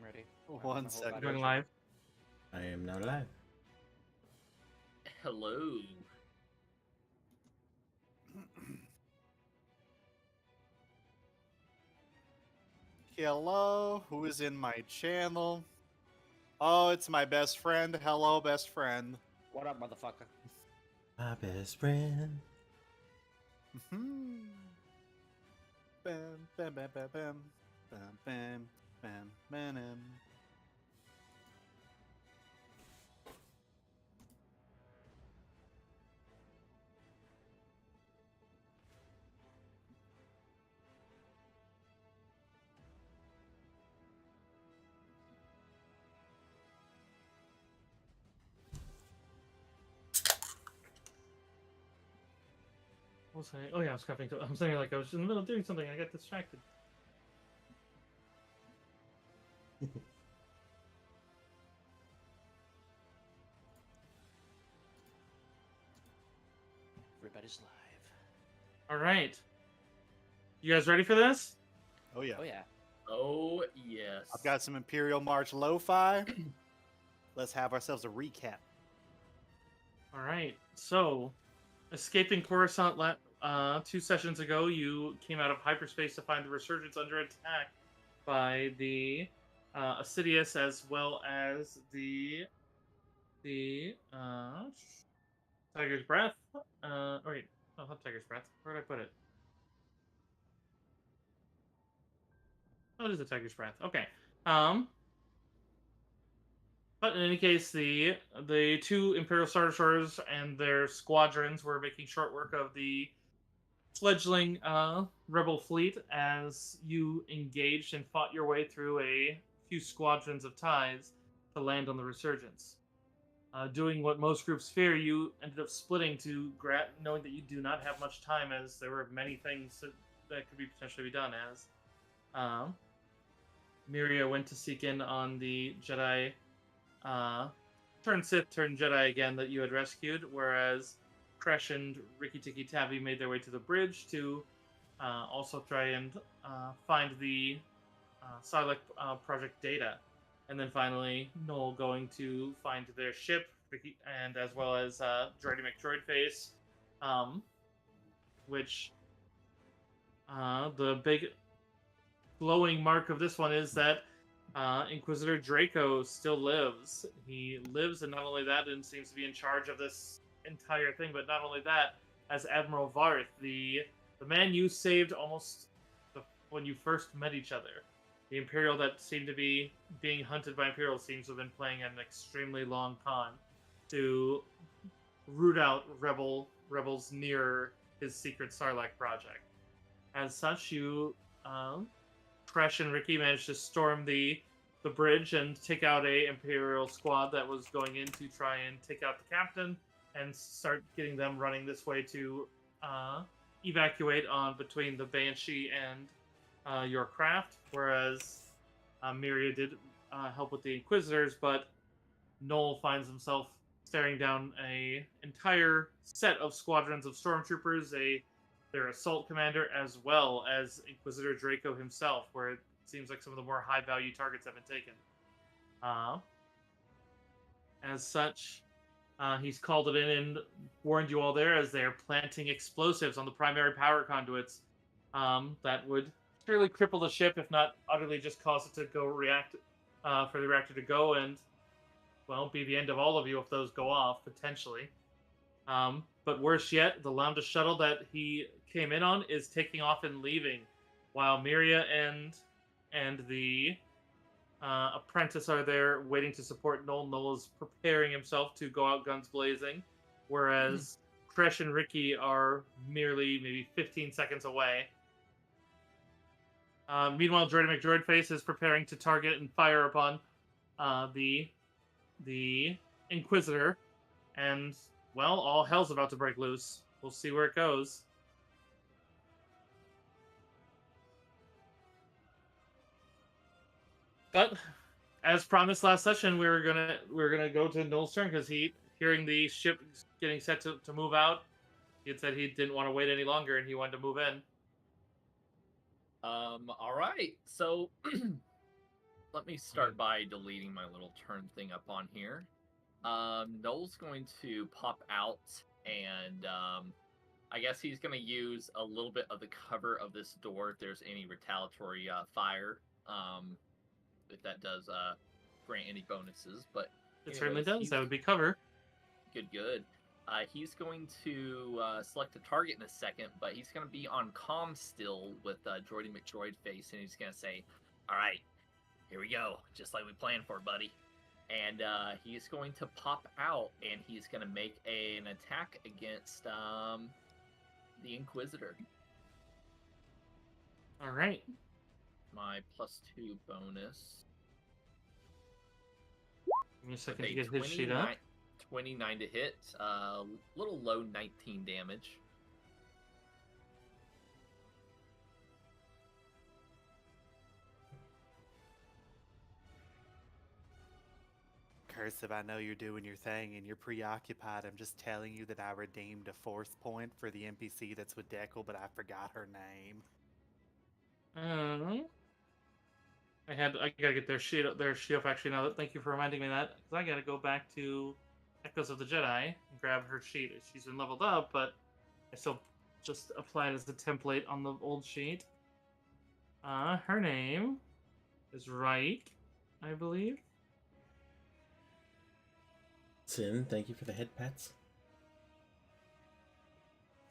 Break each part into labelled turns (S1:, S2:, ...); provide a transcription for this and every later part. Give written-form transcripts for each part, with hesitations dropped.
S1: ready.
S2: One second.
S3: Going live.
S4: I am now live.
S1: Hello.
S2: Hello, who is in my channel? Oh, it's my best friend. Hello, best friend.
S1: What up, motherfucker?
S4: My best friend.
S2: Bam, bam, bam, bam, bam, bam, bam, bam, bam, bam.
S3: What was I? Oh yeah, I was crafting. I'm saying like I was in the middle of doing something. I got distracted.
S1: Everybody's live.
S3: All right. You guys ready for this?
S2: Oh yeah.
S1: Oh yeah. Oh yes.
S2: I've got some Imperial March lo-fi. Let's have ourselves a recap.
S3: All right. So, escaping Coruscant 2 sessions ago, you came out of hyperspace to find the Resurgence under attack by the Assidious as well as the Tiger's Breath. Wait, no, not Tiger's Breath. Where did I put it? Oh, it is the Tiger's Breath. Okay. But in any case, the two Imperial Star Destroyers and their squadrons were making short work of the fledgling rebel fleet as you engaged and fought your way through a few squadrons of ties to land on the Resurgence. Doing what most groups fear, you ended up splitting to knowing that you do not have much time, as there were many things that could be potentially be done. As Miria went to seek in on the Jedi, turned Sith, turned Jedi again that you had rescued, whereas Kresh and Rikki Tikki Tavi made their way to the bridge to also try and find the Sarlacc project data. And then finally, Noel going to find their ship, and as well as Droidy McDroidface, which the big glowing mark of this one is that Inquisitor Draco still lives. He lives, and not only that, and seems to be in charge of this entire thing, but not only that, as Admiral Varth, the man you saved almost when you first met each other. The Imperial that seemed to be being hunted by Imperials seems to have been playing an extremely long con to root out rebels near his secret Sarlacc project. As such, you, Kresh and Rikki managed to storm the bridge and take out a Imperial squad that was going in to try and take out the captain and start getting them running this way to evacuate on between the Banshee and your craft, whereas Miria did help with the Inquisitors, but Noel finds himself staring down a entire set of squadrons of stormtroopers, their assault commander, as well as Inquisitor Draco himself, where it seems like some of the more high-value targets have been taken. As such, he's called it in and warned you all there as they are planting explosives on the primary power conduits that would surely cripple the ship, if not utterly just cause it to go for the reactor to go and, well, be the end of all of you if those go off, potentially. But worse yet, the Lambda shuttle that he came in on is taking off and leaving, while Miria and the apprentice are there waiting to support Noel. Noel is preparing himself to go out guns blazing, whereas Kresh and Rikki are merely maybe 15 seconds away. Meanwhile, Droidy McDroidface is preparing to target and fire upon the Inquisitor, and, well, all hell's about to break loose. We'll see where it goes. But as promised last session, we were gonna go to Noel's turn because hearing the ship getting set to move out, he had said he didn't want to wait any longer and he wanted to move in.
S1: All right. So let me start by deleting my little turn thing up on here. Noel's going to pop out, and I guess he's going to use a little bit of the cover of this door if there's any retaliatory fire. If that does grant any bonuses, but
S3: It certainly
S1: anyways,
S3: does. That would be cover.
S1: good. He's going to select a target in a second, but he's going to be on comm still with Droidy McDroidface, and he's going to say, "All right, here we go, just like we planned for, buddy." And he's going to pop out, and he's going to make an attack against the Inquisitor.
S3: All right.
S1: My +2 bonus.
S3: Give me a second
S1: Okay,
S3: to get his sheet up.
S1: 29 to hit. Little low 19 damage.
S2: Cursive, I know you're doing your thing and you're preoccupied. I'm just telling you that I redeemed a force point for the NPC that's with Deckle, but I forgot her name.
S3: I gotta get their sheet up actually now. Thank you for reminding me of that, because I gotta go back to Echoes of the Jedi and grab her sheet. She's been leveled up, but I still just apply it as the template on the old sheet. Her name is Reich, I believe.
S4: Sin, thank you for the head pats.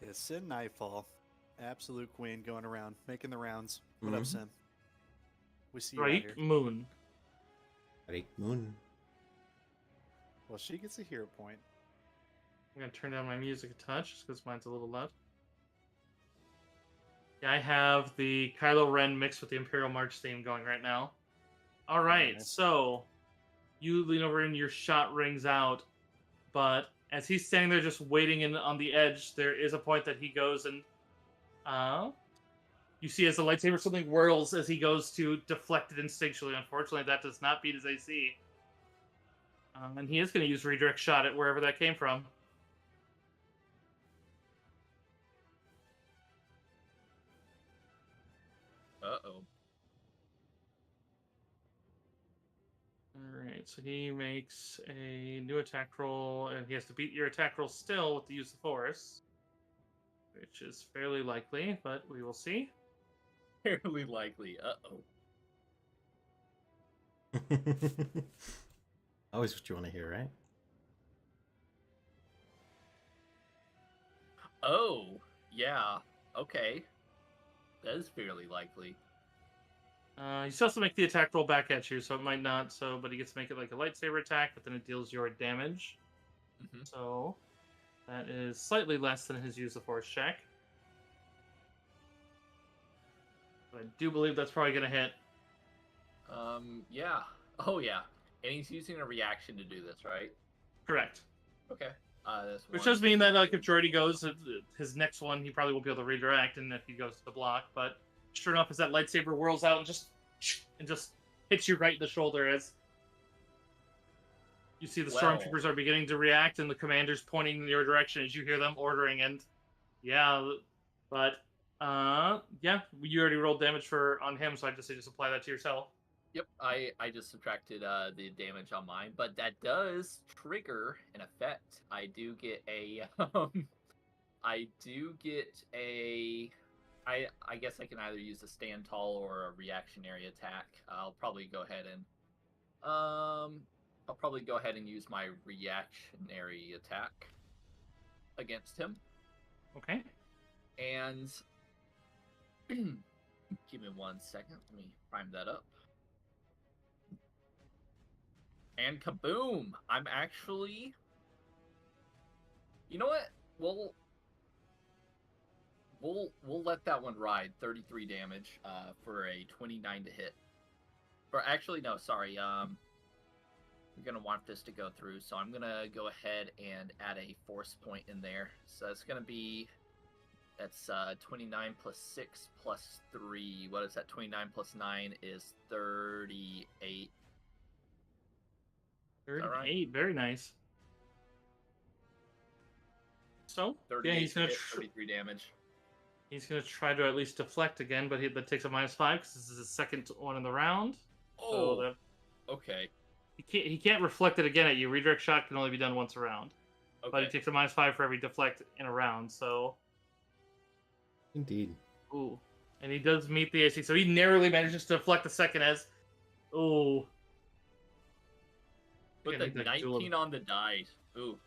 S2: It's Sin Nightfall. Absolute queen going around, making the rounds. What up, Sin? We see you out
S3: Reich
S2: here.
S3: Moon.
S4: Great moon.
S2: Well, she gets a hero point.
S3: I'm gonna turn down my music a touch, just because mine's a little loud. Yeah, I have the Kylo Ren mixed with the Imperial March theme going right now. All right,
S2: Nice.
S3: so you lean over and your shot rings out, but as he's standing there just waiting on the edge, there is a point that he goes and you see as the lightsaber something whirls as he goes to deflect it instinctually. Unfortunately, that does not beat his AC. And he is going to use redirect shot at wherever that came from.
S1: Uh-oh.
S3: Alright, so he makes a new attack roll, and he has to beat your attack roll still with the use of force. Which is fairly likely, but we will see.
S1: Fairly likely. Uh-oh.
S4: Always what you want to hear, right?
S1: Oh, yeah. Okay. That is fairly likely.
S3: You still have to make the attack roll back at you, so it might not. But he gets to make it like a lightsaber attack, but then it deals your damage.
S1: Mm-hmm.
S3: So that is slightly less than his use of force check. But I do believe that's probably going to hit.
S1: Yeah. Oh, yeah. And he's using a reaction to do this, right?
S3: Correct.
S1: Okay. That's
S3: Which
S1: one.
S3: does mean that like if Droidy goes, his next one, he probably won't be able to redirect, and if he goes to the block. But sure enough, as that lightsaber whirls out and just hits you right in the shoulder, as you see the stormtroopers are beginning to react, and the commander's pointing in your direction as you hear them ordering. And yeah, but yeah, you already rolled damage on him, so I just say just apply that to yourself.
S1: Yep, I just subtracted the damage on mine, but that does trigger an effect. I do get a I guess I can either use a stand tall or a reactionary attack. I'll probably go ahead and use my reactionary attack against him.
S3: Okay.
S1: And give me 1 second. Let me prime that up. And kaboom! I'm actually... You know what? We'll let that one ride. 33 damage for a 29 to hit. Or actually, no, sorry. We're going to want this to go through, so I'm going to go ahead and add a force point in there. So it's going to be... That's 29 plus 6 plus 3. What is that? 29 plus 9 is 38.
S3: 38,
S1: right?
S3: Very nice. So,
S1: 38
S3: yeah, he's going to
S1: 33 damage.
S3: He's going to try to at least deflect again, but that takes a -5 because this is his second one in the round. So
S1: Oh,
S3: that
S1: okay.
S3: he can't reflect it again at you. Redirect shot can only be done once a round. But he
S1: Okay.
S3: takes a -5 for every deflect in a round, so
S4: Indeed.
S3: ooh. And he does meet the AC, so he narrowly manages to deflect the second as ooh.
S1: Put
S3: I
S1: the
S3: need that jewel.
S1: 19 on the die. Ooh.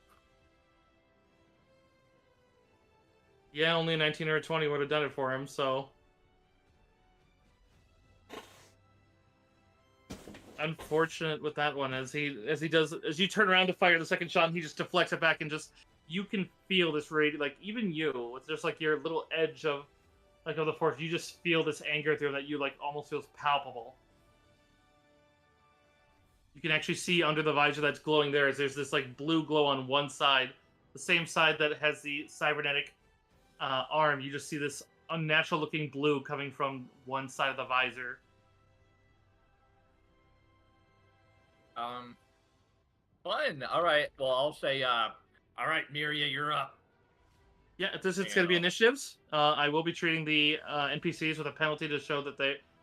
S3: Yeah, only a 19 or a 20 would have done it for him, so unfortunate with that one as you turn around to fire the second shot and he just deflects it back and just you can feel this rate like even you with just like your little edge of the force, you just feel this anger through that you like almost feels palpable. You can actually see under the visor that's glowing there is there's this like blue glow on one side, the same side that has the cybernetic arm. You just see this unnatural looking blue coming from one side of the visor.
S1: Fun. All right. Well, I'll say, all right, Miria, you're up.
S3: Yeah, if this is
S1: Hang
S3: going to be
S1: on.
S3: initiatives, I will be treating the NPCs with a penalty to show that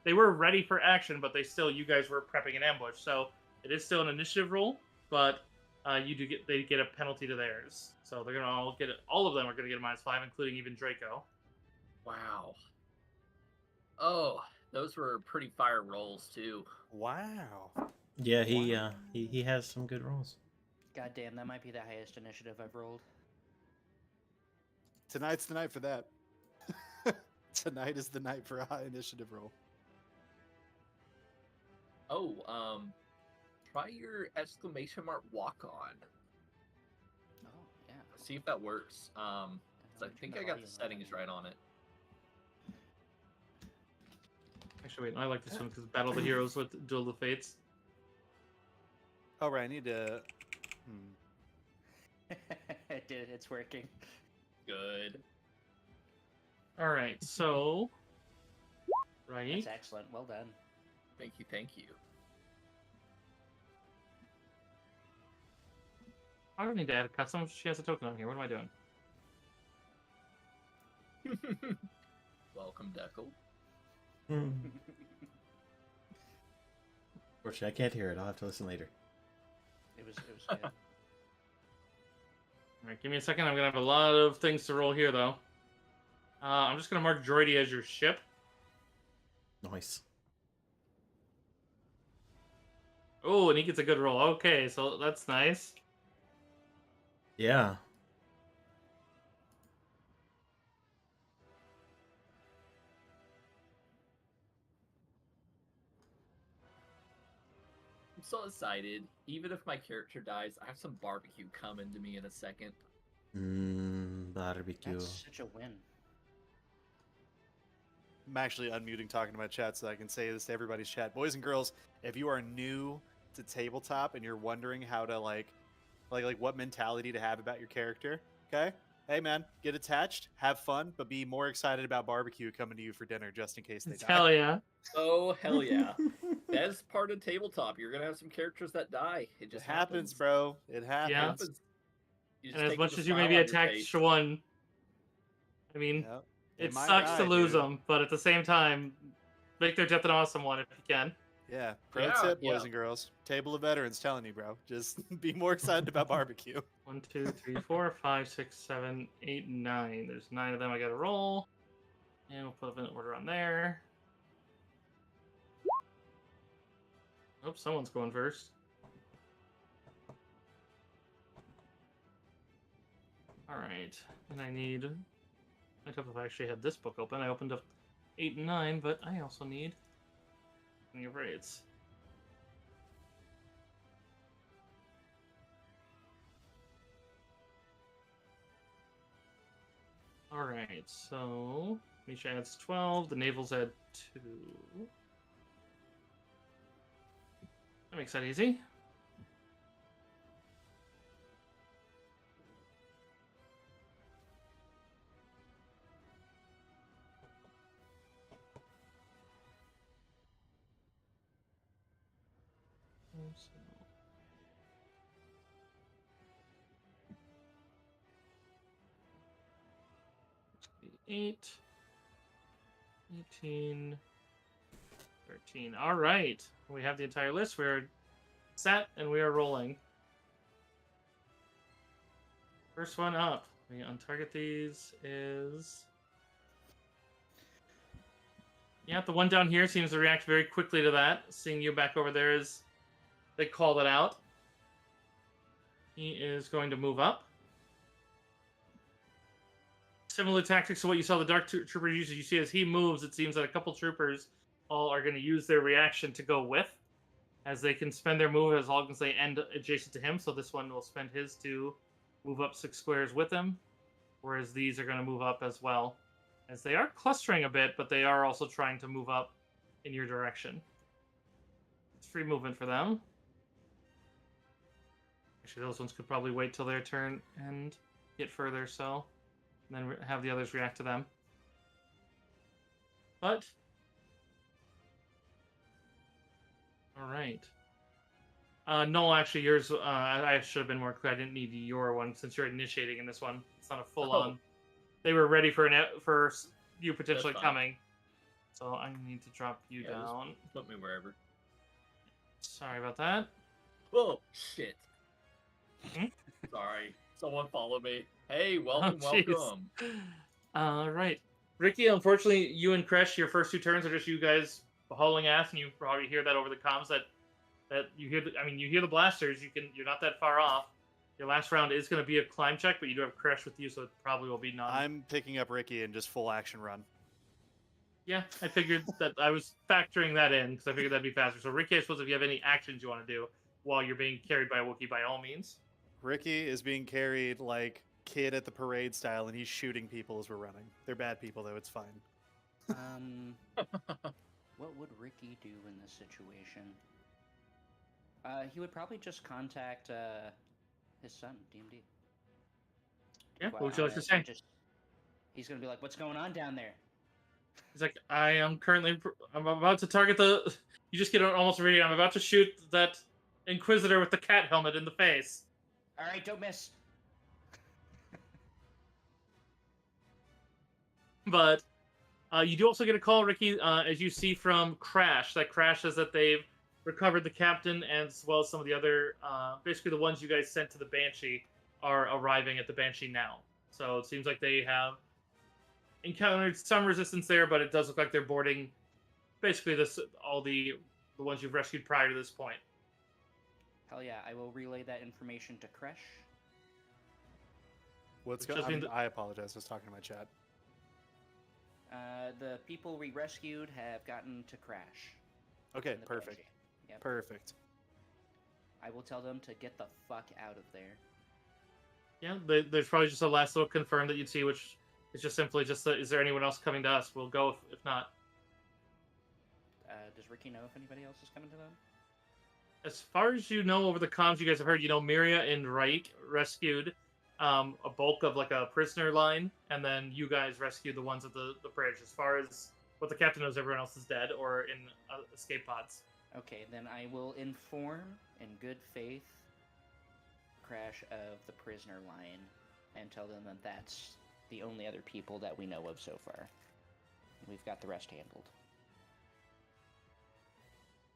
S3: they were ready for action, but you guys were prepping an ambush. So it is still an initiative roll, but they get a penalty to theirs. So they're gonna all of them are gonna get a -5, including even Draco.
S1: Wow. Oh, those were pretty fire rolls too.
S2: Wow.
S4: Yeah, he has some good rolls.
S5: God damn, that might be the highest initiative I've rolled.
S2: Tonight's the night for that. Tonight is the night for a high initiative roll.
S1: Oh, try your exclamation mark walk on.
S5: Oh, yeah.
S1: See if that works. So I
S5: Turn
S1: think
S5: the
S1: I got the
S5: volume
S1: settings
S5: up.
S1: right on it.
S3: Actually, wait, I like this one because Battle of the Heroes with Duel of the Fates.
S2: Oh, right, I need to...
S5: It did. It's working.
S1: Good.
S3: All right, so right.
S5: That's excellent. Well done.
S1: Thank you. Thank you.
S3: I don't need to add a custom. She has a token on here. What am I doing?
S1: Welcome, Deckle.
S4: Fortunately, I can't hear it. I'll have to listen later.
S5: It was good.
S3: All right, give me a second. I'm gonna have a lot of things to roll here, though. I'm just gonna mark Droidy as your ship.
S4: Nice.
S3: Oh, and he gets a good roll. Okay, so that's nice.
S4: Yeah.
S1: I'm so excited. Even if my character dies, I have some barbecue coming to me in a second.
S4: Barbecue.
S5: That's such a win.
S2: I'm actually unmuting talking to my chat so I can say this to everybody's chat. Boys and girls, if you are new to tabletop and you're wondering how to like what mentality to have about your character, okay? Hey man, get attached, have fun, but be more excited about barbecue coming to you for dinner just in case they die.
S3: Hell yeah.
S1: Oh, hell yeah. That's part of tabletop. You're going to have some characters that die. It
S2: It
S1: just
S2: happens, bro. It happens.
S3: Yeah.
S1: Happens. You just
S3: And as
S1: take it
S3: much
S1: with a
S3: as you may
S1: smile
S3: be
S1: on your
S3: attached
S1: face.
S3: to one, I mean,
S2: Yep. They
S3: it
S2: might
S3: sucks
S2: die,
S3: to lose
S2: dude.
S3: them, but at the same time, make their death an awesome one if you can.
S2: Yeah. Pro
S1: Yeah,
S2: tip, boys
S1: yeah.
S2: and girls. Table of veterans telling you, bro. Just be more excited about barbecue.
S3: 1, 2, 3, 4, 5, 6, 7, 8, 9. There's 9 of them I gotta roll. And we'll put them in order on there. Oh, someone's going first. Alright. And I need... I could have actually had this book open. I opened up 8 and 9, but I also need... your raids. Alright, so Misha adds 12, the navals add 2. That makes that easy. So 8, 18, 13. All right. We have the entire list. We're set and we are rolling. First one up. We untarget these is... Yeah, the one down here seems to react very quickly to that. Seeing you back over there is... They called it out. He is going to move up. Similar tactics to what you saw the Dark Trooper use. You see as he moves, it seems that a couple troopers all are going to use their reaction to go with. As they can spend their move as long as they end adjacent to him. So this one will spend his to move up 6 squares with him. Whereas these are going to move up as well. As they are clustering a bit, but they are also trying to move up in your direction. It's free movement for them. Actually, those ones could probably wait till their turn and get further, so... And then have the others react to them. But... Alright. No, actually, yours... I should have been more clear. I didn't need your one, since you're initiating in this one. It's not a full-on...
S1: Oh.
S3: They were ready for you potentially
S1: That's fine.
S3: coming. So I need to drop you
S1: Yeah,
S3: down.
S1: Put me wherever.
S3: Sorry about that.
S1: Oh, shit.
S3: Hmm?
S1: Sorry. Someone follow me. Hey, welcome,
S3: jeez.
S1: welcome.
S3: All right. Ricky, unfortunately, you and Kresh, your first 2 turns are just you guys hauling ass, and you probably hear that over the comms that you hear. You hear the blasters. You're not that far off. Your last round is going to be a climb check, but you do have Kresh with you, so it probably will be none.
S2: I'm picking up Ricky and just full action run.
S3: Yeah, I figured that I was factoring that in because I figured that'd be faster. So Ricky, I suppose if you have any actions you want to do while you're being carried by a Wookiee, by all means.
S2: Ricky is being carried like kid at the parade style, and he's shooting people as we're running. They're bad people, though. It's fine.
S5: What would Ricky do in this situation? He would probably just contact his son, DMD.
S3: Yeah, what would you like to say?
S5: He's gonna be like, "What's going on down there?"
S3: He's like, I'm about to target the... You just get almost ready. I'm about to shoot that Inquisitor with the cat helmet in the face.
S5: All right, don't miss.
S3: But you do also get a call, Ricky, as you see from Crash. That Crash says that they've recovered the captain as well as some of the other... basically, the ones you guys sent to the Banshee are arriving at the Banshee now. So it seems like they have encountered some resistance there, but it does look like they're boarding basically all the ones you've rescued prior to this point.
S5: Hell yeah, I will relay that information to Kresh.
S2: What's
S3: Which does
S2: going?
S3: mean
S2: I apologize. I was talking to my chat.
S5: The people we rescued have gotten to Crash.
S2: Okay,
S5: in the
S2: perfect.
S5: Banshee. Yep.
S2: Perfect.
S5: I will tell them to get the fuck out of there.
S3: Yeah, there's probably just a last little confirm that you'd see, which is just simply is there anyone else coming to us? We'll go if not.
S5: Does Ricky know if anybody else is coming to them?
S3: As far as you know, over the comms you guys have heard, Miria and Reich rescued a bulk of like a prisoner line, and then you guys rescued the ones at the bridge. As far as what the captain knows, everyone else is dead or in escape pods.
S5: Okay, then I will inform in good faith Crash of the prisoner line and tell them that that's the only other people that we know of so far. We've got the rest handled.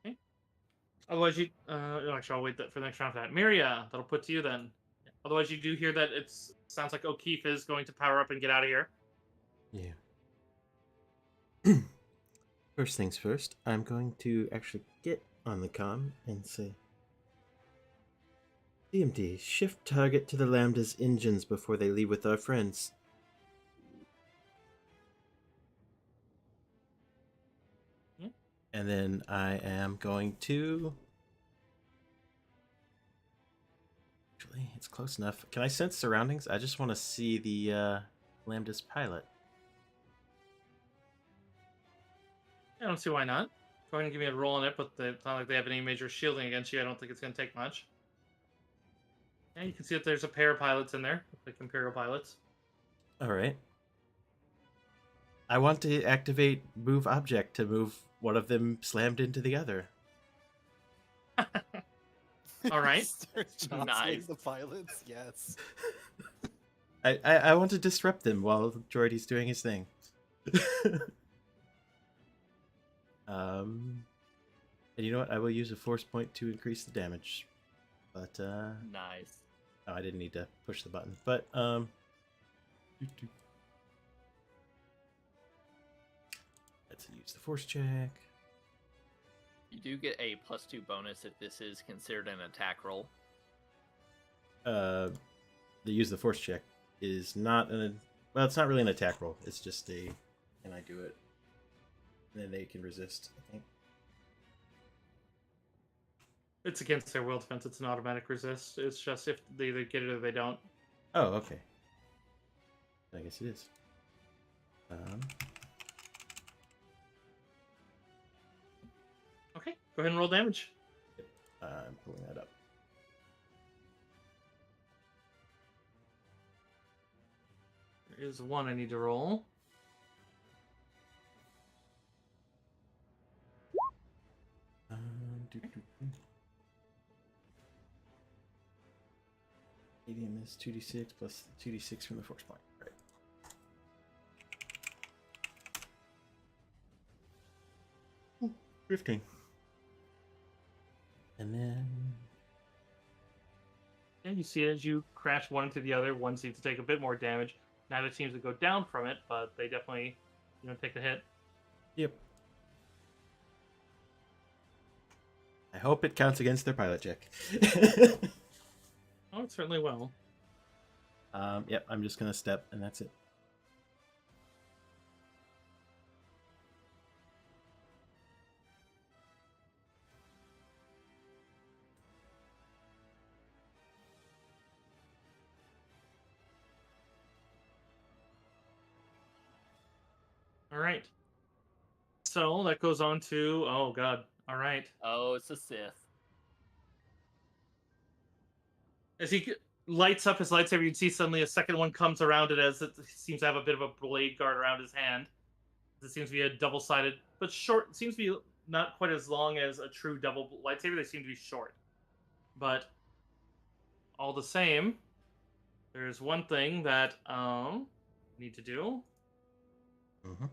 S3: Okay. Otherwise, actually, I'll wait for the next round for that. Miria, that'll put to you then. Otherwise, you do hear that it sounds like O'Keefe is going to power up and get out of here.
S4: Yeah. First things first, I'm going to actually get on the comm and say, DMD, shift target to the Lambda's engines before they leave with our friends.
S3: Yeah.
S4: And then I am going to... Actually, it's close enough. Can I sense surroundings? I just want to see the Lambda's pilot.
S3: I don't see why not. Go ahead and give me a roll on it, but it's not like they have any major shielding against you. I don't think it's going to take much. Yeah, you can see that there's a pair of pilots in there, like Imperial pilots.
S4: Alright. I want to activate move object to move one of them slammed into the other.
S3: All right.
S2: Start jostling
S1: Nice.
S2: the pilots. Yes.
S4: I want to disrupt them while Jordy's doing his thing. And you know what? I will use a force point to increase the damage. But
S1: Nice.
S4: oh, I didn't need to push the button. But let's use the force check.
S1: You do get a +2 bonus if this is considered an attack roll.
S4: The use the force check is not well, it's not really an attack roll. It's just a, and I do it, and then they can resist, I think.
S3: It's against their will defense. It's an automatic resist. It's just if they either get it or they don't.
S4: Oh, okay. I guess it is.
S3: Okay, go ahead and roll damage.
S4: I'm pulling that up.
S3: There is one I need to roll.
S4: Doo-doo-doo. Medium is 2d6 plus 2d6 from the force point. Right. Ooh, 15. And then
S3: And you see as you crash one into the other, one seems to take a bit more damage. Neither seems to go down from it, but they definitely, take the hit.
S4: yep. I hope it counts against their pilot check.
S3: Oh, it certainly will.
S4: Yep, I'm just gonna step and that's it.
S3: All right. So that goes on to, oh god. All right.
S1: Oh, it's a Sith.
S3: As he lights up his lightsaber, you can see suddenly a second one comes around it as it seems to have a bit of a blade guard around his hand. It seems to be a double-sided, but short. It seems to be not quite as long as a true double lightsaber. They seem to be short. But all the same, there's one thing that I need to do.
S4: Mm-hmm.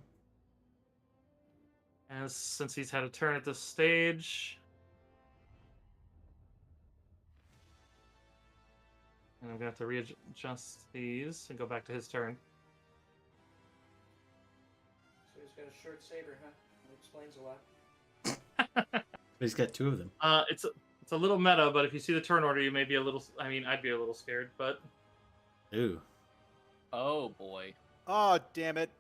S3: As since he's had a turn at this stage. And I'm going to have to readjust these and go back to his turn.
S5: So he's got a short saber, huh? That explains a lot.
S4: But he's got two of them.
S3: It's a little meta, but if you see the turn order, you may be a little. I mean, I'd be a little scared, but
S4: Ooh.
S1: Oh boy.
S2: Oh, damn it.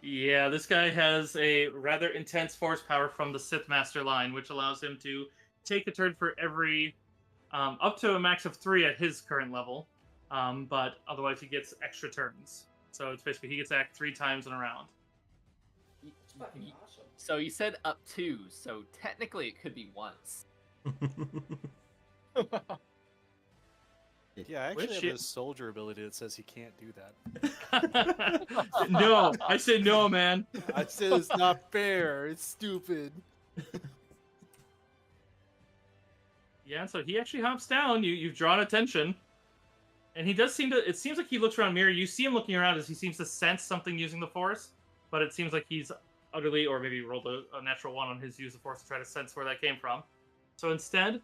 S3: yeah, this guy has a rather intense force power from the Sith Master line, which allows him to take a turn for every, up to a max of 3 at his current level, but otherwise he gets extra turns. So it's basically he gets to act 3 times in a round.
S5: It's fucking awesome.
S1: So you said up to, so technically it could be once.
S2: Yeah, I actually
S3: Which
S2: have
S3: you-
S2: a soldier ability that says he can't do that.
S3: No, I say no, man.
S2: I said it's not fair. It's stupid.
S3: Yeah, so he actually hops down. You've drawn attention, and he does seem to. It seems like he looks around mirror. You see him looking around as he seems to sense something using the force, but it seems like he's utterly, or maybe rolled a natural 1 on his use of force to try to sense where that came from. So instead,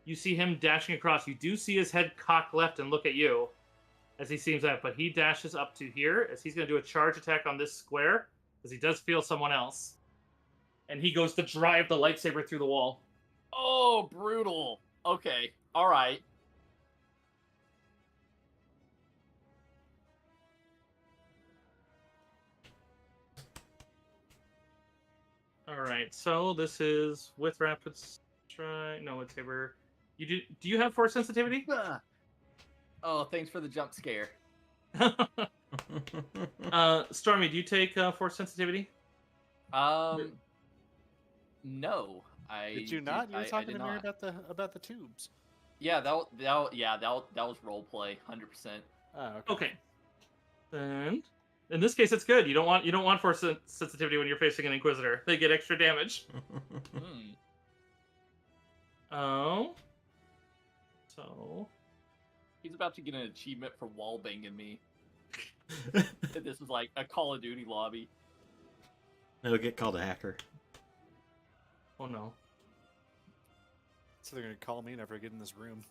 S3: you see him dashing across. You do see his head cock left and look at you as he seems that, but he dashes up to here as he's going to do a charge attack on this square because he does feel someone else, and he goes to drive the lightsaber through the wall.
S1: Oh, brutal. Okay. All right.
S3: All right, so this is with rapid strike. No, it's saber. You do you have force sensitivity?
S1: Oh, thanks for the jump scare.
S3: Stormy, do you take force sensitivity?
S1: No.
S2: Did you not? You were
S1: I
S2: talking
S1: did
S2: to me
S1: not.
S2: about the tubes.
S1: Yeah, that was role play, 100%.
S2: Oh, okay.
S3: Okay. Then in this case, it's good. You don't want force sensitivity when you're facing an inquisitor. They get extra damage.
S1: Hmm.
S3: Oh. So.
S1: He's about to get an achievement for wall banging me. This is like a Call of Duty lobby.
S4: He'll get called a hacker.
S3: Oh no.
S2: So they're gonna call me whenever I get in this room.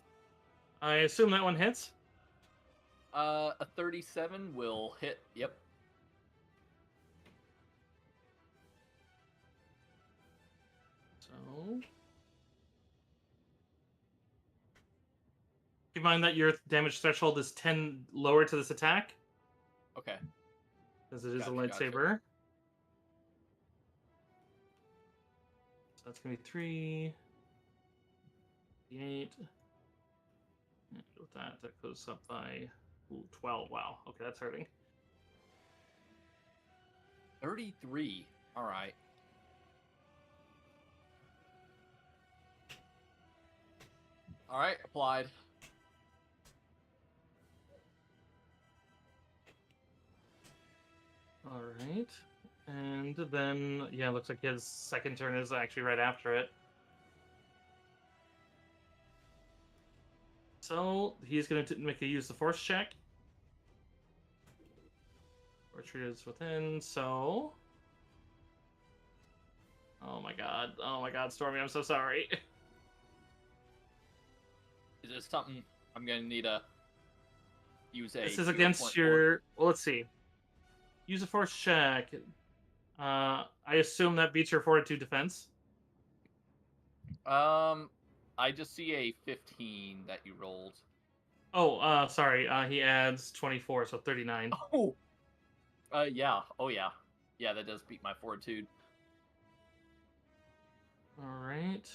S3: I assume that one hits.
S1: A 37 will hit. Yep.
S3: So keep in mind that your damage threshold is 10 lower to this attack,
S1: Okay.
S3: because it is
S1: Gotcha,
S3: a
S1: gotcha.
S3: lightsaber. So that's gonna be 3, 8. And with that, that goes up by 12. Wow. Okay, that's hurting.
S1: 33. All right. All right. Applied.
S3: All right. And then, yeah, it looks like his second turn is actually right after it. So he's going to make a use the force check. Retreat is within, so... Oh my god, Stormy, I'm so sorry.
S1: Is this something I'm gonna need to use a?
S3: This is
S1: 0.4?
S3: against your... Well, let's see. Use a force check. I assume that beats your fortitude defense.
S1: I just see a 15 that you rolled.
S3: Oh, sorry. He adds 24, so 39.
S1: Oh. Yeah. Oh yeah. Yeah, that does beat my fortitude.
S3: All right.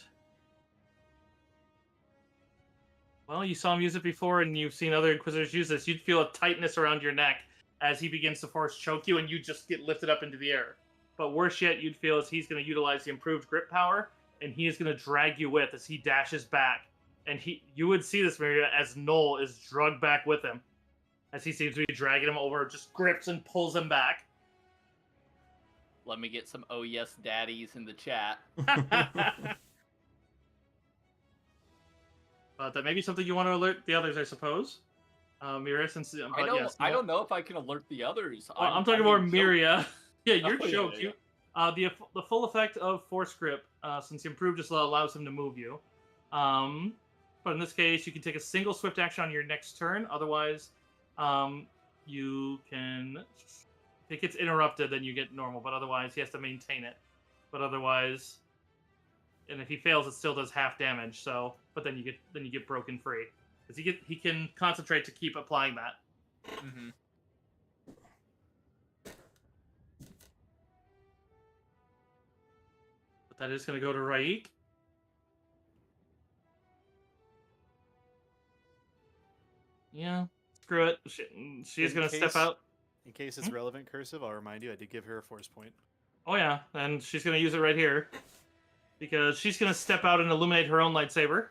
S3: Well, you saw him use it before, and you've seen other Inquisitors use this. You'd feel a tightness around your neck as he begins to force choke you, and you just get lifted up into the air. But worse yet, you'd feel as he's going to utilize the improved grip power, and he is going to drag you with as he dashes back. And you would see this, Maria, as Noel is drugged back with him, as he seems to be dragging him over, just grips and pulls him back.
S1: Let me get some oh yes daddies in the chat.
S3: But that may be something you want to alert the others, I suppose. Miria, since but
S1: I don't.
S3: yes,
S1: I don't know if I can alert the others.
S3: Well, I'm talking about Miria. Yeah, you're
S1: Oh, yeah,
S3: choked.
S1: yeah.
S3: The full effect of Force Grip, since you improved, just allows him to move you. But in this case, you can take a single swift action on your next turn. Otherwise, you can. If it gets interrupted, then you get normal. But otherwise, he has to maintain it. But otherwise, and if he fails, it still does half damage. So, but then you get broken free because he can concentrate to keep applying that.
S1: Mm-hmm.
S3: But that is going to go to Raik. Yeah, screw it. She's going to step out.
S2: In case it's relevant, cursive, I'll remind you I did give her a force point.
S3: Oh yeah, and she's going to use it right here. Because she's going to step out and illuminate her own lightsaber.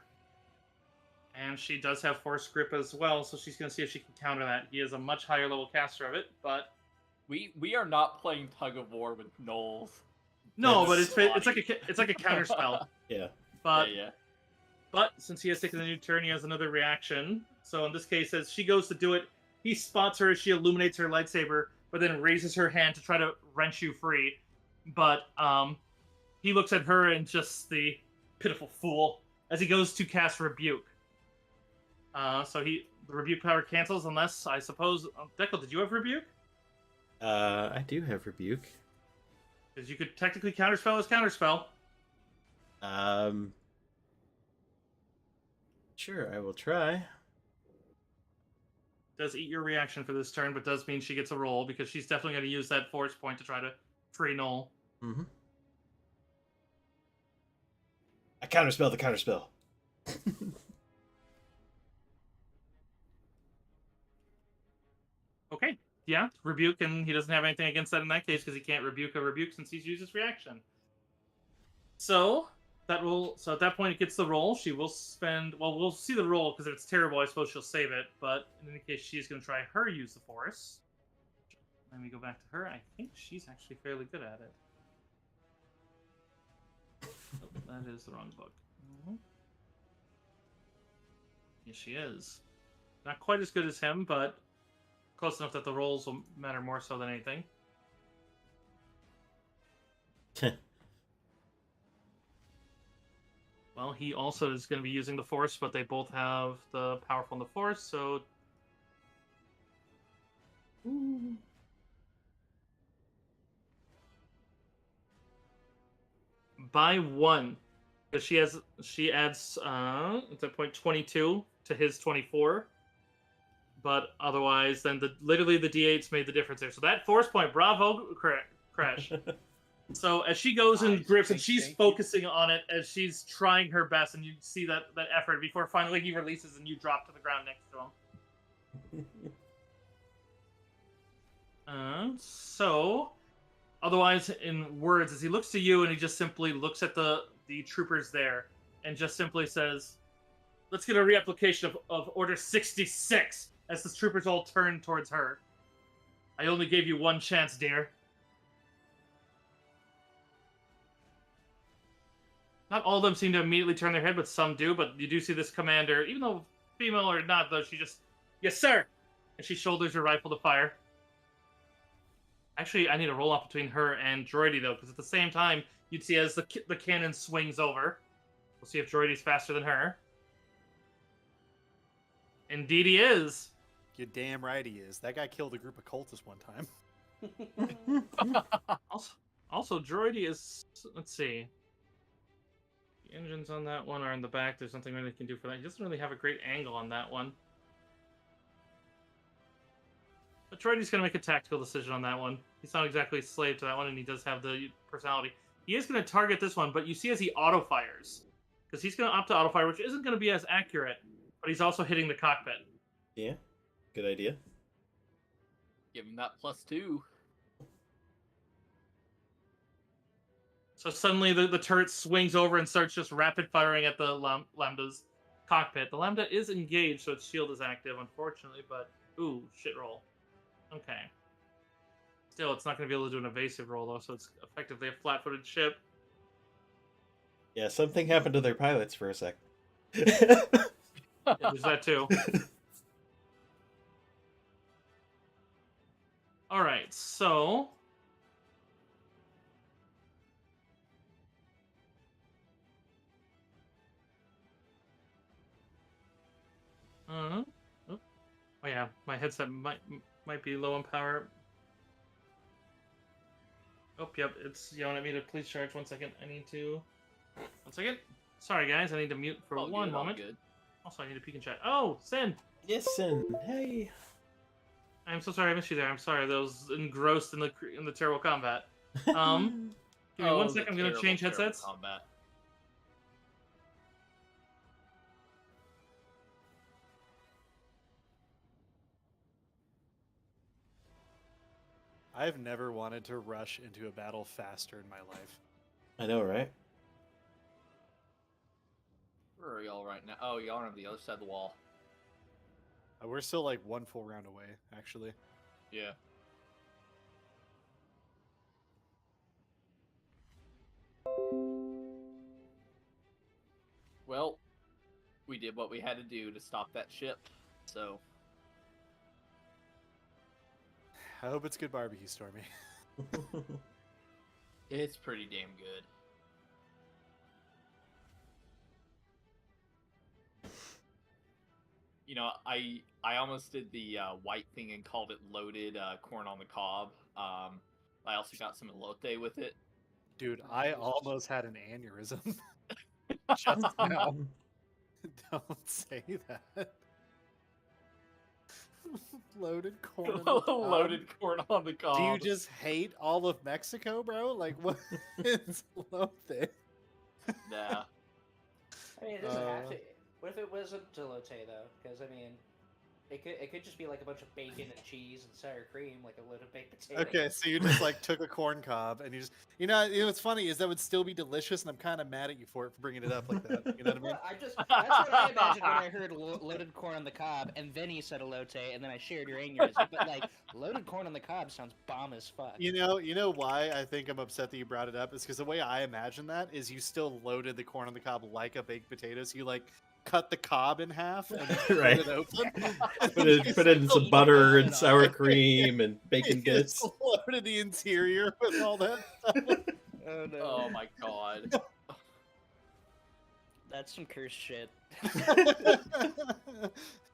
S3: And she does have Force Grip as well, so she's going to see if she can counter that. He is a much higher level caster of it, but...
S1: We are not playing tug of war with Knowles.
S3: No,
S1: That's
S3: but it's like a counter spell.
S4: Yeah.
S3: But
S1: yeah.
S3: But since he has taken a new turn, he has another reaction. So in this case, as she goes to do it, he spots her as she illuminates her lightsaber, but then raises her hand to try to wrench you free. But he looks at her and just the pitiful fool as he goes to cast Rebuke. So the Rebuke power cancels unless, I suppose... Dekel, did you have Rebuke?
S4: I do have Rebuke.
S3: Because you could technically counterspell as counterspell.
S4: Sure, I will try.
S3: Does eat your reaction for this turn, but does mean she gets a roll, because she's definitely going to use that force point to try to free Noel.
S4: Mm-hmm. I counterspell the counterspell.
S3: Okay, yeah, Rebuke, and he doesn't have anything against that in that case, because he can't rebuke a rebuke since he's used his reaction. So at that point it gets the roll. She will spend, well, we'll see the roll, because if it's terrible, I suppose she'll save it, but in any case, she's going to try her use the force. Let me go back to her. I think she's actually fairly good at it. Oh, that is the wrong book. Yes, she is. Not quite as good as him, but close enough that the rolls will matter more so than anything. Well, he also is going to be using the Force, but they both have the powerful and the Force, so... Ooh. By 1. Because she adds at that point 22 to his 24. But otherwise, then literally the D8s made the difference there. So that Force point, bravo, Crash. So as she goes and grips, and she's focusing on it as she's trying her best, and you see that effort before finally he releases and you drop to the ground next to him. So, otherwise, in words, as he looks to you and he just simply looks at the troopers there and just simply says, "Let's get a reapplication of Order 66." As the troopers all turn towards her. "I only gave you one chance, dear." Not all of them seem to immediately turn their head, but some do. But you do see this commander, even though female or not, though, she just, "Yes, sir!" And she shoulders her rifle to fire. Actually, I need a roll-off between her and Droidy, though, because at the same time, you'd see as the cannon swings over. We'll see if Droidy's faster than her. Indeed he is.
S2: You're damn right he is. That guy killed a group of cultists one time.
S3: Also, Droidy is... Let's see. The engines on that one are in the back. There's nothing really he can do for that. He doesn't really have a great angle on that one. But Droidy's going to make a tactical decision on that one. He's not exactly a slave to that one, and he does have the personality. He is going to target this one, but you see as he auto-fires. Because he's going to opt to auto-fire, which isn't going to be as accurate. But he's also hitting the cockpit.
S4: Yeah, good idea.
S1: Give him that +2.
S3: So suddenly the turret swings over and starts just rapid firing at the Lambda's cockpit. The Lambda is engaged, so its shield is active, unfortunately, but... Ooh, shit roll. Okay. Still, it's not going to be able to do an evasive roll, though, so it's effectively a flat-footed ship.
S4: Yeah, something happened to their pilots for a sec.
S3: Yeah, there's that, too. Alright, so... Oh yeah, my headset might be low on power. Oh, yep, it's yelling at me to please charge. 1 second. I need to... 1 second. Sorry, guys. I need to mute for one moment.
S1: Good.
S3: Also, I need to peek and chat. Oh, Sin!
S4: Yes, Sin. Hey.
S3: I'm so sorry I missed you there. I'm sorry. I was engrossed in the terrible combat. Give me 1 second. I'm going to change headsets.
S1: Combat.
S2: I've never wanted to rush into a battle faster in my life.
S4: I know, right?
S1: Where are y'all right now? Oh, y'all are on the other side of the wall.
S2: We're still like one full round away, actually.
S1: Yeah. Well, we did what we had to do to stop that ship, so...
S2: I hope it's good barbecue, Stormy.
S1: It's pretty damn good. You know, I almost did the white thing and called it loaded corn on the cob. I also got some elote with it.
S2: Dude, I almost had an aneurysm. Just now. Don't say that. Loaded corn on the cob.
S1: Loaded corn on the cob.
S2: Do you just hate all of Mexico, bro? Like, what is elote?
S1: Nah.
S5: I mean, it doesn't have to. What if it wasn't elote though? Because I mean, it could just be like a bunch of bacon and cheese and sour cream, like a load of baked potato.
S2: Okay, so you just like took a corn cob and you just, you know what's funny is that would still be delicious, and I'm kind of mad at you for bringing it up like that. You know what I mean?
S5: Well, that's what I imagined when I heard loaded corn on the cob, and then he said elote, and then I shared your aneurysm. But like, loaded corn on the cob sounds bomb as fuck.
S2: You know why I think I'm upset that you brought it up is because the way I imagine that is you still loaded the corn on the cob like a baked potato. So you like cut the cob in half and
S4: Right.
S2: it open.
S4: Put in some butter and sour cream and bacon
S2: You
S4: bits.
S2: just loaded the interior with all that stuff.
S5: Oh no.
S1: Oh my god.
S5: That's some cursed shit.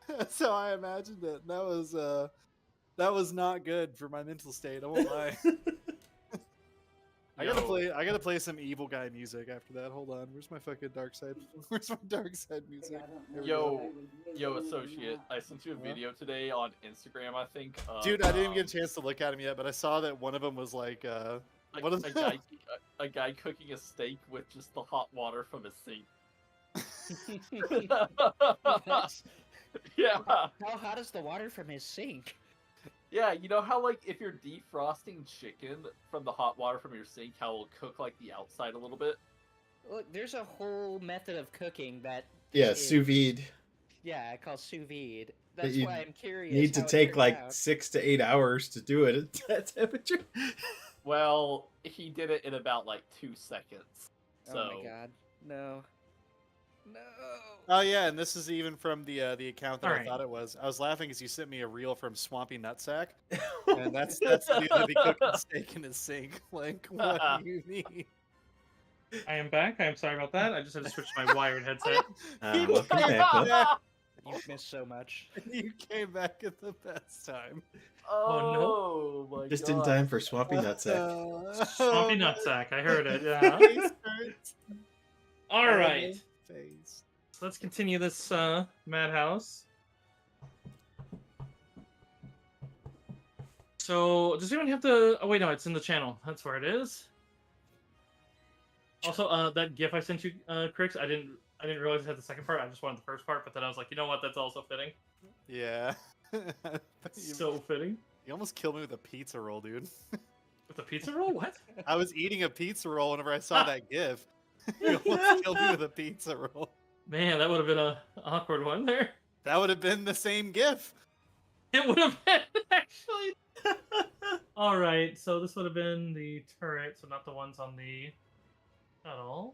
S2: That's how I imagined it. That was not good for my mental state. I won't lie. I gotta play some evil guy music after that. Hold on. Where's my fucking dark side? Where's my dark side music? There we go.
S1: Yo, associate, I sent you a video today on Instagram, I think.
S2: Dude, I didn't even get a chance to look at him yet, but I saw that one of them was like, what is
S1: a guy cooking a steak with just the hot water from his sink. Yeah.
S5: How hot is the water from his sink?
S1: Yeah, you know how like if you're defrosting chicken from the hot water from your sink, how it'll cook like the outside a little bit?
S5: Look, there's a whole method of cooking that
S4: Yeah,
S5: is-
S4: sous vide.
S5: Yeah, I call sous vide.
S4: But
S5: That's
S4: you
S5: why I'm curious.
S4: Need to
S5: how it
S4: take
S5: turned
S4: like
S5: out.
S4: 6 to 8 hours to do it at that temperature.
S1: Well, he did it in about like 2 seconds. So
S5: Oh my god. No. No.
S2: Oh yeah, and this is even from the account that I
S3: Alright.
S2: thought it was. I was laughing because you sent me a reel from Swampy Nutsack, and that's the dude that be cooking steak in his sink. Like, what do you need?
S3: I am back. I am sorry about that. I just had to switch to my wired headset.
S4: Welcome back, bud.
S5: You've missed so much.
S2: You came back at the best time.
S1: Oh, my
S4: Just
S1: god.
S4: in time for Swampy Nutsack.
S3: Swampy nutsack. I heard it. Yeah.
S2: Face hurts.
S3: All right.
S2: Face.
S3: So let's continue this madhouse. So does anyone have the? Oh wait, no, it's in the channel. That's where it is. Also, that GIF I sent you, Crix, I didn't realize it had the second part. I just wanted the first part, but then I was like, you know what? That's also fitting.
S2: Yeah.
S3: So fitting.
S2: You almost killed me with a pizza roll, dude.
S3: With the pizza roll? What?
S2: I was eating a pizza roll whenever I saw that GIF. You almost killed me with a pizza roll.
S3: Man, that would have been a awkward one there.
S2: That would have been the same GIF.
S3: It would have been actually. All right, so this would have been the turret, so not the ones on the shuttle.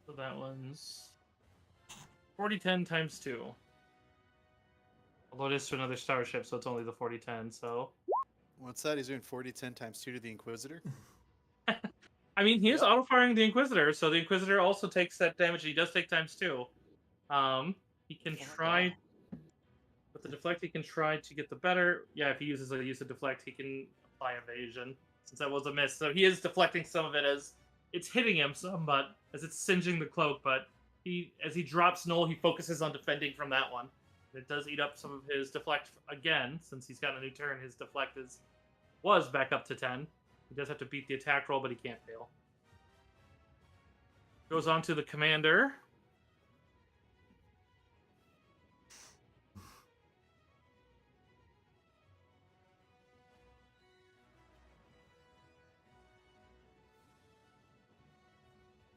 S3: So that one's 4010 times 2. Although it is to another starship, so it's only the 4010. So
S2: What's that? He's doing 40-10 times 2 to the Inquisitor?
S3: I mean, he is auto-firing the Inquisitor, so the Inquisitor also takes that damage. He does take times 2. He can try with the deflect. He can try to get the better. Yeah, if he uses a use of deflect, he can apply evasion. Since that was a miss, so he is deflecting some of it as it's hitting him some, but as it's singeing the cloak. But as he drops Null, he focuses on defending from that one. It does eat up some of his deflect again, since he's got a new turn. His deflect was back up to 10. He does have to beat the attack roll, but he can't fail. Goes on to the commander.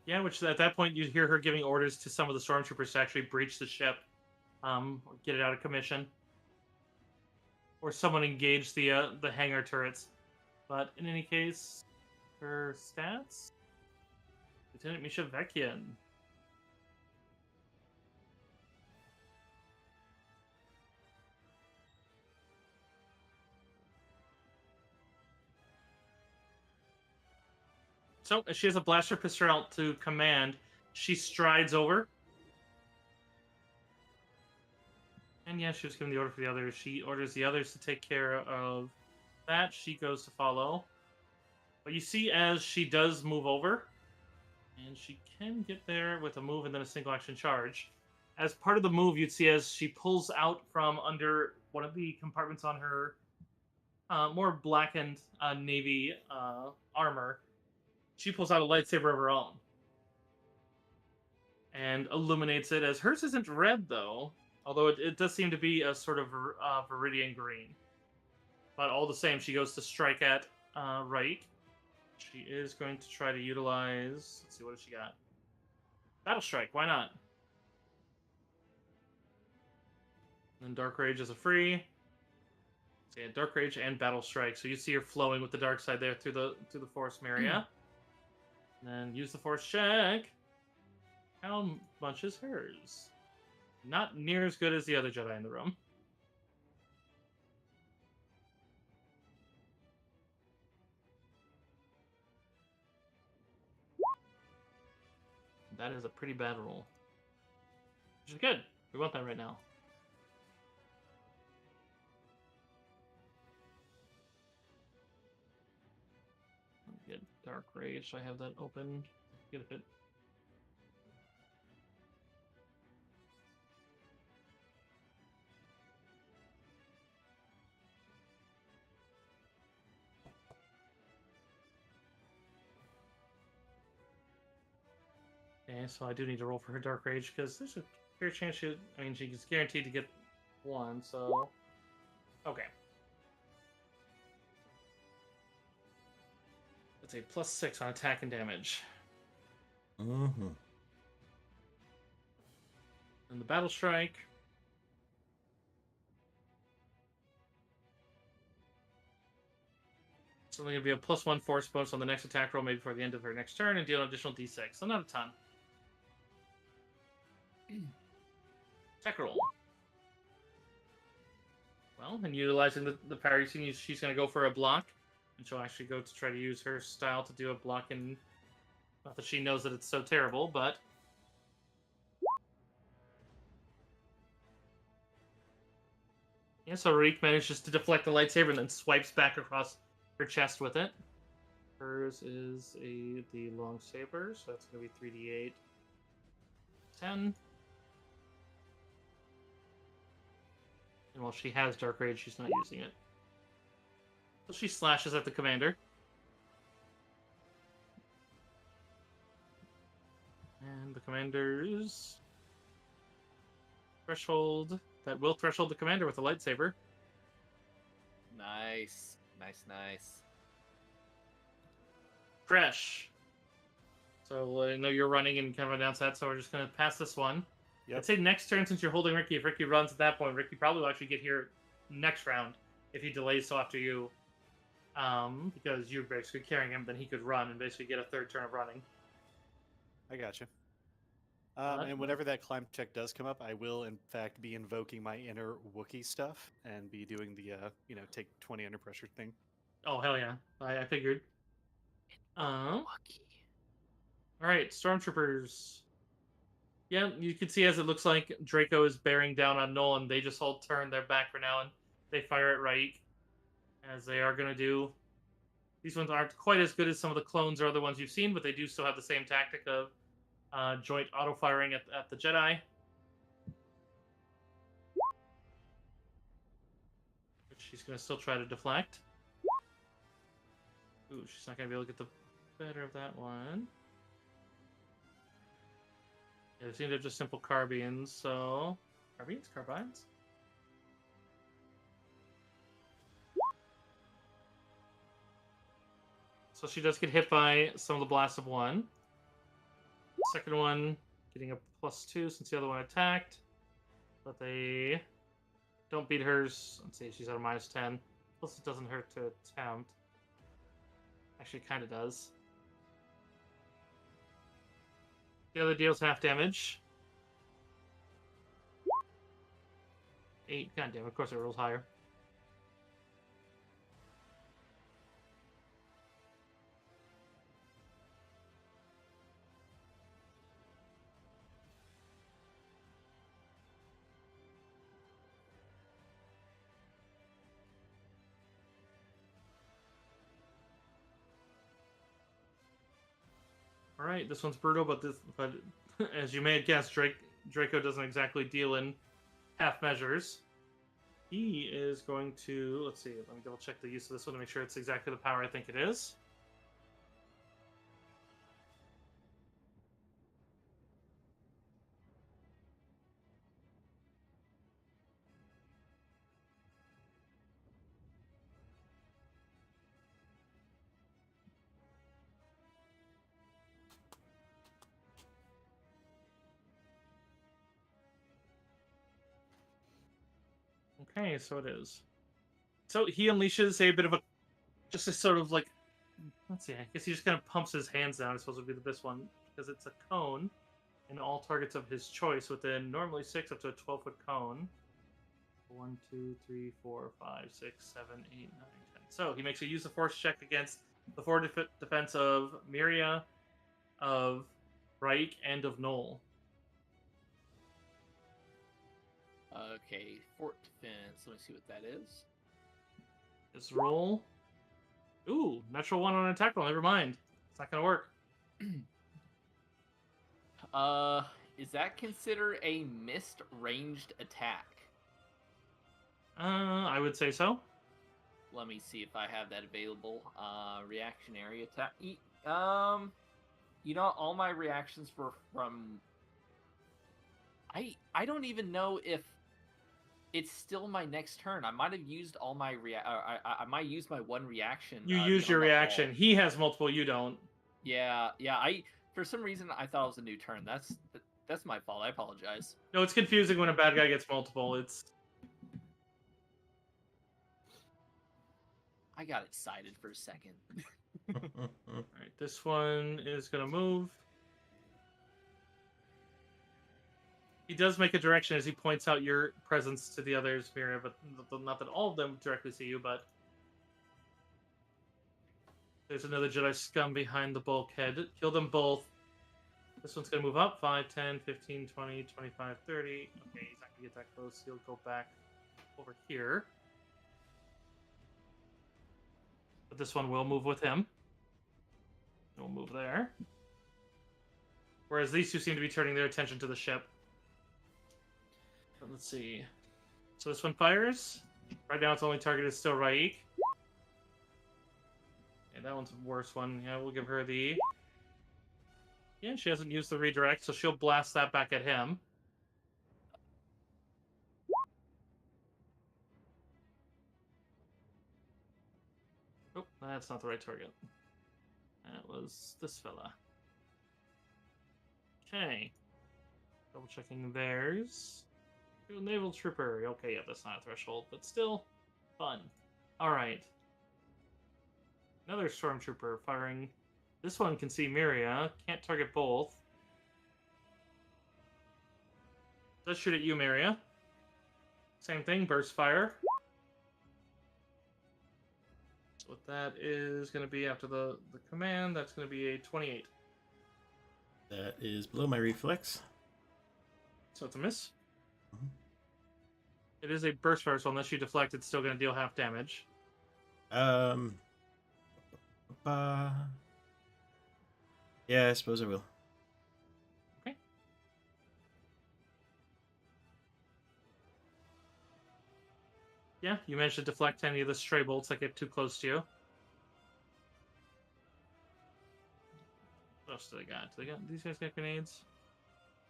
S3: Yeah, which at that point you hear her giving orders to some of the stormtroopers to actually breach the ship, or get it out of commission, or someone engage the hangar turrets. But in any case, her stats: Lieutenant Misha Vekian. So, as she has a blaster pistol out to command, she strides over. And yeah, she was given the order for the others. She orders the others to take care of that. She goes to follow. But you see as she does move over, and she can get there with a move and then a single action charge. As part of the move, you'd see as she pulls out from under one of the compartments on her more blackened navy armor, she pulls out a lightsaber of her own and illuminates it. As hers isn't red, though, although it does seem to be a sort of viridian green. But all the same, she goes to strike at Raik. She is going to try to utilize... Let's see, what has she got? Battle Strike, why not? And Dark Rage is a free. So yeah, Dark Rage and Battle Strike. So you see her flowing with the dark side there through the Force Maria. And then use the Force check. How much is hers? Not near as good as the other Jedi in the room. That is a pretty bad roll. Which is good. We want that right now. Get Dark Rage. I have that open. Get a bit. Okay, so I do need to roll for her Dark Rage because there's a fair chance she. I mean, she's guaranteed to get one. So, okay. That's a +6 on attack and damage.
S4: Mm-hmm.
S3: And the Battle Strike. It's only going to be a +1 force bonus on the next attack roll made before the end of her next turn and deal an additional d6. So not a ton. Attack roll. Well, and utilizing the power you've seen, she's going to go for a block. And she'll actually go to try to use her style to do a block. And not that she knows that it's so terrible, but... Yeah, so Reek manages to deflect the lightsaber and then swipes back across her chest with it. Hers is the long saber, so that's going to be 3d8. 10. And while she has Dark Rage, she's not using it. So she slashes at the commander. And the commander's threshold. That will threshold the commander with a lightsaber.
S1: Nice. Nice.
S3: Fresh. So I know you're running and kind of announce that, so we're just going to pass this one.
S2: Yep.
S3: I'd say next turn, since you're holding Ricky, if Ricky runs at that point, Ricky probably will actually get here next round if he delays till after you. Because you're basically carrying him, then he could run and basically get a third turn of running.
S2: I gotcha. And whenever that climb check does come up, I will, in fact, be invoking my inner Wookiee stuff and be doing the, take 20 under pressure thing.
S3: Oh, hell yeah. I figured. Alright, Stormtroopers. Yeah, you can see as it looks like Draco is bearing down on Nolan. They just all turn their back for now and they fire at Raik, as they are going to do. These ones aren't quite as good as some of the clones or other ones you've seen, but they do still have the same tactic of joint auto-firing at the Jedi. Which she's going to still try to deflect. Ooh, she's not going to be able to get the better of that one. Yeah, they seem to have just simple carbines, so... Carbines? Carbines? So she does get hit by some of the blasts of one. Second one getting a +2 since the other one attacked. But they don't beat hers. Let's see, she's at a -10. Plus it doesn't hurt to attempt. Actually, it kind of does. The other deals half damage. 8. Goddamn, of course it rolls higher. Alright, this one's brutal, but as you may have guessed, Draco doesn't exactly deal in half measures. He is going to... Let's see, let me double check the use of this one to make sure it's exactly the power I think it is. Okay, so it is. So he unleashes a bit of a... Just a sort of like... Let's see, I guess he just kind of pumps his hands down, I suppose would be the best one. Because it's a cone. And all targets of his choice within normally 6 up to a 12-foot cone. 1, 2, 3, 4, 5, 6, 7, 8, 9, 10. So he makes a use of force check against the forward defense of Miria, of Raik and of Knoll.
S1: Okay, fort defense. Let me see what that is.
S3: Just roll. Ooh, natural 1 on an attack roll. Never mind. It's not gonna work.
S1: Is that considered a missed ranged attack?
S3: I would say so.
S1: Let me see if I have that available. Reactionary attack. You know, all my reactions were from. I don't even know if it's still my next turn. I might have used all my I might use my one reaction.
S3: You use your
S1: beyond the
S3: reaction.
S1: hall.
S3: He has multiple. You don't.
S1: Yeah. For some reason I thought it was a new turn. That's my fault. I apologize.
S3: No, it's confusing when a bad guy gets multiple. It's
S1: I got excited for a second.
S3: all right. This one is gonna move. He does make a direction as he points out your presence to the others, Mira, but not that all of them directly see you, but there's another Jedi scum behind the bulkhead. Kill them both. This one's going to move up. 5, 10, 15, 20, 25, 30. Okay, he's not going to get that close. He'll go back over here. But this one will move with him. He'll move there. Whereas these two seem to be turning their attention to the ship. But let's see. So this one fires. Right now its only target is still Raik. Yeah, that one's a worse one. Yeah, we'll give her the... Yeah, she hasn't used the redirect, so she'll blast that back at him. Oh, that's not the right target. That was this fella. Okay. Double checking theirs. Naval Trooper. Okay, yeah, that's not a threshold, but still fun. Alright. Another Stormtrooper firing. This one can see Miria. Can't target both. Does shoot at you, Miria. Same thing, burst fire. So what that is going to be after the command, that's going to be a 28.
S4: That is below my reflex.
S3: So it's a miss. It is a burst fire, so unless you deflect, it's still going to deal half damage.
S4: Yeah, I suppose I will.
S3: Okay. Yeah, you managed to deflect any of the stray bolts that get too close to you. What else do they got? These guys got grenades?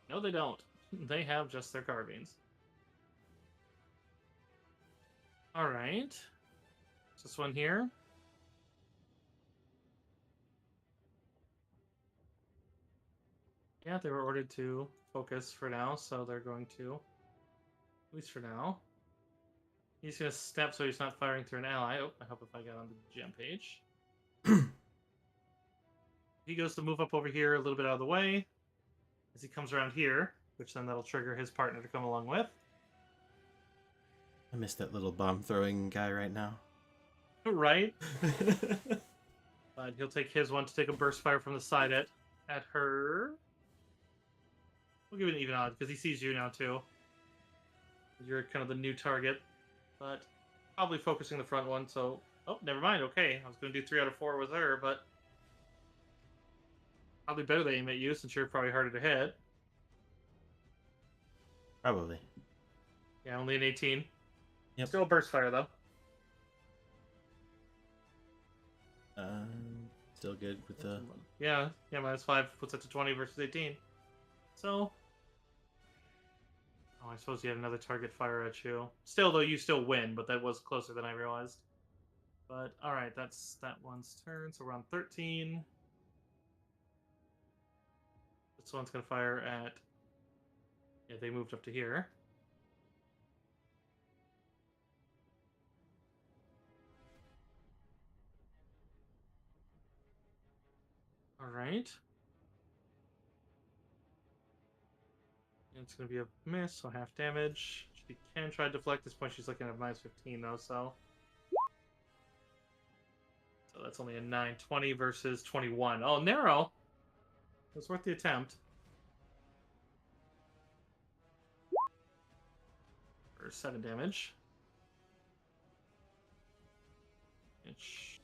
S3: No, they don't. They have just their carbines. Alright. This one here. Yeah, they were ordered to focus for now, so they're going to. At least for now. He's going to step so he's not firing through an ally. Oh, I hope if I got on the gem page. He goes to move up over here a little bit out of the way. As he comes around here, which then that'll trigger his partner to come along with.
S4: I miss that little bomb throwing guy right now.
S3: Right? But he'll take his one to take a burst fire from the side at her. We'll give it an even odd, because he sees you now, too. You're kind of the new target. But probably focusing the front one, so... Oh, never mind, okay. I was going to do 3 out of 4 with her, but... Probably better they aim at you, since you're probably harder to hit.
S4: Probably.
S3: Yeah, only an 18.
S4: Yep.
S3: Still a burst fire, though.
S4: Still good with the...
S3: Yeah, -5 puts it to 20 versus 18. So... Oh, I suppose you had another target fire at you. Still, though, you still win, but that was closer than I realized. But, alright, that's that one's turn, so we're on 13. This one's going to fire at... Yeah, they moved up to here. Alright. It's going to be a miss, so half damage. She can try to deflect. At this point, she's looking at -15, though, so... So that's only a 9. 20 versus 21. Oh, narrow! It was worth the attempt. for 7 damage. Which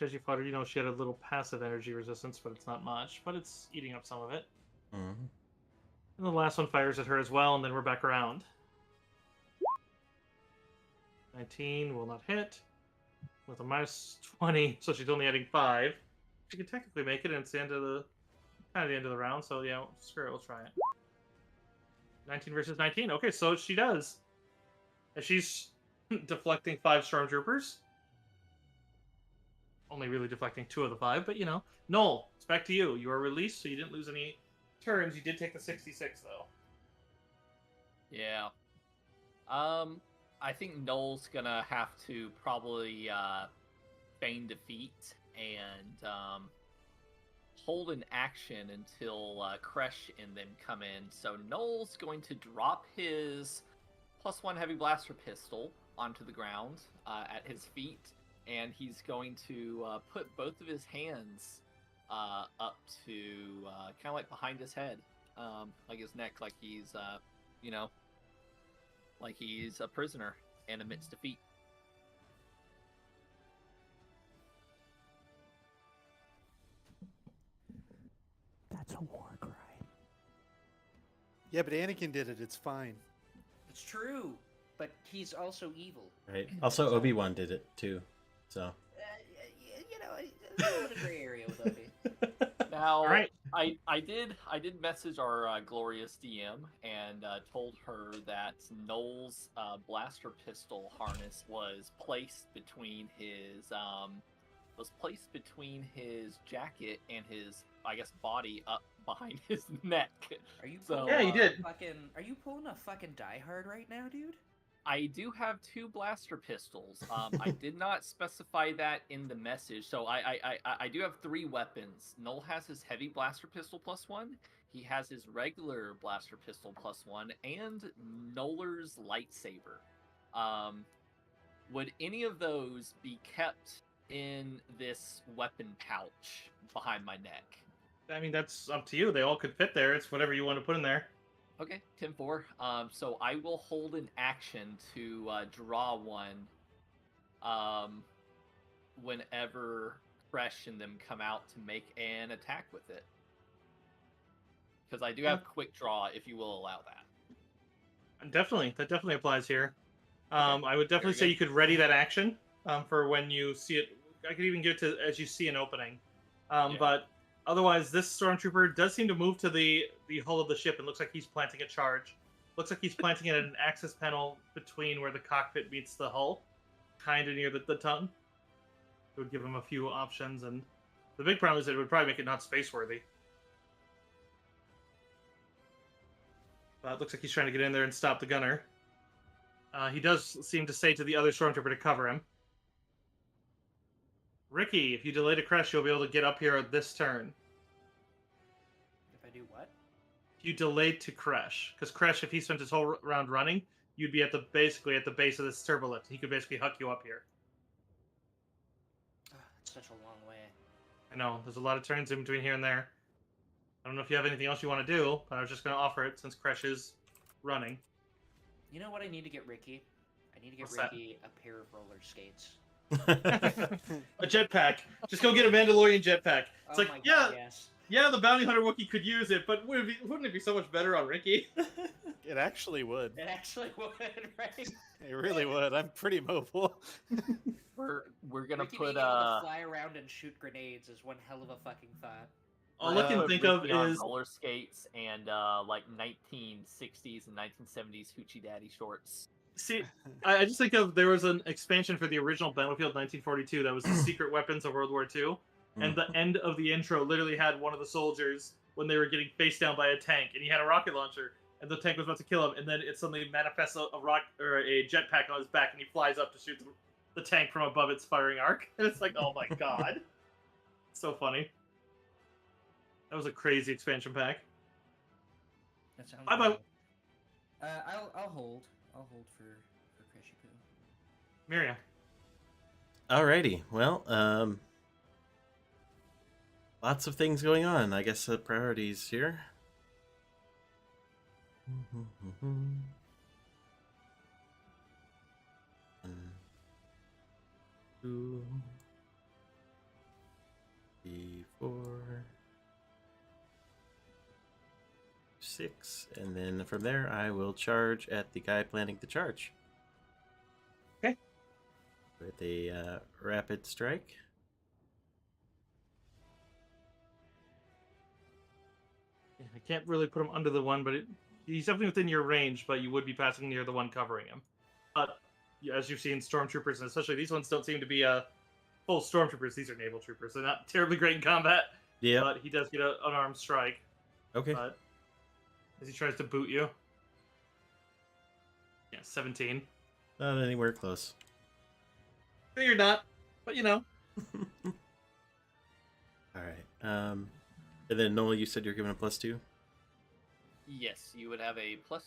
S3: as you fought her, she had a little passive energy resistance, but it's not much. But it's eating up some of it.
S4: Mhm.
S3: And the last one fires at her as well, and then we're back around. 19 will not hit. With a minus 20, so she's only adding 5. She could technically make it, and it's the end of the round. So yeah, screw it, we'll try it. 19 versus 19. Okay, so she does. As she's deflecting 5 stormtroopers. Only really deflecting 2 of the 5, but Noel, it's back to you. You are released, so you didn't lose any turns. You did take the 66 though.
S1: Yeah. I think Noel's gonna have to probably feign defeat and hold an action until Kresh and them come in. So Noel's going to drop his +1 heavy blaster pistol onto the ground at his feet, and he's going to put both of his hands up to kind of like behind his head, like his neck, like he's like he's a prisoner and admits defeat.
S5: That's a war crime.
S2: Yeah, but Anakin did it. It's fine.
S5: It's true, but he's also evil.
S4: Right. Also, Obi-Wan did it too. So.
S5: A little bit of gray area with Obi.
S1: Now,
S3: All right.
S1: I did message our glorious DM and told her that Noel's blaster pistol harness was placed between his jacket and his, I guess, body up behind his neck.
S5: Are you?
S1: So,
S3: Yeah, you did.
S5: Are you pulling a fucking Die Hard right now, dude?
S1: I do have 2 blaster pistols. I did not specify that in the message, so I do have 3 weapons. Noel has his heavy blaster pistol +1. He has his regular blaster pistol +1, and Noel's lightsaber. Would any of those be kept in this weapon pouch behind my neck?
S3: I mean, that's up to you. They all could fit there. It's whatever you want to put in there.
S1: Okay, 10-4. So I will hold an action to draw one whenever Fresh and them come out to make an attack with it. Because I do have quick draw, if you will allow that.
S3: Definitely. That definitely applies here.
S1: Okay,
S3: I would definitely
S1: very
S3: say
S1: good.
S3: you could ready that action for when you see it. I could even give it to as you see an opening.
S1: Yeah.
S3: But otherwise, this stormtrooper does seem to move to the hull of the ship and looks like he's planting a charge. Looks like he's planting it at an access panel between where the cockpit meets the hull, kind of near the tongue. It would give him a few options, and the big problem is that it would probably make it not space-worthy. It looks like he's trying to get in there and stop the gunner. He does seem to say to the other stormtrooper to cover him. Ricky, if you delay to Kresh, you'll be able to get up here at this turn.
S5: If I do what?
S3: If you delayed to Kresh, because Kresh, if he spent his whole round running, you'd be basically at the base of this turbo lift. He could basically huck you up here.
S5: It's such a long way.
S3: I know, there's a lot of turns in between here and there. I don't know if you have anything else you want to do, but I was just going to offer it since Kresh is running.
S5: You know what I need to get Ricky? I need to get
S3: What's that?
S5: Ricky a pair of roller skates.
S3: A jetpack. Just go get a Mandalorian jetpack. It's
S5: Oh
S3: like,
S5: my
S3: yeah,
S5: God, yes.
S3: yeah, the bounty hunter Wookiee could use it, but wouldn't it be so much better on Ricky?
S2: It actually would.
S5: It actually would, right?
S2: It really would. I'm pretty mobile.
S1: We're gonna
S5: Ricky
S1: put
S5: being able to fly around and shoot grenades is one hell of a fucking thought.
S3: All I can
S1: put
S3: think of
S1: Ricky on
S3: is
S1: roller skates and like 1960s and 1970s hoochie daddy shorts.
S3: see. I just think of there was an expansion for the original Battlefield 1942 that was the secret weapons of World War II, and the end of the intro literally had one of the soldiers when they were getting faced down by a tank, and he had a rocket launcher, and the tank was about to kill him, and then it suddenly manifests a jetpack on his back, and he flies up to shoot the tank from above its firing arc, and it's like, oh my god, so funny. That was a crazy expansion pack.
S5: That sounds
S3: Bye-bye.
S5: good. I'll hold. I'll hold for Krishiku.
S3: Miriam.
S4: Alrighty. Well, lots of things going on. I guess the priorities here. One, two, three, four, 6, and then from there I will charge at the guy planning the charge.
S3: Okay.
S4: With a rapid strike.
S3: Yeah, I can't really put him under the one, but he's definitely within your range, but you would be passing near the one covering him. But as you've seen, stormtroopers, and especially these ones, don't seem to be full stormtroopers. These are naval troopers. They're not terribly great in combat.
S4: Yeah.
S3: But he does get an unarmed strike.
S4: Okay.
S3: But as he tries to boot you. Yeah, 17.
S4: Not anywhere close.
S3: Figured not, but you know.
S4: All right. And then Noel, you said you're giving a +2.
S1: Yes, you would have a +2.
S4: All
S1: And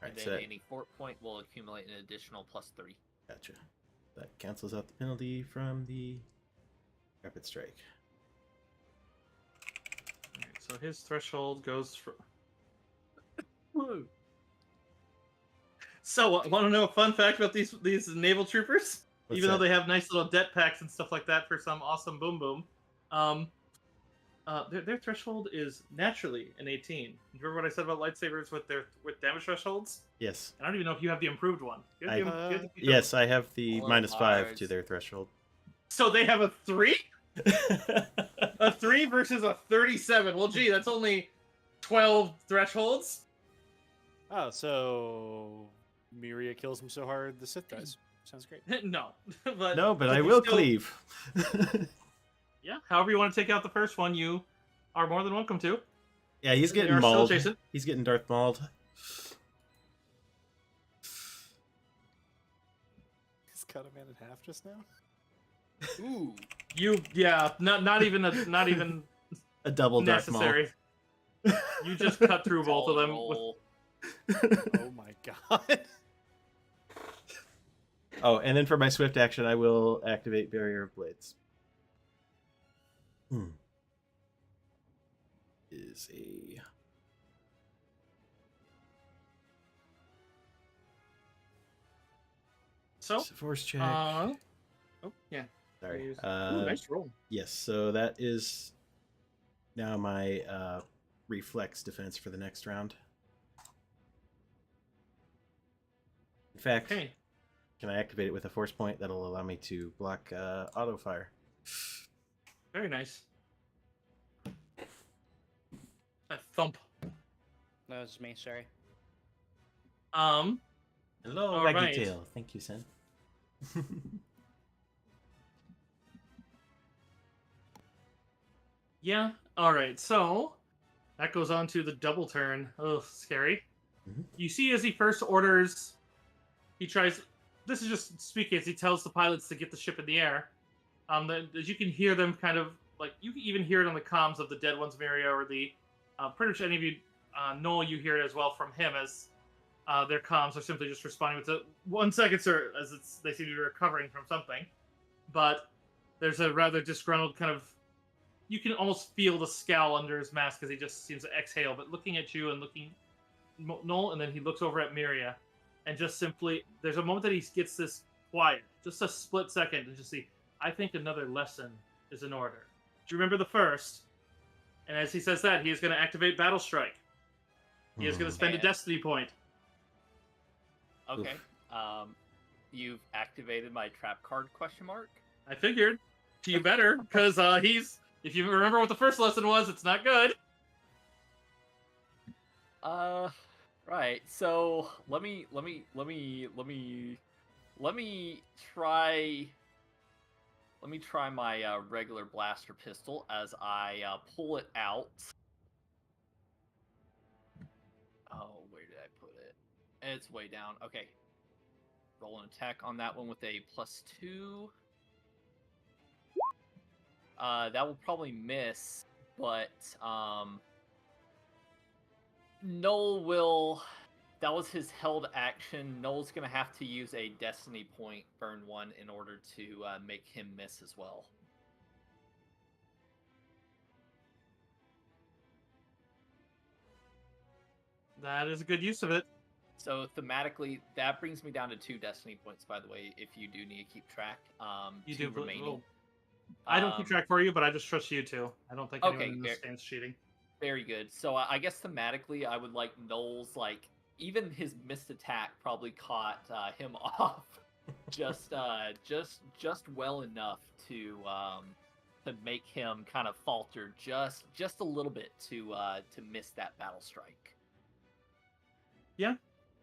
S4: right.
S1: then
S4: So
S1: any fort point will accumulate an additional +3.
S4: gotcha. That cancels out the penalty from the rapid strike.
S3: Alright, so his threshold goes for. So, want to know a fun fact about these naval troopers?
S4: What's
S3: Even though
S4: that?
S3: they have nice little det packs and stuff like that for some awesome boom boom, their threshold is naturally an 18. Remember what I said about lightsabers with damage thresholds?
S4: Yes.
S3: I don't even know if you have the improved one. You have
S4: I-
S3: the- you have the-
S4: Yes, I have the
S1: Well,
S4: -5 to
S1: ours-
S4: their threshold.
S3: So they have a 3? A 3 versus a 37. Well, gee, that's only 12 thresholds.
S2: Oh, so Miria kills him so hard the Sith dies. Sounds great.
S3: No, but
S4: No, but I
S3: you
S4: will
S3: still-
S4: cleave.
S3: Yeah, however you want to take out the first one, you are more than welcome to.
S4: Yeah, he's
S3: They
S4: getting
S3: are still
S4: mauled.
S3: adjacent.
S4: He's getting Darth mauled.
S2: He's cut a man in half just now.
S1: Ooh.
S3: Not even
S4: A double Darth maul.
S3: necessary. You just cut through both of them.
S1: Roll.
S2: Oh my god.
S4: Oh, and then for my swift action, I will activate Barrier of Blades. Is a
S3: So,
S4: force check.
S3: oh yeah.
S4: Sorry.
S3: Ooh, nice roll.
S4: Yes, so that is now my reflex defense for the next round. In fact,
S3: Okay.
S4: can I activate it with a force point that'll allow me to block auto fire?
S3: Very nice. A thump.
S5: That was me, sorry.
S3: Um.
S4: Hello,
S3: All
S4: Waggy
S3: right.
S4: Tail. Thank you, Sen.
S3: Yeah. All right. So that goes on to the double turn. Oh, scary.
S4: Mhm.
S3: You see, as he first orders, he tries. This is just speaking as he tells the pilots to get the ship in the air. As you can hear them, kind of like you can even hear it on the comms of the Dead Ones area, or the pretty much any of you, Noel, you hear it as well from him as their comms are simply just responding with the 1 second, sir, as they seem to be recovering from something. But there's a rather disgruntled kind of. You can almost feel the scowl under his mask as he just seems to exhale. But looking at you and looking, Noel, and then he looks over at Miria, and just simply, there's a moment that he gets this quiet, just a split second, and just see. I think another lesson is in order. Do you remember the first? And as he says that, he is going to activate Battle Strike. He is going to spend a
S1: Okay.
S3: Destiny point.
S1: Okay. You've activated my trap card ?
S3: I figured. You better, because he's. If you remember what the first lesson was, it's not good.
S1: Right. So let me try my regular blaster pistol as I pull it out. Oh, where did I put it? It's way down. Okay. Roll an attack on that one with a +2. That will probably miss, but Noel will. That was his held action. Noel's gonna have to use a Destiny point, burn 1, in order to make him miss as well.
S3: That is a good use of it.
S1: So thematically, that brings me down to 2 destiny points. By the way, if you do need to keep track,
S3: You
S1: 2
S3: do.
S1: remaining.
S3: Well, I don't keep track for you, but I just trust you two. I don't think anyone
S1: Okay,
S3: in this game's cheating.
S1: Very good. So I guess thematically, I would like Noel's even his missed attack probably caught him off just well enough to make him kind of falter just a little bit to miss that battle strike.
S3: Yeah,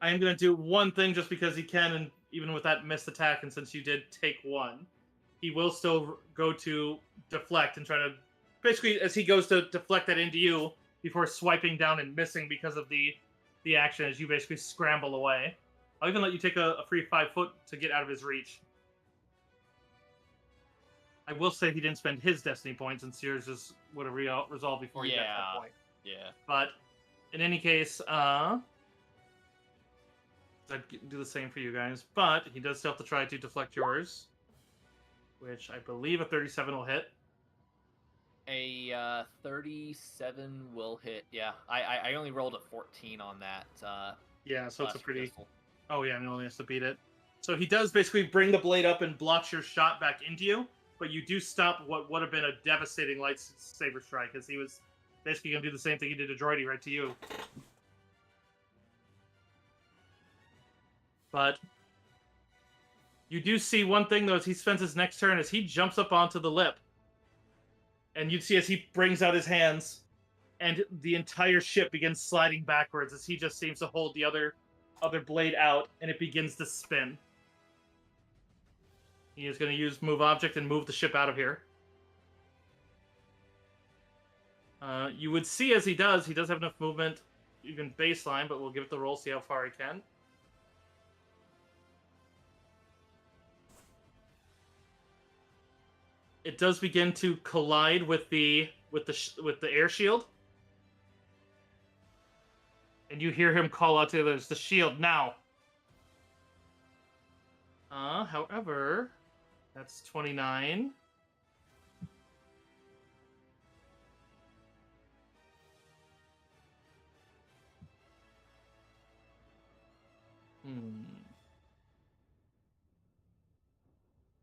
S3: I am gonna do one thing just because he can, and even with that missed attack, and since you did take one, he will still go to deflect and try to basically as he goes to deflect that into you before swiping down and missing because of the action as you basically scramble away. I'll even let you take a free 5 foot to get out of his reach. I will say he didn't spend his destiny points, and Sears just would have resolved before he got that point.
S1: Yeah.
S3: But in any case, I'd do the same for you guys. But he does still have to try to deflect yours, which I believe a 37 will hit.
S1: A 37 will hit. Yeah, I only rolled a 14 on that.
S3: Yeah, so it's a pretty.
S1: Pistol.
S3: Oh yeah, he only has to beat it. So he does basically bring the blade up and blocks your shot back into you, but you do stop what would have been a devastating lightsaber strike, as he was basically going to do the same thing he did to Droidy right to you. But you do see one thing, though, as he spends his next turn, as he jumps up onto the lip. And you'd see as he brings out his hands, and the entire ship begins sliding backwards as he just seems to hold the other blade out, and it begins to spin. He is going to use move object and move the ship out of here. You would see as he does have enough movement, even baseline, but we'll give it the roll, see how far he can. It does begin to collide with the air shield, and you hear him call out to the others, "The shield now!" However, that's 29.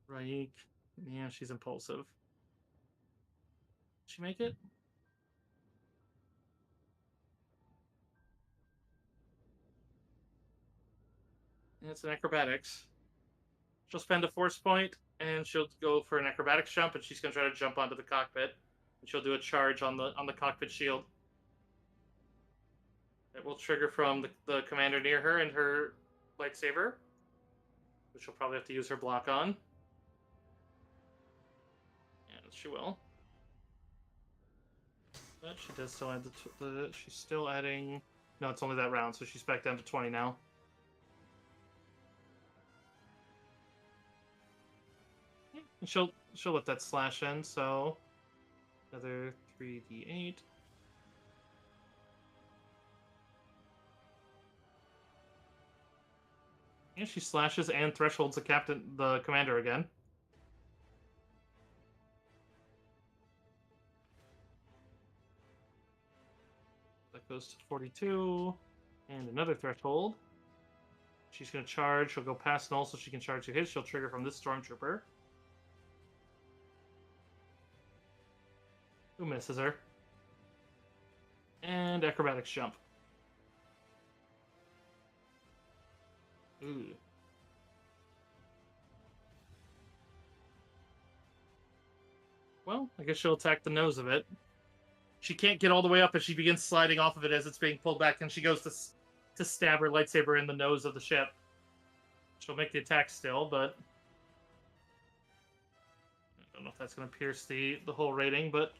S3: Right. Yeah, she's impulsive. Did she make it? It's an acrobatics. She'll spend a force point, and she'll go for an acrobatics jump, and she's going to try to jump onto the cockpit. And she'll do a charge on the cockpit shield. It will trigger from the commander near her and her lightsaber, which she'll probably have to use her block on. She will. But she does still add she's still adding. No, it's only that round, so she's back down to 20 now. Yeah, and she'll let that slash in, so another 3d8. And she slashes and thresholds the commander again. Goes to 42, and another threshold. She's going to charge. She'll go past Null so she can charge to his. She'll trigger from this Stormtrooper, who misses her. And acrobatics jump. Ooh. Well, I guess she'll attack the nose of it. She can't get all the way up as she begins sliding off of it as it's being pulled back, and she goes to stab her lightsaber in the nose of the ship. She'll make the attack still, but I don't know if that's going to pierce the whole rating, but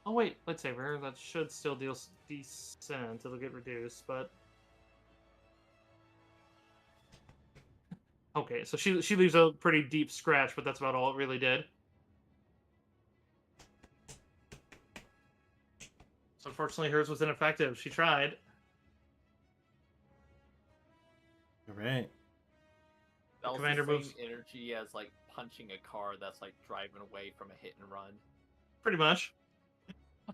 S3: oh wait, lightsaber, that should still deal decent. It'll get reduced, but okay, so she leaves a pretty deep scratch, but that's about all it really did. So unfortunately, hers was ineffective. She tried.
S4: All right.
S1: That was
S3: commander
S1: the same
S3: moves
S1: energy as punching a car that's driving away from a hit and run.
S3: pretty much.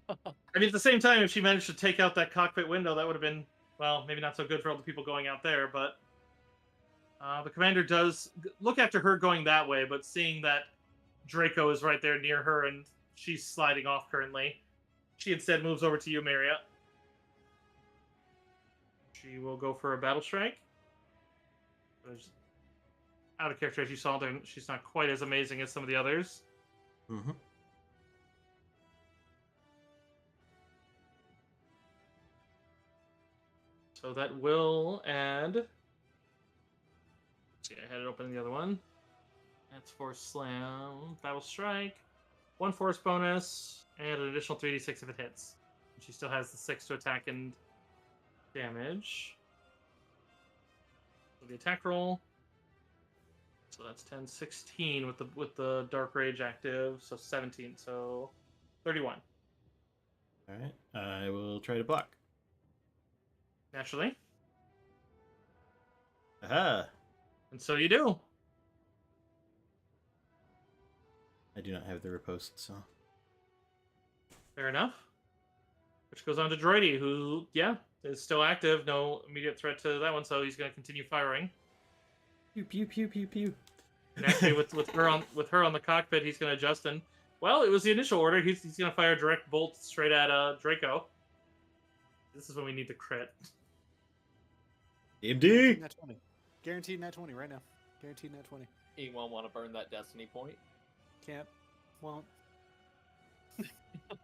S3: I mean, at the same time, if she managed to take out that cockpit window, that would have been well, maybe not so good for all the people going out there, but the commander does look after her going that way, but seeing that Draco is right there near her and she's sliding off currently, she instead moves over to you, Maria. She will go for a battle strike. There's out of character, as you saw there, she's not quite as amazing as some of the others.
S4: Mm-hmm.
S3: So that will add. Let's see, I had it open in the other one. That's for slam, battle strike, 1 force bonus, and an additional 3d6 if it hits. And she still has the 6 to attack and damage. So the attack roll. So that's 10, 16 with the Dark Rage active, so 17, so 31.
S4: All right, I will try to block.
S3: Naturally.
S4: Aha!
S3: And so you do.
S4: I do not have the riposte, so.
S3: Fair enough. Which goes on to Droidy, who, yeah, is still active. No immediate threat to that one, so he's going to continue firing.
S4: Pew pew pew pew pew.
S3: And actually, with her on the cockpit, he's going to adjust. And well, it was the initial order. He's going to fire a direct bolt straight at Draco. This is when we need the crit.
S4: AMD.
S2: Nat 20. Guaranteed nat 20 right now. Guaranteed nat 20.
S1: Anyone want to burn that destiny point?
S2: Can't. Won't.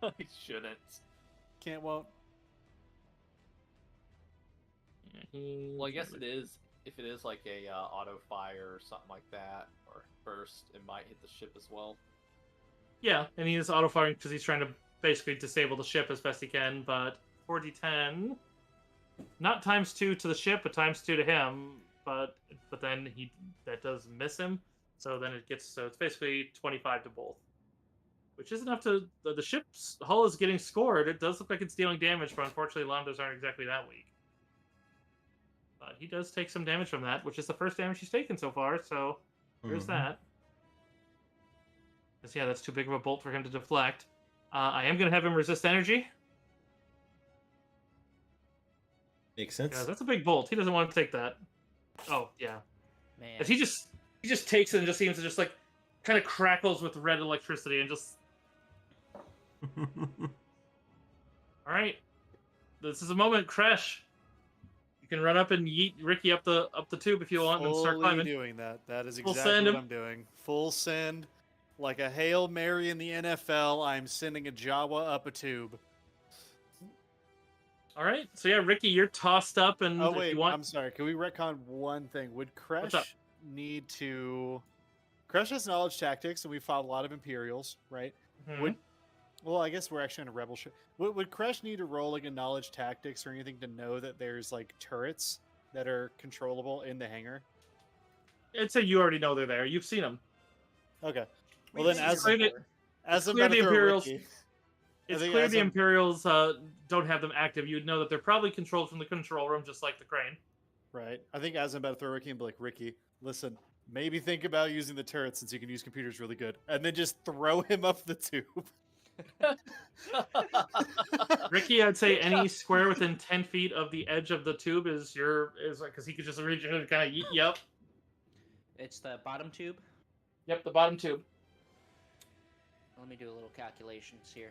S1: I shouldn't.
S2: Can't. Won't.
S1: Well, I guess it is. If it is like a auto fire or something like that, or burst, it might hit the ship as well.
S3: Yeah, and he is auto firing because he's trying to basically disable the ship as best he can. But 4d10, not ×2 to the ship, but ×2 to him. But then that does miss him. So then it's basically 25 to both, which is enough to the ship's hull is getting scored. It does look like it's dealing damage, but unfortunately, Lambdas aren't exactly that weak. But he does take some damage from that, which is the first damage he's taken so far. So there's that. Because yeah, that's too big of a bolt for him to deflect. I am going to have him resist energy.
S4: Makes sense.
S3: Yeah, that's a big bolt. He doesn't want to take that. Oh yeah.
S5: Man.
S3: As he just takes it and just seems to just like kind of crackles with red electricity and just. All right, this is a moment, Crash. You can run up and yeet Ricky up the tube if you want and start
S2: Fully
S3: climbing.
S2: doing that. That is
S3: Full
S2: exactly
S3: send
S2: what
S3: him.
S2: I'm doing. Full send. Like a Hail Mary in the NFL, I'm sending a Jawa up a tube.
S3: All right, so yeah, Ricky, you're tossed up, and
S2: Oh
S3: if
S2: wait,
S3: you want,
S2: I'm sorry. Can we retcon one thing? Would
S3: What's up?
S2: Kresh need to? Kresh has knowledge tactics, and we fought a lot of Imperials, right?
S3: Mhm.
S2: Would well, I guess we're actually on a rebel ship. Would Kresh need to roll like a knowledge tactics or anything to know that there's like turrets that are controllable in the hangar?
S3: I'd say you already know they're there. You've seen them.
S2: Okay. Well
S5: We've
S2: then,
S5: seen
S3: as
S5: it
S2: as I'm
S3: clear
S2: about
S3: the
S2: to throw
S3: Imperials-
S2: Ricky,
S3: It's
S2: think
S3: clear
S2: as
S3: the
S2: I'm-
S3: Imperials don't have them active. You'd know that they're probably controlled from the control room, just like the crane.
S2: right? I think as I'm about to throw Ricky and be like, Ricky, listen, maybe think about using the turret since you can use computers really good, and then just throw him up the tube.
S3: Ricky, I'd say any square within 10 feet of the edge of the tube is because he could just reach in and kind of yeet you up.
S5: It's the bottom tube.
S3: Yep, the bottom tube.
S5: Let me do a little calculations here.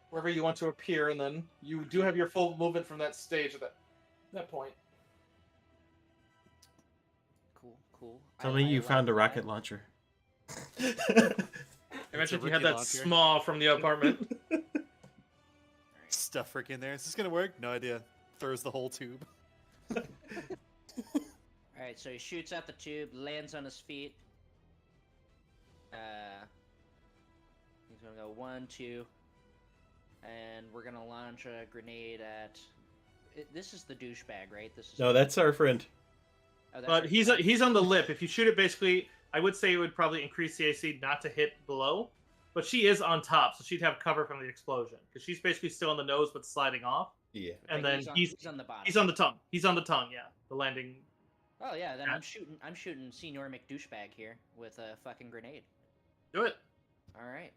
S3: Wherever you want to appear, and then you do have your full movement from that stage at that point.
S5: Cool.
S4: Tell me you
S5: like
S4: found a
S5: that.
S4: rocket launcher.
S3: Imagine if you
S2: Ricky
S3: had that
S2: launcher.
S3: smaw from the apartment.
S2: Stuff Ricky in there. Is this gonna work? No idea. Throws the whole tube.
S5: Alright, so he shoots out the tube, lands on his feet. He's gonna go 1, 2, and we're gonna launch a grenade at. This is the douchebag, right? This is.
S4: No, that's our friend.
S5: Oh, that's
S3: But
S5: right.
S3: he's on the lip. If you shoot it, basically, I would say it would probably increase the AC not to hit below. But she is on top, so she'd have cover from the explosion because she's basically still on the nose but sliding off.
S4: Yeah.
S3: And
S5: Like,
S3: then
S5: he's on the bottom.
S3: he's on the tongue. He's on the tongue. Yeah, the landing.
S5: Oh yeah, then
S3: Yeah.
S5: I'm shooting Senior McDouchebag here with a fucking grenade.
S3: Do it.
S5: All right.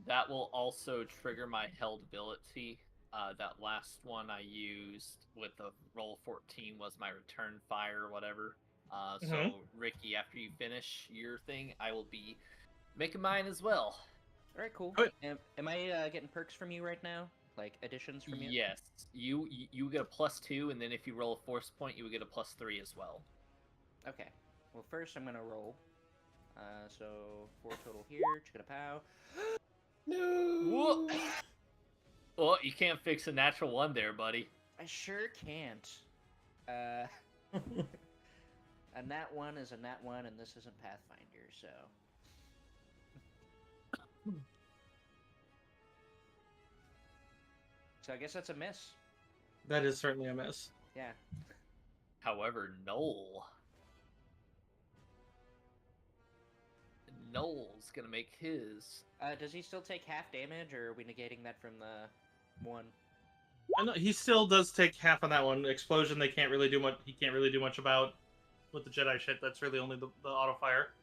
S1: That will also trigger my held ability That last one I used with the roll 14 was my return fire or whatever. So, Ricky, after you finish your thing, I will be making mine as well.
S5: All right, cool.
S3: Good.
S5: Am I getting perks from you right now? Like additions from you?
S1: Yes, you get a +2, and then if you roll a force point, you would get a +3 as well.
S5: Okay. Well, first I'm gonna roll. So 4 total here. Chicka-pow.
S4: No.
S1: Well, you can't fix a natural 1 there, buddy.
S5: I sure can't. A nat 1 is a nat 1, and this isn't Pathfinder, so. So I guess that's a miss.
S3: That is certainly a miss.
S5: Yeah.
S1: However, Noel's gonna make his.
S5: Does he still take half damage, or are we negating that from the 1?
S3: I know he still does take half on that one. Explosion, they can't really do much. He can't really do much about with the Jedi shit. That's really only the auto fire.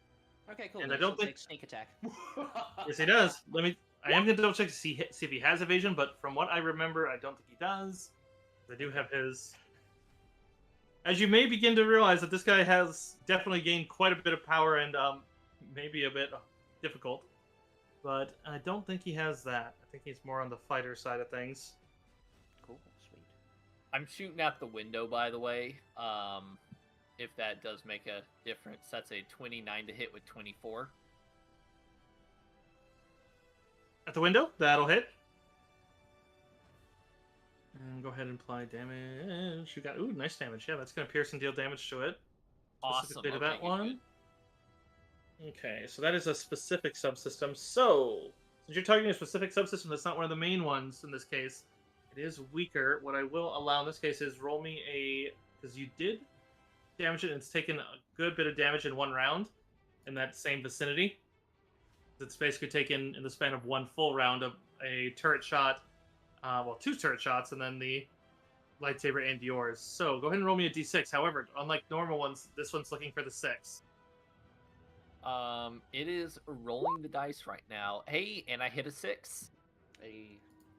S5: Okay, cool.
S3: And
S5: then
S3: I don't
S5: he'll
S3: think-
S5: take sneak attack.
S3: Yes, he does. I am gonna double check to see if he has evasion, but from what I remember, I don't think he does. I do have his. As you may begin to realize that this guy has definitely gained quite a bit of power and maybe a bit difficult, but I don't think he has that. I think he's more on the fighter side of things.
S5: Cool, sweet.
S1: I'm shooting out the window, by the way. If that does make a difference, that's a 29 to hit with 24.
S3: At the window, that'll hit. And go ahead and apply damage. You got nice damage. Yeah, that's gonna pierce and deal damage to it.
S1: Awesome.
S3: Specifically to
S1: Okay,
S3: that
S1: good,
S3: one.
S1: good.
S3: Okay, so that is a specific subsystem. So, since you're targeting a specific subsystem that's not one of the main ones in this case, it is weaker. What I will allow in this case is roll me a... Because you did damage it, and it's taken a good bit of damage in one round in that same vicinity. It's basically taken, in the span of one full round, of a turret shot, well, 2 turret shots, and then the lightsaber and yours. So, go ahead and roll me a d6. However, unlike normal ones, this one's looking for the 6.
S1: It is rolling the dice right now. Hey, and I hit a 6.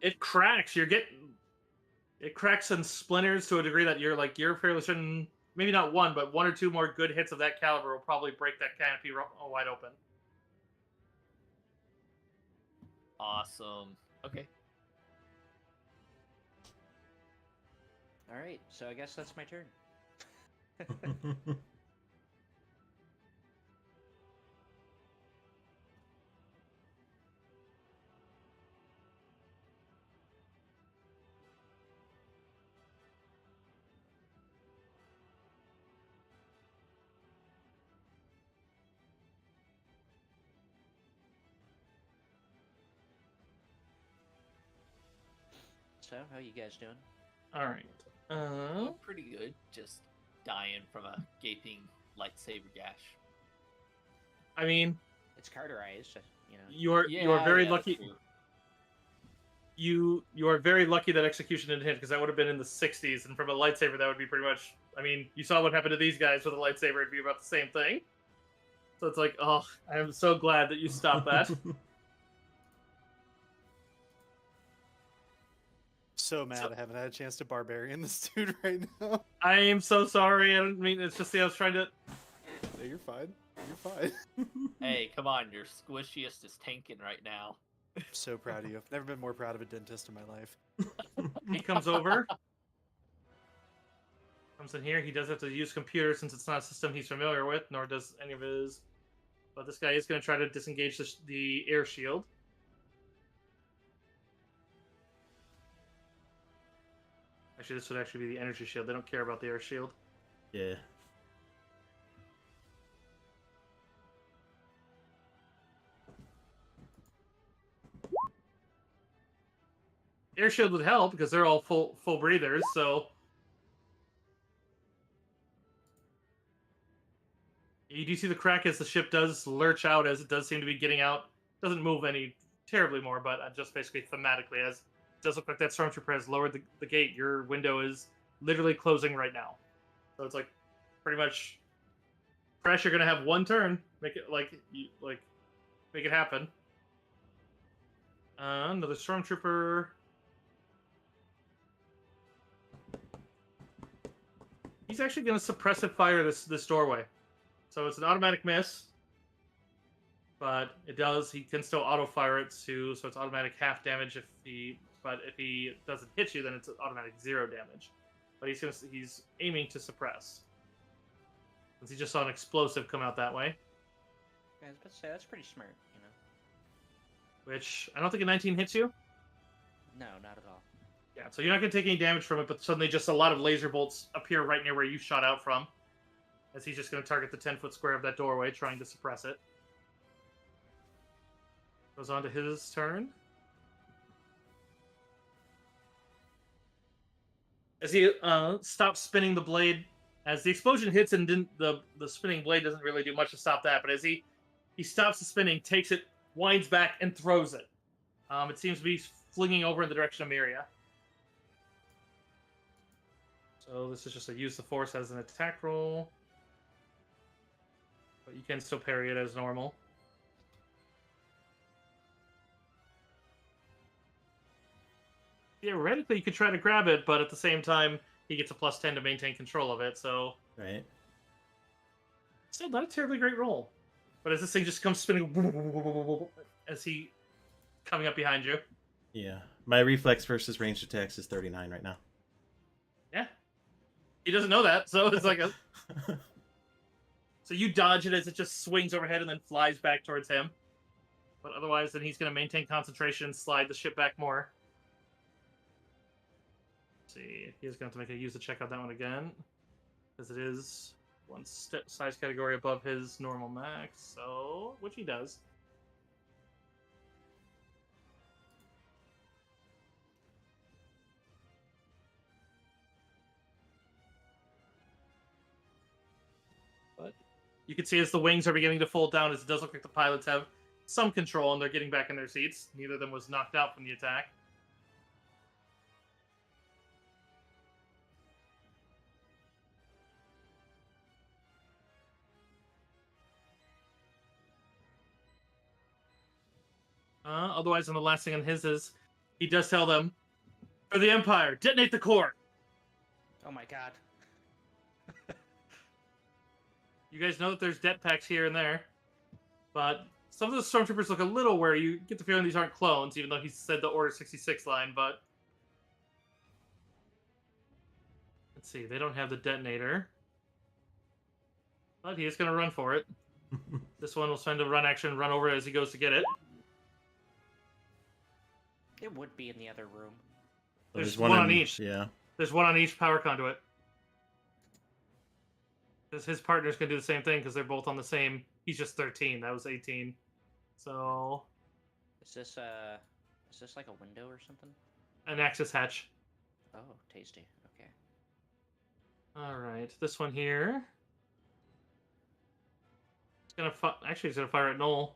S3: It cracks. It cracks and splinters to a degree that you're fairly certain, maybe not one, but 1 or 2 more good hits of that caliber will probably break that canopy wide open.
S1: Awesome. Okay.
S5: All right, so I guess that's my turn. So, how you guys doing?
S3: All right.
S1: Oh, pretty good. Just dying from a gaping lightsaber gash.
S3: I mean,
S5: It's cauterized, you know.
S3: you are very
S1: yeah,
S3: lucky.
S1: true.
S3: You are very lucky that execution didn't hit, because that would have been in the 60s, and from a lightsaber that would be pretty much. I mean, you saw what happened to these guys with a lightsaber; it'd be about the same thing. So it's like, oh, I am so glad that you stopped that.
S2: So mad I haven't had a chance to barbarian this dude right now.
S3: I am so sorry. I don't mean it's just I was trying to.
S2: No, you're fine. You're fine.
S1: Hey, come on, your squishiest is tanking right now.
S2: I'm so proud of you. I've never been more proud of a dentist in my life.
S3: He comes over. Comes in here. He does have to use computer since it's not a system he's familiar with, nor does any of his. But this guy is going to try to disengage the air shield. Actually, this would actually be the energy shield. They don't care about the air shield.
S4: Yeah.
S3: Air shield would help because they're all full breathers. So you do see the crack as the ship does lurch out, as it does seem to be getting out. Doesn't move any terribly more, but just basically thematically, as it does look like that stormtrooper has lowered the gate. Your window is literally closing right now. So it's like pretty much Crash, you're gonna have one turn. Make it make it happen. Another stormtrooper he's actually going to suppressive fire this doorway. So it's an automatic miss. But he can still auto fire it too, so it's automatic half damage but if he doesn't hit you, then it's automatic 0 damage. But he's aiming to suppress. Since he just saw an explosive come out that way.
S5: Yeah, I was about to say, that's pretty smart, you know.
S3: Which, I don't think a 19 hits you.
S5: No, not at all.
S3: Yeah, so you're not going to take any damage from it, but suddenly just a lot of laser bolts appear right near where you shot out from. As he's just going to target the 10-foot square of that doorway, trying to suppress it. Goes on to his turn. As he stops spinning the blade, as the explosion hits and the spinning blade doesn't really do much to stop that, but as he stops the spinning, takes it, winds back, and throws it. It seems to be flinging over in the direction of Miria. So this is just a use the force as an attack roll. But you can still parry it as normal. Theoretically, you could try to grab it, but at the same time, he gets a +10 to maintain control of it, so...
S4: Right.
S3: Still not a terribly great roll. But as this thing just comes spinning... as he... coming up behind you.
S4: Yeah. My reflex versus ranged attacks is 39 right now.
S3: Yeah. He doesn't know that, so it's like a... So you dodge it as it just swings overhead and then flies back towards him. But otherwise, then he's going to maintain concentration and slide the ship back more. See, he's going to have to use a check on that one again, because it is one size category above his normal max, so which he does. But you can see as the wings are beginning to fold down, as it does look like the pilots have some control and they're getting back in their seats. Neither of them was knocked out from the attack. Otherwise, and the last thing on his is, he does tell them, for the Empire, detonate the core!
S5: Oh my god.
S3: You guys know that there's det packs here and there, but some of the stormtroopers look a little where you get the feeling these aren't clones, even though he said the Order 66 line, but... Let's see, they don't have the detonator. But he is going to run for it. This one will spend a run action, run over as he goes to get it.
S5: It would be in the other room.
S3: There's one on each.
S4: Yeah.
S3: There's one on each power conduit. Because his partner's going to do the same thing, because they're both on the same... He's just 13. That was 18. So...
S5: Is this like a window or something?
S3: An access hatch.
S5: Oh, tasty. Okay.
S3: Alright. This one here... It's going to actually, he's going to fire at Noel.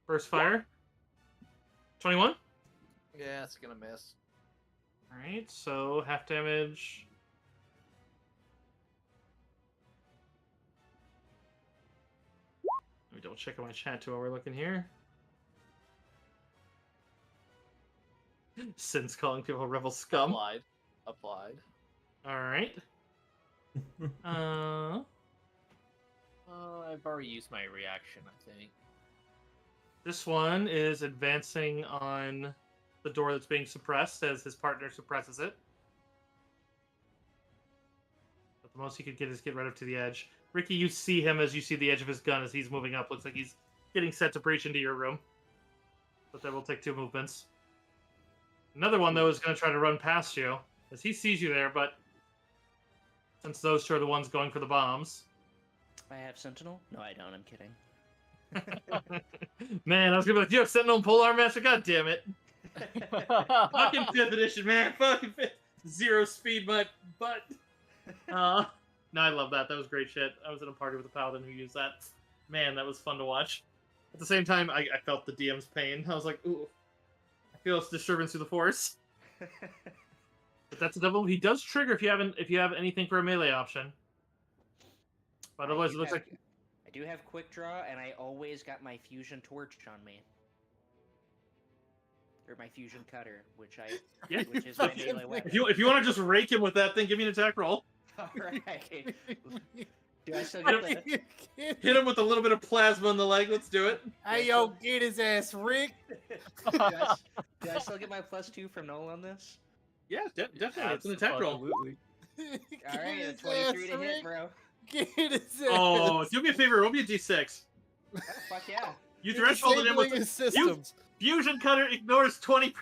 S3: First fire. 21?
S1: Yeah, it's gonna miss.
S3: Alright, so half damage. Let me double check on my chat too while we're looking here. Sin's calling people rebel scum.
S1: Applied.
S3: Alright.
S1: I've already used my reaction, I think.
S3: This one is advancing on the door that's being suppressed as his partner suppresses it. But the most he could get is get right up to the edge. Ricky, you see him as you see the edge of his gun as he's moving up. Looks like he's getting set to breach into your room. But that will take 2 movements. Another one, though, is going to try to run past you as he sees you there, but since those two are the ones going for the bombs...
S5: I have Sentinel? No, I don't. I'm kidding.
S3: Man, I was gonna be like, you have Sentinel and Polearm Master? God damn it. Fucking 5th edition, man. Fucking 5th. 0 speed, my butt. No, I love that. That was great shit. I was in a party with a paladin who used that. Man, that was fun to watch. At the same time, I felt the DM's pain. I was like, ooh. I feel its disturbance through the force. But that's a double. He does trigger if you have anything for a melee option. But otherwise, it looks like...
S5: I do have quick draw, and I always got my fusion torch on me. Or my fusion cutter, which is my melee weapon.
S3: If you want to just rake him with that thing, give me an attack roll.
S5: All right. Do I still get the...
S3: Hit him with a little bit of plasma in the leg. Let's do it.
S2: Hey, yo, get his ass, Rick.
S5: do I still get my +2 from Noel on this?
S3: Yeah, definitely. It's an attack roll.
S1: Absolutely.
S5: All right, a 23 to hit, bro.
S2: Get his ass.
S3: Oh, do me a favor. Roll me a d6.
S5: Fuck yeah.
S3: You
S2: You're
S3: thresholded him with
S2: disabling his systems.
S3: Fusion Cutter ignores 20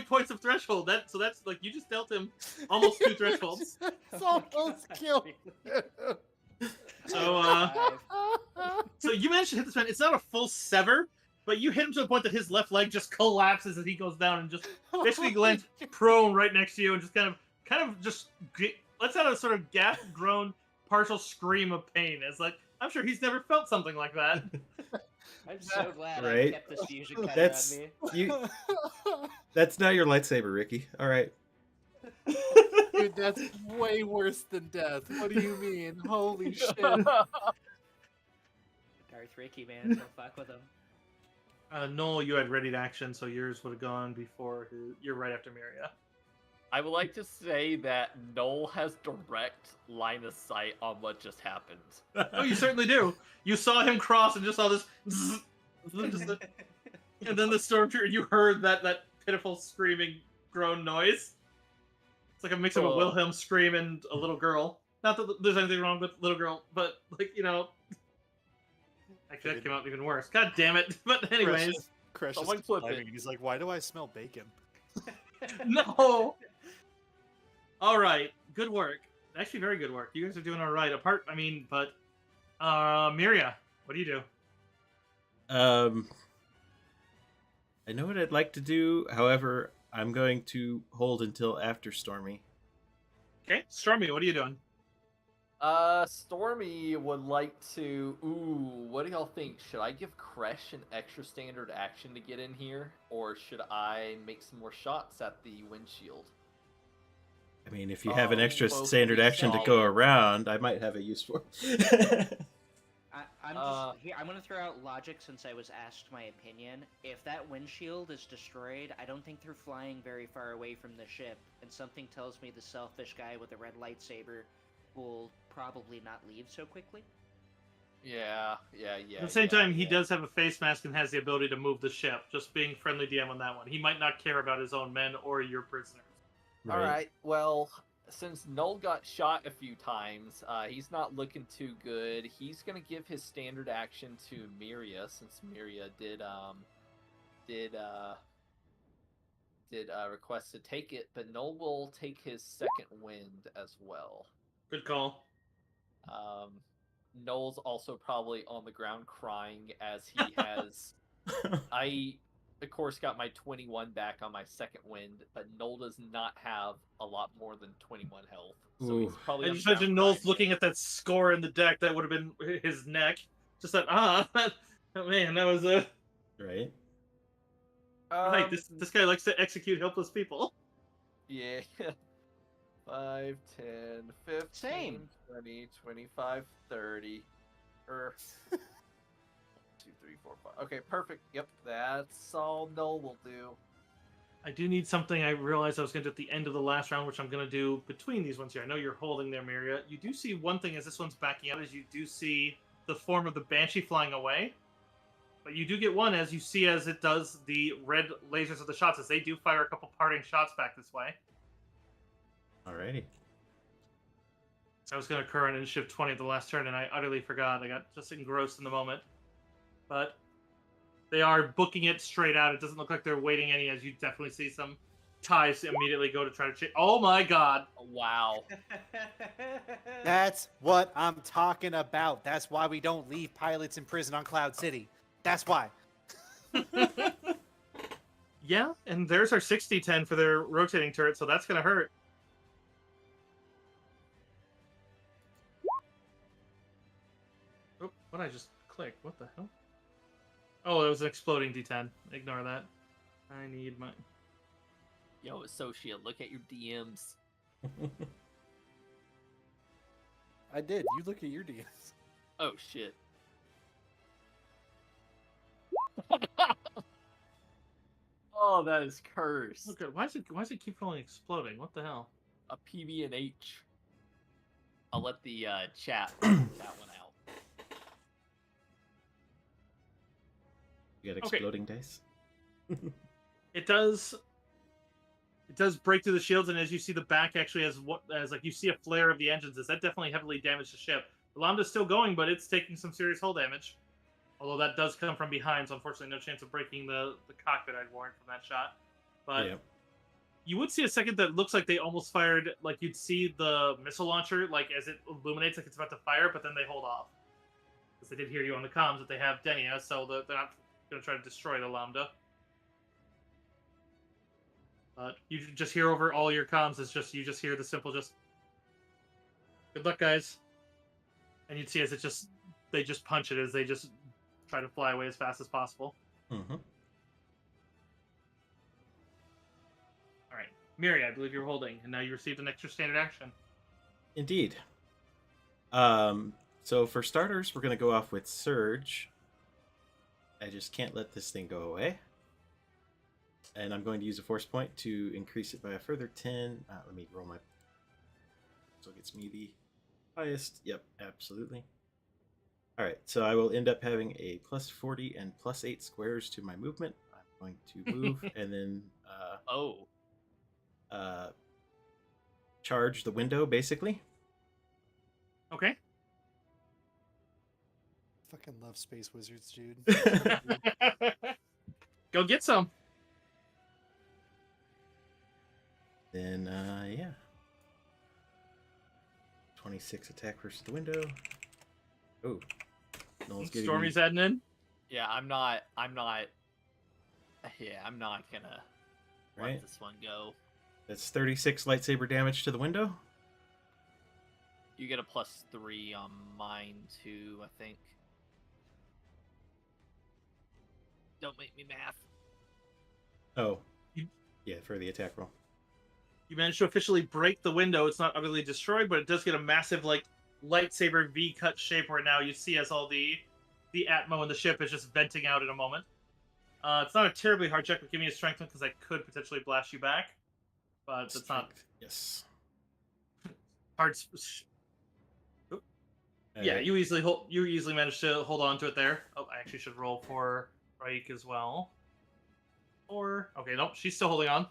S3: points of threshold. So that's like you just dealt him almost 2 thresholds.
S2: It's almost killed.
S3: So so you managed to hit this man. It's not a full sever, but you hit him to the point that his left leg just collapses as he goes down and just basically lands prone right next to you and just kind of just lets out a sort of gasp, groan, partial scream of pain. It's like I'm sure he's never felt something like that.
S5: I'm so glad I
S4: Right?
S5: kept this fusion cutter
S4: That's
S5: on me.
S4: you. That's not your lightsaber, Ricky. All right.
S2: Dude, that's way worse than death. What do you mean? Holy shit.
S5: Darth Ricky, man, don't fuck with him.
S3: Noel, you had ready to action, so yours would have gone before you're right after Miria.
S1: I would like to say that Noel has direct line of sight on what just happened.
S3: Oh, you certainly do. You saw him cross and just saw this, and then the stormtrooper. You heard that pitiful screaming groan noise. It's like a mix of a
S1: Oh.
S3: Wilhelm scream and a little girl. Not that there's anything wrong with little girl, but like actually that came out even worse. God damn it! But anyways,
S2: Crush
S1: Someone
S2: is
S1: clip
S2: climbing,
S1: it.
S2: and he's like, why do I smell bacon?
S3: no. All right, good work. Actually, very good work. You guys are doing all right. But Miria, what do you do?
S4: I know what I'd like to do. However, I'm going to hold until after Stormy.
S3: Okay, Stormy, what are you doing?
S1: Stormy would like to. Ooh, what do y'all think? Should I give Kresh an extra standard action to get in here, or should I make some more shots at the windshield?
S4: I mean, if you have an extra
S1: both
S4: standard
S1: these
S4: action to
S1: all-
S4: go around, I might have a use for it.
S5: I'm just here. I'm gonna throw out logic since I was asked my opinion. If that windshield is destroyed, I don't think they're flying very far away from the ship, and something tells me the selfish guy with the red lightsaber will probably not leave so quickly.
S1: Yeah.
S3: At the same time, he does have a face mask and has the ability to move the ship. Just being friendly DM on that one. He might not care about his own men or your prisoners.
S1: All right. Well, since Noel got shot a few times, he's not looking too good. He's gonna give his standard action to Miria, since Miria did request to take it, but Noel will take his second wind as well.
S3: Good call.
S1: Noel's also probably on the ground crying as he has. I, of course, got my 21 back on my second wind, but Noel does not have a lot more than 21 health. So he's
S4: Ooh.
S1: probably.
S3: I
S1: on
S3: just
S1: the ground
S3: imagine Noel's
S1: crying.
S3: looking at that score in the deck. That would have been his neck. Just that, oh, man, that was a...
S4: Right?
S3: right, this guy likes to execute helpless people.
S1: Yeah. 5, 10, 15,
S5: Same.
S1: 20, 25, 30. 2, 3, 4, 5. Okay, perfect. Yep, that's all Noel will do.
S3: I do need something I realized I was going to do at the end of the last round, which I'm going to do between these ones here. I know you're holding there, Miria. You do see one thing as this one's backing out, is you do see the form of the Banshee flying away. But you do get one as you see as it does the red lasers of the shots, as they do fire a couple parting shots back this way.
S4: Alrighty.
S3: That was going to occur on initiative 20 at the last turn, and I utterly forgot. I got just engrossed in the moment. But they are booking it straight out. It doesn't look like they're waiting any, as you definitely see some ties immediately go to try to change. Oh my god.
S1: Wow.
S2: That's what I'm talking about. That's why we don't leave pilots in prison on Cloud City. That's why.
S3: Yeah, and there's our 60-10 for their rotating turret, so that's going to hurt. Oh, what did I just click? What the hell? Oh, it was an exploding D10. Ignore that. I need my...
S1: Yo, associate, look at your DMs.
S2: I did. You look at your DMs.
S1: Oh, shit. Oh, that is cursed.
S3: Okay, why does it keep rolling exploding? What the hell?
S1: A PB and H. I'll let the chat figure that one out.
S4: You got
S3: Okay.
S4: exploding dice.
S3: It does break through the shields, and as you see, the back actually has like you see a flare of the engines. That definitely heavily damaged the ship. The Lambda's still going, but it's taking some serious hull damage. Although that does come from behind, so unfortunately no chance of breaking the cockpit I'd warrant from that shot. But
S4: Yeah.
S3: you would see a second that looks like they almost fired, like you'd see the missile launcher, like as it illuminates like it's about to fire, but then they hold off. Because they did hear you on the comms that they have Denia, so they're not going to try to destroy the Lambda. But you just hear over all your comms, you just hear the simple good luck, guys. And you'd see as they just punch it as they just try to fly away as fast as possible.
S4: Mm-hmm.
S3: All right. Miri, I believe you were holding, and now you received an extra standard action.
S4: Indeed. So for starters, we're going to go off with Surge. I just can't let this thing go away. And I'm going to use a force point to increase it by a further 10. Let me roll my... So it gets me the highest. Yep, absolutely. Alright, so I will end up having a plus 40 and plus 8 squares to my movement. I'm going to move and then... charge the window, basically.
S3: Okay.
S2: Fucking love Space Wizards, dude.
S3: Go get some.
S4: Then, yeah. 26 attack versus the window. Oh. Noel's giving
S3: Stormy's
S4: me...
S3: adding in.
S1: Yeah, I'm not gonna
S4: Right.
S1: let this one go.
S4: That's 36 lightsaber damage to the window.
S1: You get a +3 on mine too, I think. Don't make me math.
S4: Oh.
S3: You-
S4: Yeah, for the attack roll.
S3: You managed to officially break the window. It's not utterly destroyed, but it does get a massive, like, lightsaber V-cut shape where now you see as all the Atmo in the ship is just venting out in a moment. It's not a terribly hard check, but give me a strength one because I could potentially blast you back. But it's not
S4: Yes.
S3: hard. Yeah, you easily managed to hold on to it there. Oh, I actually should roll for Raik as well. Or okay, nope, she's still holding on.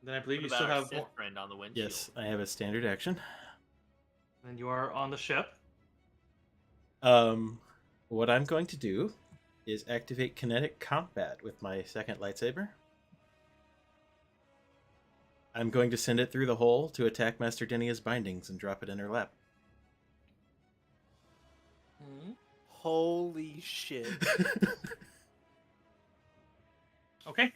S3: Then I believe
S1: What
S3: you
S1: about
S3: still
S1: our
S3: have.
S1: Sith friend on the windshield?
S4: Yes, I have a standard action.
S3: And you are on the ship.
S4: What I'm going to do is activate kinetic combat with my second lightsaber. I'm going to send it through the hole to attack Master Denia's bindings and drop it in her lap.
S2: Holy shit.
S3: Okay.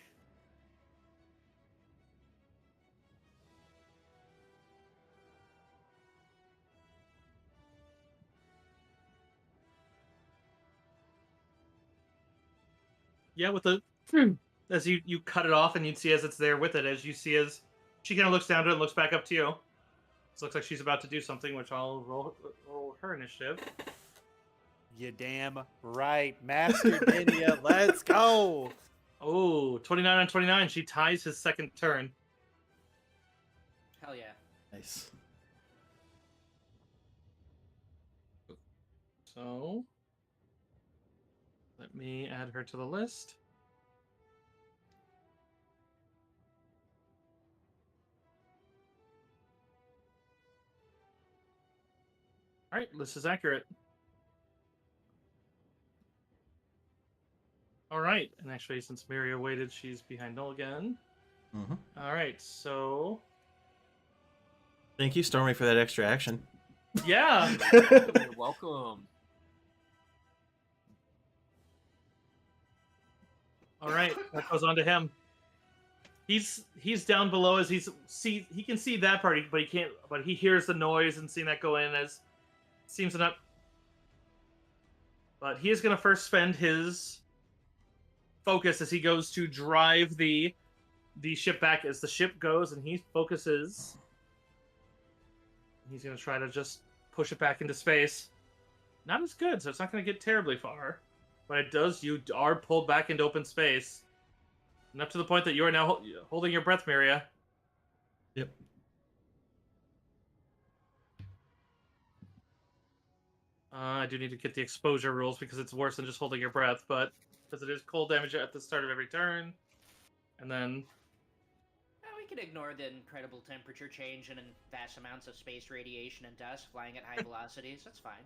S3: Yeah, with the as you cut it off, and you'd see as it's there with it, as you see as she kind of looks down to it and looks back up to you. It looks like she's about to do something, which I'll roll her initiative.
S2: You damn right. Master Denia, let's go.
S3: Oh, 29 on 29. She ties his second turn.
S5: Hell yeah.
S4: Nice.
S3: So, let me add her to the list. All right, this is accurate. All right, and actually, since Maria waited, she's behind Null again.
S4: Mm-hmm.
S3: All right, so
S4: Thank you, Stormy, for that extra action.
S3: yeah,
S1: You're welcome.
S3: all right, that goes on to him. He's down below as he can see that part, but he can't. But he hears the noise and seeing that go in as seems to not. But he is going to first spend his focus as he goes to drive the ship back as the ship goes, and he focuses. He's going to try to just push it back into space. Not as good, so it's not going to get terribly far. But it does. You are pulled back into open space. And up to the point that you are now holding your breath, Miria.
S4: Yep.
S3: I do need to get the exposure rules because it's worse than just holding your breath, but because it is cold damage at the start of every turn, and then
S5: We can ignore the incredible temperature change and vast amounts of space radiation and dust flying at high velocities. That's fine.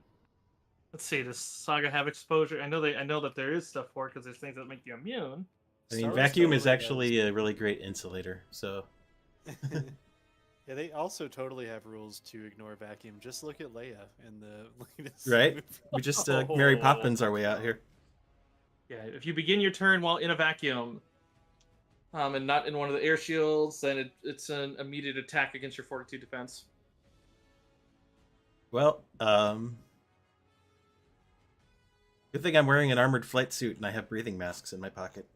S3: let's see. Does Saga have exposure? I know that there is stuff for it because there's things that make you immune.
S4: I mean,
S2: Star Wars
S4: vacuum is
S2: totally
S4: actually a really great insulator. So
S2: Yeah, they also totally have rules to ignore vacuum. Just look at Leia in the latest
S4: right,
S2: movie.
S4: we just Mary Poppins our way out here.
S3: Yeah, if you begin your turn while in a vacuum, and not in one of the air shields, then it's an immediate attack against your fortitude defense.
S4: Well, good thing I'm wearing an armored flight suit and I have breathing masks in my pocket.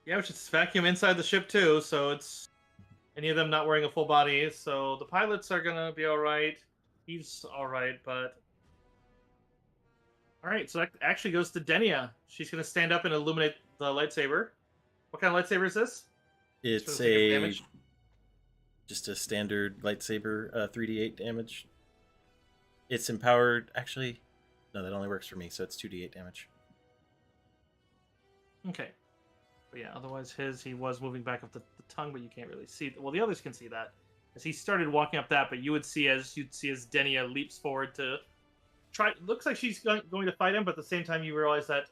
S3: Yeah, which is vacuum inside the ship too, so it's any of them not wearing a full body. So the pilots are gonna be all right. He's all right, but all right. So that actually goes to Denia. She's gonna stand up and illuminate the lightsaber. What kind of lightsaber is this?
S4: It's
S3: for the sake of
S4: a
S3: damage?
S4: just a standard lightsaber, 3d8 damage. It's empowered. Actually, no, that only works for me, so it's 2d8 damage.
S3: Okay. But yeah, otherwise he was moving back up the tongue, but you can't really see. Well, the others can see that as he started walking up that, but you'd see as Denia leaps forward to try. Looks like she's going to fight him, but at the same time you realize that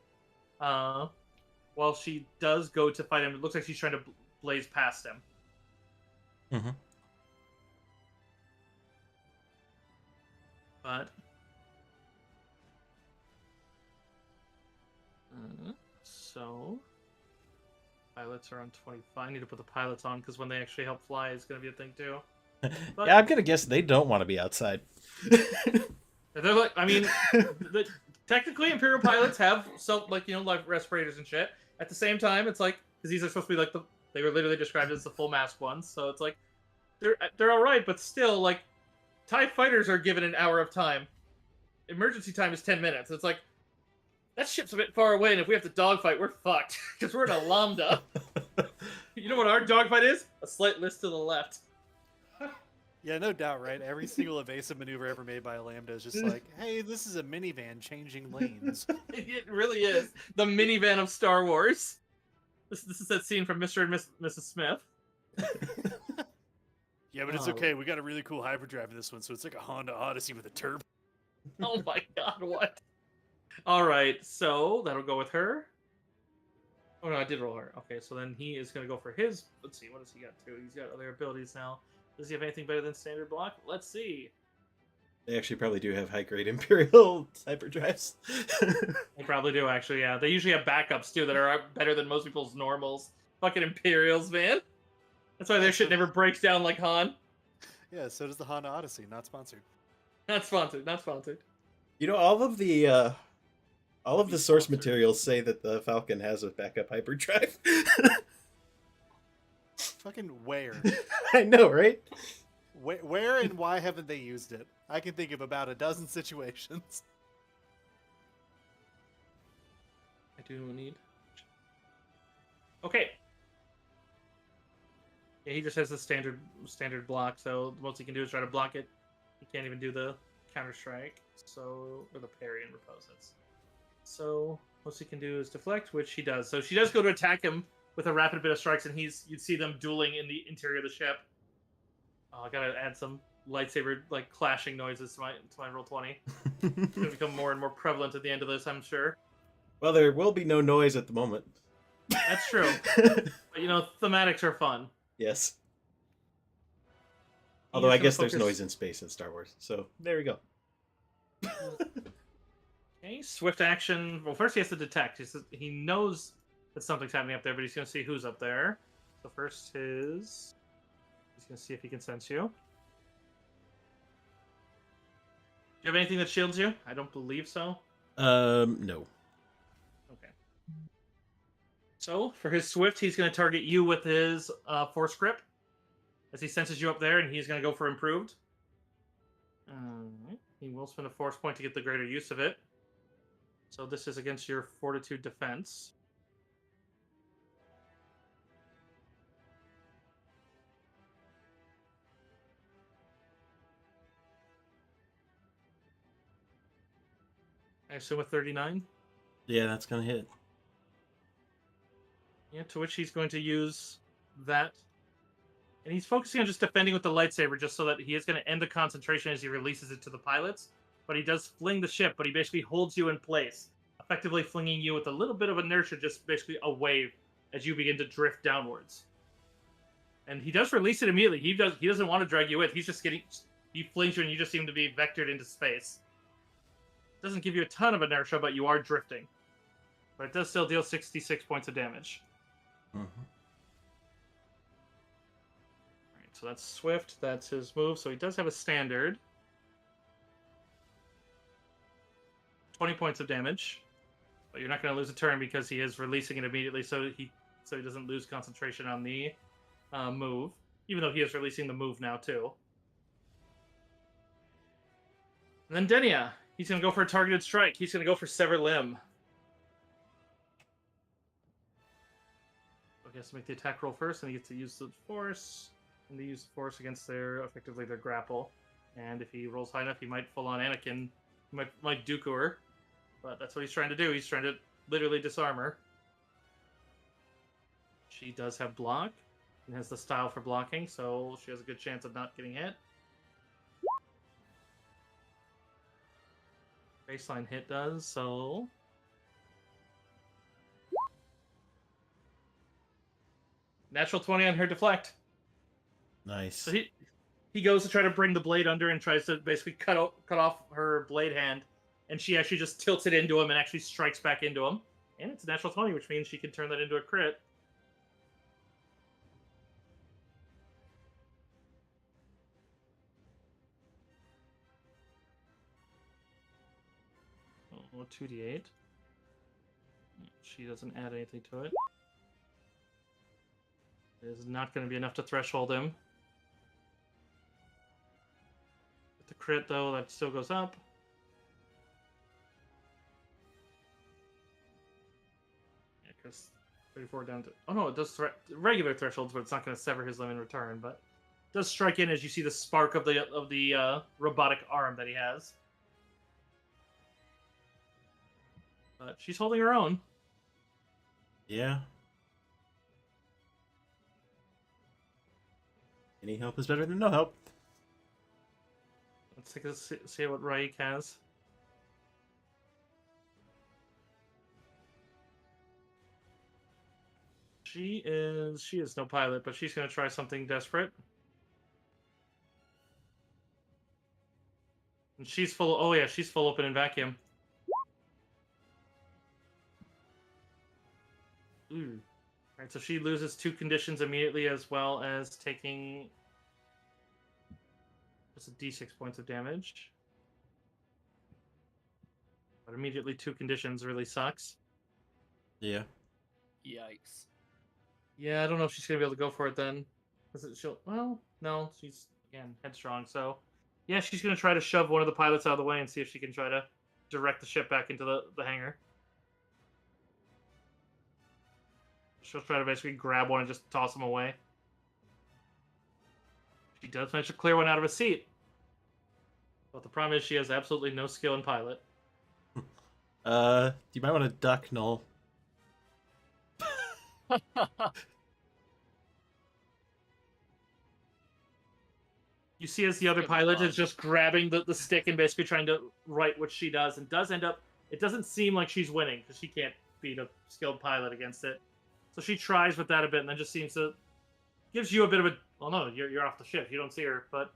S3: while she does go to fight him, it looks like she's trying to blaze past him.
S4: Mm-hmm.
S3: But so pilots are on 25. I need to put the pilots on because when they actually help fly is going to be a thing too. But
S4: Yeah, I'm gonna guess they don't want to be outside.
S3: they're like, I mean, technically Imperial pilots have some like life respirators and shit. At the same time, it's like because these are supposed to be like they were literally described as the full mask ones, so it's like they're all right, but still like TIE fighters are given an hour of time. Emergency time is 10 minutes. It's like that ship's a bit far away, and if we have to dogfight, we're fucked because we're in a lambda. You know what our dogfight is? A slight list to the left.
S2: Yeah, no doubt, right? Every single evasive maneuver ever made by a Lambda is just like, hey, this is a minivan changing lanes.
S3: It really is the minivan of Star Wars. This is that scene from Mr. and Mrs. Smith.
S2: Yeah, but it's
S3: Oh.
S2: okay. We got a really cool hyperdrive in this one, so it's like a Honda Odyssey with a turbo.
S3: Oh my god, what? All right, so that'll go with her. Oh no, I did roll her. Okay, so then he is going to go for his. Let's see, what does he got too? He's got other abilities now. Does he have anything better than standard block? Let's see.
S4: They actually probably do have high-grade Imperial hyperdrives.
S3: They probably do, actually, yeah. They usually have backups too that are better than most people's normals. Fucking Imperials, man. That's why their shit never breaks down like Han.
S2: Yeah, so does the Honda Odyssey. Not sponsored.
S3: Not sponsored, not sponsored.
S4: You know, all of the source
S3: Sponsored.
S4: materials say that the Falcon has a backup hyperdrive.
S2: Fucking where?
S4: I know, right?
S2: Where and why haven't they used it? I can think of about a dozen situations.
S3: I do need. Okay. Yeah, he just has the standard block, so the most he can do is try to block it. He can't even do the counter strike, or the parry and reposes. So most he can do is deflect, which he does. So she does go to attack him with a rapid bit of strikes, and you'd see them dueling in the interior of the ship. Oh, I gotta add some lightsaber like clashing noises to my roll 20. It's gonna become more and more prevalent at the end of this, I'm sure.
S4: Well, there will be no noise at the moment.
S3: That's true. But thematics are fun.
S4: Yes.
S3: He's
S4: Although I
S3: gonna
S4: guess there's
S3: focus-
S4: noise in space in Star Wars, so there we go.
S3: Okay, swift action. Well, first he has to detect. He knows that something's happening up there, but he's going to see who's up there. So first he's going to see if he can sense you. Do you have anything that shields you? I don't believe so.
S4: No.
S3: Okay. So for his swift, he's going to target you with his force grip as he senses you up there, and he's going to go for improved. He will spend a force point to get the greater use of it. So this is against your fortitude defense. I assume a 39.
S4: Yeah, that's gonna hit.
S3: Yeah, to which he's going to use that. And he's focusing on just defending with the lightsaber just so that he is going to end the concentration as he releases it to the pilots. But he does fling the ship, but he basically holds you in place, effectively flinging you with a little bit of inertia, just basically a wave as you begin to drift downwards. And he does release it immediately. He doesn't want to drag you with. He flings you and you just seem to be vectored into space. Doesn't give you a ton of inertia, but you are drifting. But it does still deal 66 points of damage.
S4: Mm-hmm.
S3: Alright, so that's Swift. That's his move. So he does have a standard. 20 points of damage. But you're not going to lose a turn because he is releasing it immediately, so he doesn't lose concentration on the move. Even though he is releasing the move now, too. And then Denia. He's going to go for a targeted strike. He's going to go for Sever Limb. So he has to make the attack roll first, and he gets to use the force. And they use the force against effectively their grapple. And if he rolls high enough, he might full on Anakin. He might Dooku her. But that's what he's trying to do. He's trying to literally disarm her. She does have block. And has the style for blocking, so she has a good chance of not getting hit. Baseline hit does, so... Natural 20 on her deflect.
S4: Nice.
S3: So he goes to try to bring the blade under and tries to basically cut off her blade hand. And she actually just tilts it into him and actually strikes back into him. And it's a natural 20, which means she can turn that into a crit. Oh, 2d8. She doesn't add anything to it. It is not going to be enough to threshold him. With the crit, though, that still goes up. Yeah, because 34 down to... Oh, no, it does regular thresholds, but it's not going to sever his limb in return. But it does strike in as you see the spark of the robotic arm that he has. But she's holding her own.
S4: Yeah. Any help is better than no help.
S3: Let's take a see what Raik has. She is no pilot, but she's going to try something desperate. And she's full. Oh yeah, she's full open and vacuum. Ooh. Alright, so she loses 2 conditions immediately, as well as taking just a d6 points of damage. But immediately 2 conditions really sucks.
S4: Yeah.
S1: Yikes.
S3: Yeah, I don't know if she's gonna be able to go for it then. Well, no, she's again headstrong, so yeah, she's gonna try to shove one of the pilots out of the way and see if she can try to direct the ship back into the hangar. She'll try to basically grab one and just toss him away. She does manage to clear one out of a seat. But the problem is she has absolutely no skill in pilot.
S4: You might want to duck, Null.
S3: You see as the other pilot is just grabbing the stick and basically trying to right what she does, and does end up... It doesn't seem like she's winning, because she can't beat a skilled pilot against it. So she tries with that a bit, and then just seems to... Gives you a bit of a... Well, no, you're off the ship. You don't see her, but...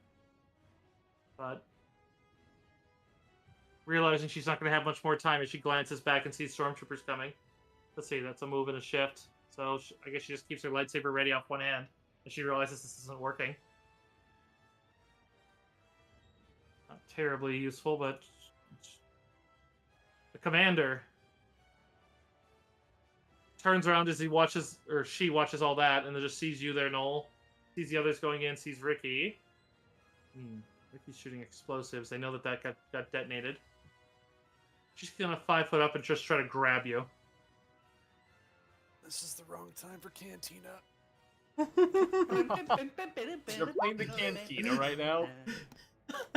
S3: Realizing she's not going to have much more time as she glances back and sees stormtroopers coming. Let's see, that's a move and a shift. So I guess she just keeps her lightsaber ready off one hand, and she realizes this isn't working. Not terribly useful, but... The commander... turns around as he watches, or she watches all that, and then just sees you there, Noel. Sees the others going in, sees Ricky. Ricky's shooting explosives. They know that got detonated. She's gonna 5 foot up and just try to grab you.
S2: This is the wrong time for Cantina.
S1: You're playing the Cantina right now?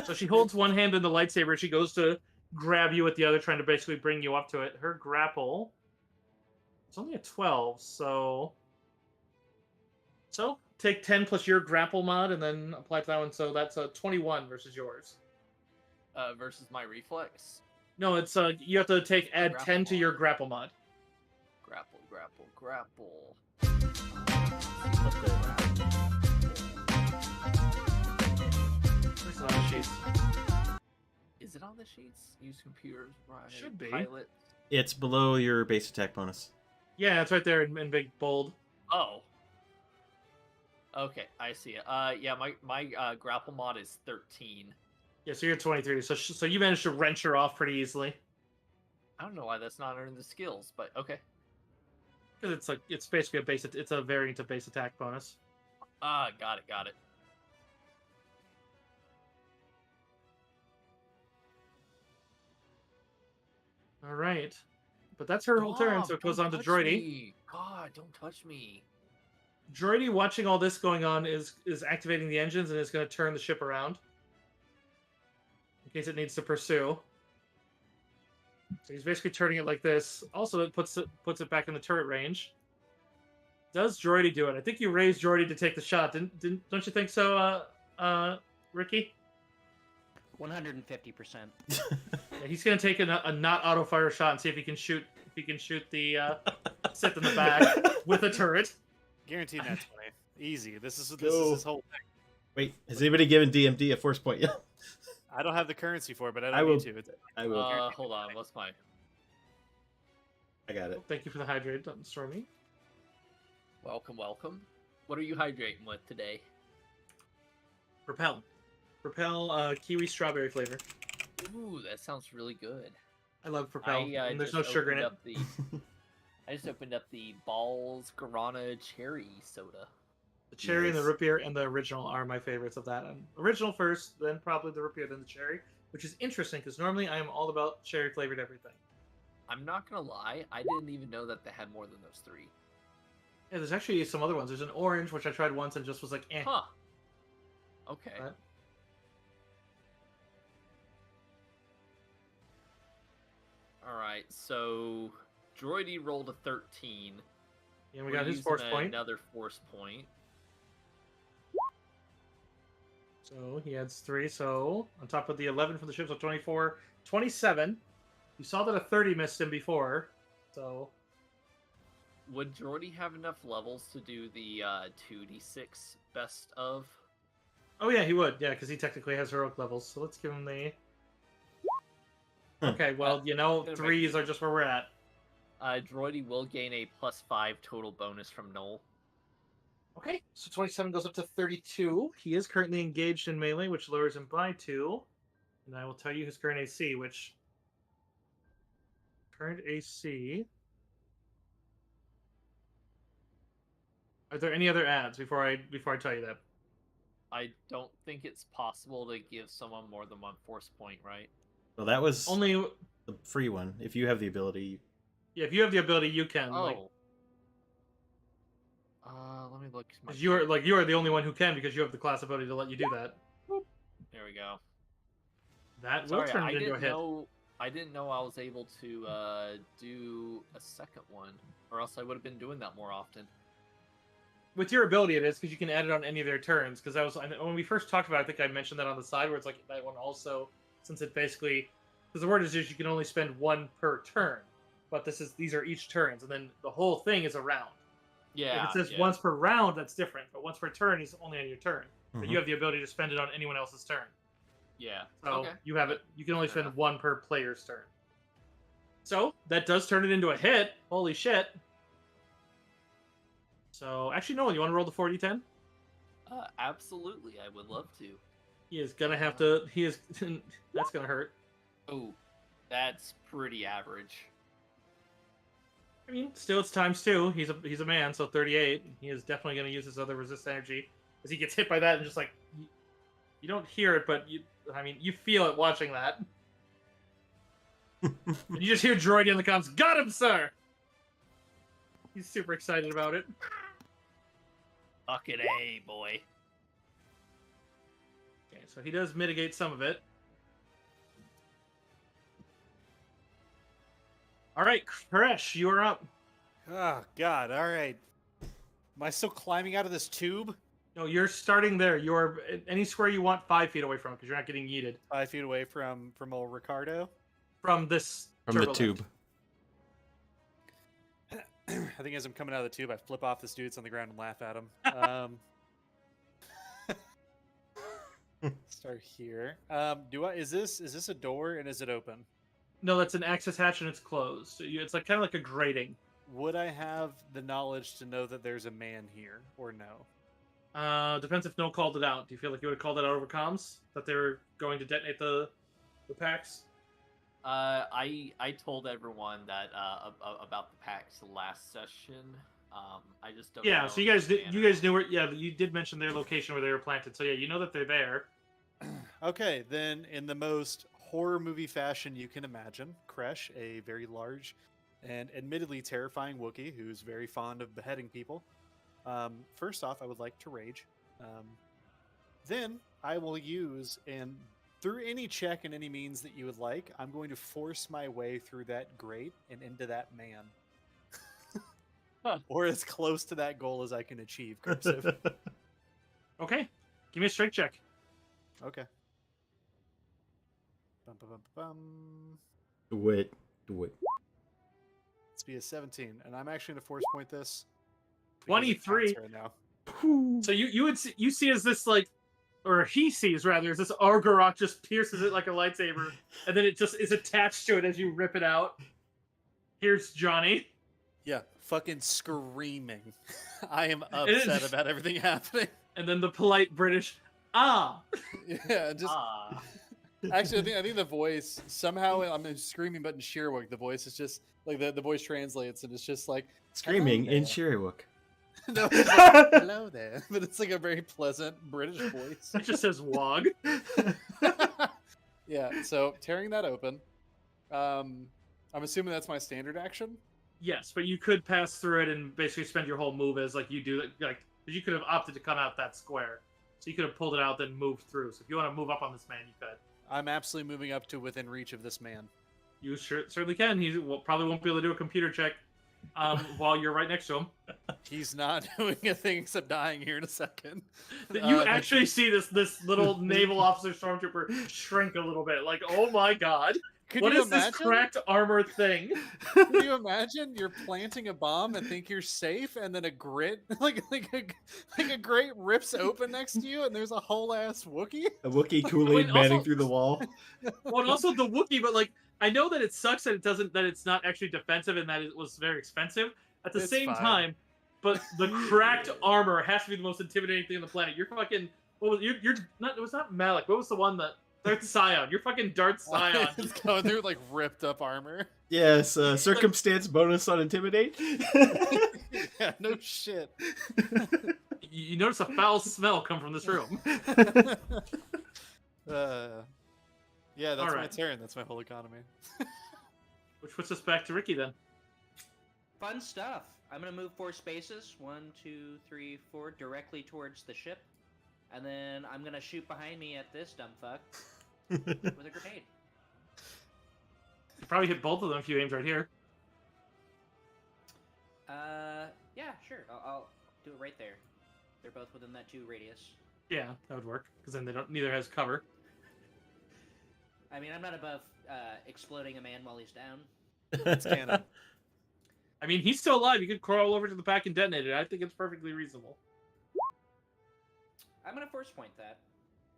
S3: So she holds one hand in the lightsaber. She goes to grab you with the other, trying to basically bring you up to it. Her grapple, it's only a 12, so take 10 plus your grapple mod and then apply to that one. So that's a 21 versus yours.
S1: Versus my reflex.
S3: No, it's you have to add
S1: grapple
S3: 10 to
S1: mod.
S3: your grapple mod.
S1: Grapple, grapple, grapple.
S3: It's on the sheets.
S1: Is it on the sheets? Use computers, right?
S3: Should be.
S1: Pilot.
S4: It's below your base attack bonus.
S3: Yeah, it's right there in big bold.
S1: Oh. Okay, I see it. Yeah, my grapple mod is 13.
S3: Yeah, so you're 23. So you managed to wrench her off pretty easily.
S1: I don't know why that's not under the skills, but okay.
S3: Because it's basically it's a variant of base attack bonus.
S1: Got it.
S3: All right, but that's her whole turn. So it goes on to Droidy.
S1: God, don't touch me.
S3: Droidy, watching all this going on, is activating the engines and is going to turn the ship around in case it needs to pursue. So he's basically turning it like this. Also, it puts it back in the turret range. Does Droidy do it? I think you raised Droidy to take the shot. Don't you think so, Ricky?
S5: 150%.
S3: Yeah, he's gonna take a not auto fire shot and see if he can shoot the Sith in the back with a turret.
S2: Guaranteed that's 20. Easy. This is
S4: Go.
S2: his whole thing.
S4: Wait, has anybody given DMD a force point yet?
S2: I don't have the currency for it, but I
S4: I
S2: don't
S4: will-
S2: need to.
S4: I will.
S1: Hold on. What's my?
S4: I got it.
S3: Thank you for the hydrate, Stormy.
S1: Welcome. What are you hydrating with today?
S3: Propel, kiwi strawberry flavor.
S1: Ooh, that sounds really good.
S3: I love Propel, and there's no
S1: just
S3: sugar in
S1: opened
S3: it.
S1: up the- I just opened up the Balls Guarana cherry soda.
S3: The cherry and the
S4: Nice.
S3: root beer and the original are my favorites of that. Original first, then probably the root beer, then the cherry, which is interesting because normally I am all about cherry flavored everything.
S1: I'm not gonna lie, I didn't even know that they had more than those 3.
S3: Yeah, there's actually some other ones. There's an orange, which I tried once and just was like, eh.
S1: Huh. Okay.
S3: But-
S1: Alright, so Droidy rolled a 13.
S3: And we
S1: We're
S3: got his
S1: using
S3: force point.
S1: Another force point.
S3: So he adds 3. So on top of the 11 from the ship, so 24, 27. You saw that a 30 missed him before. So
S1: Would Droidy have enough levels to do the 2d6 best of?
S3: oh yeah, he would. Yeah, because he technically has heroic levels. So let's give him the. Okay, well,
S1: gonna make-
S3: 3s are just where we're at.
S1: Droidy will gain a +5 total bonus from Null.
S3: Okay, so 27 goes up to 32. He is currently engaged in melee, which lowers him by 2. And I will tell you his current AC, which. Current AC. Are there any other adds before I tell you that?
S1: I don't think it's possible to give someone more than 1 force point, right?
S4: Well, that was
S3: Only
S4: the free one. If you have the ability,
S3: yeah, if you have the ability, you can. Like,
S1: Let me look.
S3: 'cause you are the only one who can because you have the class ability to let you do that.
S1: There we go.
S3: That will
S1: Sorry,
S3: turn
S1: I
S3: it into a
S1: didn't
S3: hit.
S1: know. I didn't know I was able to do a second one, or else I would have been doing that more often.
S3: With your ability, it is because you can add it on any of their turns. Because when we first talked about it, I think I mentioned that on the side where it's like that one also, since it basically, because the word is just you can only spend 1 per turn, but these are each turns, and then the whole thing is a round.
S1: Yeah.
S3: If it says
S1: yeah.
S3: once per round, that's different. But once per turn is only on your turn. But
S4: Mhm.
S3: you have the ability to spend it on anyone else's turn.
S1: Yeah.
S3: So
S1: Okay.
S3: you have it. You can only
S1: Fair
S3: spend
S1: enough.
S3: 1 per player's turn. So that does turn it into a hit. Holy shit! So actually, no. You want to roll the 4d10?
S1: Absolutely, I would love to.
S3: He is gonna have to. He is. That's gonna hurt.
S1: Oh, that's pretty average.
S3: I mean, still, it's ×2. He's a man, so 38. He is definitely gonna use his other resist energy as he gets hit by that, and just like you don't hear it, but you feel it watching that. And you just hear Droidy in the comms. Got him, sir. He's super excited about it.
S1: Fucking A, boy.
S3: Okay, so he does mitigate some of it. All right, Kresh, you are up.
S2: Oh God! All right. Am I still climbing out of this tube?
S3: No, you're starting there. You're any square you want 5 feet away from because you're not getting yeeted
S2: 5 feet away from old Ricardo.
S3: from this
S6: From the
S3: turbolift.
S6: tube.
S2: I think as I'm coming out of the tube, I flip off this dude's on the ground and laugh at him. Start here. Is this a door and is it open?
S3: No, that's an access hatch and it's closed. It's like kind of like a grating.
S2: Would I have the knowledge to know that there's a man here or no?
S3: Depends if no called it out. Do you feel like you would have called it out over comms that they were going to detonate the packs?
S1: I told everyone that about the packs last session. I just don't.
S3: Yeah,
S1: know
S3: so you guys
S1: the
S3: knew where. Yeah, you did mention their location where they were planted. So yeah, you know that they're there.
S2: Okay, then in the most horror movie fashion you can imagine, Kresh, a very large and admittedly terrifying Wookiee who's very fond of beheading people. First off, I would like to rage. Then I will use, and through any check and any means that you would like, I'm going to force my way through that grate and into that man. Or as close to that goal as I can achieve, cursive.
S3: Okay, give me a strength check.
S2: Okay. Bum, bum, bum, bum.
S4: Do it.
S2: Let's be a 17, and I'm actually going to force point this. because it
S3: 23.
S2: counts right now.
S3: So you see as this like, or he sees rather, as this Argorok just pierces it like a lightsaber, and then it just is attached to it as you rip it out. Here's Johnny.
S2: Yeah, fucking screaming. I am
S3: is-
S2: upset about everything happening.
S3: And then the polite British, ah.
S2: Yeah, just actually, I think the voice somehow I'm screaming, but in Sherwook, the voice is just like the voice translates, and it's just like
S4: Screaming
S2: "Hello
S4: in
S2: there."
S4: Sherwook.
S2: No, it's like, hello there, but it's like a very pleasant British voice.
S3: It just says wog.
S2: Yeah, so tearing that open. I'm assuming that's my standard action.
S3: Yes, but you could pass through it and basically spend your whole move as like you do, like you could have opted to come out that square, so you could have pulled it out then moved through. So if you want to move up on this man, you could.
S2: I'm absolutely moving up to within reach of this man.
S3: You certainly can. He probably won't be able to do a computer check while you're right next to him.
S2: He's not doing a thing except dying here in a second.
S3: You actually see this little naval officer stormtrooper shrink a little bit. Like, oh my god,
S2: Could
S3: what
S2: you
S3: is this
S2: imagine?
S3: cracked armor thing?
S2: Can you imagine you're planting a bomb and think you're safe, and then a grit like a grate rips open next to you, and there's a whole ass Wookiee?
S4: A Wookiee Kool-Aid
S3: Wait,
S4: manning
S3: also-
S4: through the wall.
S3: Well, and also the Wookiee, but like I know that it sucks that it's not actually defensive and that it was very expensive. At the
S2: It's
S3: same
S2: fine.
S3: time, but the cracked armor has to be the most intimidating thing on the planet. You're fucking you're not. It was not Malik. What was the one that Darth Scion? You're fucking Darth Scion.
S2: It's going through like ripped up armor.
S4: Yes, circumstance bonus on Intimidate.
S2: Yeah, no shit.
S3: You notice a foul smell come from this room.
S2: Yeah, that's my
S3: Alright.
S2: turn. That's my whole economy.
S3: Which puts us back to Ricky then.
S5: Fun stuff. I'm gonna move 4 spaces, 1, 2, 3, 4, directly towards the ship, and then I'm gonna shoot behind me at this dumb fuck with a grenade.
S3: You probably hit both of them if you aimed right here.
S5: Yeah, sure. I'll do it right there. They're both within that 2 radius.
S3: Yeah, that would work because then neither has cover.
S5: I mean, I'm not above exploding a man while he's down.
S2: That's canon.
S3: I mean, he's still alive. You could crawl over to the pack and detonate it. I think it's perfectly reasonable.
S5: I'm gonna force point that.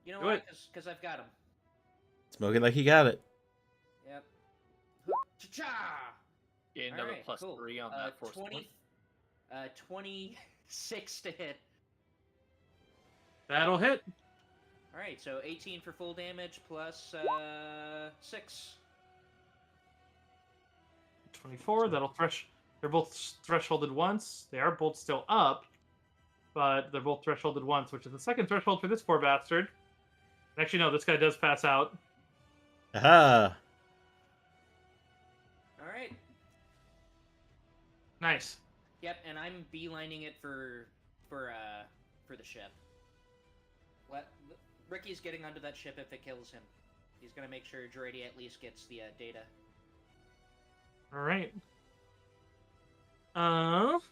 S5: You know
S3: Do
S5: why?
S3: it.
S5: Because I've got him.
S4: Smoking like he got it.
S5: Yep. Cha-cha!
S1: Get another
S5: Alright,
S1: plus
S5: cool.
S1: 3 on that force
S5: 20,
S1: point.
S5: 26 to hit.
S3: That'll hit.
S5: All right, so 18 for full damage plus 6.
S3: 24. That'll They're both thresholded once. They are both still up, but they're both thresholded once, which is the second threshold for this poor bastard. Actually, no, this guy does pass out.
S4: Aha!
S5: All right.
S3: Nice.
S5: Yep, and I'm beelining it for the ship. Ricky's getting onto that ship if it kills him. He's gonna make sure Drady at least gets the data.
S3: All right.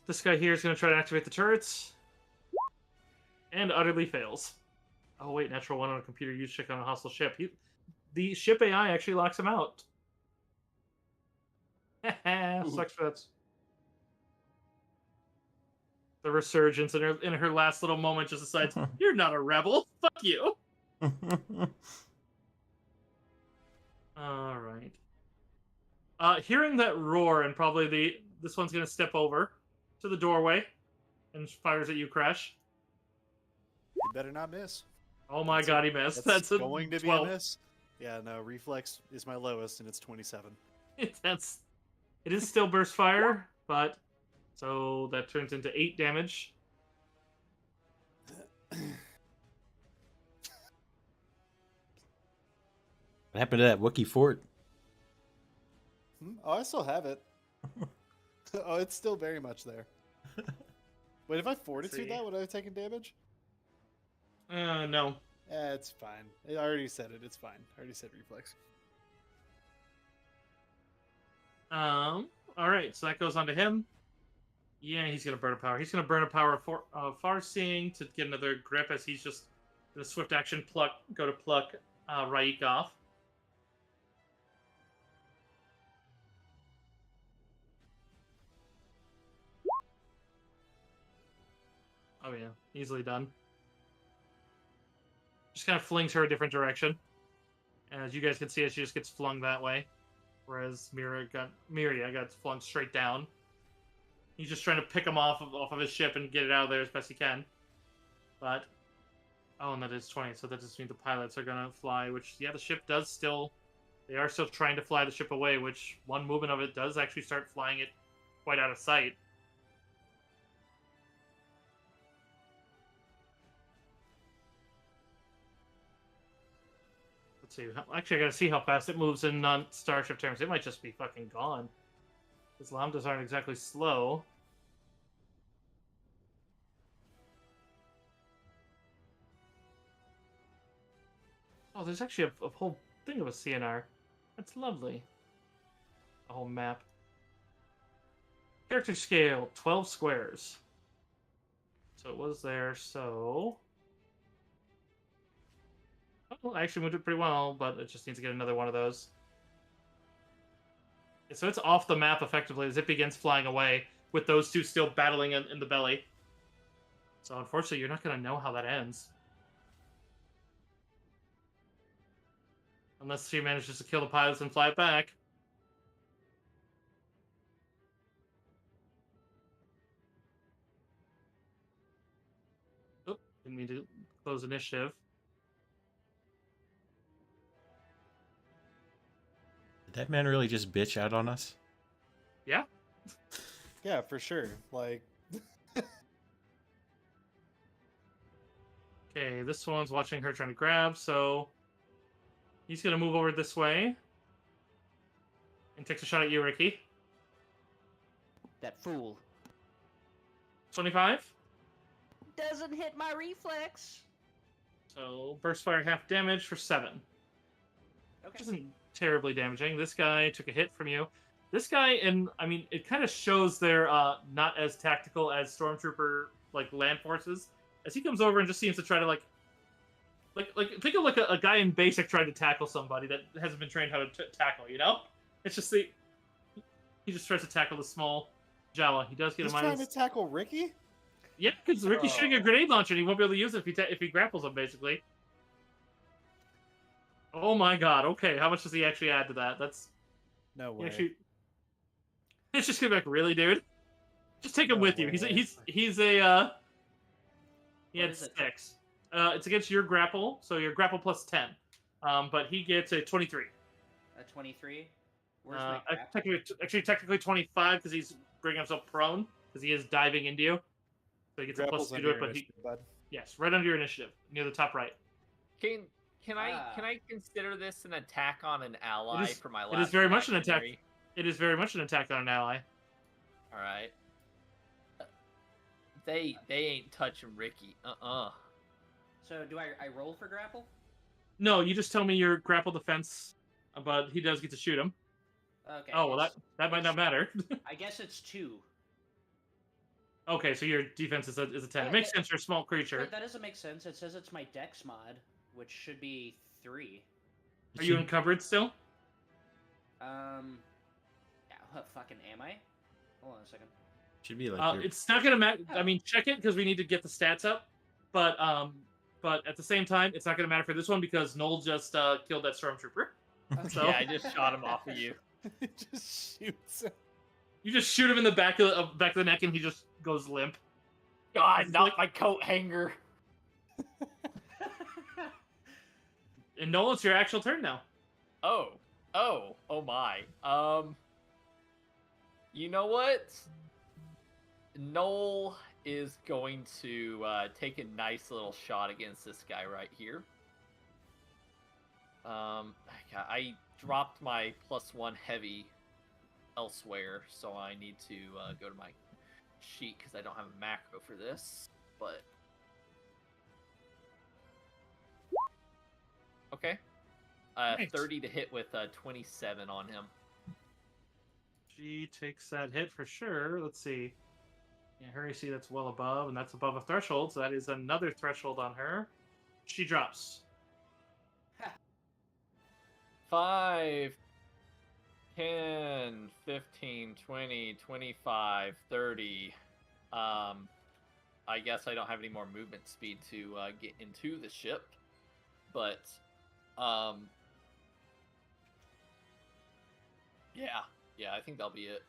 S3: This guy here is going to try to activate the turrets. And utterly fails. Oh, wait, natural one on a computer use check on a hostile ship. The ship AI actually locks him out. Sucks for that. The resurgence in her last little moment just decides, you're not a rebel. Fuck you. All right. Hearing that roar, and probably this one's gonna step over to the doorway and fires at you, Crash.
S2: You better not miss.
S3: Oh my god, he missed.
S2: That's
S3: That's
S2: going to be
S3: 12.
S2: a miss. Yeah, no, reflex is my lowest, and it's 27.
S3: It is still burst fire, but so that turns into 8 damage.
S4: What happened to that Wookiee fort?
S2: Oh, I still have it. Oh, it's still very much there. Wait, if I fortitude that, would I have taken damage?
S3: No.
S2: It's fine. I already said it. It's fine. I already said reflex.
S3: All right, so that goes on to him. Yeah, he's gonna burn a power. He's gonna burn a power for far seeing to get another grip as he's just gonna swift action pluck Raik off. Oh yeah, easily done. Just kind of flings her a different direction. And as you guys can see, she just gets flung that way. Whereas Miria got flung straight down. He's just trying to pick him off of his ship and get it out of there as best he can. But, oh, and that is 20, so that just means the pilots are gonna fly, which, yeah, the ship does still, they are still trying to fly the ship away, which one movement of it does actually start flying it quite out of sight. Let's see. Actually, I gotta see how fast it moves in non-starship terms. It might just be fucking gone. Because lambdas aren't exactly slow. Oh, there's actually a whole thing of a CNR. That's lovely. A whole map. Character scale, 12 squares. So it was there, so... Oh, I actually moved it pretty well, but it just needs to get another one of those. So it's off the map effectively as it begins flying away, with those two still battling in the belly. So unfortunately, you're not going to know how that ends. Unless she manages to kill the pilots and fly it back. Oop, didn't mean to close initiative.
S4: Did that man really just bitch out on us?
S3: Yeah.
S2: Yeah, for sure. Like,
S3: Okay, this one's watching her trying to grab, so he's gonna move over this way and takes a shot at you, Ricky.
S5: That fool
S3: 25.
S5: doesn't hit my reflex.
S3: So burst fire half damage for 7.
S5: Okay.
S3: Which isn't terribly damaging. This guy took a hit from you. This guy, and I mean, it kind of shows they're not as tactical as Stormtrooper like land forces. As he comes over and just seems to try to like think of like a guy in basic trying to tackle somebody that hasn't been trained how to tackle. You know, it's just he just tries to tackle the small Jawa. He does get
S2: he's
S3: a minus.
S2: trying to tackle Ricky?
S3: Yeah, because Ricky's shooting a grenade launcher and he won't be able to use it if he grapples him, basically. Oh my god, okay, how much does he actually add to that? That's...
S2: No
S3: He
S2: way.
S3: actually... It's just gonna be like, really, dude? Just take him
S2: No
S3: with you.
S2: way.
S3: He
S5: What
S3: had
S5: is it?
S3: 6. It's against your grapple, so your grapple plus 10. But he gets a 23.
S5: A 23. Where's my crap?
S3: Technically 25 because he's bringing himself prone because he is diving into you. So he gets a plus
S2: Grapple's
S3: 2
S2: under
S3: to it, but he...
S2: initiative, bud.
S3: Yes, right under your initiative, near the top right.
S1: Can I consider this an attack on an ally
S3: It is-
S1: for my
S3: it
S1: last
S3: is very much an attack.
S1: reactionary?
S3: It is very much an attack on an ally.
S1: All right. They ain't touching Ricky.
S5: So do I roll for grapple?
S3: No, you just tell me your grapple defense, but he does get to shoot him.
S5: Okay.
S3: Oh, well, that might not matter.
S5: I guess it's 2.
S3: Okay, so your defense is a 10.
S5: Yeah,
S3: It makes sense. You're a small creature.
S5: That doesn't make sense. It says it's my Dex mod, which should be 3.
S3: Are you encumbered still?
S5: Yeah, fucking am I? Hold on a second.
S4: Should be like
S3: It's not gonna matter. I mean, check it because we need to get the stats up. But at the same time, it's not gonna matter for this one because Noel just killed that stormtrooper. So
S1: Yeah, I just shot him off of you.
S2: It just shoots him.
S3: you just shoot him in the back of the neck, and he just goes limp.
S1: God, not my coat hanger.
S3: And Noel, it's your actual turn now.
S1: Oh my. You know what? Noel is going to take a nice little shot against this guy right here. I dropped my +1 heavy elsewhere, so I need to go to my sheet because I don't have a macro for this. But okay,
S3: Right.
S1: 30 to hit with 27 on him.
S3: She takes that hit for sure. Let's see. Yeah, her AC that's well above, and that's above a threshold, so that is another threshold on her. She drops.
S1: 5, 10, 15, 20, 25, 30. I guess I don't have any more movement speed to get into the ship, but yeah, I think that'll be it.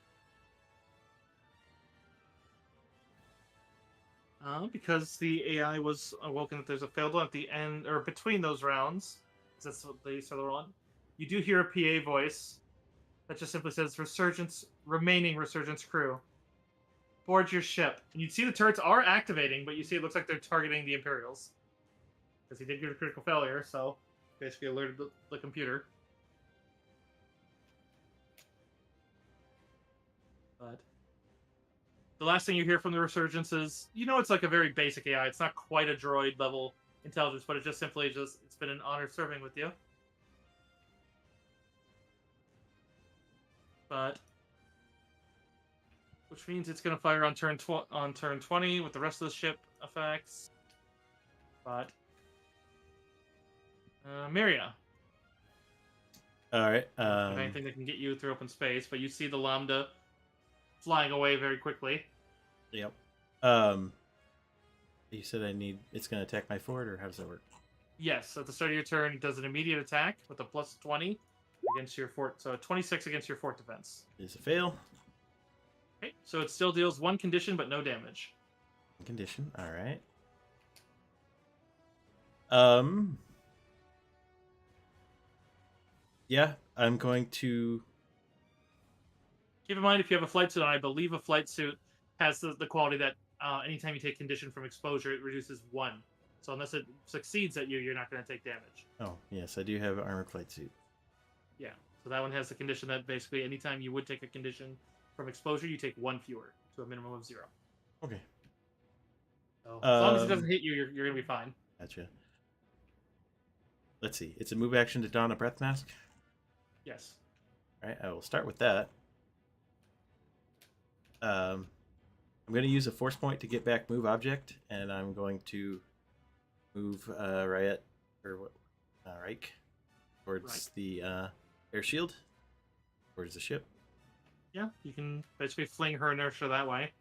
S3: Because the AI was awoken that there's a failed one at the end, or between those rounds, that's what they sort of want. You do hear a PA voice that just simply says, remaining Resurgence crew, board your ship. And you'd see the turrets are activating, but you see it looks like they're targeting the Imperials. Because he did get a critical failure, so basically alerted the computer. But the last thing you hear from the Resurgence is, it's like a very basic AI. It's not quite a droid level intelligence, but it's just simply it's been an honor serving with you. But which means it's going to fire on turn 20 with the rest of the ship effects. But Miria.
S4: All right.
S3: Anything that can get you through open space, but you see the Lambda flying away very quickly.
S4: Yep. You said it's going to attack my fort, or how does that work?
S3: Yes, at the start of your turn, it does an immediate attack with a +20 against your fort. So a 26 against your fort defense.
S4: Is a fail.
S3: Okay, so it still deals 1 condition, but no damage.
S4: Condition. All right. Yeah, I'm going to.
S3: Keep in mind, if you have a flight suit on, I believe a flight suit has the quality that anytime you take condition from exposure, it reduces 1. So unless it succeeds at you, you're not going to take damage.
S4: Oh, yes, I do have an armored flight suit.
S3: Yeah, so that one has the condition that basically anytime you would take a condition from exposure, you take 1 fewer to a minimum of 0.
S4: Okay.
S3: So as long as it doesn't hit you, you're going to be fine.
S4: Gotcha. Let's see. It's a move action to don a breath mask.
S3: Yes.
S4: All right, I will start with that. I'm going to use a force point to get back move object, and I'm going to move Riot towards the air shield, towards the ship.
S3: Yeah, you can basically fling her inertia that way.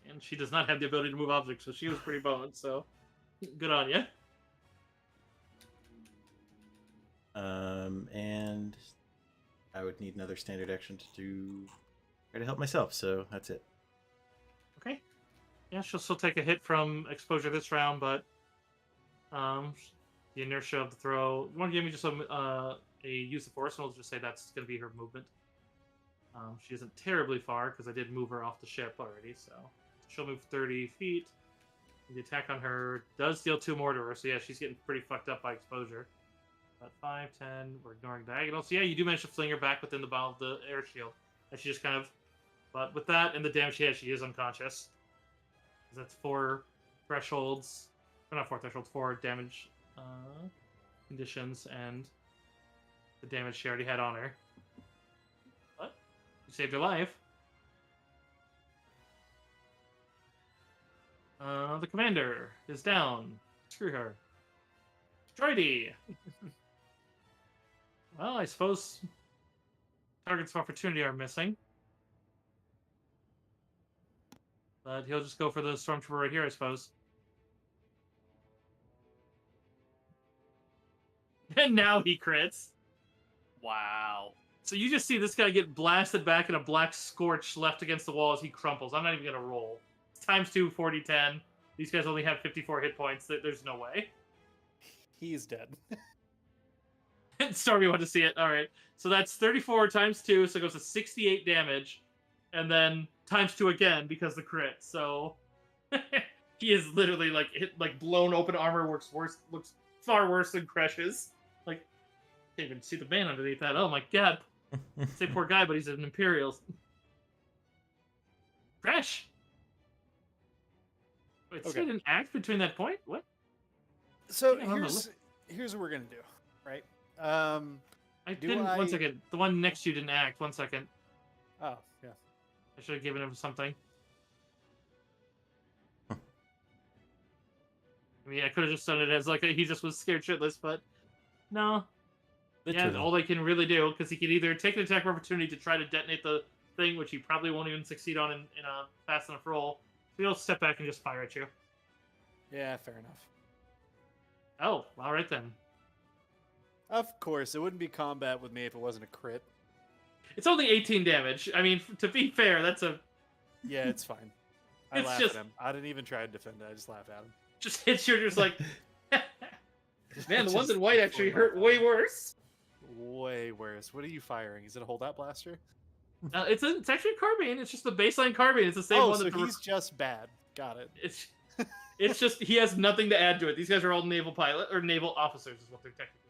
S3: And she does not have the ability to move objects, so she was pretty boned, so good on you.
S4: And I would need another standard action to try to help myself, so that's it.
S3: Okay. Yeah, she'll still take a hit from exposure this round, but the inertia of the throw. You want to give me just a use of force, and we'll just say that's going to be her movement. She isn't terribly far, because I did move her off the ship already, so she'll move 30 feet. The attack on her does deal 2 more to her, so yeah, she's getting pretty fucked up by exposure. About 5, 10, we're ignoring diagonal. So yeah, you do manage to fling her back within the bow of the air shield. And she just kind of... But with that and the damage she has, she is unconscious. That's 4 thresholds. Or not 4 thresholds, 4 damage conditions, and the damage she already had on her. What? You saved her life. The commander is down. Screw her. Droidy! Well, I suppose targets of opportunity are missing. But he'll just go for the stormtrooper right here, I suppose. And now he crits.
S1: Wow.
S3: So you just see this guy get blasted back in a black scorch left against the wall as he crumples. I'm not even going to roll. It's times 2, 40, 10. These guys only have 54 hit points. There's no way.
S2: He's dead.
S3: Stormy wanted to see it. All right. So that's 34 times 2, so it goes to 68 damage. And then times 2 again because the crit. So he is literally like blown open armor looks far worse than Crash's. Like, can't even see the band underneath that. Oh my god. Say poor guy, but he's an Imperial. Crash! Wait, okay. He didn't act between that point? What?
S2: So here's what we're gonna do, right?
S3: One second. The one next to you didn't act. 1 second.
S2: Oh, yeah.
S3: I should have given him something. I mean, I could have just done it as like he just was scared shitless, but no. Literally. Yeah, all they can really do, because he can either take an attack of opportunity to try to detonate the thing, which he probably won't even succeed on in a fast enough roll. So he'll step back and just fire at you.
S2: Yeah, fair enough.
S3: Oh, all right then.
S2: Of course, it wouldn't be combat with me if it wasn't a crit.
S3: It's only 18 damage. I mean, to be fair, that's a...
S2: Yeah, it's fine. I laughed at him. I didn't even try to defend it. I just laughed at him.
S3: Just hits you, just like... Man, the ones in white actually hurt way worse.
S2: Way worse. What are you firing? Is it a holdout blaster?
S3: It's actually a carbine. It's just the baseline carbine. It's the same one.
S2: So he's just bad. Got it.
S3: It's just he has nothing to add to it. These guys are all naval pilot or naval officers, is what they're technically.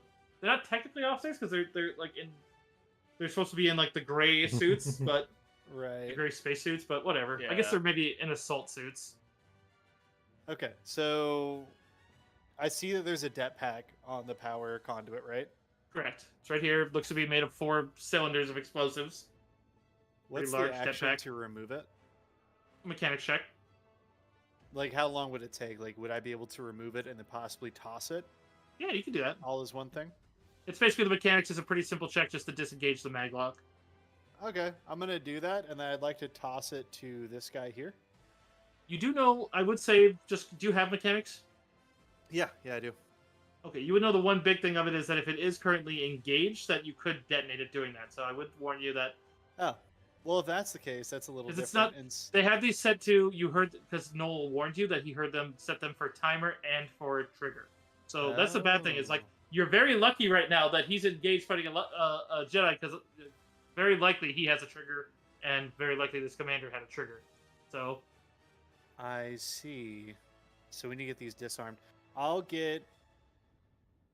S3: They're not technically officers because they're like in. They're supposed to be in like the gray suits, but
S2: right,
S3: the gray space suits. But whatever.
S1: Yeah.
S3: I guess they're maybe in assault suits.
S2: Okay, so I see that there's a det pack on the power conduit, right?
S3: Correct. It's right here. Looks to be made of 4 cylinders of explosives.
S2: What's the action to remove it?
S3: Mechanics check.
S2: Like, how long would it take? Like, would I be able to remove it and then possibly toss it?
S3: Yeah, you can do that.
S2: All as one thing?
S3: It's basically the mechanics is a pretty simple check just to disengage the maglock.
S2: Okay, I'm going to do that, and then I'd like to toss it to this guy here.
S3: You do know, I would say, just, do you have mechanics?
S2: Yeah, I do.
S3: Okay, you would know the one big thing of it is that if it is currently engaged, that you could detonate it doing that. So I would warn you that...
S2: Oh. Well, if that's the case, that's a little different.
S3: It's not, they have these set to, you heard, because Noel warned you that he heard them set them for timer and for trigger. So that's the bad thing. Is like, you're very lucky right now that he's engaged fighting a Jedi, because very likely he has a trigger, and very likely this commander had a trigger. So...
S2: I see. So we need to get these disarmed. I'll get...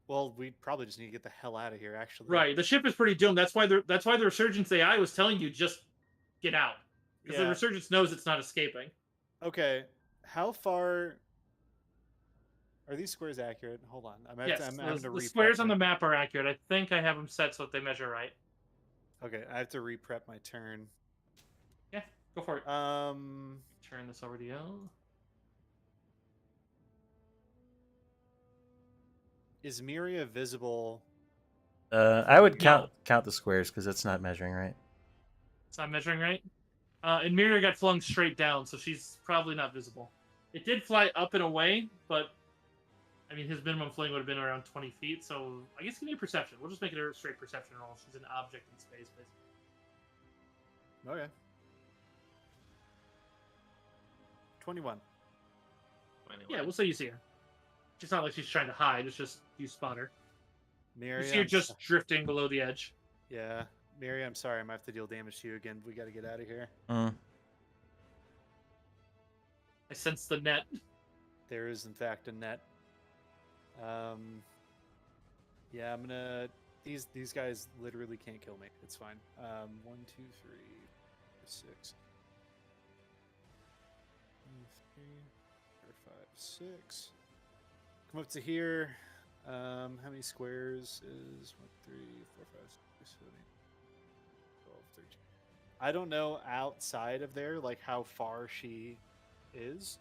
S2: Well, we probably just need to get the hell out of here, actually.
S3: Right. The ship is pretty doomed. That's why the Resurgence AI was telling you just get out. Because the Resurgence knows it's not escaping.
S2: Okay. How far... Are these squares accurate? Hold on. I'm having to
S3: the squares on the map are accurate. I think I have them set so that they measure right.
S2: Okay, I have to re-prep my turn.
S3: Yeah, go for it. Turn this over to you.
S2: Is Miria visible?
S6: I would count the squares because it's not measuring right.
S3: It's not measuring right? And Miria got flung straight down, so she's probably not visible. It did fly up and away, but I mean, his minimum fling would have been around 20 feet, so I guess give me a perception. We'll just make it a straight perception roll. She's an object in space, basically.
S2: Okay. 21.
S3: Yeah, we'll say you see her. It's not like she's trying to hide, it's just you spot her.
S2: Mary,
S3: you see her just drifting below the edge.
S2: Yeah. Mary, I'm sorry, I might have to deal damage to you again. We gotta get out of here.
S3: I sense the net.
S2: There is, in fact, a net. Yeah, I'm gonna... These guys literally can't kill me. It's fine. 1, 2, 3, 6. 1, 3, 4, 5, 6. Come up to here. How many squares is 1, 3, 4, 5, 6, 7, 8, 12, 13. I don't know outside of there, like how far she is,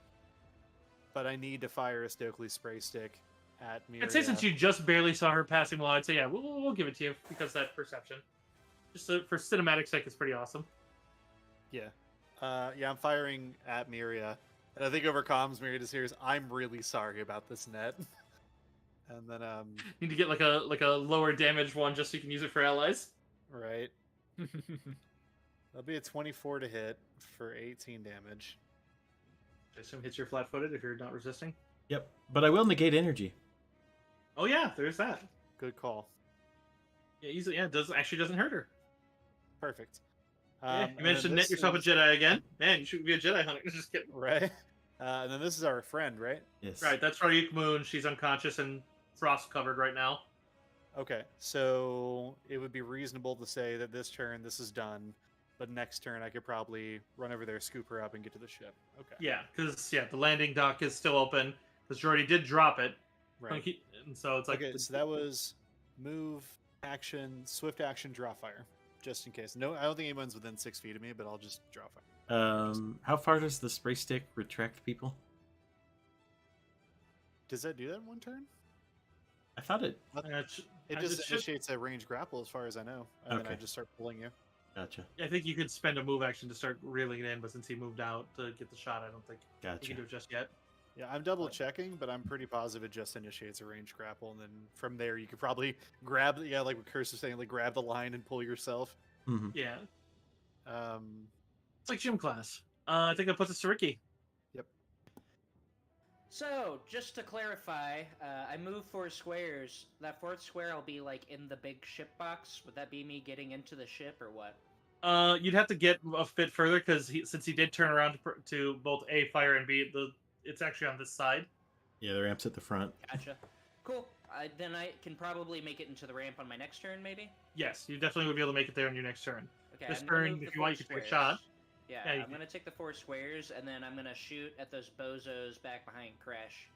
S2: but I need to fire a Stokely spray stick at Miria.
S3: I'd say since you just barely saw her passing while, I'd say yeah, we'll give it to you because that perception, just for cinematic sake, is pretty awesome.
S2: Yeah. I'm firing at Miria. And I think over comms, Miria just hears, "I'm really sorry about this net." And then,
S3: Need to get like a lower damage one just so you can use it for allies.
S2: right. That'll be a 24 to hit for 18 damage.
S3: I assume hits your flat-footed if you're not resisting.
S4: Yep, but I will negate energy.
S3: Oh yeah, there's that.
S2: Good call.
S3: Yeah, easily. Yeah, actually doesn't hurt her.
S2: Perfect.
S3: Yeah, you
S2: and
S3: managed to
S2: then
S3: net
S2: this
S3: yourself a
S2: is-
S3: Jedi again. Man, you should be a Jedi hunter. Just kidding.
S2: Right. And then this is our friend, right?
S4: Yes.
S3: Right, that's Raik Moon. She's unconscious and frost covered right now.
S2: Okay, so it would be reasonable to say that this turn this is done, but next turn I could probably run over there, scoop her up, and get to the ship. Okay.
S3: Yeah, because the landing dock is still open because Jordy did drop it.
S2: Right.
S3: And so it's like
S2: Okay, so that was move, action, swift action, draw fire, just in case. No, I don't think anyone's within 6 feet of me, but I'll just draw fire.
S4: How far does the spray stick retract people?
S2: Does that do that in one turn?
S4: I thought it.
S2: It just initiates a range grapple, as far as I know, and then I
S4: Okay.
S2: just start pulling you.
S4: Gotcha.
S3: I think you could spend a move action to start reeling it in, but since he moved out to get the shot, I don't think you
S4: Gotcha.
S3: can do it just yet.
S2: Yeah, I'm double checking, but I'm pretty positive it just initiates a range grapple, and then from there you could probably grab, like what Curse was saying, like grab the line and pull yourself.
S4: Mm-hmm.
S3: Yeah,
S2: Um,
S3: it's like gym class. I think that puts us to Ricky.
S5: So, just to clarify, I moved 4 squares. That 4th square will be like in the big ship box. Would that be me getting into the ship or what?
S3: You'd have to get a bit further because since he did turn around to both A, fire, and B, it's actually on this side.
S4: Yeah, the ramp's at the front.
S5: Gotcha. Cool. Then I can probably make it into the ramp on my next turn, maybe?
S3: Yes, you definitely would be able to make it there on your next turn.
S5: Okay,
S3: This
S5: I'm gonna
S3: turn,
S5: move
S3: if
S5: the
S3: you want,
S5: 4
S3: you can take a
S5: squares.
S3: shot.
S5: Yeah,
S3: Yeah, you
S5: I'm
S3: can-
S5: gonna take the 4 squares, and then I'm gonna shoot at those bozos back behind Crash.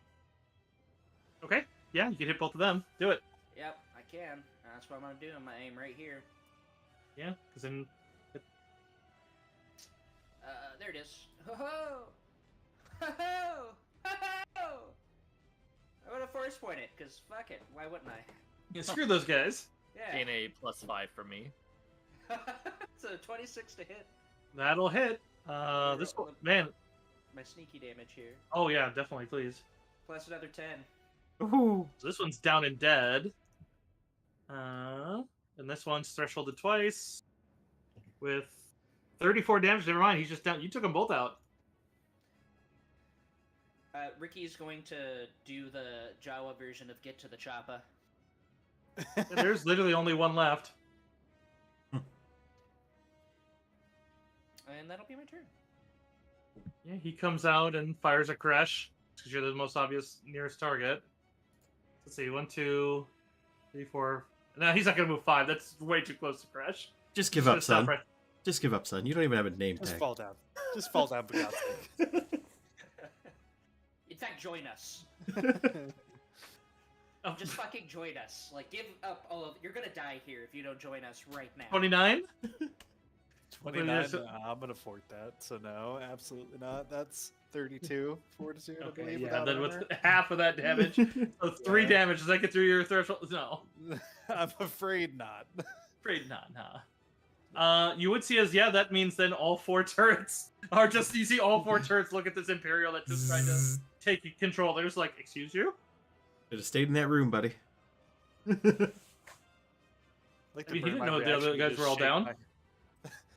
S3: Okay, yeah, you can hit both of them. Do it.
S5: Yep, I can. That's what I'm gonna do. I'm gonna aim right here.
S3: Yeah, because then
S5: There it is. Ho ho! Ho ho! Ho ho! I'm gonna force point it, because fuck it. Why wouldn't I?
S3: yeah, screw those guys.
S5: Yeah.
S1: Gain a +5 for me.
S5: So 26 to hit.
S3: That'll hit. This one, man.
S5: My sneaky damage here.
S3: Oh yeah, definitely, please.
S5: Plus another 10.
S4: Ooh.
S3: So this one's down and dead. And this one's thresholded twice with 34 damage. Never mind, he's just down. You took them both out.
S5: Ricky's going to do the Jawa version of Get to the Choppa.
S3: And there's literally only one left.
S5: And that'll be my turn.
S3: Yeah, he comes out and fires a Crash because you're the most obvious nearest target. Let's see, 1, 2, 3, 4. No, he's not gonna move 5. That's way too close to Crash.
S4: Just give
S3: He's
S4: up,
S3: gonna stop
S4: son.
S3: right-
S4: Just give up, son. You don't even have a name
S2: just
S4: tag.
S2: fall down. Just fall down, for God's sake.
S5: In fact, join us.
S3: Oh,
S5: Just fucking join us. Like, give up all of... You're gonna die here if you don't join us right now.
S3: 29.
S2: 29.
S3: there's-
S2: I'm gonna fort that. So no, absolutely not. That's 32 fortitude, I
S3: Okay,
S2: believe.
S3: yeah,
S2: without
S3: then with
S2: armor.
S3: half of that damage, so 3
S2: Yeah.
S3: damage. Does that get through your threshold? No,
S2: I'm afraid not.
S3: afraid not. Nah. You would see as that means then all 4 turrets are just. You see all 4 turrets look at this Imperial that's just trying to take control. They're just like, excuse you.
S4: Should have stayed in that room, buddy.
S2: Like
S3: I
S2: to
S3: mean, he
S2: burn
S3: didn't
S2: my
S3: know the other
S2: reaction to
S3: guys
S2: just
S3: were all
S2: shake
S3: down.
S2: my-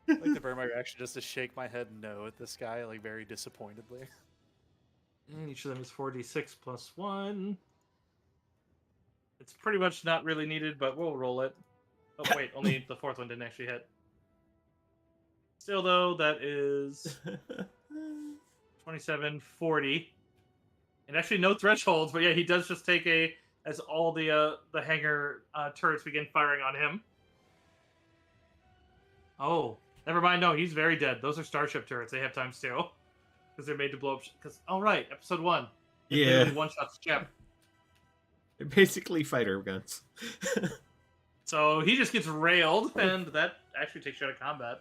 S2: like to burn my reaction just to shake my head no at this guy, like very disappointedly.
S3: And each of them is 4d6 plus 1. It's pretty much not really needed, but we'll roll it. Oh wait, only the 4th one didn't actually hit. Still though, that is 27, 40. And actually no thresholds, but yeah, he does just take as all the hangar turrets begin firing on him. Oh, never mind. No, he's very dead. Those are starship turrets. They have times 2 because they're made to blow up. Because right, episode 1.
S4: Yeah.
S3: One shot ship.
S4: They're basically fighter guns.
S3: So he just gets railed, and that actually takes you out of combat.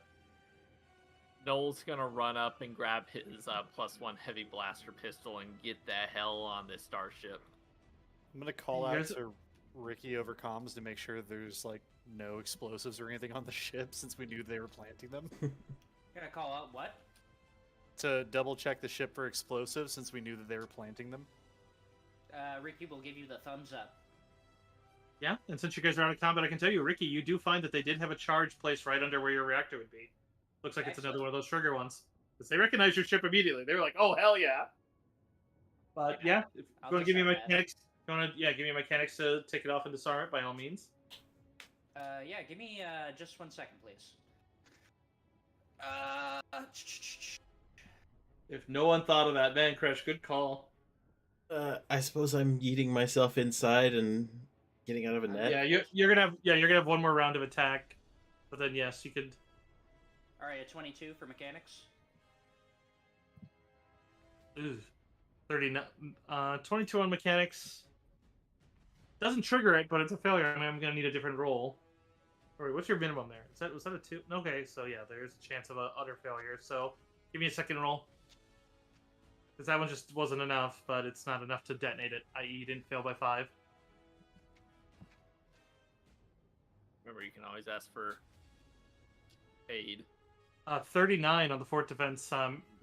S1: Noel's gonna run up and grab his +1 heavy blaster pistol and get the hell on this starship.
S2: I'm gonna call
S3: You
S2: out
S3: guys-
S2: to Ricky over comms to make sure there's like no explosives or anything on the ship since we knew they were planting them.
S5: Gonna call out what?
S2: To double check the ship for explosives since we knew that they were planting them.
S5: Ricky will give you the thumbs up.
S3: Yeah, and since you guys are out of combat, I can tell you, Ricky, you do find that they did have a charge placed right under where your reactor would be. Looks like it's another one of those trigger ones. Because they recognize your ship immediately. They were like, oh, hell yeah. But yeah, if
S5: I'll
S3: you want to give me
S5: disarm that.
S3: mechanics, give me mechanics to take it off and disarm it by all means.
S5: Yeah, give me just 1 second, please.
S3: If no one thought of that, man, Crash, good call.
S4: I suppose I'm yeeting myself inside and getting out of a net.
S3: Yeah, you're gonna have one more round of attack. But then yes, you could.
S5: Alright, a 22 for mechanics.
S3: Ooh, 39. 22 on mechanics. Doesn't trigger it, but it's a failure. I mean, I'm gonna need a different roll. Or what's your minimum there? Was that a 2? Okay, so yeah, there's a chance of a utter failure. So give me a second roll. Because that one just wasn't enough, but it's not enough to detonate it, i.e. you didn't fail by 5.
S1: Remember, you can always ask for aid.
S3: 39 on the fort defense,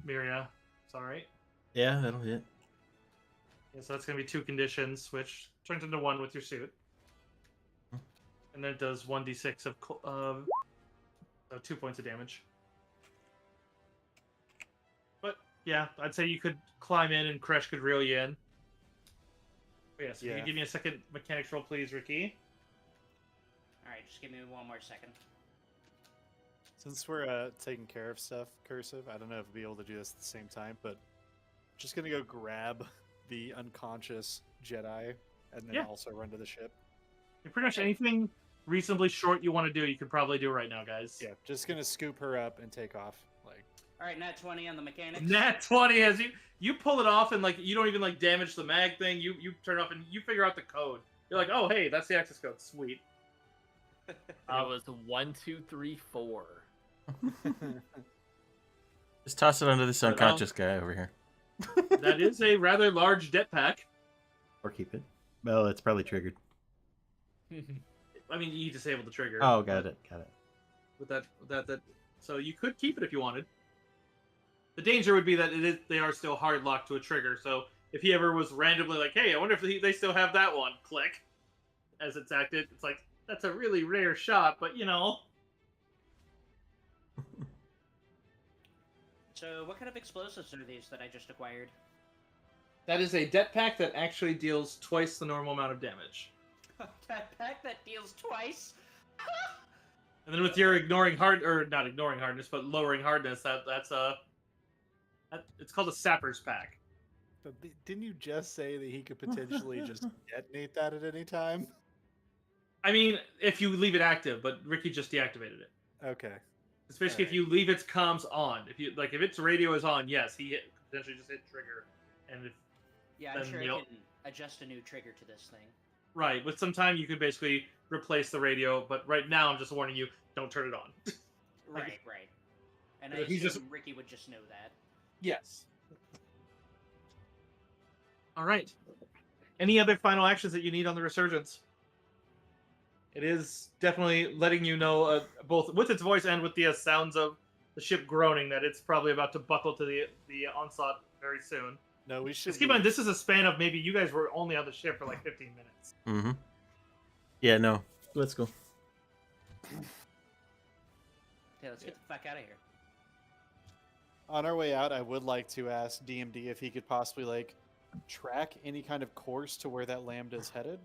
S3: Miria. It's alright.
S4: Yeah, that'll hit.
S3: Yeah, so that's going to be 2 conditions, which turns into 1 with your suit. And then it does 1d6 of 2 points of damage. But, yeah, I'd say you could climb in and Kresh could reel you in. But yeah, so
S2: Yeah.
S3: Can you give me a second mechanics roll, please, Ricky?
S5: Alright, just give me 1 more second.
S2: Since we're taking care of stuff, Cursive, I don't know if we'll be able to do this at the same time, but just gonna go grab the unconscious Jedi and then
S3: Yeah.
S2: also run to the ship.
S3: Pretty much anything reasonably short you want to do, you could probably do right now, guys.
S2: Yeah, just gonna scoop her up and take off. Like,
S5: Alright, nat 20 on the mechanics.
S3: Nat 20 as you pull it off and like you don't even like damage the mag thing. You turn it off and you figure out the code. You're like, oh hey, that's the access code. Sweet.
S1: It was 1, 2, 3, 4.
S6: Just toss it under this unconscious guy over here.
S3: That is a rather large det pack.
S6: Or keep it. Well, it's probably triggered.
S3: I mean, you disable the trigger.
S6: Oh, got it.
S3: With that. So you could keep it if you wanted. The danger would be that they are still hard locked to a trigger. So if he ever was randomly like, hey, I wonder if they still have that one, click, as it's acted, it's like, that's a really rare shot, but you know.
S5: So, what kind of explosives are these that I just acquired?
S3: That is a det pack that actually deals twice the normal amount of damage.
S5: That pack that deals twice?
S3: And then with your not ignoring hardness, but lowering hardness, it's called a sapper's pack.
S2: but didn't you just say that he could potentially just detonate that at any time?
S3: I mean, if you leave it active, but Ricky just deactivated it.
S2: Okay.
S3: It's basically if you leave its comms on. If its radio is on, yes, potentially just hit trigger. And if
S5: Yeah, I'm
S3: Then
S5: sure I
S3: you'll-
S5: can adjust a new trigger to this thing.
S3: right, with some time you could basically replace the radio, but right now I'm just warning you, don't turn it on.
S5: Right. And I
S3: If he's
S5: assume
S3: just-
S5: Ricky would just know that.
S3: Yes. All right. Any other final actions that you need on the resurgence? It is definitely letting you know, both with its voice and with the sounds of the ship groaning, that it's probably about to buckle to the onslaught very soon.
S2: No, we should.
S3: Just keep in mind, this is a span of maybe you guys were only on the ship for like 15 minutes.
S6: Mm-hmm. Yeah, no.
S4: Let's go.
S5: Okay, let's get the fuck out of here.
S2: On our way out, I would like to ask DMD if he could possibly like track any kind of course to where that lambda is headed,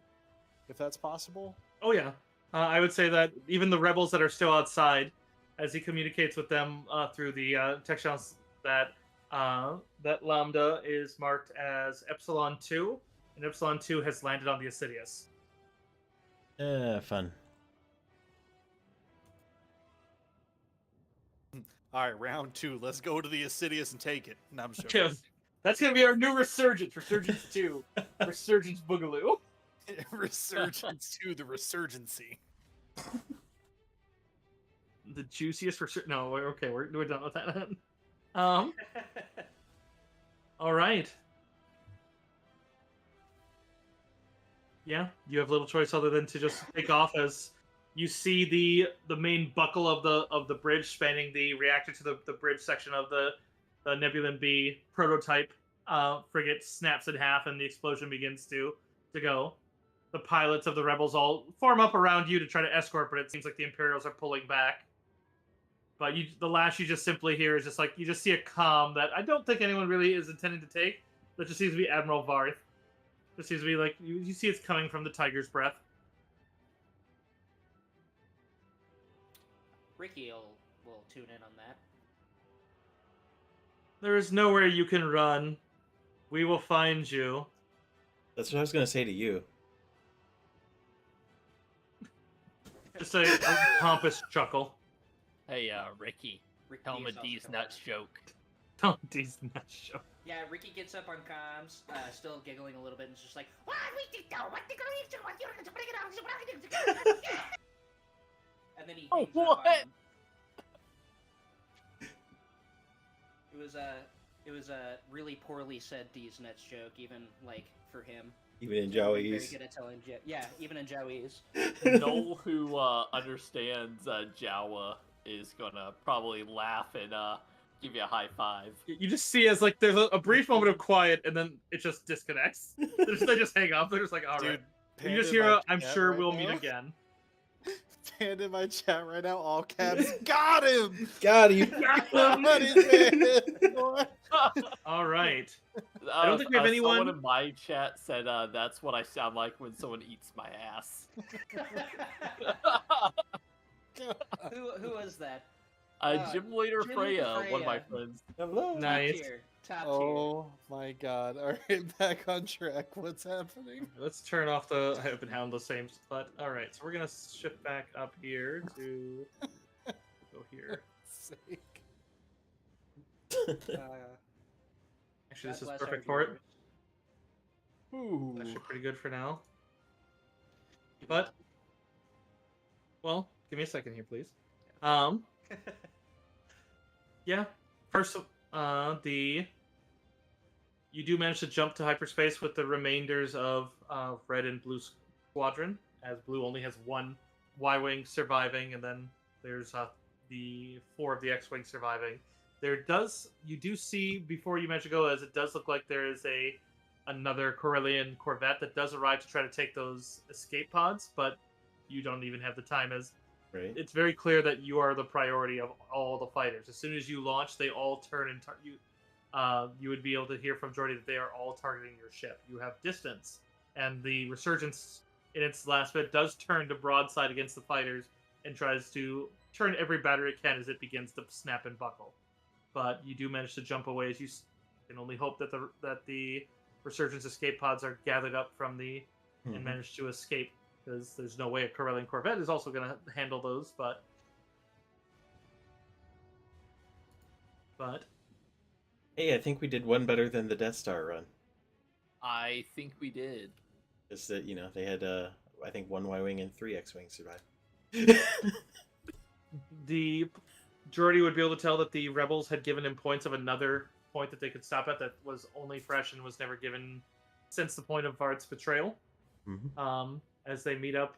S2: if that's possible.
S3: Oh yeah, I would say that even the rebels that are still outside, as he communicates with them through the text channels, that lambda is marked as Epsilon 2, and Epsilon 2 has landed on the Assidious.
S6: Fun.
S2: All right, round 2. Let's go to the Assidious and take it. No, I'm joking.
S3: That's gonna be our new resurgence, Resurgence 2, Resurgence Boogaloo.
S2: Resurgence to the resurgency.
S3: The juiciest for no. Okay, we're done with that. All right. Yeah, you have little choice other than to just take off as you see the main buckle of the bridge spanning the reactor to the bridge section of the Nebulan B prototype frigate snaps in half and the explosion begins to go. The pilots of the rebels all form up around you to try to escort, but it seems like the Imperials are pulling back. But the last you just simply hear is just like you just see a comm that I don't think anyone really is intending to take. That just seems to be Admiral Varth. It seems to be like you see it's coming from the Tiger's Breath.
S5: Ricky will tune in on that.
S3: There is nowhere you can run. We will find you.
S4: That's what I was going to say to you.
S3: Just a pompous chuckle.
S1: Hey, Ricky, tell him a D's nuts joke.
S3: Don't D's nuts joke.
S5: Yeah, Ricky gets up on comms, still giggling a little bit, and it's just like, and then he hangs up on him. It was a really poorly said D's nuts joke, even like for him.
S4: Even in
S5: Very
S4: Jawi's.
S5: good at telling yeah, even in Jawi's.
S1: Noel, who understands Jawa, is gonna probably laugh and give you a high five.
S3: You just see as like there's a brief moment of quiet and then it just disconnects. They just hang up. They're just like, all right.
S2: Dude,
S3: You just
S2: Panda in
S3: hear,
S2: my
S3: I'm
S2: chat
S3: sure
S2: right
S3: we'll
S2: now.
S3: meet again.
S2: Panda in my chat right now, all caps. Got him!
S4: Got you.
S2: Got his head, boy.
S3: All right. I don't think we have anyone.
S1: Someone in my chat said that's what I sound like when someone eats my ass.
S5: Who was that?
S1: Gym Leader
S5: Gym
S1: Freya,
S5: Leader
S1: one of my
S5: Freya.
S1: friends.
S4: Hello.
S3: Nice.
S5: Top tier.
S2: Oh my god. Alright, back on track. What's happening?
S3: Let's turn off the. I haven't handled the same, but all right. So we're gonna shift back up here to go here.
S2: Sake.
S3: Actually, this is
S5: God bless our
S3: perfect for it.
S5: viewers.
S2: Ooh.
S3: That's actually pretty good for now. But, well, give me a second here, please. Yeah. First, you do manage to jump to hyperspace with the remainders of Red and Blue Squadron, as Blue only has one Y-wing surviving, and then there's the 4 of the X-wing surviving. You do see before you manage to go, as it does look like there is another Corellian Corvette that does arrive to try to take those escape pods, but you don't even have the time, as
S4: Right.
S3: it's very clear that you are the priority of all the fighters. As soon as you launch, they all turn and you. You would be able to hear from Jordy that they are all targeting your ship. You have distance, and the Resurgence in its last bit does turn to broadside against the fighters and tries to turn every battery it can as it begins to snap and buckle. But you do manage to jump away, as you can only hope that the Resurgence escape pods are gathered up from and manage to escape, because there's no way a Corellian Corvette is also going to handle those. But
S4: Hey, I think we did one better than the Death Star run.
S1: I think we did.
S4: Just that, they had, I think, 1 Y-Wing and 3 X-Wings survive.
S3: the Jordy would be able to tell that the rebels had given him points of another point that they could stop at that was only fresh and was never given since the point of Vard's betrayal.
S4: Mhm.
S3: As they meet up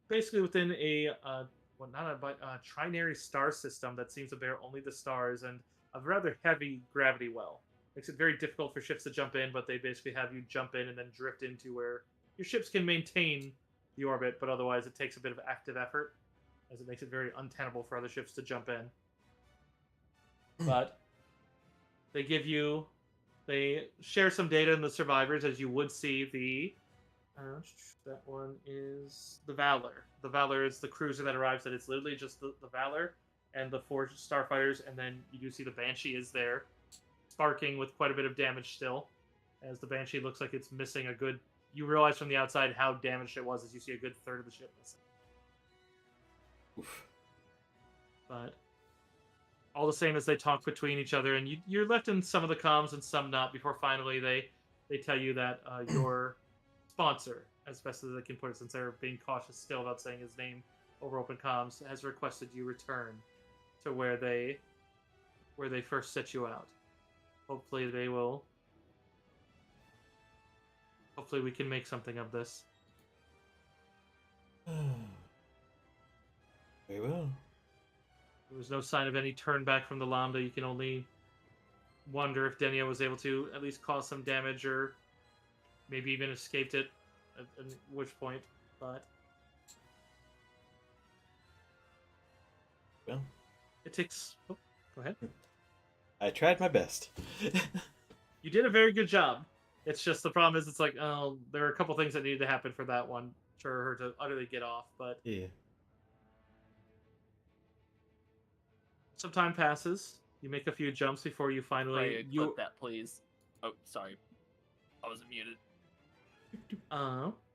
S3: basically within a trinary star system that seems to bear only the stars and a rather heavy gravity well. Makes it very difficult for ships to jump in, but they basically have you jump in and then drift into where your ships can maintain the orbit, but otherwise it takes a bit of active effort, as it makes it very untenable for other ships to jump in. But they share some data in the survivors, as you would see that one is the Valor. The Valor is the cruiser that arrives, and it's literally just the Valor and the 4 starfighters, and then you do see the Banshee is there, sparking with quite a bit of damage still, as the Banshee looks like it's missing a good... You realize from the outside how damaged it was, as you see a good third of the ship missing.
S4: Oof.
S3: But all the same, as they talk between each other, and you're left in some of the comms and some not, before finally they tell you that your sponsor, as best as they can put it, since they're being cautious still about saying his name over open comms, has requested you return to where they first set you out. Hopefully they will. Hopefully we can make something of this.
S4: Very well.
S3: There was no sign of any turn back from the Lambda. You can only wonder if Denia was able to at least cause some damage or maybe even escaped it, at which point, but...
S4: Well,
S3: it takes... Oh, go ahead.
S4: I tried my best.
S3: You did a very good job. It's just the problem is it's like, oh, there are a couple things that needed to happen for that one, for her to utterly get off, but...
S4: Yeah.
S3: Some time passes. You make a few jumps before you finally...
S1: Ray, clip that, please. Oh, sorry. I wasn't muted.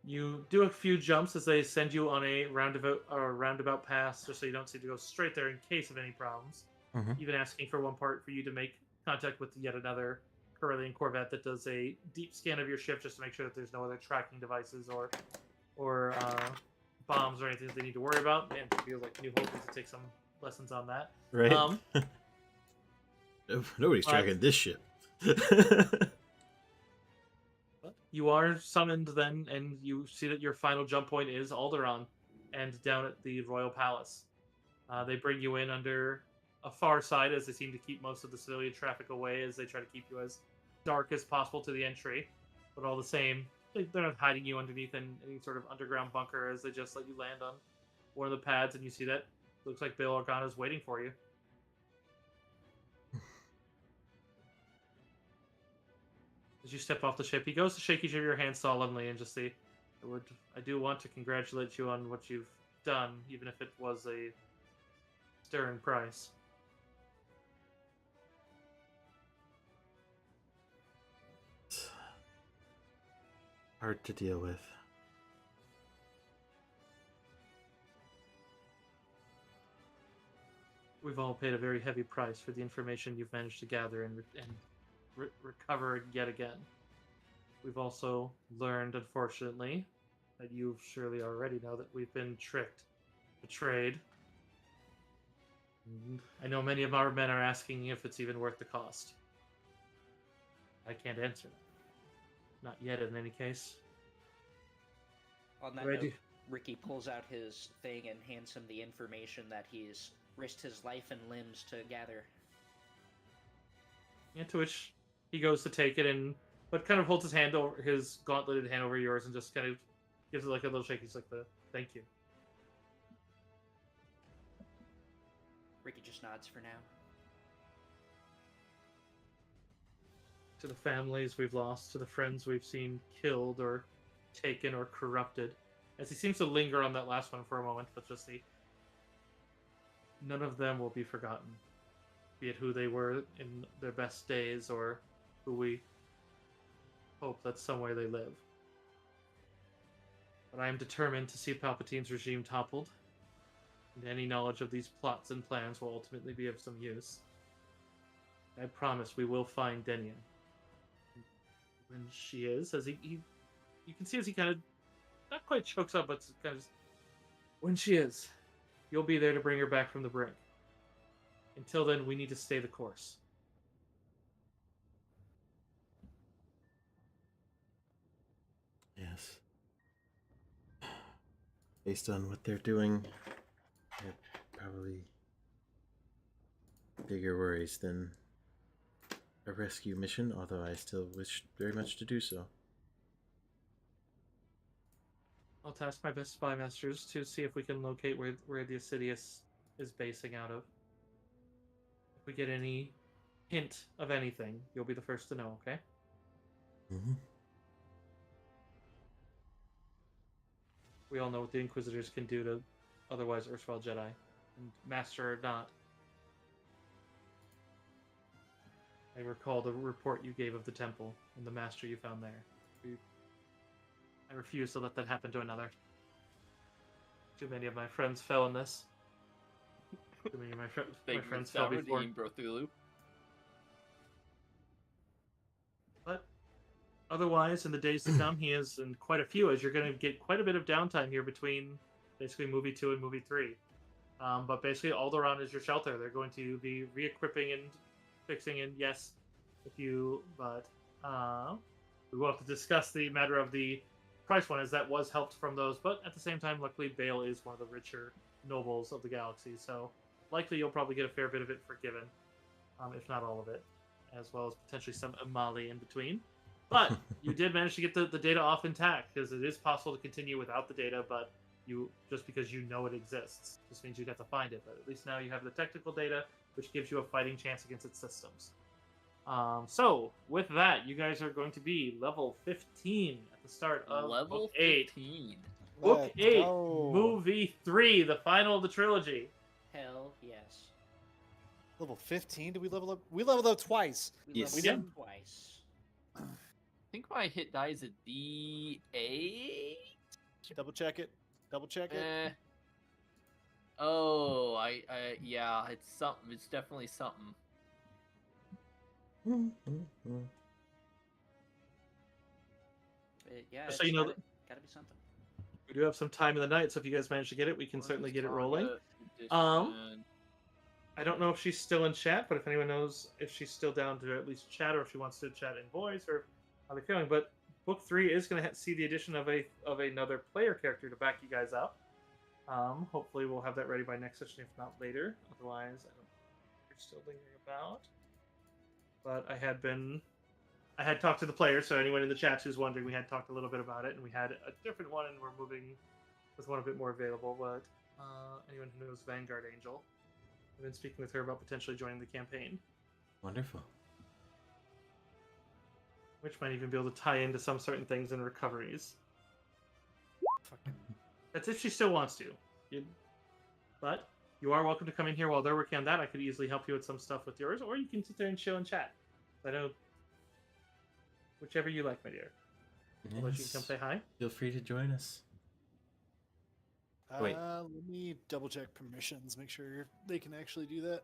S3: You do a few jumps as they send you on a roundabout pass, just so you don't seem to go straight there in case of any problems.
S4: Mhm.
S3: Even asking for one part for you to make contact with yet another Corellian Corvette that does a deep scan of your ship just to make sure that there's no other tracking devices or bombs or anything that they need to worry about. Man, it feels like New Hope needs to take some lessons on that.
S4: Right? Nobody's tracking this ship.
S3: You are summoned then, and you see that your final jump point is Alderaan, and down at the Royal Palace. They bring you in under a far side, as they seem to keep most of the civilian traffic away, as they try to keep you as dark as possible to the entry. But all the same, they're not hiding you underneath any sort of underground bunker, as they just let you land on one of the pads, and you see that looks like Bail Organa is waiting for you. As you step off the ship, he goes to shake each of your hands solemnly and just say, I do want to congratulate you on what you've done, even if it was a stern price.
S4: Hard to deal with.
S3: We've all paid a very heavy price for the information you've managed to gather and recover yet again. We've also learned, unfortunately, that you surely already know that we've been tricked, betrayed. I know many of our men are asking if it's even worth the cost. I can't answer that. Not yet, in any case.
S5: On that note, Ricky pulls out his thing and hands him the information that he's risked his life and limbs to gather.
S3: Yeah, to which he goes to take it, but kind of holds his hand over his gauntleted hand over yours and just kind of gives it like a little shake. He's like, thank you.
S5: Ricky just nods for now.
S3: To the families we've lost, to the friends we've seen killed or taken or corrupted. As he seems to linger on that last one for a moment, but just none of them will be forgotten. Be it who they were in their best days or who we hope that somewhere they live. But I am determined to see Palpatine's regime toppled, and any knowledge of these plots and plans will ultimately be of some use. I promise we will find Denia. When she is, as you can see as he kind of, not quite chokes up, but kind of, when she is, you'll be there to bring her back from the brink. Until then, we need to stay the course.
S4: Yes. Based on what they're doing, I have probably bigger worries than a rescue mission, although I still wish very much to do so.
S3: I'll task my best spy masters to see if we can locate where the Assidious is basing out of. If we get any hint of anything, you'll be the first to know, okay?
S4: Mm-hmm.
S3: We all know what the Inquisitors can do to otherwise erstwhile Jedi, and Master or not. I recall the report you gave of the temple and the Master you found there. I refuse to let that happen to another. Too many of my friends fell in this. Too many of my friends fell before.
S1: Broke through the loop.
S3: But otherwise, in the days to come, he is in quite a few, as you're going to get quite a bit of downtime here between basically movie 2 and movie 3. But basically, Alderaan is your shelter. They're going to be re-equipping and fixing, and yes, but we will have to discuss the matter of the price one, as that was helped from those. But at the same time, luckily, Bale is one of the richer nobles of the galaxy, so likely you'll probably get a fair bit of it forgiven, if not all of it, as well as potentially some Amali in between. But you did manage to get the data off intact, because it is possible to continue without the data, but just because you know it exists just means you'd have to find it. But at least now you have the technical data, which gives you a fighting chance against its systems. So with that, you guys are going to be level 15 at the start of
S1: Level
S3: Book 8.
S1: 15.
S3: Book
S2: Let's
S3: 8,
S2: go.
S3: Movie 3, the final of the trilogy.
S5: Hell yes.
S2: Level 15? Did we level up? We leveled up twice.
S4: Yes.
S5: We
S3: did.
S5: did twice.
S1: I think my hit die is a D8.
S2: Double check it. Double check it.
S1: Oh, yeah, it's something. It's definitely something.
S5: Yeah,
S3: Just so you know
S5: gotta be something.
S3: We do have some time in the night, so if you guys manage to get it, we can certainly get it rolling. I don't know if she's still in chat, but if anyone knows if she's still down to at least chat, or if she wants to chat in voice, or how they're feeling. But Book 3 is going to see the addition of another player character to back you guys up. Hopefully we'll have that ready by next session, if not later. Otherwise, I don't know if you're still lingering about. But I had talked to the players, so anyone in the chat who's wondering, we had talked a little bit about it, and we had a different one, and we're moving with one a bit more available. But anyone who knows Vanguard Angel, I've been speaking with her about potentially joining the campaign.
S4: Wonderful.
S3: Which might even be able to tie into some certain things and recoveries.
S2: Fucking
S3: That's if she still wants to. But you are welcome to come in here while they're working on that. I could easily help you with some stuff with yours, or you can sit there and chill and chat. I know whichever you like, my dear. I'll let you come say hi.
S4: Feel free to join us. Wait.
S2: Let me double check permissions. Make sure they can actually do that.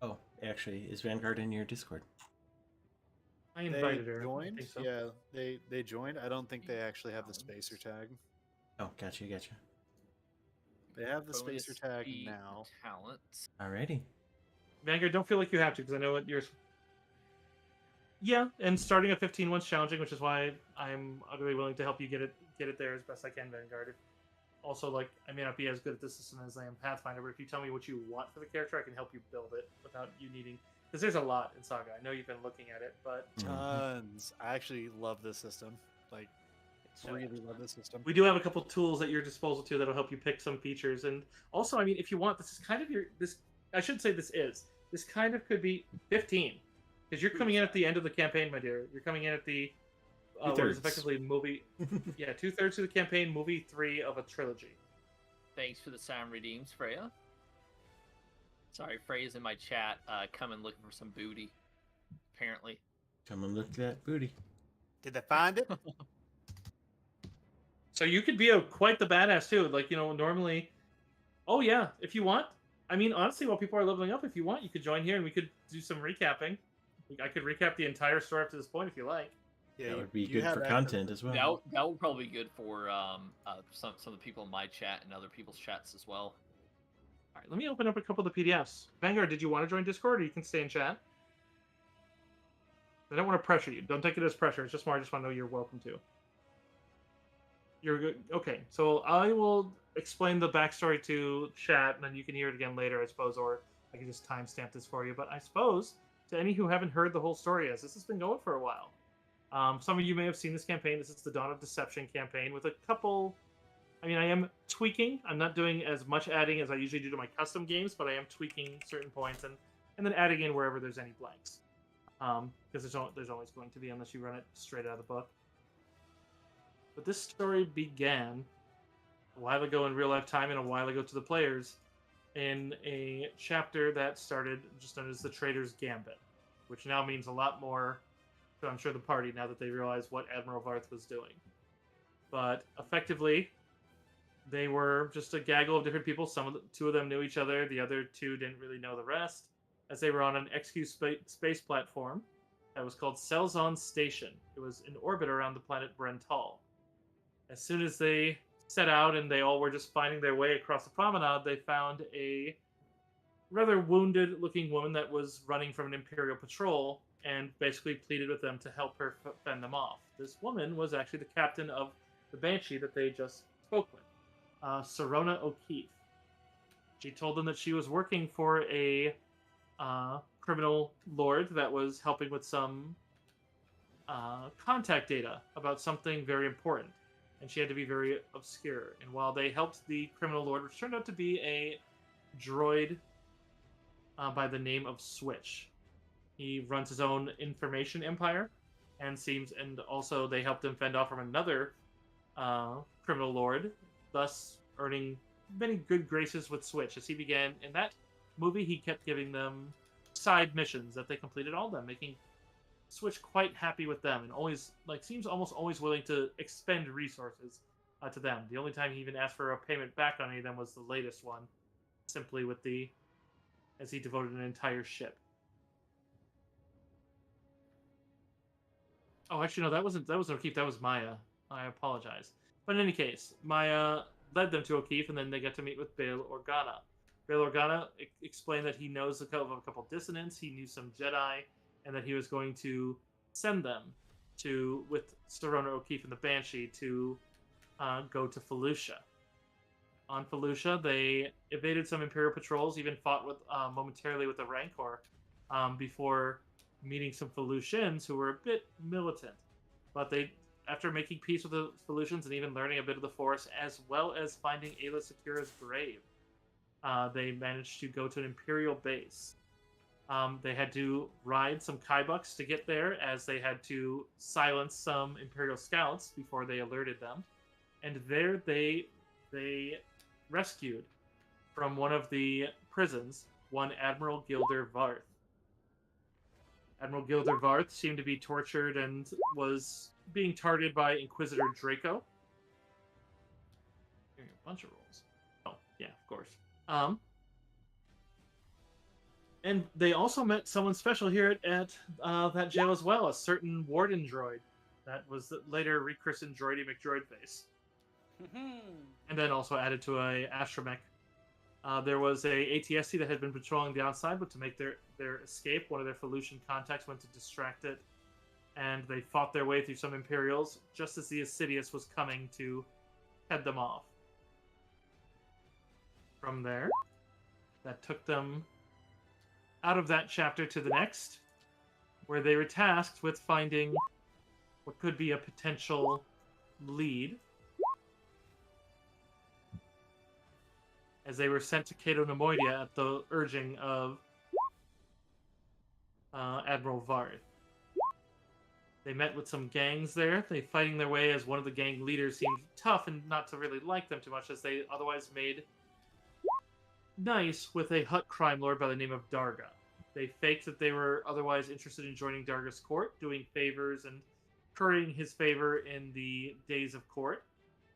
S4: Oh, actually, is Vanguard in your Discord?
S3: I invited
S2: They
S3: her.
S2: joined?
S3: I think so.
S2: Yeah, they joined. I don't think they actually have the spacer tag.
S4: Oh, gotcha.
S2: They have the
S1: Bonus
S2: spacer tag
S1: speed
S2: now.
S1: Talents.
S4: Alrighty.
S3: Vanguard, don't feel like you have to, because I know what yours. Yeah, and starting at 15 was challenging, which is why I'm utterly willing to help you get it there as best I can, Vanguard. Also, like, I may not be as good at this system as I am Pathfinder, but if you tell me what you want for the character, I can help you build it without you needing. Because there's a lot in Saga. I know you've been looking at it, but
S2: Tons. I actually love this system. Like,
S5: It's so
S2: really
S5: much
S2: love
S5: fun.
S2: this system.
S3: we do have a couple tools at your disposal too that'll help you pick some features. And also, I mean, if you want, this is kind of I should say this kind of could be 15, because you're coming in at the end of the campaign, my dear. You're coming in at the what is
S4: Two-thirds.
S3: effectively movie. Yeah, 2/3 of the campaign, movie 3 of a trilogy.
S1: Thanks for the sound redeems, Freya. Sorry, Freya's in my chat, coming looking for some booty. Apparently.
S4: Come and look at that booty.
S2: Did they find it?
S3: So you could be quite the badass too. Like, normally. Oh yeah, if you want. I mean, honestly, while people are leveling up, if you want, you could join here and we could do some recapping. I could recap the entire story up to this point if you like.
S2: Yeah,
S4: That
S2: you-
S4: would be
S2: you
S4: good
S2: have
S4: for
S2: access-
S4: content as well.
S1: That would probably be good for some of the people in my chat and other people's chats as well.
S3: All right, let me open up a couple of the PDFs. Vanguard, did you want to join Discord, or you can stay in chat? I don't want to pressure you. Don't take it as pressure. It's just more I just want to know you're welcome to. You're good. Okay, so I will explain the backstory to chat, and then you can hear it again later, I suppose, or I can just timestamp this for you. But I suppose, to any who haven't heard the whole story, as this has been going for a while. Some of you may have seen this campaign. This is the Dawn of Deception campaign with a couple... I mean, I am tweaking. I'm not doing as much adding as I usually do to my custom games, but I am tweaking certain points and then adding in wherever there's any blanks. Because there's always going to be, unless you run it straight out of the book. But this story began a while ago in real life time and a while ago to the players in a chapter that started just known as the Trader's Gambit, which now means a lot more to, I'm sure, the party now that they realize what Admiral Varth was doing. But effectively, they were just a gaggle of different people. Two of them knew each other. The other two didn't really know the rest, as they were on an XQ space platform that was called Selzon Station. It was in orbit around the planet Brental. As soon as they set out and they all were just finding their way across the promenade, they found a rather wounded-looking woman that was running from an Imperial patrol and basically pleaded with them to help her fend them off. This woman was actually the captain of the Banshee that they just spoke with, Serona O'Keefe. She told them that she was working for a criminal lord that was helping with some contact data about something very important, and she had to be very obscure. And while they helped the criminal lord, which turned out to be a droid by the name of Switch, he runs his own information empire, and also they helped him fend off from another criminal lord, thus earning many good graces with Switch. As he began in that movie, he kept giving them side missions that they completed, all of them, making Switch quite happy with them, and always seems almost always willing to expend resources to them. The only time he even asked for a payment back on any of them was the latest one, simply as he devoted an entire ship. Oh, actually, no, that wasn't O'Keefe. That was Maya. I apologize. But in any case, Maya led them to O'Keefe, and then they got to meet with Bail Organa. Bail Organa explained that he knows a couple dissonants, he knew some Jedi, and that he was going to send them with Serona O'Keefe and the Banshee to go to Felucia. On Felucia, they evaded some Imperial patrols, even fought momentarily with the Rancor before meeting some Felucians who were a bit militant. But after making peace with the Felucians and even learning a bit of the Force, as well as finding Ayla Secura's grave, they managed to go to an Imperial base. They had to ride some Kybucks to get there, as they had to silence some Imperial scouts before they alerted them. And there they rescued from one of the prisons one Admiral Gilder Varth. Admiral Gilder Varth seemed to be tortured and was being targeted by Inquisitor Draco. Hearing a bunch of rolls. Oh, yeah, of course. And they also met someone special here at that jail as well, a certain warden droid that was later rechristened Droidy McDroidface. And then also added to a astromech. There was a ATST that had been patrolling the outside, but to make their escape, one of their Felucian contacts went to distract it, and they fought their way through some Imperials just as the Assidious was coming to head them off. From there, that took them out of that chapter to the next, where they were tasked with finding what could be a potential lead, as they were sent to Cato Nemoidia at the urging of Admiral Varth. They met with some gangs there, they fighting their way, as one of the gang leaders seemed tough and not to really like them too much, as they otherwise made nice with a Hutt crime lord by the name of Darga. They faked that they were otherwise interested in joining Darga's court, doing favors and currying his favor in the days of court,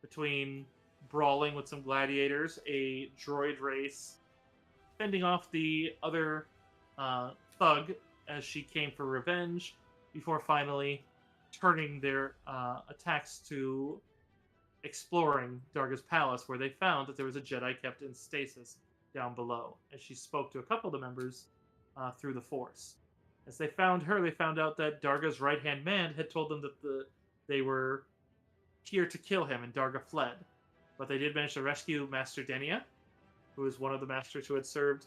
S3: between brawling with some gladiators, a droid race, fending off the other thug as she came for revenge, before finally turning their attacks to exploring Darga's palace, where they found that there was a Jedi kept in stasis down below, as she spoke to a couple of the members through the Force. As they found her, they found out that Darga's right-hand man had told them that they were here to kill him, and Darga fled. But they did manage to rescue Master Denia, who was one of the masters who had served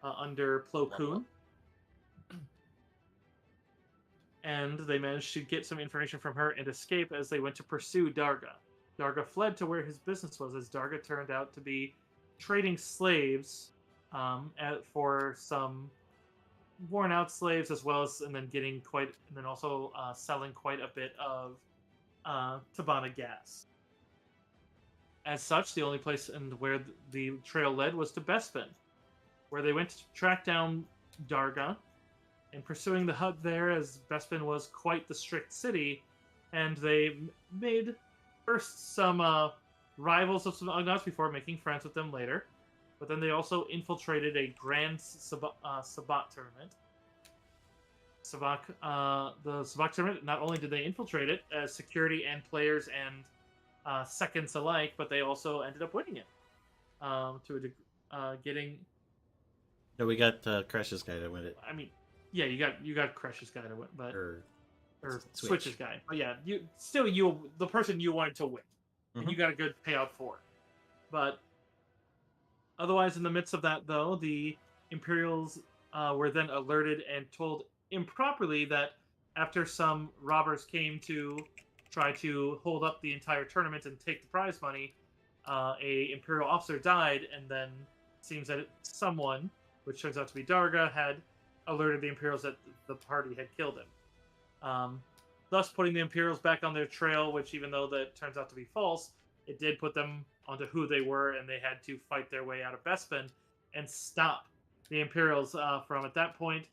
S3: under Plo Koon. And they managed to get some information from her and escape as they went to pursue Darga. Darga fled to where his business was, as Darga turned out to be trading slaves for some worn-out slaves, as well as and then also selling quite a bit of Tabana gas. As such, the only place where the trail led was to Bespin, where they went to track down Darga, and pursuing the Hutt there, as Bespin was quite the strict city, and they made first some rivals of some Ugnaughts before making friends with them later. But then they also infiltrated a Grand Sabbat tournament The Sabak tournament, not only did they infiltrate it as security and players and seconds alike, but they also ended up winning it. Getting.
S4: No, we got Crash's guy to win it.
S3: I mean, yeah, you got Crush's guy to win, but or
S4: Switch.
S3: Switch's guy. But yeah, the person you wanted to win, and you got a good payout for. But otherwise, in the midst of that, though, the Imperials were then alerted and told improperly that after some robbers came to try to hold up the entire tournament and take the prize money, a Imperial officer died, and then it seems that someone, which turns out to be Darga, had alerted the Imperials that the party had killed him. Thus putting the Imperials back on their trail, which even though that turns out to be false, it did put them onto who they were, and they had to fight their way out of Bespin and stop the Imperials from, at that point,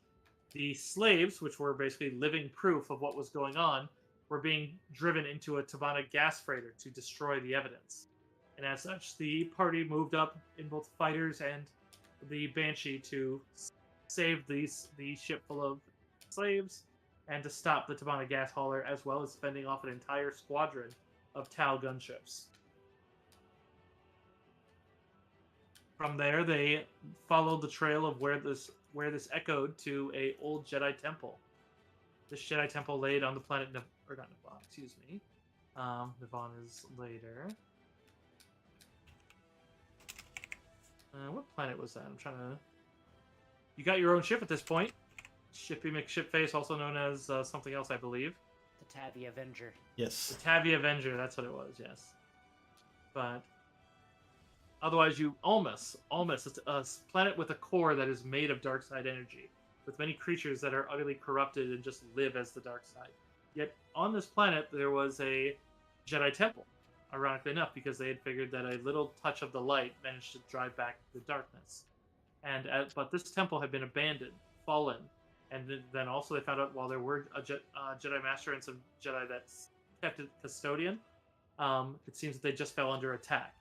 S3: the slaves, which were basically living proof of what was going on, were being driven into a Tabana gas freighter to destroy the evidence. And as such, the party moved up in both fighters and the Banshee to save the ship full of slaves and to stop the Tabana gas hauler, as well as fending off an entire squadron of Tal gunships. From there, they followed the trail of where this echoed to a old Jedi temple. This Jedi temple laid on the planet Navon, excuse me. Navon is later. What planet was that? I'm trying to. You got your own ship at this point. Shippy McShipface, also known as something else, I believe.
S5: The Tabby Avenger.
S4: Yes.
S3: The Tabby Avenger, that's what it was, yes. But otherwise, Ulmus, it's a planet with a core that is made of dark side energy, with many creatures that are utterly corrupted and just live as the dark side. Yet on this planet, there was a Jedi temple, ironically enough, because they had figured that a little touch of the light managed to drive back the darkness. But this temple had been abandoned, fallen, and then also they found out while there were a Jedi Master and some Jedi that kept it custodian, it seems that they just fell under attack.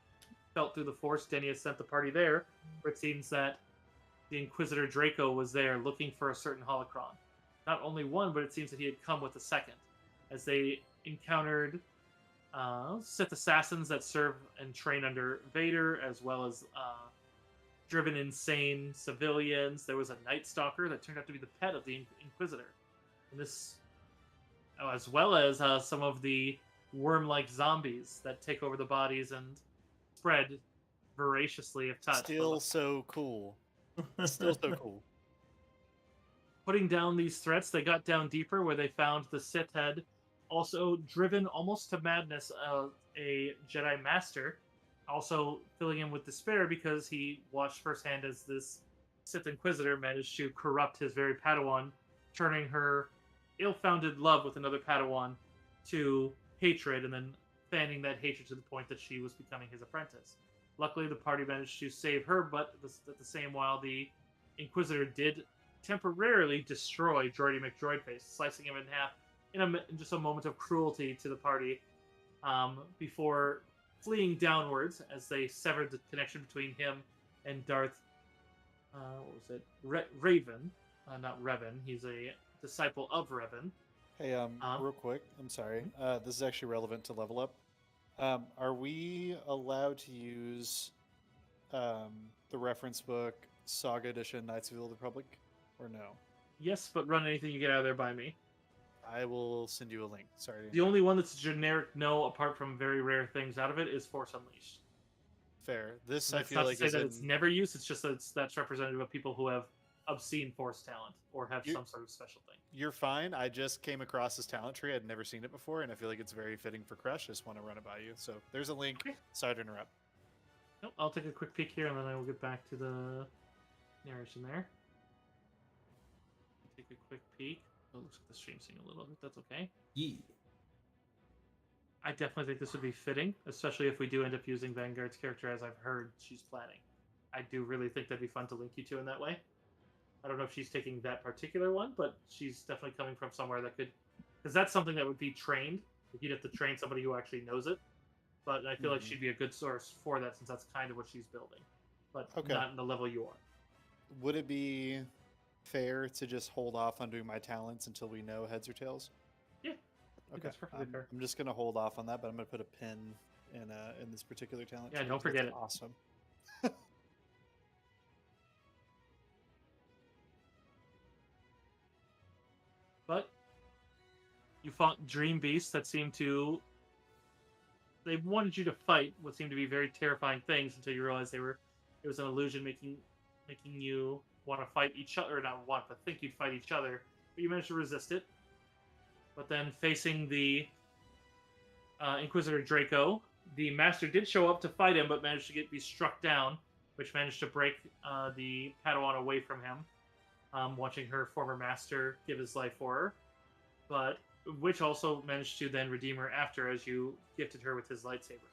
S3: Felt through the Force, Denia sent the party there, where it seems that the Inquisitor Draco was there looking for a certain holocron. Not only one, but it seems that he had come with a second, as they encountered Sith assassins that serve and train under Vader, as well as driven insane civilians. There was a Night Stalker that turned out to be the pet of the Inquisitor. And this, as well as some of the worm-like zombies that take over the bodies and spread voraciously if touched.
S2: Still so cool. Still so cool.
S3: Putting down these threats, they got down deeper where they found the Sith had also driven almost to madness a Jedi Master, also filling him with despair because he watched firsthand as this Sith Inquisitor managed to corrupt his very Padawan, turning her ill-founded love with another Padawan to hatred, and then fanning that hatred to the point that she was becoming his apprentice. Luckily, the party managed to save her, but at the same while, the Inquisitor did temporarily destroy Droidy McDroidface, slicing him in half in just a moment of cruelty to the party, before fleeing downwards as they severed the connection between him and Darth. Raven, not Revan. He's a disciple of Revan.
S2: Hey, real quick, I'm sorry. This is actually relevant to level up. Are we allowed to use the reference book Saga Edition Knights of the Old Republic, or no?
S3: Yes, but run anything you get out of there by me.
S2: I will send you a link. Sorry.
S3: The only one that's generic no, apart from very rare things out of it, is Force Unleashed.
S2: Fair. This
S3: That's
S2: I feel
S3: not
S2: like
S3: to say
S2: is
S3: that
S2: in...
S3: it's never used. It's just that that's representative of people who have obscene Force talent or have some sort of special thing.
S2: You're fine. I just came across this talent tree. I'd never seen it before, and I feel like it's very fitting for Crush. Just want to run it by you. So there's a link.
S3: Okay.
S2: Sorry to interrupt.
S3: Nope, I'll take a quick peek here, and then I will get back to the narration there. Take a quick peek. Oh, it looks like the stream's seeing a little bit. That's okay.
S4: Yeah.
S3: I definitely think this would be fitting, especially if we do end up using Vanguard's character as I've heard she's planning. I do really think that'd be fun to link you to in that way. I don't know if she's taking that particular one, but she's definitely coming from somewhere that could... Because that's something that would be trained. You'd have to train somebody who actually knows it. But I feel like she'd be a good source for that, since that's kind of what she's building. But not in the level you are.
S2: Would it be fair to just hold off on doing my talents until we know heads or tails?
S3: Yeah, I think
S2: Okay.
S3: that's perfectly fair.
S2: I'm just gonna hold off on that, but I'm gonna put a pin in this particular talent.
S3: Yeah,
S2: trait,
S3: don't
S2: 'cause
S3: forget
S2: it's
S3: it.
S2: Awesome.
S3: But you fought dream beasts that seemed to. They wanted you to fight what seemed to be very terrifying things until you realized they were. It was an illusion making you want to fight each other, or not want, but think you'd fight each other. But you managed to resist it. But then facing the Inquisitor Draco, the Master did show up to fight him, but managed to be struck down, which managed to break the Padawan away from him, watching her former Master give his life for her. But which also managed to then redeem her after, as you gifted her with his lightsaber.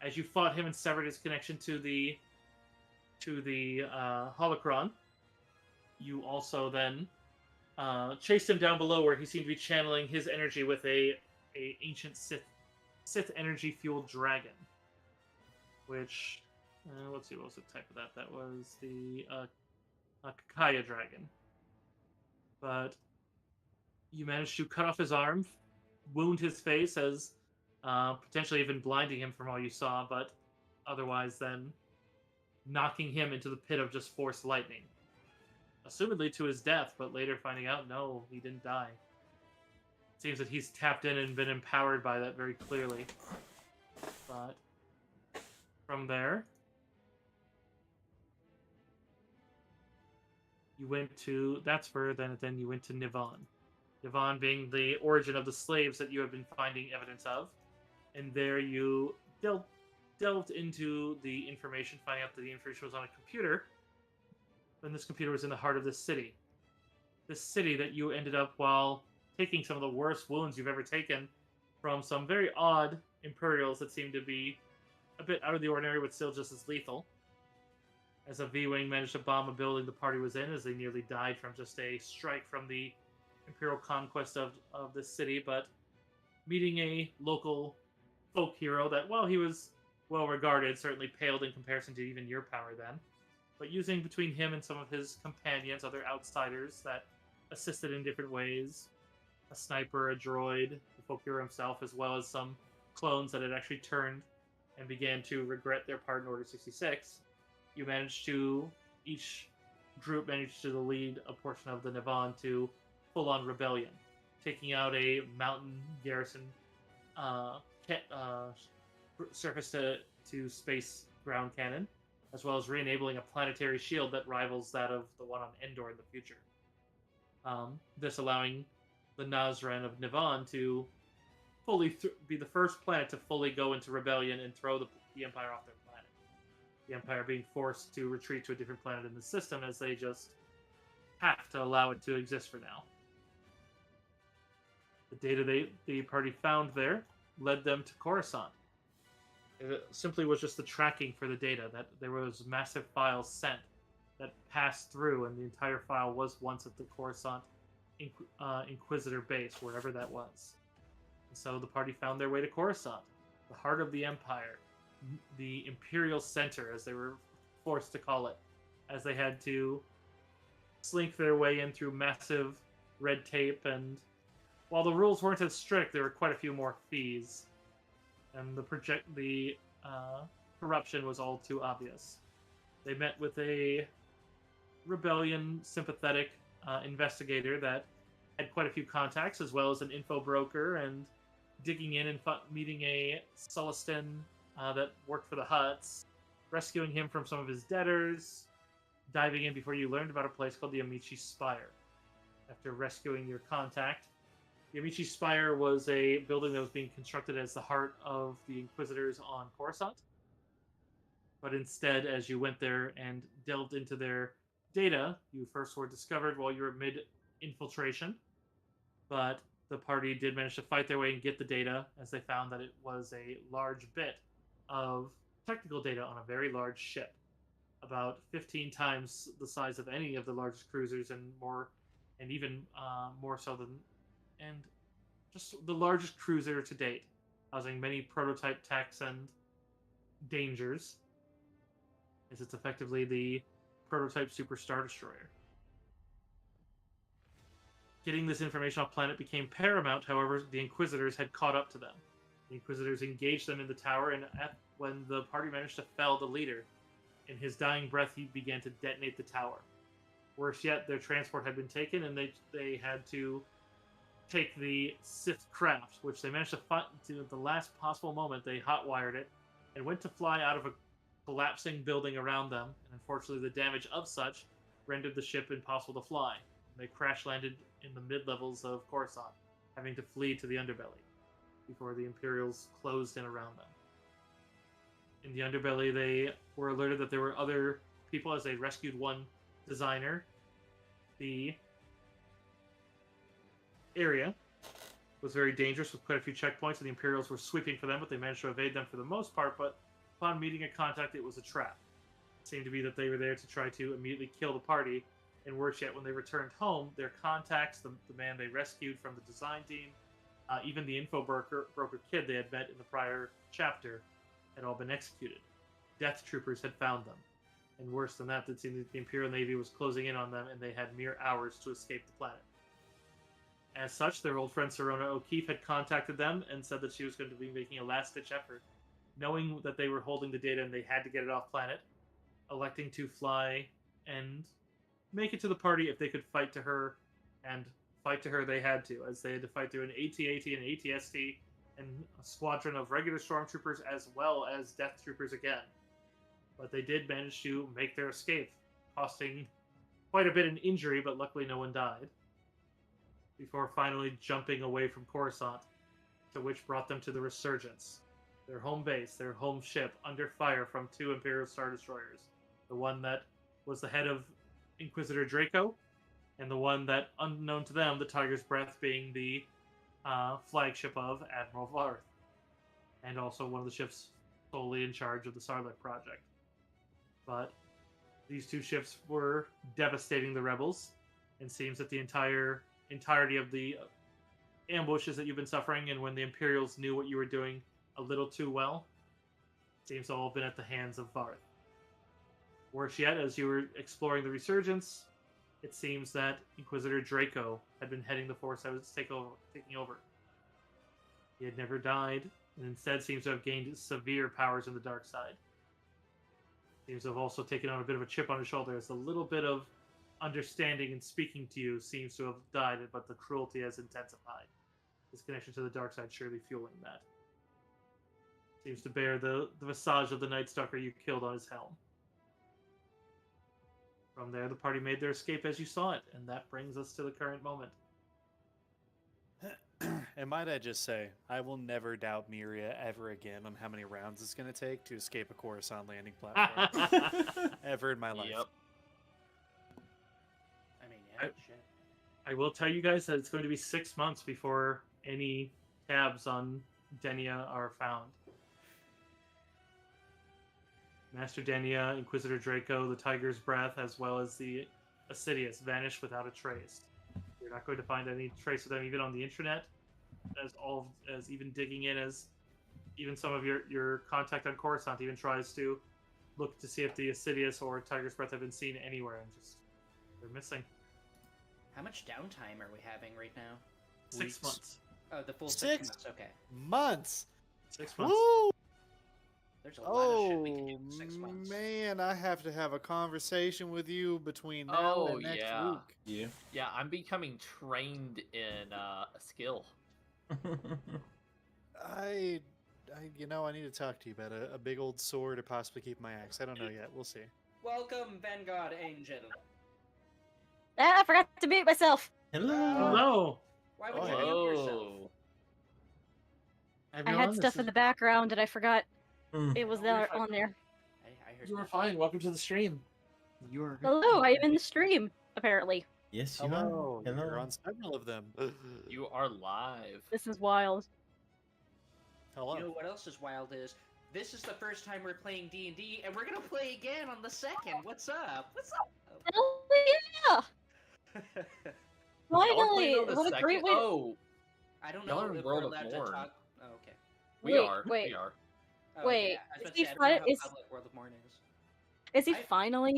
S3: As you fought him and severed his connection to the holocron, you also then chased him down below, where he seemed to be channeling his energy with a ancient Sith energy fueled dragon. Which let's see, what was the type of that? That was the Kakaya dragon. But you managed to cut off his arm, wound his face, as potentially even blinding him from all you saw, but otherwise then knocking him into the pit of just force lightning. Assumedly to his death, but later finding out, no, he didn't die. It seems that he's tapped in and been empowered by that very clearly. But from there, you went to, then you went to Nivon. Nivon being the origin of the slaves that you have been finding evidence of. And there you delved into the information, finding out that the information was on a computer. And this computer was in the heart of this city. This city that you ended up, while taking some of the worst wounds you've ever taken from some very odd Imperials that seemed to be a bit out of the ordinary, but still just as lethal. As a V-Wing managed to bomb a building the party was in, as they nearly died from just a strike from the Imperial conquest of this city, but meeting a local folk hero that, while he was well regarded, certainly paled in comparison to even your power then. But using between him and some of his companions, other outsiders that assisted in different ways, a sniper, a droid, the folk hero himself, as well as some clones that had actually turned and began to regret their part in Order 66, each group managed to lead a portion of the Nivon to full-on rebellion, taking out a mountain garrison, surface to space ground cannon, as well as re-enabling a planetary shield that rivals that of the one on Endor in the future. This allowing the Nazran of Nivon to fully be the first planet to fully go into rebellion and throw the Empire off their planet. The Empire being forced to retreat to a different planet in the system, as they just have to allow it to exist for now. The data the party found there led them to Coruscant. It simply was just the tracking for the data, that there was massive files sent that passed through, and the entire file was once at the Coruscant Inquisitor base, wherever that was. And so the party found their way to Coruscant, the heart of the Empire, the Imperial Center, as they were forced to call it, as they had to slink their way in through massive red tape, and while the rules weren't as strict, there were quite a few more fees, and the corruption was all too obvious. They met with a rebellion sympathetic investigator that had quite a few contacts, as well as an info broker, and digging in and meeting a Sullustan that worked for the Hutts, rescuing him from some of his debtors, diving in before you learned about a place called the Amici Spire. After rescuing your contact, the Amici Spire was a building that was being constructed as the heart of the Inquisitors on Coruscant. But instead, as you went there and delved into their data, you first were discovered while you were mid-infiltration. But the party did manage to fight their way and get the data, as they found that it was a large bit of technical data on a very large ship, about 15 times the size of any of the largest cruisers, and even more so than, and just the largest cruiser to date, housing many prototype techs and dangers, as it's effectively the prototype Super Star Destroyer. Getting this information off planet became paramount. However, the Inquisitors had caught up to them. The Inquisitors engaged them in the tower, and when the party managed to fell the leader, in his dying breath, he began to detonate the tower. Worse yet, their transport had been taken, and they had to take the Sith craft, which they managed to find to the last possible moment. They hotwired it and went to fly out of a collapsing building around them. And unfortunately, the damage of such rendered the ship impossible to fly. They crash landed in the mid-levels of Coruscant, having to flee to the underbelly before the Imperials closed in around them. In the underbelly, they were alerted that there were other people as they rescued one designer. The area was very dangerous with quite a few checkpoints, and the Imperials were sweeping for them, but they managed to evade them for the most part. But upon meeting a contact, it was a trap. It seemed to be that they were there to try to immediately kill the party, and worse yet, when they returned home, their contacts, the man they rescued from the design team, even the info broker kid they had met in the prior chapter, had all been executed. Death troopers had found them. And worse than that, it seemed that the Imperial Navy was closing in on them, and they had mere hours to escape the planet. As such, their old friend Serona O'Keefe had contacted them and said that she was going to be making a last-ditch effort, knowing that they were holding the data and they had to get it off planet, electing to fly and make it to the party if they could fight to her, and fight to her they had to, as they had to fight through an AT-AT and ATST and a squadron of regular stormtroopers as well as death troopers again. But they did manage to make their escape, costing quite a bit in injury, but luckily no one died, before finally jumping away from Coruscant, to which brought them to the Resurgence, their home base, their home ship, under fire from 2 Imperial Star Destroyers. The one that was the head of Inquisitor Draco, and the one that, unknown to them, the Tiger's Breath being the flagship of Admiral Varth, and also one of the ships solely in charge of the Sarlacc project. But these 2 ships were devastating the rebels, and seems that the entirety of the ambushes that you've been suffering, and when the Imperials knew what you were doing a little too well, seems to all have been at the hands of Varth. Worse yet, as you were exploring the Resurgence, it seems that Inquisitor Draco had been heading the force that was taking over. He had never died, and instead seems to have gained severe powers in the dark side. Seems to have also taken on a bit of a chip on his shoulder, as a little bit of understanding and speaking to you seems to have died, but the cruelty has intensified. His connection to the dark side surely fueling that. Seems to bear the visage of the Night Stalker you killed on his helm. From there, the party made their escape as you saw it, and that brings us to the current moment.
S2: And might I just say, I will never doubt Miria ever again on how many rounds it's going to take to escape a Coruscant landing platform. Ever in my life.
S1: Yep.
S5: I mean, yeah, shit.
S3: I will tell you guys that it's going to be 6 months before any tabs on Denia are found. Master Denia, Inquisitor Draco, the Tiger's Breath, as well as the Assidious vanished without a trace. You're not going to find any trace of them even on the intranet, as even digging in, as even some of your contact on Coruscant even tries to look to see if the Assidious or Tiger's Breath have been seen anywhere, and just they're missing.
S5: How much downtime are we having right now?
S3: 6
S2: Weeks.
S3: months.
S5: Oh, the full 6
S2: 6
S5: months. Okay.
S2: months.
S3: 6 months.
S2: Woo!
S5: There's a lot of shit we can do in 6
S2: Oh
S5: months.
S2: man, I have to have a conversation with you between now and next
S1: yeah.
S2: week.
S4: Yeah.
S1: Yeah, I'm becoming trained in a skill.
S2: I I need to talk to you about a big old sword or possibly keep my axe. I don't know yet. We'll see.
S5: Welcome, Vanguard Angel.
S7: Ah, I forgot to mute myself.
S4: Hello.
S3: Hello.
S5: Why would
S2: Oh,
S5: you
S2: yeah.
S5: mute yourself?
S1: Whoa.
S7: I
S3: Everyone,
S7: had
S3: this
S7: stuff
S3: is-
S7: in the background and I forgot
S4: Mm.
S7: it was
S3: Oh, you're
S7: there
S3: fine.
S7: on there.
S5: I heard
S3: You were
S5: that.
S3: fine. Welcome to the stream. You're
S7: Hello, I am in the stream, apparently.
S4: Yes, you
S2: Hello.
S4: are. Hello.
S2: You're on several of them.
S1: You are live.
S7: This is wild.
S2: Hello.
S5: You know what else is wild is this is the first time we're playing D&D, and we're gonna play again on the 2nd. What's up? What's up?
S7: Hell yeah!
S1: Y'all are
S7: Finally!
S1: playing on the
S7: What a great
S1: second-
S7: way.
S1: Oh,
S5: I don't
S1: Y'all
S5: know
S1: are in
S5: if
S1: World
S5: we're
S1: of
S5: allowed to
S1: Morn.
S5: talk. Oh, okay.
S1: we
S7: Wait,
S1: are.
S7: wait.
S1: We are.
S5: Oh,
S7: Wait,
S5: okay. I was
S7: is
S5: about to
S7: he
S5: say, I don't know
S7: fi-
S5: how
S7: is-
S5: public World of Morn is.
S7: Is he
S5: I-
S7: finally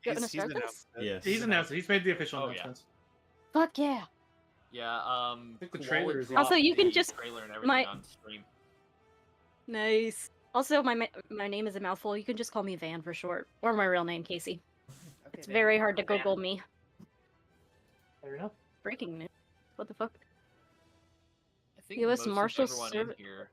S7: gonna
S2: He's
S7: start this?
S2: announced it.
S4: Yes.
S3: He's announced it. He's made the official
S1: Oh, yeah.
S3: announcement.
S7: Fuck yeah!
S1: Yeah.
S3: think the
S1: Koala
S3: trailer is-
S1: dropped
S7: Also, you can
S1: the
S7: just-
S1: trailer and everything
S7: my-
S1: on stream.
S7: Nice. Also, my name is a mouthful. You can just call me Van for short, or my real name, Casey.
S5: Okay,
S7: It's
S5: Van.
S7: very hard to Google me.
S3: Fair enough.
S7: Breaking news. What the fuck?
S1: I think
S7: US
S1: most of
S7: Marshal
S1: everyone
S7: Serv-
S1: in here.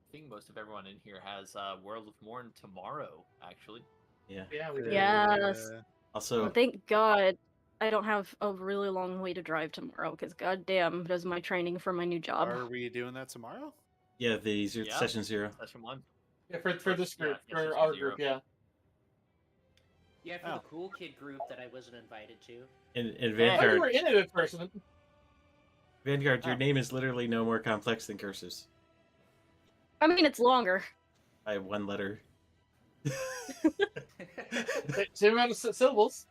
S1: I think most of everyone in here has World of Morn tomorrow. Actually.
S4: Yeah.
S3: Yeah, we did.
S7: Yes.
S4: Also,
S7: Thank God I don't have a really long way to drive tomorrow, because goddamn does my training for my new job.
S2: Are we doing that tomorrow?
S4: yeah, the
S1: Yeah.
S4: session 0.
S1: Session 1.
S3: Yeah, for this
S1: Yeah,
S3: group,
S1: yeah,
S3: for
S1: Session
S3: our
S1: 0.
S3: group, yeah.
S5: Yeah, for
S2: Oh.
S5: the cool kid group that I wasn't invited to.
S4: In
S3: I thought you
S4: Vanguard,
S3: were in it at first.
S4: Vanguard, your
S2: Oh.
S4: name is literally no more complex than cursives.
S7: I mean, it's longer.
S4: By one letter.
S3: Same amount of syllables.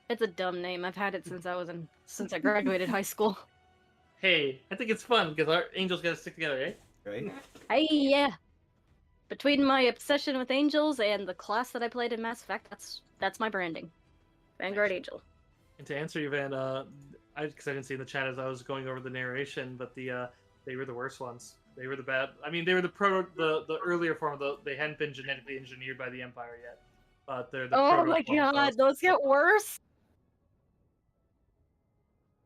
S7: It's a dumb name. I've had it since I graduated high school.
S3: Hey, I think it's fun because our angels gotta stick together, eh?
S4: Right?
S7: Hey, yeah. Between my obsession with angels and the class that I played in Mass Effect, that's my branding. Vanguard Angel.
S3: And to answer you, Van, because I didn't see in the chat as I was going over the narration, but they were the worst ones. They were the bad. I mean, they were the earlier form of the. They hadn't been genetically engineered by the Empire yet, but they're the.
S7: Oh
S3: proto
S7: my
S3: form of
S7: god, those get worse.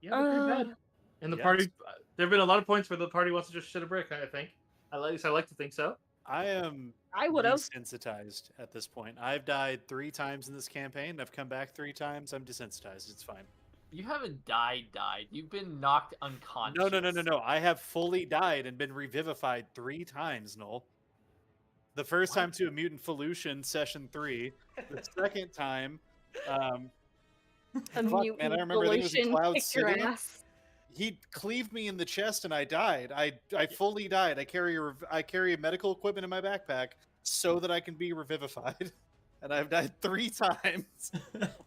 S3: Yeah, they're pretty bad. And the
S2: Yes.
S3: party, there have been a lot of points where the party wants to just shit a brick. I think. At least I like to think so.
S2: I am
S7: I would have.
S2: desensitized at this point. I've died 3 times in this campaign. I've come back 3 times. I'm desensitized. It's fine.
S1: You haven't died. You've been knocked unconscious.
S2: No. I have fully died and been revivified 3 times, Noel. The first time to a mutant Felucian, session 3. The second time,
S7: A
S2: fuck,
S7: mutant
S2: man, I remember I think it was in
S7: Felucian
S2: Cloud
S7: kicked your
S2: City.
S7: ass.
S2: He cleaved me in the chest and I died. I fully died. I carry medical equipment in my backpack so that I can be revivified. And I've died 3 times.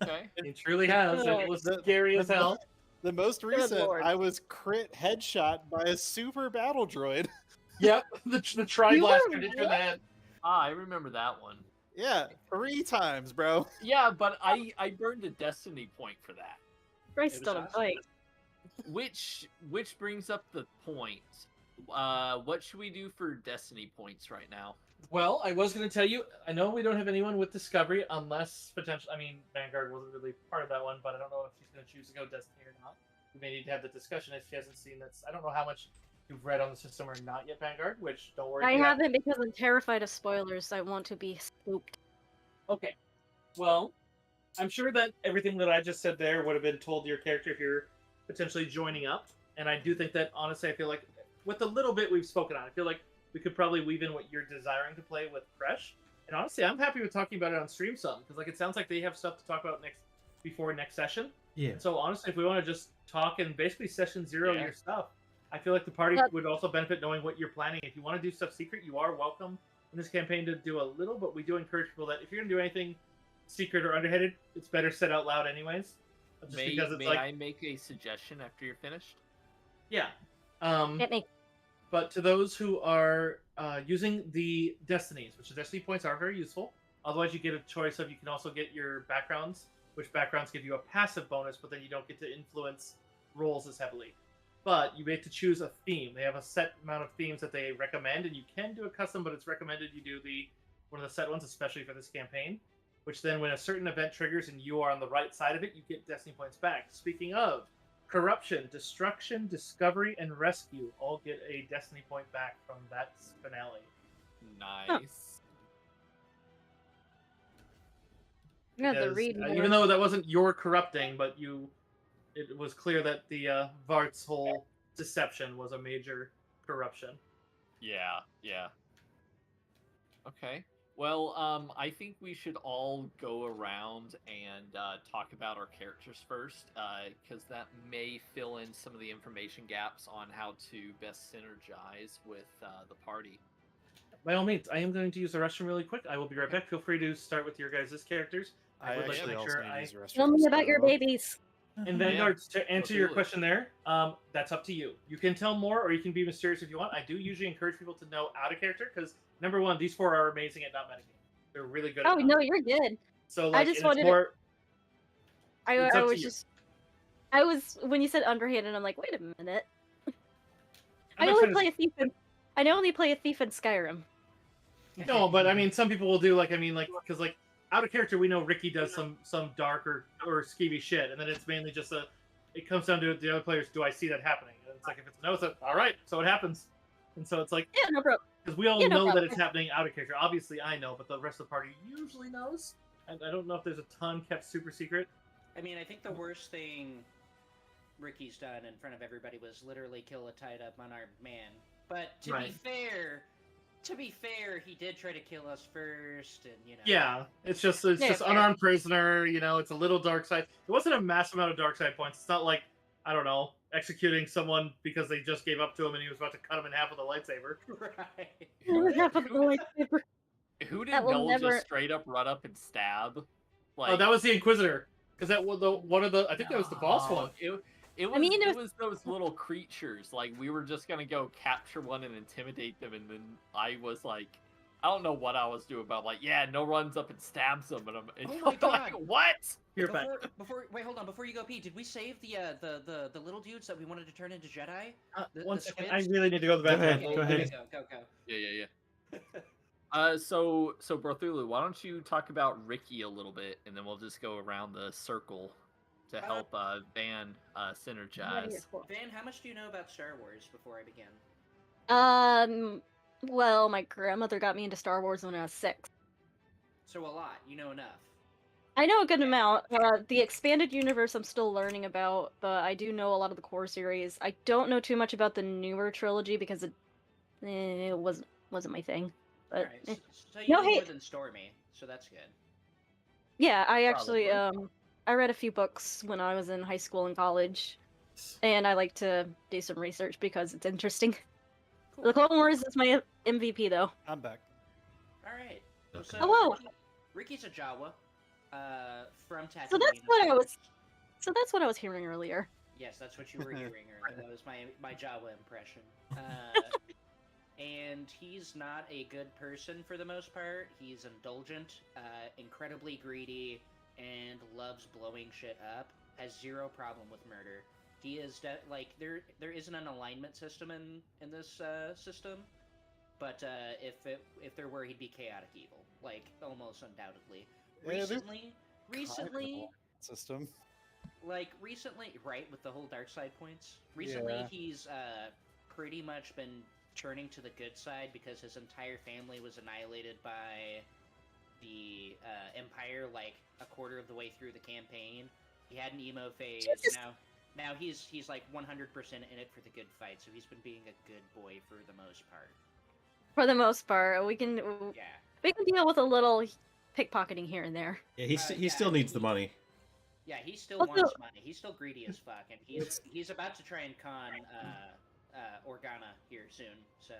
S1: Okay.
S3: It truly has. It was
S2: The-
S3: scary as
S2: the-
S3: hell.
S2: The most recent,
S7: Lord.
S2: I was crit headshot by a super battle droid.
S3: Yep, the tri
S7: You
S3: blaster
S7: were
S3: hit you in the head.
S1: I remember that one.
S2: Yeah, 3 times, bro.
S1: Yeah, but I burned a destiny point for that.
S7: Christ on a bike.
S1: Which brings up the point. What should we do for destiny points right now?
S3: Well, I was going to tell you, I know we don't have anyone with Discovery unless potentially, I mean, Vanguard wasn't really part of that one, but I don't know if she's going to choose to go Destiny or not. We may need to have the discussion if she hasn't seen this. I don't know how much you've read on the system or not yet, Vanguard, which don't worry.
S7: I
S3: if you
S7: haven't because I'm terrified of spoilers. I want to be spooked.
S3: Okay. Well, I'm sure that everything that I just said there would have been told to your character if you're potentially joining up. And I do think that, honestly, I feel like with the little bit we've spoken on, I feel like we could probably weave in what you're desiring to play with Fresh. And honestly, I'm happy with talking about it on stream some, because like it sounds like they have stuff to talk about before next session.
S4: Yeah.
S3: And so honestly, if we want to just talk and basically session 0
S1: Yeah.
S3: your stuff, I feel like the party
S7: But-
S3: would also benefit knowing what you're planning. If you want to do stuff secret, you are welcome in this campaign to do a little, but we do encourage people that if you're going to do anything secret or underhanded, it's better said out loud anyways. Just because it's
S1: May
S3: like,
S1: I make a suggestion after you're finished?
S3: yeah.
S7: Hit me.
S3: But to those who are using the destinies, which the destiny points are very useful. Otherwise, you get a choice of, you can also get your backgrounds, which backgrounds give you a passive bonus, but then you don't get to influence rolls as heavily. But you get to choose a theme. They have a set amount of themes that they recommend, and you can do a custom, but it's recommended you do one of the set ones, especially for this campaign. Which then, when a certain event triggers and you are on the right side of it, you get destiny points back. Speaking of, corruption, destruction, discovery, and rescue all get a destiny point back from that finale.
S1: Nice.
S7: I'm gonna have to
S3: Because,
S7: read more.
S3: even though that wasn't your corrupting, but it was clear that the Vart's whole deception was a major corruption.
S1: Yeah. Okay. Well, I think we should all go around and talk about our characters first, because that may fill in some of the information gaps on how to best synergize with the party.
S3: By all means, I am going to use the restroom really quick. I will be right back. Feel free to start with your guys' characters. I would like to
S2: actually
S3: make
S2: also
S3: sure
S2: need to
S3: I...
S2: use the restroom,
S7: Tell me about
S2: so-
S7: your babies.
S3: And Vanguard, to answer your
S1: Absolutely.
S3: question there, that's up to you. You can tell more or you can be mysterious if you want. I do usually encourage people to know out of character because, number one, these 4 are amazing at not metagaming. They're really good at
S7: Oh
S3: not
S7: no,
S3: metagaming.
S7: you're good.
S3: So, like,
S7: just
S3: and it's
S7: wanted to-
S3: more...
S7: I
S3: It's up to
S7: was
S3: you.
S7: just. I was when you said underhanded, I'm like, wait a minute.
S3: I'm
S7: I
S3: not
S7: only
S3: trying
S7: play a thief in Skyrim.
S3: No, but I mean, some people will do like, because like out of character, we know Ricky does some dark or skeevy shit, and then it's mainly just it comes down to the other players. Do I see that happening? And it's like if it's a no, it's all right. So it happens, and so it's like
S7: Yeah, no problem.
S3: because we all
S7: Yeah, no
S3: know that
S7: problem.
S3: it's happening out of character. Obviously, I know, but the rest of the party usually knows. And I don't know if there's a ton kept super secret.
S5: I mean, I think the worst thing Ricky's done in front of everybody was literally kill a tied up unarmed man. But to
S3: Right.
S5: be fair, he did try to kill us first, and
S3: Yeah, it's just
S7: Yeah, fair.
S3: unarmed prisoner. It's a little dark side. It wasn't a massive amount of dark side points. It's not like I don't know executing someone because they just gave up to him and he was about to cut him in half with a lightsaber.
S5: Right.
S1: Who
S7: Half of the lightsaber.
S1: Who did
S7: That will
S1: Noel
S7: never-
S1: just straight up run up and stab? Like,
S3: Oh, that was the Inquisitor. Because that was one of the. I think that was the boss one.
S1: It was,
S7: I mean,
S1: it
S7: it
S1: was those little creatures. Like, we were just gonna go capture one and intimidate them, and then I was like, I don't know what I was doing, but I'm like, yeah, no runs up and stabs them, and
S5: Oh
S1: I'm
S5: my
S1: like,
S5: God.
S1: what?
S3: You're back.
S5: Wait, hold on. Before you go, Pete, did we save the little dudes that we wanted to turn into Jedi?
S3: One
S5: the
S3: second,
S5: squids?
S3: I really need to go to the
S4: Go
S3: bathroom.
S4: ahead, go ahead.
S5: Go.
S1: Yeah. So Brothulu, why don't you talk about Ricky a little bit, and then we'll just go around the circle to help Van synergize.
S5: Van, how much do you know about Star Wars before I begin?
S7: Well, my grandmother got me into Star Wars when I was 6.
S5: So a lot. You know enough.
S7: I know a good amount. The expanded universe I'm still learning about, but I do know a lot of the core series. I don't know too much about the newer trilogy because it wasn't my thing. But
S5: Alright, so you
S7: No,
S5: know
S7: hey-
S5: more than Stormy, so that's good.
S7: yeah, I actually
S1: Probably.
S7: I read a few books when I was in high school and college, and I like to do some research because it's interesting.
S5: Cool.
S7: The Clone Wars is my MVP though.
S2: I'm back.
S5: Alright.
S4: Okay.
S5: So
S7: Hello.
S5: Ricky's a Jawa. From Tatooine.
S7: So that's
S5: of
S7: what I was-
S5: course.
S7: So that's what I was hearing earlier.
S5: Yes, that's what you were hearing earlier. That was my Jawa impression. And he's not a good person for the most part. He's indulgent, incredibly greedy, and loves blowing shit up. Has zero problem with murder. He is there isn't an alignment system in this system, but if there were, he'd be chaotic evil, like almost undoubtedly.
S2: Yeah, there's
S5: Recently,
S2: System.
S5: right, with the whole dark side points. Recently,
S2: Yeah.
S5: he's pretty much been turning to the good side because his entire family was annihilated by the Empire, like a quarter of the way through the campaign. He had an emo phase.
S7: Jesus.
S5: Now he's like 100% in it for the good fight. So he's been being a good boy for the most part.
S7: For the most part, we can
S5: Yeah.
S7: deal with a little pickpocketing here and there.
S4: Yeah, he
S5: yeah,
S4: still needs the money.
S5: Yeah, he still
S7: Also-
S5: wants money. He's still greedy as fuck, and he's about to try and con Organa here soon. So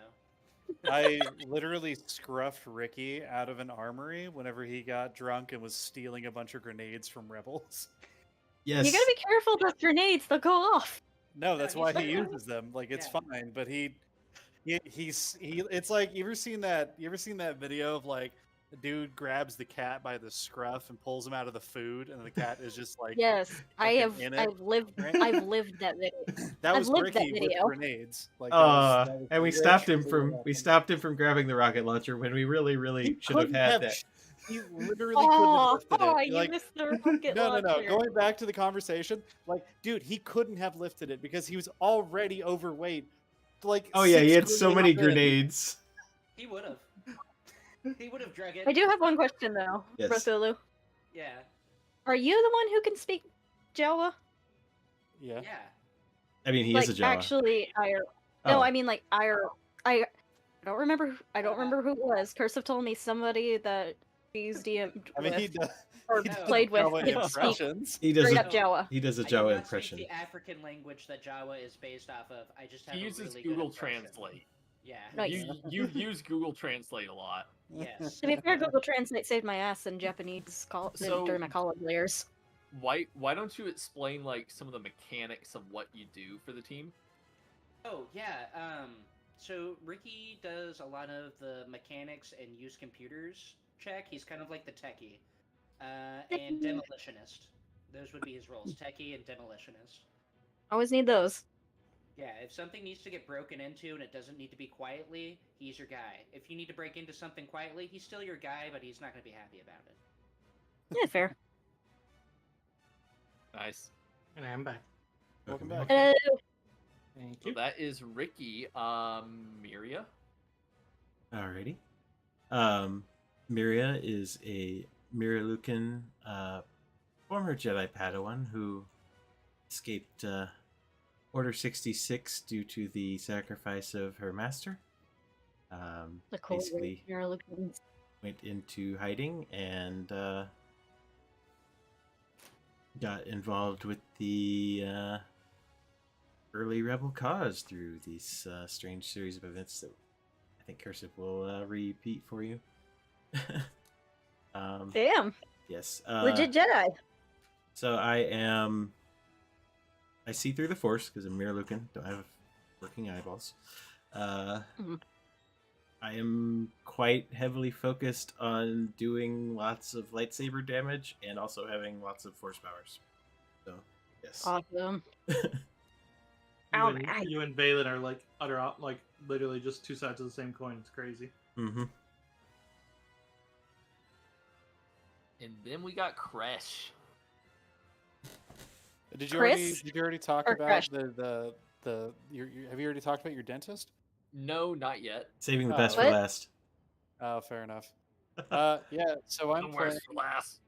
S2: I literally scruffed Ricky out of an armory whenever he got drunk and was stealing a bunch of grenades from rebels.
S4: Yes.
S7: You gotta be careful with grenades; they'll go off.
S2: No, that's
S5: he's
S2: why he
S5: fine.
S2: uses them. Like it's
S5: Yeah.
S2: fine, but he it's like you ever seen that video of like the dude grabs the cat by the scruff and pulls him out of the food, and the cat is just like
S7: Yes,
S2: fucking in it,
S7: I've lived
S2: right?
S7: I've lived that video.
S2: that
S7: I've
S2: was
S7: lived that
S2: Ricky with
S7: video.
S2: grenades. Like that was
S4: And we
S2: literally
S4: stopped him from grabbing the rocket launcher when we really should have
S2: couldn't
S4: had that.
S2: He literally couldn't have lifted it.
S7: You
S2: Like,
S7: missed the rocket
S2: no.
S7: launcher.
S2: Going back to the conversation, like, dude, he couldn't have lifted it because he was already overweight. Like,
S4: Oh yeah, he
S2: 6
S4: had so many
S2: grenades in.
S4: grenades.
S5: he would have. He would have drug it.
S7: I do have one question though,
S4: Yes.
S7: Brothulu.
S5: Yeah.
S7: Are you the one who can speak Jawa?
S2: Yeah.
S5: Yeah.
S4: I mean, he
S7: like
S4: is a Jawa.
S7: actually, No,
S4: Oh.
S7: I mean like I don't remember. I don't remember who it was. Cursive told me somebody that he's DM'd
S2: I mean, he
S7: with
S2: does.
S7: or
S2: he does
S7: played with
S2: Jawa
S7: could speak
S2: impressions.
S4: He does
S7: straight
S4: a
S7: up Jawa.
S4: he does a
S5: I do
S4: Jawa
S5: not
S4: impression.
S5: speak the African language that Jawa is based off of. I just have
S1: He
S5: a
S1: uses
S5: really
S1: Google
S5: good impression.
S1: Translate.
S5: Yeah.
S7: Nice.
S1: You use Google Translate a lot.
S5: Yes.
S7: To be fair, Google Translate saved my ass in Japanese
S1: So-
S7: during my college years.
S1: Why don't you explain like some of the mechanics of what you do for the team?
S5: Oh yeah. So Ricky does a lot of the mechanics and use computers check. He's kind of like the techie, and demolitionist. Those would be his roles: techie and demolitionist.
S7: Always need those.
S5: Yeah, if something needs to get broken into and it doesn't need to be quietly, he's your guy. If you need to break into something quietly, he's still your guy, but he's not going to be happy about it.
S7: Yeah, fair.
S1: Nice.
S3: And I'm back.
S2: Welcome back.
S7: Hello.
S3: Thank
S1: So
S3: you.
S1: that is Ricky. Miria.
S4: Alrighty. Miria is a Miralukan former Jedi Padawan who escaped Order 66 due to the sacrifice of her master.
S7: The cool
S4: Basically
S7: Miralukan.
S4: went into hiding and got involved with the early rebel cause through these strange series of events that I think Cursive will repeat for you.
S7: Damn.
S4: Yes.
S7: Legit Jedi.
S4: So I see through the Force because I'm Miralukan, don't have working eyeballs.
S7: Mhm.
S4: I am quite heavily focused on doing lots of lightsaber damage and also having lots of Force powers. So, yes.
S7: Awesome.
S3: You and, you and Valen are like like literally just two sides of the same coin. It's crazy.
S4: Mm-hmm.
S1: And then we got Kresh.
S2: Did you
S7: Chris?
S2: already talk
S7: Or
S2: about
S7: Crash?
S2: have you already talked about your dentist?
S1: No, not yet.
S4: Saving the
S2: Oh.
S4: best for
S7: What?
S4: last.
S2: Oh, fair enough. Yeah, so I'm
S1: Somewhere
S2: playing.
S1: for last.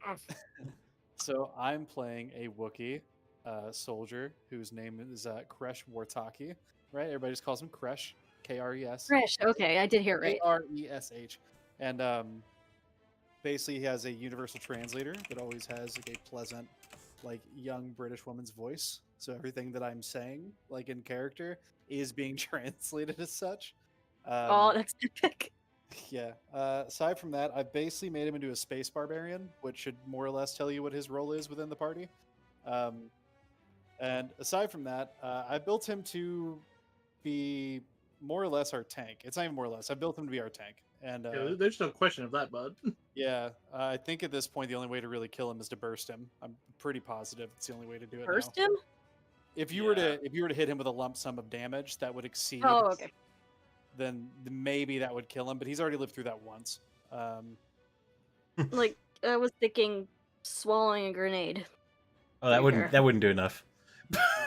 S2: So I'm playing a Wookiee soldier whose name is Kresh Wartaki. Right? Everybody just calls him Kresh. Kres.
S7: Fresh. Okay, I did hear it right.
S2: Kresh. And basically he has a universal translator that always has like a pleasant, like young British woman's voice. So everything that I'm saying, like in character, is being translated as such.
S7: Oh, that's epic.
S2: Yeah. Aside from that, I've basically made him into a space barbarian, which should more or less tell you what his role is within the party. And aside from that, I built him to be more or less our tank. It's not even more or less. I built him to be our tank. And
S3: Yeah, there's no question of that, bud.
S2: yeah, I think at this point the only way to really kill him is to burst him. I'm pretty positive it's the only way to do it.
S7: Burst
S2: now.
S7: him?
S2: If you were to hit him with a lump sum of damage that would exceed,
S7: Oh, okay.
S2: then maybe that would kill him. But he's already lived through that once.
S7: Like, I was thinking swallowing a grenade.
S4: Oh, that wouldn't do enough.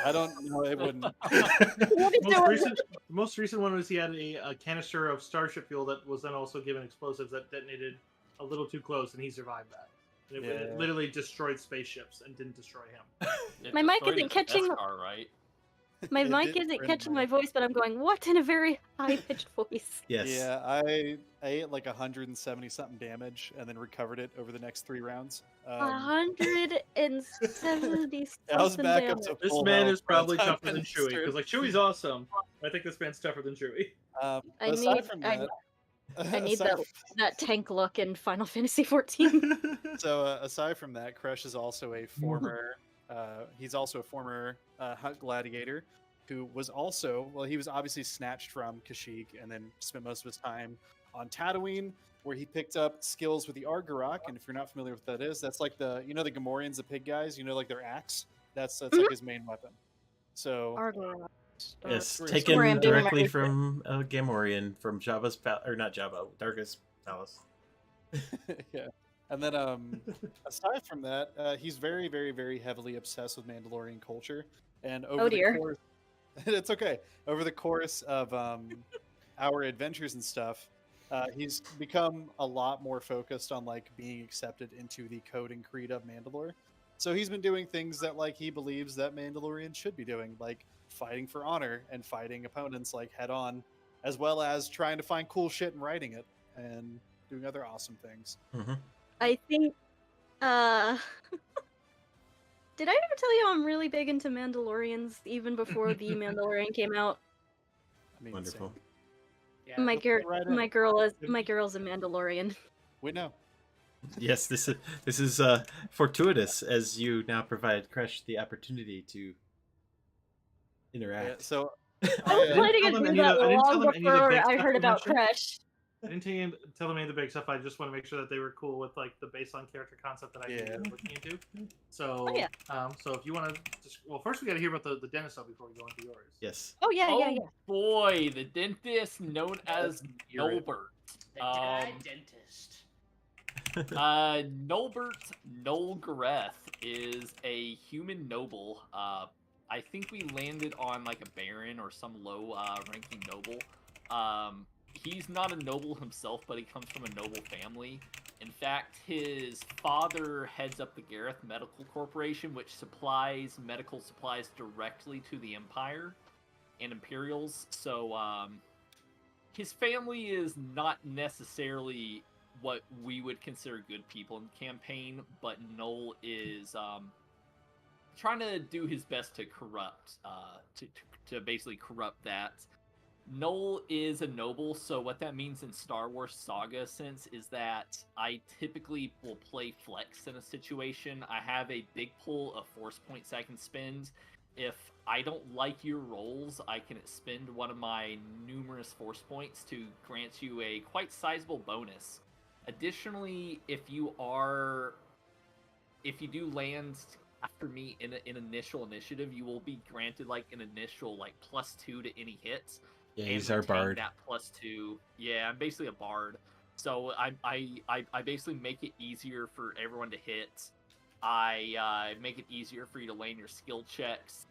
S2: I don't know. It wouldn't.
S3: The most recent one was he had a canister of starship fuel that was then also given explosives that detonated a little too close, and he survived that. And it literally destroyed spaceships and didn't destroy him.
S1: It
S7: My mic
S1: destroyed
S7: isn't
S1: his
S7: catching-
S1: Death Star, right?
S7: My
S2: It
S7: mic
S2: did
S7: isn't
S2: friend
S7: catching
S2: mine.
S7: my voice, but I'm going, what, in a very high-pitched voice?
S4: Yes.
S2: Yeah, I ate like 170 something damage and then recovered it over the next 3 rounds.
S7: 170
S2: I was back up
S7: damage.
S2: to
S3: This
S2: full
S3: man
S2: health
S3: is
S2: by the
S3: probably
S2: time
S3: tougher
S2: I
S3: than Chewie,
S2: started.
S3: because like Chewie's awesome. I think this man's tougher than Chewie.
S7: I
S2: aside
S7: need-
S2: from
S7: I-
S2: that,
S7: I need
S2: aside
S7: that tank look in Final Fantasy 14.
S2: So aside from that, Kresh is also a former. He's also a former hunt gladiator, who was also he was obviously snatched from Kashyyyk and then spent most of his time on Tatooine, where he picked up skills with the Argarok. And if you're not familiar with what that is, that's like the the Gamorreans, the pig guys. Like their axe. That's like his main weapon. So
S7: Argorok.
S4: Yes,
S2: Sorry,
S4: taken
S7: sorry, I'm doing my
S4: directly
S7: research.
S4: from Gamorrean from Jabba's or not Jabba, Darkest Palace.
S2: yeah. And then aside from that, he's very, very, very heavily obsessed with Mandalorian culture. And over
S7: dear.
S2: the course, it's okay. Over the course of our adventures and stuff, he's become a lot more focused on like being accepted into the code and creed of Mandalore. So he's been doing things that like he believes that Mandalorians should be doing, like fighting for honor and fighting opponents like head on, as well as trying to find cool shit and writing it and doing other awesome things.
S4: Mm-hmm.
S7: I think, did I ever tell you I'm really big into Mandalorians even before The Mandalorian came out?
S2: I mean,
S4: Wonderful.
S2: same.
S5: Yeah.
S7: My
S2: Let's get right in.
S7: my girl's a Mandalorian.
S2: We know.
S4: Yes, this is fortuitous as you now provide Kresh the opportunity to
S2: Yeah,
S4: interact.
S2: so
S7: I was
S2: I,
S7: planning
S3: tell
S7: to
S3: them
S7: do
S3: any of
S7: that
S3: the- I didn't tell
S7: long
S3: them any of the
S7: before
S3: big
S7: I
S3: stuff
S7: heard
S3: you
S7: about
S3: mentioned.
S7: Kresh.
S3: I didn't tell them any of the big stuff. I just want to make sure that they were cool with like the baseline character concept that I knew they were looking into. So,
S7: Oh, yeah.
S3: So if you want to, well, first we got to hear about the dentist stuff before we go into yours.
S4: Yes.
S7: Oh yeah, yeah,
S1: Oh
S7: yeah.
S1: boy, the dentist known as Nolbert.
S5: The dry dentist.
S1: Nolbert Nolgareth is a human noble. I think we landed on like a baron or some low ranking noble. He's not a noble himself, but he comes from a noble family. In fact, his father heads up the Gareth Medical Corporation, which supplies medical supplies directly to the Empire and Imperials. So his family is not necessarily what we would consider good people in the campaign, but Noel is trying to do his best to corrupt, to basically corrupt that. Noel is a noble, so what that means in Star Wars Saga sense is that I typically will play flex in a situation. I have a big pool of force points I can spend. If I don't like your rolls, I can spend one of my numerous force points to grant you a quite sizable bonus. Additionally, if you do land after me in an initial initiative, you will be granted like an initial like +2 to any hits.
S6: Yeah,
S1: and
S6: he's our
S1: retain
S6: bard.
S1: That +2. Yeah, I'm basically a bard. So I basically make it easier for everyone to hit. I make it easier for you to land your skill checks.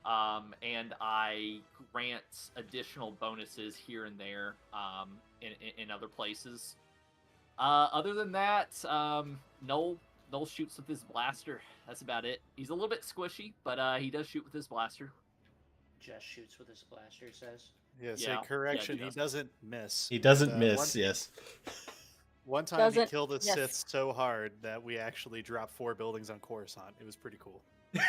S1: And I grant additional bonuses here and there in other places. Other than that, Noel shoots with his blaster. That's about it. He's a little bit squishy, but he does shoot with his blaster.
S5: Just shoots with his blaster, says.
S2: Yeah, so
S1: Yeah,
S2: correction,
S1: he
S2: he doesn't miss.
S4: He doesn't
S2: But,
S4: miss. Yes.
S2: One time
S7: Doesn't-
S2: he killed a
S7: yes.
S2: Sith so hard that we actually dropped 4 buildings on Coruscant. It was pretty cool.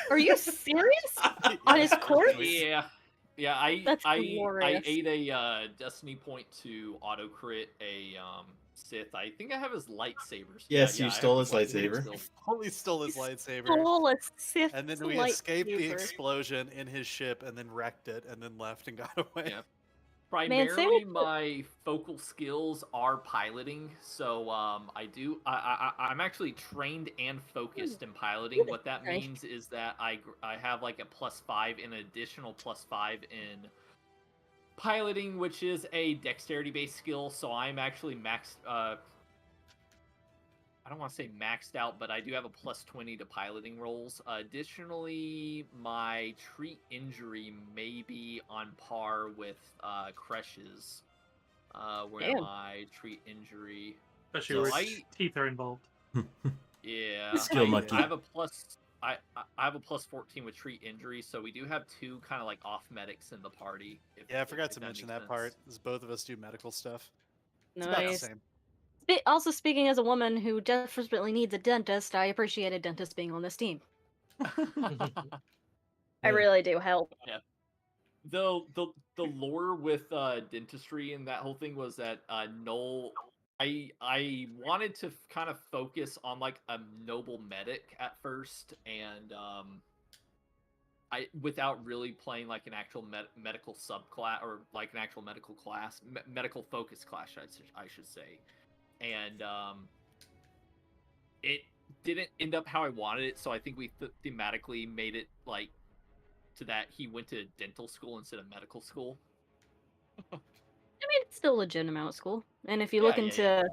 S7: Are you serious? On his course?
S1: Yeah. Yeah,
S7: That's
S1: I
S7: glorious.
S1: ate a destiny point to auto crit a Sith. I think I have his lightsabers.
S4: Yes,
S1: Yeah,
S4: you
S1: I have
S4: stole
S1: his
S4: his lightsaber.
S1: still.
S2: Only stole his lightsaber.
S7: Stole a Sith
S2: And then we escaped the
S7: lightsaber.
S2: explosion in his ship and then wrecked it and then left and got away.
S1: Yeah.
S7: Man,
S1: Primarily,
S7: same with
S1: my focal skills are piloting, so I'm actually trained and focused in piloting. What that
S7: Nice.
S1: means is that I have like a +5, an additional +5 in piloting, which is a dexterity-based skill. So I'm actually maxed. I don't want to say maxed out, but I do have a +20 to piloting rolls. Additionally, my treat injury may be on par with Cresh's. Where
S7: Damn.
S1: my treat injury?
S3: Especially
S1: So
S3: where
S1: I-
S3: teeth are involved.
S1: Yeah,
S4: Skill monkey.
S1: I have a plus. I have a +14 with treat injury, so we do have 2 kind of like off medics in the party.
S2: Yeah, I forgot
S1: if
S2: to
S1: that
S2: mention
S1: makes
S2: that part.
S1: sense.
S2: 'Cause both of us do medical stuff. It's about the
S7: Nice.
S2: same.
S7: Also, speaking as a woman who desperately needs a dentist, I appreciate a dentist being on this team. I
S4: Yeah.
S7: really do help.
S1: The lore with dentistry and that whole thing was that Noel, I wanted to kind of focus on like a noble medic at first, and I without really playing like an actual medical subclass or like an actual medical class, medical focus class, I should say, and it didn't end up how I wanted it. So I think we thematically made it like to that he went to dental school instead of medical school.
S7: I mean, it's still a legitimate amount of school. And if you
S1: Yeah,
S7: look
S1: yeah,
S7: into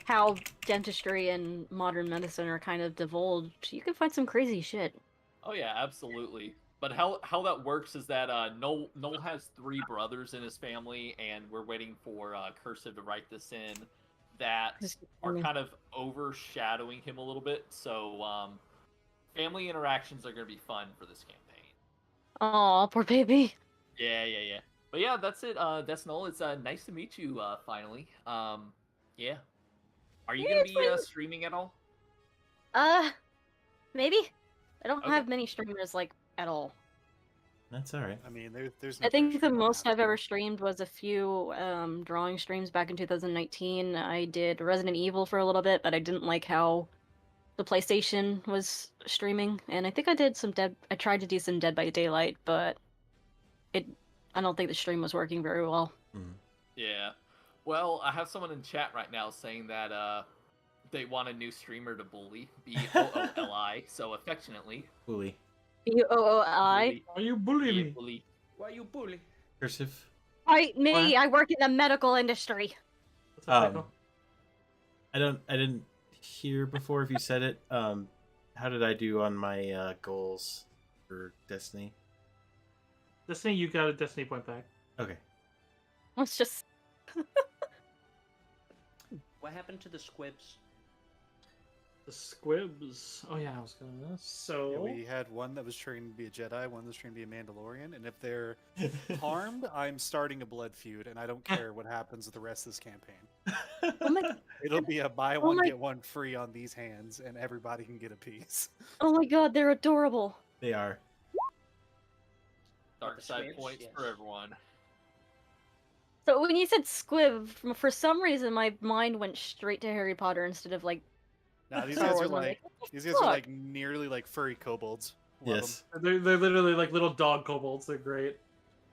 S7: how dentistry and modern medicine are kind of divulged, you can find some crazy shit.
S1: Oh yeah, absolutely. But how that works is that Noel has 3 brothers in his family, and we're waiting for Cursive to write this in, that are kind of overshadowing him a little bit. So family interactions are going to be fun for this campaign.
S7: Aw, poor baby.
S1: Yeah. But yeah, that's it. That's Noel. It's nice to meet you finally. Yeah. Are you
S7: Yeah,
S1: gonna
S7: it's
S1: be
S7: fine.
S1: streaming at all?
S7: Maybe. I don't
S1: Okay.
S7: have many streamers like at all.
S4: That's all right.
S2: I mean, there's.
S7: I
S2: no
S7: think
S2: pressure
S7: the
S2: on
S7: most
S2: that.
S7: I've ever streamed was a few drawing streams back in 2019. I did Resident Evil for a little bit, but I didn't like how the PlayStation was streaming, and I think I did some I tried to do some Dead by Daylight, but I don't think the stream was working very well.
S4: Mhm.
S1: Yeah. Well, I have someone in chat right now saying that they want a new streamer to bully. Booli, so affectionately.
S4: Bully.
S7: Booi.
S3: Are you bullying
S1: Yeah,
S3: me?
S1: bully.
S5: Why you bully?
S4: Cursive.
S7: Fight me!
S3: What?
S7: I work in the medical industry.
S3: What's up,
S4: Um,
S3: Draco?
S4: I didn't hear before if you said it. How did I do on my goals for Destiny?
S3: Destiny, you got a Destiny point back.
S4: Okay.
S7: Let's just.
S5: What happened to the squibs?
S3: The squibs. Oh yeah, I was gonna. So
S2: Yeah, we had one that was trained to be a Jedi, one that was trained to be a Mandalorian, and if they're harmed, I'm starting a blood feud, and I don't care what happens with the rest of this campaign.
S7: Oh my,
S2: It'll be a buy
S7: Oh
S2: one
S7: my-
S2: get one free on these hands, and everybody can get a piece.
S7: oh my god, they're adorable.
S4: They are.
S1: Dark
S5: The
S1: side
S5: squibs?
S1: points
S5: Yes.
S1: for everyone.
S7: So when you said squib, for some reason my mind went straight to Harry Potter instead of like.
S2: Now these
S7: Star
S2: guys are
S7: Wars, I'm
S2: like
S7: what the
S2: these guys are
S7: fuck?
S2: like nearly like furry kobolds. Love 'em.
S4: Yes.
S3: they're literally like little dog kobolds. They're great.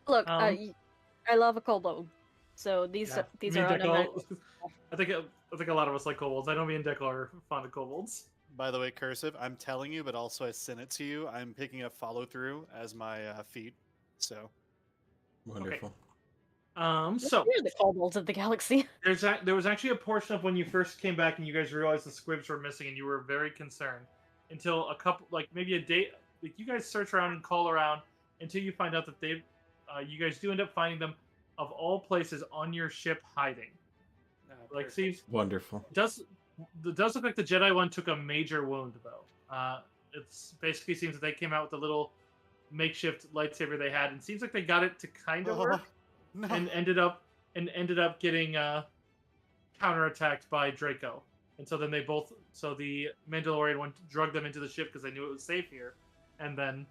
S7: Look,
S3: Um,
S7: I love a kobold, so these
S3: Yeah,
S7: these
S3: me
S7: are
S3: and Deco-
S7: automatic.
S3: I think a lot of us like kobolds. I know me and Deco are fond of kobolds.
S2: By the way, cursive, I'm telling you, but also I sent it to you. I'm picking up follow through as my feat. So
S4: Wonderful.
S3: So
S7: We're the kobolds of the galaxy.
S3: there was actually a portion of when you first came back and you guys realized the squibs were missing and you were very concerned until a couple, like maybe a day, like you guys search around and call around until you find out that you guys do end up finding them of all places on your ship hiding. Like, seems
S4: Wonderful.
S3: it does look like the Jedi one took a major wound though. It's basically seems that they came out with a little makeshift lightsaber they had, and seems like they got it to kind of work,
S2: no.
S3: and ended up getting counterattacked by Draco. And so then the Mandalorian one drugged them into the ship because they knew it was safe here, and then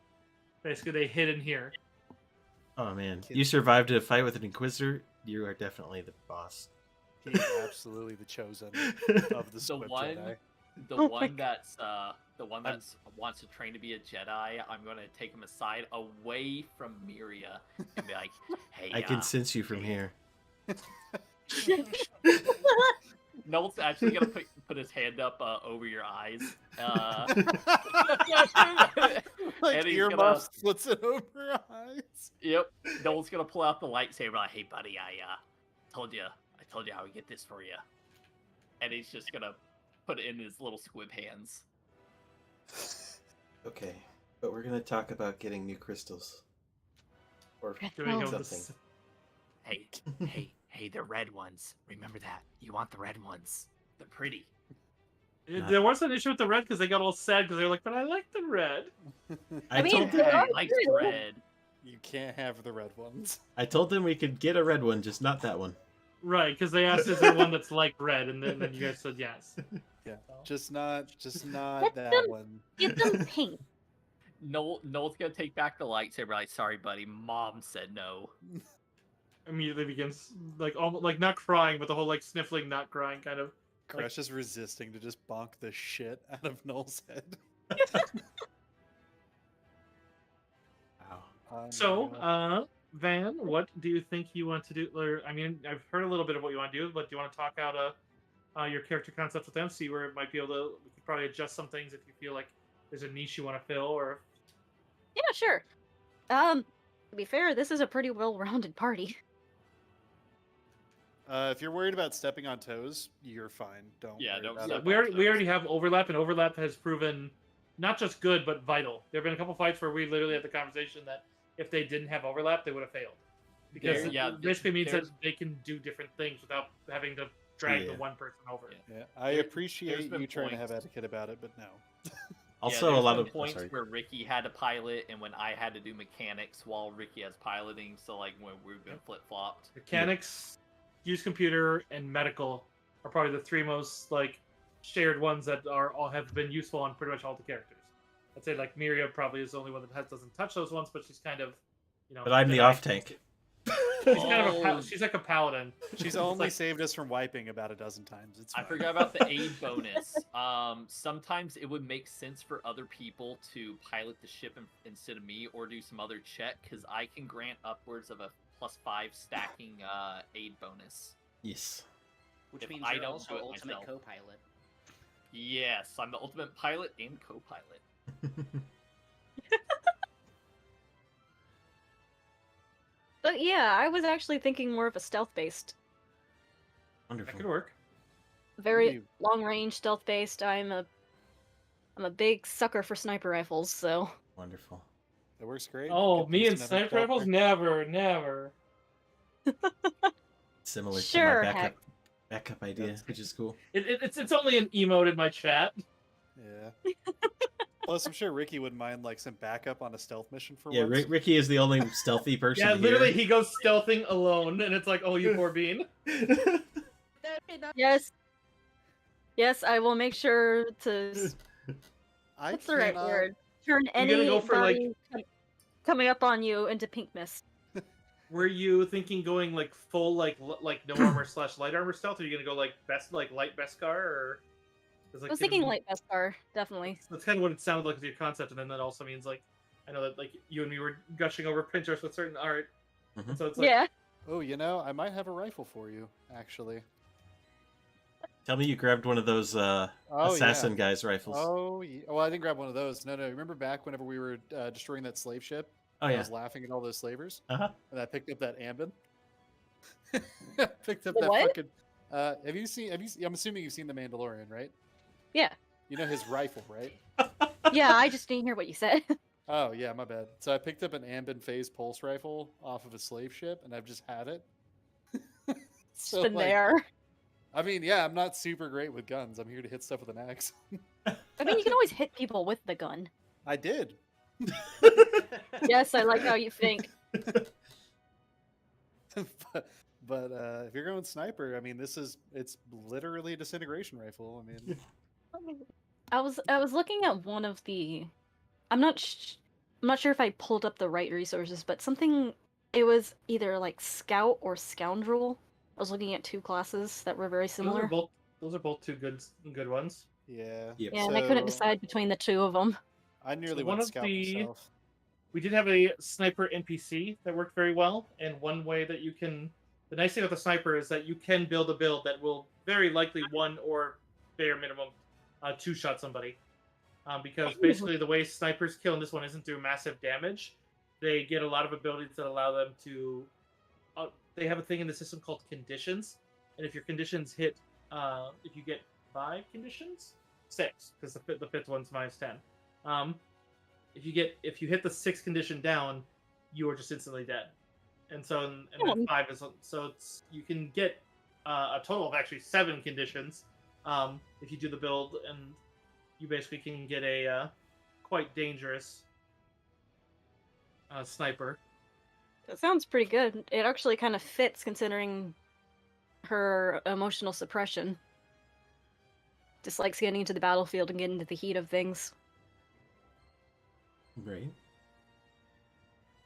S3: basically they hid in here.
S4: Oh man, you survived a fight with an Inquisitor. You are definitely the boss.
S2: He's absolutely the chosen of the Swift
S1: one-
S2: Jedi.
S1: The
S7: Oh my
S1: one that's wants to train to be a Jedi, I'm gonna take him aside away from Miria and be like, "Hey,
S4: I can sense you from here.
S1: Noel's actually gonna put his hand up over your eyes.
S2: Like
S1: And he's
S2: earmuffs, splits it over her eyes.
S1: Yep. Noel's gonna pull out the lightsaber like, "Hey, buddy, I told you how we get this for you," and he's just gonna put it in his little squib hands.
S4: Okay, but we're gonna talk about getting new crystals. Or
S3: Doing
S7: Oh.
S3: something.
S1: Hey, they're red ones. Remember that. You want the red ones. They're pretty.
S3: There was an issue with the red because they got all sad because they're like, "But I like the red."
S7: I mean,
S4: told
S7: they
S4: them,
S7: are
S1: He likes
S7: pretty.
S1: red.
S2: You can't have the red ones.
S4: I told them we could get a red one, just not that one.
S3: Right, because they asked, "Is there one that's like red?" And then you guys said yes.
S2: Yeah, just not
S7: Let
S2: that
S7: them-
S2: one.
S7: Give them pink.
S1: Noel's gonna take back the lightsaber. Like, sorry, buddy. Mom said no.
S3: Immediately begins like almost like not crying, but the whole like sniffling, not crying kind of.
S2: Crush is resisting to just bonk the shit out of Noel's head.
S4: Wow.
S3: So, Van, what do you think you want to do? Or, I mean, I've heard a little bit of what you want to do, but do you want to talk out your character concepts with them? See where it might be able to. We could probably adjust some things if you feel like there's a niche you want to fill, or
S7: Yeah, sure. To be fair, this is a pretty well-rounded party.
S2: If you're worried about stepping on toes, you're fine. Don't.
S1: Yeah,
S2: worry
S1: don't
S2: about
S1: step
S2: it.
S3: we already have overlap, and overlap has proven not just good but vital. There have been a couple fights where we literally had the conversation that if they didn't have overlap, they would have failed because
S1: There- yeah,
S3: it basically means that
S1: there's-
S3: they can do different things without having to drag the
S4: Yeah.
S3: one person over.
S1: Yeah.
S2: Yeah, I
S1: There's
S2: appreciate
S1: been
S2: you trying to have
S1: points.
S2: etiquette about it, but no.
S4: Also,
S1: there's
S4: a lot
S1: been
S4: of
S1: points
S4: sorry.
S1: where Ricky had to pilot, and when I had to do mechanics while Ricky has piloting. So like when we've been flip flopped.
S3: Mechanics, use computer, and medical are probably the three most like shared ones that are all have been useful on pretty much all the characters. I'd say like Miria probably is the only one that doesn't touch those ones, but she's kind of,
S4: But I'm the
S3: Jedi.
S4: off tank.
S3: She's kind of
S1: Oh.
S3: she's like a paladin.
S2: She's
S3: It's
S2: only
S3: like-
S2: saved us from wiping about a dozen times. It's
S1: I
S2: fine.
S1: forgot about the aid bonus. Sometimes it would make sense for other people to pilot the ship instead of me, or do some other check, because I can grant upwards of a +5 stacking aid bonus.
S4: Yes.
S5: Which
S1: If
S5: means
S1: I
S5: you're
S1: don't
S5: also
S1: do it
S5: ultimate
S1: myself.
S5: co-pilot.
S1: Yes, I'm the ultimate pilot and co-pilot.
S7: But yeah, I was actually thinking more of a stealth-based,
S3: That
S4: Wonderful.
S3: could work.
S7: very
S2: Ooh.
S7: long-range stealth-based. I'm a big sucker for sniper rifles, so
S4: Wonderful.
S2: That works great.
S3: Oh,
S2: Get
S3: me
S2: these
S3: and
S2: never
S3: sniper
S2: felt
S3: rifles?
S2: there.
S3: Never.
S4: Similar to
S7: Sure,
S4: my
S7: heck.
S4: backup idea, which is cool.
S3: It's only an emote in my chat.
S2: Yeah. Plus, I'm sure Ricky wouldn't mind like some backup on a stealth mission for
S4: Yeah,
S2: once.
S4: Ricky is the only stealthy person
S3: Yeah, literally,
S4: here.
S3: he goes stealthing alone, and it's like, oh, you poor bean.
S7: yes, yes, I will make sure to.
S2: I
S7: What's the right
S2: cannot-
S7: word? Turn
S3: You're gonna go for, like-
S7: anybody coming up on you into pink mist.
S3: Were you thinking going like full like no armor / light armor stealth? Or are you gonna go like light Beskar or? 'Cause, like,
S7: I was thinking light Beskar, definitely.
S3: That's kind of what it sounded like with your concept, and then that also means like I know that like you and me were gushing over Pinterest with certain art,
S4: Mhm.
S3: so it's like
S7: Yeah.
S2: Oh, you know, I might have a rifle for you, actually.
S4: Tell me you grabbed one of those assassin guys' rifles.
S2: Oh, yeah. Well, I didn't grab one of those. No. Remember back whenever we were destroying that slave ship?
S4: Oh
S2: I
S4: yeah.
S2: was laughing at all those slavers,
S4: Uh-huh.
S2: and I picked up that ambin. Picked up
S7: The
S2: that
S7: what?
S2: fucking. Have you seen? I'm assuming you've seen The Mandalorian, right?
S7: Yeah.
S2: You know his rifle, right?
S7: Yeah, I just didn't hear what you said.
S2: Oh yeah, my bad. So I picked up an ambin phase pulse rifle off of a slave ship, and I've just had it.
S7: It's been there.
S2: I mean, yeah, I'm not super great with guns. I'm here to hit stuff with an axe.
S7: I mean, you can always hit people with the gun.
S2: I did.
S7: Yes, I like how you think.
S2: but if you're going sniper, I mean, it's literally a disintegration rifle. I mean,
S7: I was looking at one of the. I'm not sure if I pulled up the right resources, but something. It was either like scout or scoundrel. I was looking at two classes that were very similar.
S3: those are both two good ones.
S2: yeah.
S4: Yep.
S7: Yeah, and I couldn't
S2: So-
S7: decide between the two of them.
S2: I nearly
S3: one
S2: went
S3: of
S2: scout
S3: the-
S2: myself.
S3: We did have a sniper NPC that worked very well, and one way that you can. The nice thing with the sniper is that you can build a build that will very likely one or bare minimum two-shot somebody. Because basically the way snipers kill in this one isn't through massive damage. They get a lot of abilities that allow them to. They have a thing in the system called conditions, and if your conditions hit, if you get 5 conditions, 6, because the fifth one's -10. If you hit the 6th condition down, you are just instantly dead. And so then 5 is you can get a total of actually 7 conditions if you do the build, and you basically can get a quite dangerous sniper.
S7: That sounds pretty good. It actually kind of fits considering her emotional suppression. Dislikes getting into the battlefield and getting into the heat of things.
S4: Right.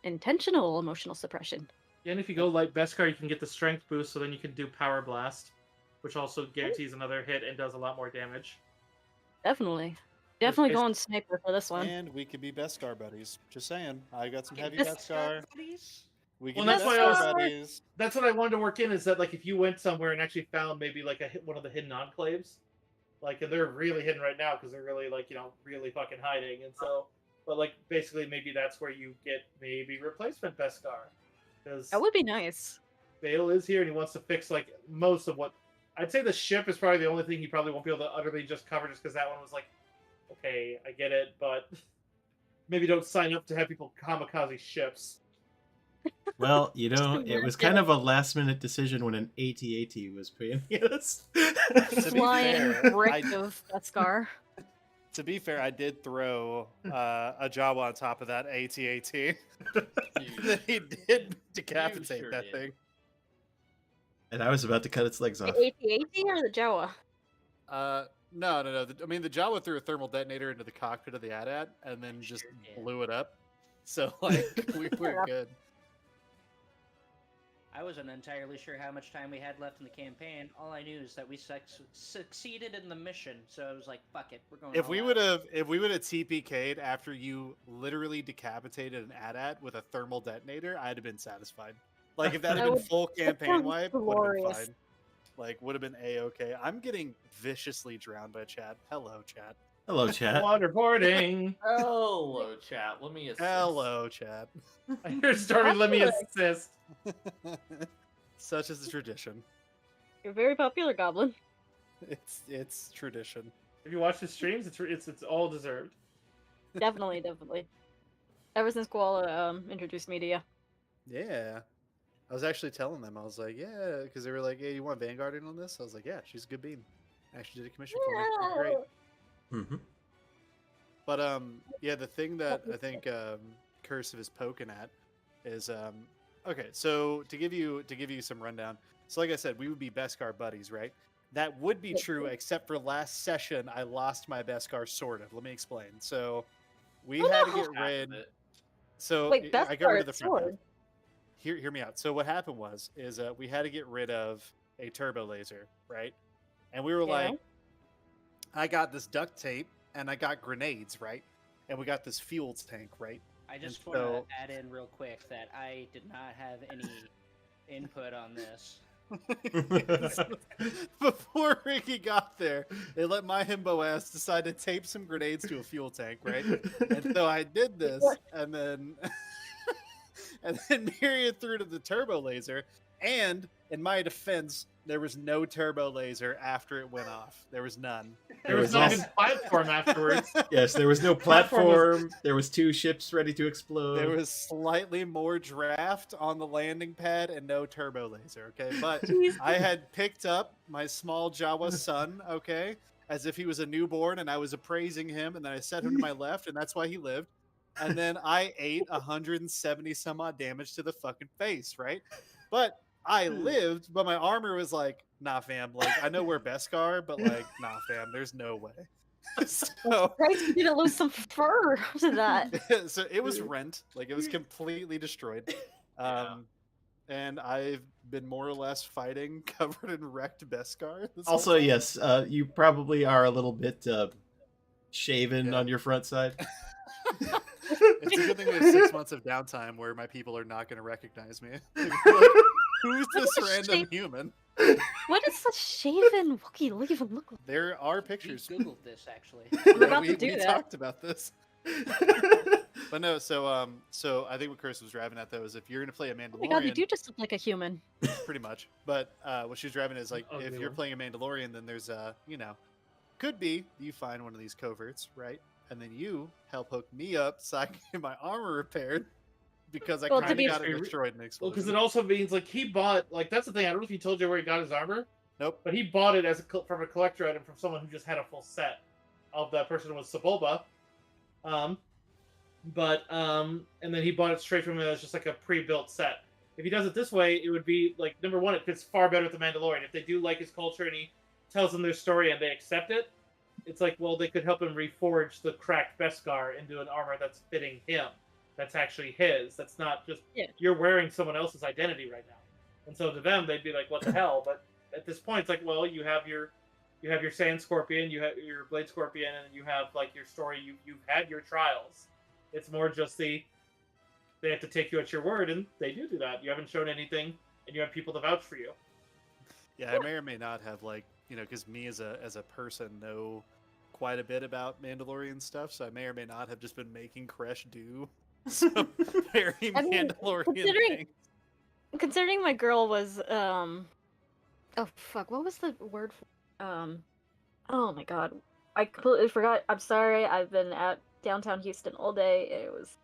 S7: Intentional emotional suppression.
S3: Yeah, and if you go light Beskar, you can get the strength boost, so then you can do Power Blast, which also guarantees another hit and does a lot more damage.
S7: Definitely. Definitely
S3: basi-
S7: going sniper for this one.
S2: And we could be Beskar buddies. Just saying. I got some heavy
S7: Beskar
S2: Beskar. We can
S3: Well,
S2: be
S3: that's why I was-
S2: Beskar buddies.
S3: That's what I wanted to work in, is that like if you went somewhere and actually found maybe like one of the hidden enclaves, like, and they're really hidden right now because they're really like, really fucking hiding, and so, but like basically maybe that's where you get maybe replacement Beskar, because
S7: That would be nice.
S3: Bale is here and he wants to fix like most of what. I'd say the ship is probably the only thing he probably won't be able to utterly just cover, just because that one was like, okay, I get it, but maybe don't sign up to have people kamikaze ships.
S4: Well,
S7: Just
S4: it was
S7: imagine.
S4: kind of a last-minute decision when an AT-AT was paying us.
S2: To be
S7: Flying
S2: fair,
S7: brick of Beskar.
S2: To be fair, I did throw a Jawa on top of that AT-AT. That he did decapitate
S1: sure
S2: that
S1: did.
S2: thing.
S4: And I was about to cut its legs
S7: The
S4: off.
S7: AT-AT or the Jawa?
S2: No. I mean, the Jawa threw a thermal detonator into the cockpit of the AT-AT and then just
S5: Sure did.
S2: blew it up. So, like, we were good.
S5: I wasn't entirely sure how much time we had left in the campaign. All I knew is that we succeeded in the mission, so I was like, "Fuck it, we're going."
S2: If
S5: all
S2: we
S5: out."
S2: would have TPK'd after you literally decapitated an AT-AT with a thermal detonator, I'd have been satisfied. Like if that had
S7: That
S2: been
S7: would-
S2: full campaign
S7: sounds
S2: wipe, would have been
S7: glorious.
S2: fine. like would have been a-okay. I'm getting viciously drowned by chat. Hello, chat.
S4: Hello, chat.
S3: Waterboarding.
S1: Hello, chat. Let me assist.
S2: Hello, chat.
S3: I hear Stormy. Let me assist.
S2: Such is the tradition.
S7: You're very popular, Goblin.
S2: It's tradition.
S3: If you watch the streams, it's all deserved.
S7: Definitely, definitely. Ever since Koala introduced me to you.
S2: Yeah. I was actually telling them, I was like, yeah, because they were like, hey, you want Vanguard in on this? I was like, yeah, she's a good beam. Actually did a commission for me. She's great.
S4: Mm-hmm.
S2: But yeah, the thing that I think Cursive is poking at is okay. So to give you some rundown. So like I said, we would be Beskar buddies, right? That would be true, except for last session I lost my Beskar sort of. Let me explain. So we had to get rid. So
S7: Wait,
S2: I got rid of the front half.
S7: sword?
S2: Hear me out. So what happened is we had to get rid of a turbo laser, right? And we were
S7: Yeah.
S2: like, I got this duct tape and I got grenades, right? And we got this fuel tank, right?
S5: I just
S2: And
S5: want
S2: so-
S5: to add in real quick that I did not have any input on this.
S2: Before Ricky got there, they let my himbo ass decide to tape some grenades to a fuel tank, right? And so I did this, and then and then Myriad threw to the turbo laser. And in my defense, there was no turbo laser after it went off. There was none.
S3: There was no good platform afterwards.
S4: Yes, there was no platform. There was 2 ships ready to explode.
S2: There was slightly more draft on the landing pad and no turbo laser, okay? But I had picked up my small Jawa son, okay, as if he was a newborn, and I was appraising him, and then I set him to my left, and that's why he lived. And then I ate 170 some odd damage to the fucking face, right? But I lived, but my armor was like, nah, fam. Like, I know we're Beskar, but like, nah, fam. There's no way. So,
S7: Christ, you didn't lose some fur to that.
S2: so it was rent. Like, it was completely destroyed. And I've been more or less fighting covered in wrecked Beskar. this whole
S4: Also,
S2: time.
S4: yes, you probably are a little bit shaven
S2: Yeah.
S4: on your front side.
S2: It's a good thing we have 6 months of downtime where my people are not going to recognize me. Like, who's this random human?
S7: What does a shaven Wookiee even look like?
S2: There are
S5: We
S2: pictures.
S5: googled this actually.
S7: I'm about
S2: we
S7: to do that.
S2: talked about this. But no, so I think what Curse was driving at though is if you're gonna play a
S7: Oh my
S2: Mandalorian,
S7: god, you do just look like a human.
S2: pretty much. But what she's driving is like
S3: Ugly
S2: if you're
S3: one.
S2: playing a Mandalorian, then there's could be you find one of these coverts, right? And then you help hook me up so I can get my armor repaired because I
S7: Well, to
S2: kind
S7: be-
S2: of got it destroyed in an
S3: Well,
S2: explosion.
S3: because it also means like he bought that's the thing. I don't know if he told you where he got his armor,
S2: Nope.
S3: but he bought it as from a collector item from someone who just had a full set. Of that person was Sebulba, and then he bought it straight from him as just like a pre-built set. If he does it this way, it would be like number one, it fits far better with the Mandalorian. If they do like his culture and he tells them their story and they accept it, it's like, well, they could help him reforge the cracked Beskar into an armor that's fitting him. That's actually his. That's not just you're wearing someone else's identity right now. And so to them, they'd be like, what the hell? But at this point, it's like, well, you have your Sand Scorpion, you have your Blade Scorpion, and you have like your story. You've had your trials. It's more just they have to take you at your word, and they do that. You haven't shown anything, and you have people to vouch for you.
S2: Yeah, I may or may not have because me as a person know quite a bit about Mandalorian stuff, so I may or may not have just been making Kresh do some very
S7: I mean,
S2: Mandalorian
S7: considering-
S2: things.
S7: Considering my girl was oh fuck, what was the word for oh my god. I completely forgot. I'm sorry. I've been at downtown Houston all day. It was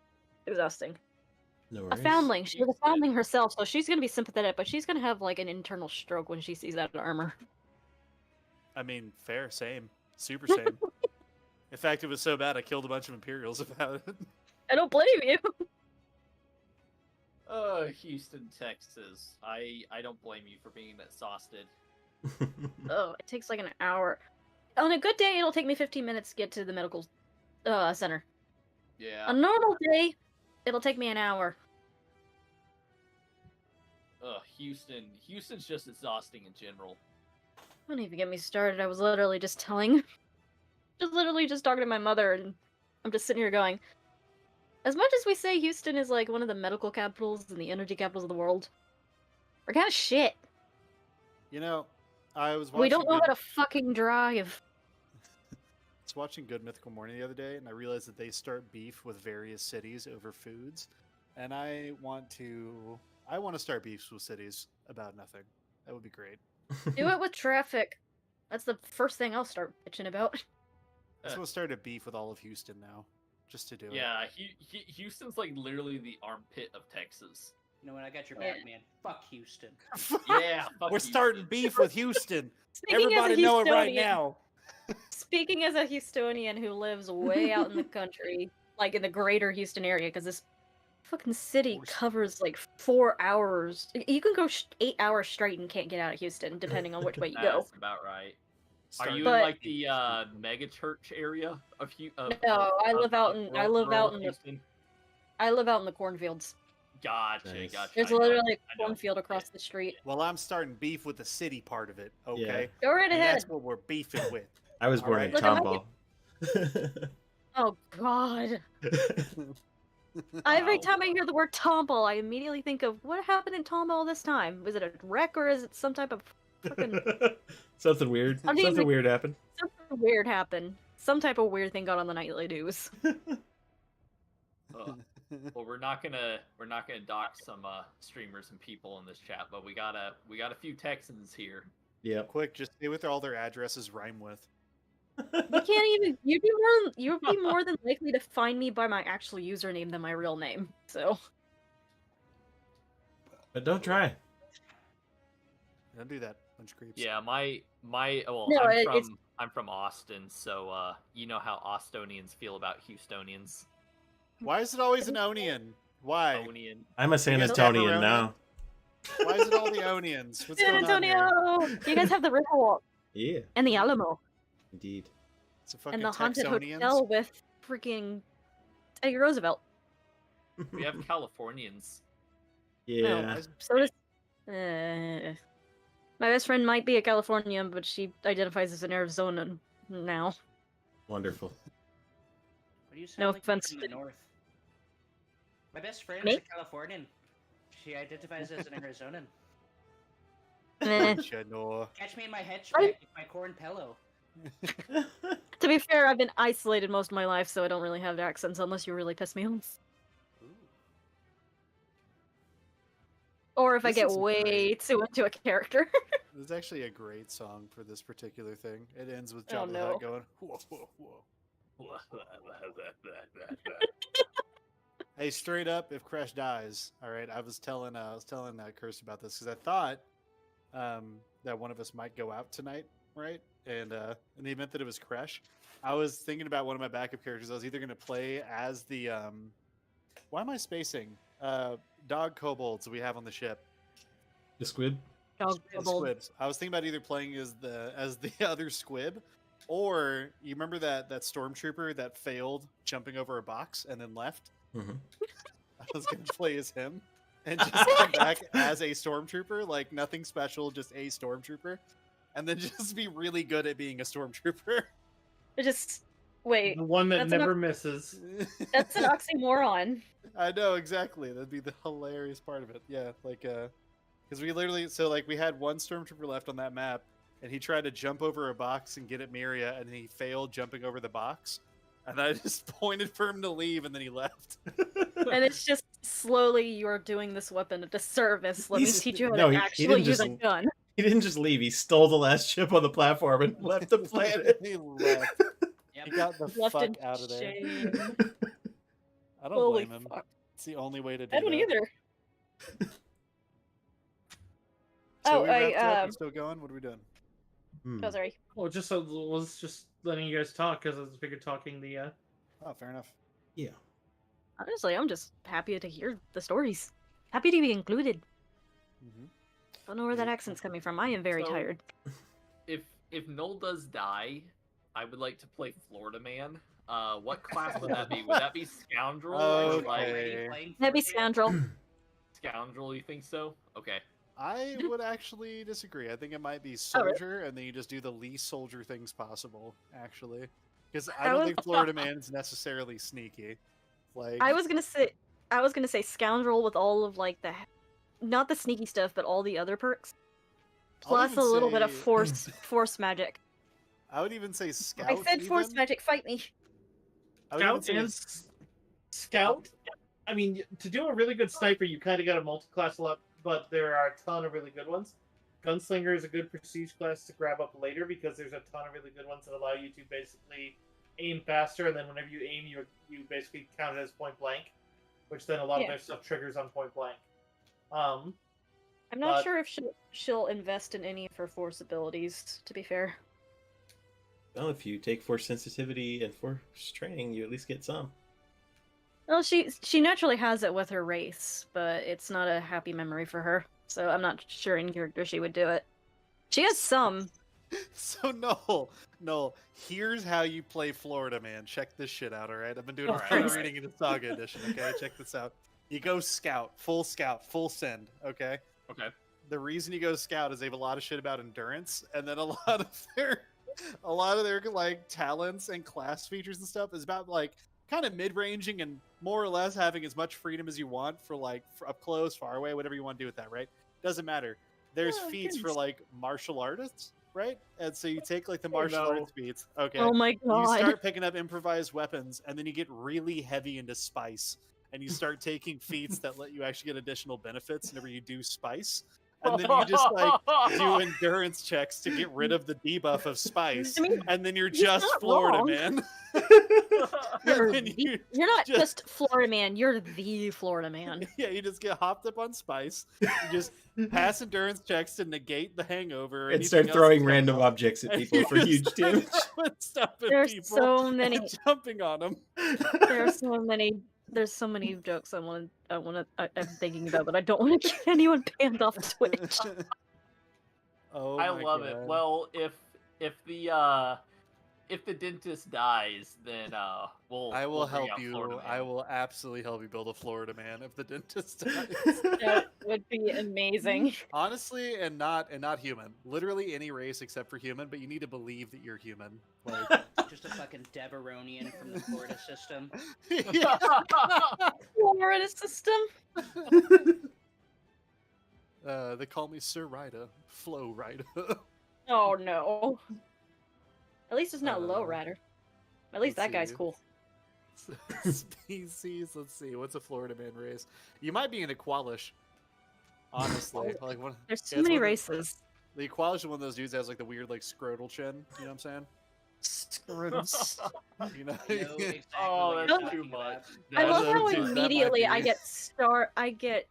S7: exhausting.
S4: No
S7: A
S4: worries.
S7: foundling. She was a foundling herself, so she's gonna be sympathetic, but she's gonna have like an internal stroke when she sees that armor.
S2: I mean, fair, same, super same. In fact, it was so bad I killed a bunch of Imperials about it.
S7: I don't blame you.
S1: Houston, Texas. I don't blame you for being exhausted.
S7: Oh, it takes like an hour. On a good day, it'll take me 15 minutes to get to the medical center.
S1: Yeah.
S7: A normal day, it'll take me an hour.
S1: Houston's just exhausting in general.
S7: Don't even get me started. I was literally just talking to my mother, and I'm just sitting here going, as much as we say Houston is like one of the medical capitals and the energy capitals of the world, we're kind of shit.
S2: I was watching.
S7: We don't know how to fucking drive.
S2: I was watching Good Mythical Morning the other day, and I realized that they start beef with various cities over foods, and I want to start beefs with cities about nothing. That would be great.
S7: Do it with traffic. That's the first thing I'll start bitching about.
S2: I just want to start a beef with all of Houston now, just to do it.
S1: Yeah, Houston's like literally the armpit of Texas.
S5: You know what? I got your back, man. Fuck Houston.
S1: Yeah, fuck
S2: We're starting
S1: Houston.
S2: beef with Houston.
S7: Speaking as a
S2: Everybody know it right
S7: Houstonian-
S2: now.
S7: Speaking as a Houstonian who lives way out in the country, like in the greater Houston area, because this fucking city covers like 4 hours. You can go 8 hours straight and can't get out of Houston, depending on which way you go.
S1: That's about right. Are
S2: Starting-
S1: you
S7: But-
S1: in like the mega church area of Houston?
S7: No, I live out in I live out in the
S1: Houston.
S7: I live out in the cornfields.
S1: Gotcha,
S4: Nice.
S1: gotcha.
S7: There's
S1: I know,
S7: literally
S1: I
S7: a
S1: know.
S7: cornfield across the street.
S2: Well, I'm starting beef with the city part of it. Okay,
S7: Go right
S2: and
S7: ahead.
S2: that's what we're beefing with.
S4: I was born in
S2: Alright.
S7: Look,
S4: Tomball.
S7: Oh God! Every
S1: Wow.
S7: time I hear the word Tomball, I immediately think of what happened in Tomball this time. Was it a wreck or is it some type of fucking
S4: Something weird.
S7: I mean,
S4: Something
S7: like-
S4: weird happened.
S7: something weird happened? Some type of weird thing got on the nightly news.
S1: Ugh. Well, we're not gonna dox some streamers and people in this chat, but we got a few Texans here.
S4: Yep.
S2: Quick, just say what all their addresses rhyme with.
S7: You can't even. You'd be more than likely to find me by my actual username than my real name. So
S4: But don't try.
S2: Don't do that, bunch of creeps.
S1: Yeah, my well,
S7: No,
S1: I'm
S7: it's-
S1: from Austin, so you know how Austonians feel about Houstonians.
S2: Why is it always an Onion? Why?
S1: Onion.
S4: I'm a San
S2: guys
S4: Antonian
S2: pepperoni?
S4: now.
S2: Why is it all the Onions? What's
S7: San
S2: going on here?
S7: Antonio, you guys have the Riverwalk
S4: Yeah,
S7: and the Alamo
S4: indeed.
S2: It's a fucking
S7: and the haunted
S2: Texonians.
S7: hotel with freaking Teddy Roosevelt.
S1: We have Californians.
S4: Yeah.
S7: So does. My best friend might be a Californian, but she identifies as an Arizonan now.
S4: Wonderful.
S5: What do you sound
S7: No
S5: like
S7: offense
S5: from the
S7: to-
S5: north? My best friend
S7: Me?
S5: is a Californian. She identifies as an Arizonan.
S7: Meh.
S2: Chenor.
S5: Catch me in my hatchback
S7: Right.
S5: with my corn pillow.
S7: To be fair, I've been isolated most of my life, so I don't really have accents unless you really piss me off. Or if I
S2: This
S7: get
S2: is
S7: way
S2: great.
S7: too into a character.
S2: This is actually a great song for this particular thing. It ends with
S7: Oh,
S2: Jabba the
S7: no.
S2: Hutt going, whoa, whoa, whoa. Hey, straight up, if Crash dies, all right. I was telling Kirst about this because I thought that one of us might go out tonight, right? And in the event that it was Crash, I was thinking about one of my backup characters. I was either going to play as the why am I spacing? Dog kobolds we have on the ship.
S4: The squid.
S7: Dog
S2: The
S7: kobold.
S2: squibs. I was thinking about either playing as the other squib, or you remember that stormtrooper that failed jumping over a box and then left.
S4: hmm
S2: I was going to play as him and just come back as a stormtrooper, like nothing special, just a stormtrooper, and then just be really good at being a stormtrooper.
S7: It just wait.
S3: The one that
S7: That's an
S3: never misses.
S7: That's an oxymoron.
S2: I know exactly. That'd be the hilarious part of it. Yeah, like because we literally we had one stormtrooper left on that map, and he tried to jump over a box and get at Miria, and he failed jumping over the box. And I just pointed for him to leave, and then he left.
S7: And it's just slowly you're doing this weapon a disservice. Let me
S4: He's-
S7: teach you how
S4: no,
S7: to
S4: he
S7: actually
S4: didn't
S7: use
S4: just-
S7: a gun.
S4: He didn't just leave. He stole the last chip on the platform and left the planet.
S2: He left.
S5: Yep.
S2: He got the
S7: Left
S2: fuck
S7: in
S2: out of there.
S7: shame.
S2: I don't
S7: Holy
S2: blame him.
S7: fuck.
S2: It's the only way to do
S7: I don't
S2: that.
S7: either.
S2: So
S7: Oh,
S2: we wrapped up.
S7: I
S2: We're still going. What are we doing?
S4: Hmm.
S7: oh sorry.
S3: Well, just was just letting you guys talk because I was figured talking the.
S2: Oh, fair enough.
S4: Yeah.
S7: Honestly, I'm just happy to hear the stories. Happy to be included.
S2: Mm-hmm.
S7: Don't know where that accent's coming from. I am very
S1: So-
S7: tired.
S1: If Null does die, I would like to play Florida Man. What class would that be? Would that be Scoundrel or like
S2: Okay.
S7: That'd be scoundrel.
S1: Scoundrel? You think so? Okay.
S2: I would actually disagree. I think it might be
S7: Oh, really?
S2: soldier, and then you just do the least soldier things possible. Actually, because I
S7: I
S2: don't
S7: was-
S2: think Florida Man's necessarily sneaky. Like
S7: I was gonna say scoundrel with all of like the not the sneaky stuff, but all the other perks. plus
S2: even
S7: a little bit of
S2: say-
S7: force magic.
S2: I would even say scout.
S7: I said force
S2: even.
S7: magic, fight me.
S2: I would even
S3: Scout
S2: say
S3: and Scout. I mean, to do a really good sniper, you kind of got to multi-class a lot, but there are a ton of really good ones. Gunslinger is a good prestige class to grab up later because there's a ton of really good ones that allow you to basically aim faster, and then whenever you aim, you basically count it as point blank, which then a lot of
S7: Yeah.
S3: their stuff triggers on point blank.
S7: I'm not
S3: But-
S7: sure if she'll invest in any of her force abilities, to be fair.
S4: Well, if you take force sensitivity and force training, you at least get some.
S7: Well, she naturally has it with her race, but it's not a happy memory for her. So I'm not sure in character she would do it. She has some.
S2: So no. Here's how you play Florida Man. Check this shit out, all right? I've been doing a
S7: Alright.
S2: free reading in the Saga edition. Okay, check this out. You go scout, full send. Okay.
S1: Okay.
S2: The reason you go scout is they have a lot of shit about endurance, and then a lot of their like talents and class features and stuff is about like kind of mid-ranging and more or less having as much freedom as you want for like up close, far away, whatever you want to do with that, right? Doesn't matter. There's
S7: Oh,
S2: feats for
S7: goodness.
S2: like martial artists, right? And so you take like the martial
S3: no.
S2: arts feats. Okay.
S7: Oh my
S2: You
S7: god.
S2: start picking up improvised weapons, and then you get really heavy into spice, and you start taking feats that let you actually get additional benefits whenever you do spice. And then you just like do endurance checks to get rid of the debuff of spice,
S7: I mean,
S2: and then you're
S7: he's
S2: just
S7: not
S2: Florida
S7: wrong.
S2: Man.
S7: You're,
S2: And then
S7: the- you're not
S2: just-
S7: just Florida Man, you're the Florida Man.
S2: Yeah, you just get hopped up on spice. You just pass endurance checks to negate the hangover, or
S4: And
S2: anything
S4: start
S2: else
S4: throwing
S2: that's
S4: random
S2: going on.
S4: objects at
S2: And
S4: people
S2: you
S4: for
S2: just
S4: huge
S2: start
S4: damage.
S2: throwing stuff at
S7: There's
S2: people
S7: so
S2: and
S7: many.
S2: jumping on them.
S7: There's so many. There's so many jokes I'm thinking about, but I don't want to get anyone banned off Twitch.
S2: Oh,
S1: I
S2: my
S1: love it.
S2: God.
S1: Well, if the dentist dies, then we'll.
S2: I will
S1: we'll bring
S2: help
S1: out
S2: you.
S1: Florida
S2: I
S1: Man.
S2: will absolutely help you build a Florida Man if the dentist dies.
S7: That would be amazing.
S2: Honestly, and not human. Literally any race except for human, but you need to believe that you're human. Like,
S5: Just a fucking Deveronian from the Florida system.
S2: yeah.
S7: Florida system.
S2: They call me Sir Rida, Flow Rida.
S7: Oh no. At least it's not low
S2: Uh,
S7: rider. At least
S2: let's
S7: that guy's
S2: see.
S7: cool.
S2: Species. Let's see. What's a Florida Man race? You might be an Aqualish. Honestly, like one.
S7: There's so
S2: Yeah, it's
S7: many
S2: one of
S7: races.
S2: The Aqualish is one of those dudes that has like the weird like scrotal chin. You know what I'm saying?
S7: Screws.
S2: You know.
S5: I know exactly
S1: Oh,
S5: what
S1: that's
S5: you're
S1: too
S5: talking
S1: much.
S5: about.
S7: I
S2: That
S7: love
S2: is-
S7: how
S2: that might
S7: immediately I
S2: be-
S7: get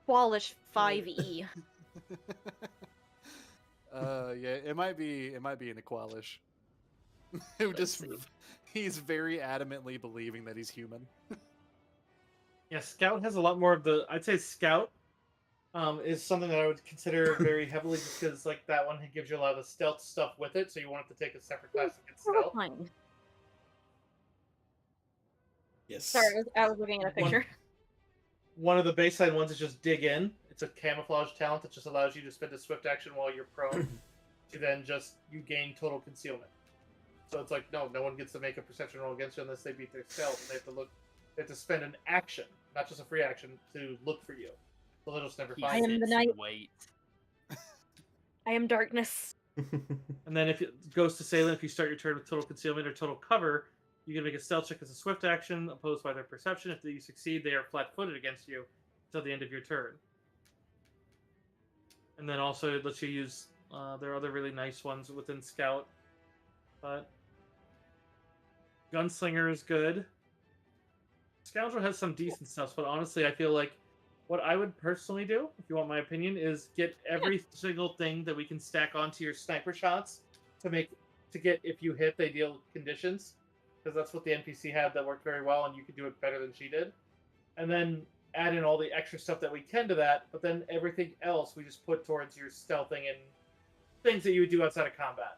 S7: Qualish 5e.
S2: Yeah, it might be an Aqualish. Who just
S7: see.
S2: he's very adamantly believing that he's human.
S3: Yeah, Scout has a lot more of the. I'd say Scout is something that I would consider very heavily just because like that one gives you a lot of the stealth stuff with it, so you want it to take a separate class to get stealth.
S7: Horrifying.
S4: Yes.
S7: Sorry, I was looking at a picture.
S3: One of the baseline ones is just dig in. It's a camouflage talent that just allows you to spend a swift action while you're prone to then just you gain total concealment. So it's like no one gets to make a perception roll against you unless they beat their stealth. And they have to spend an action, not just a free action, to look for you. So they'll just never
S1: He
S3: find
S7: am
S3: you.
S7: the
S1: sits and
S7: knight.
S1: waits.
S7: I am darkness.
S3: And then if it goes to Salem, if you start your turn with total concealment or total cover, you can make a stealth check as a swift action opposed by their perception. If you succeed, they are flat-footed against you until the end of your turn. And then also it lets you use there are other really nice ones within Scout, but Gunslinger is good. Scoundrel has some decent stuff, but honestly, I feel like what I would personally do, if you want my opinion, is get every single thing that we can stack onto your sniper shots to get if you hit, they deal conditions, because that's what the NPC had that worked very well, and you could do it better than she did. And then add in all the extra stuff that we can to that, but then everything else we just put towards your stealthing and things that you would do outside of combat.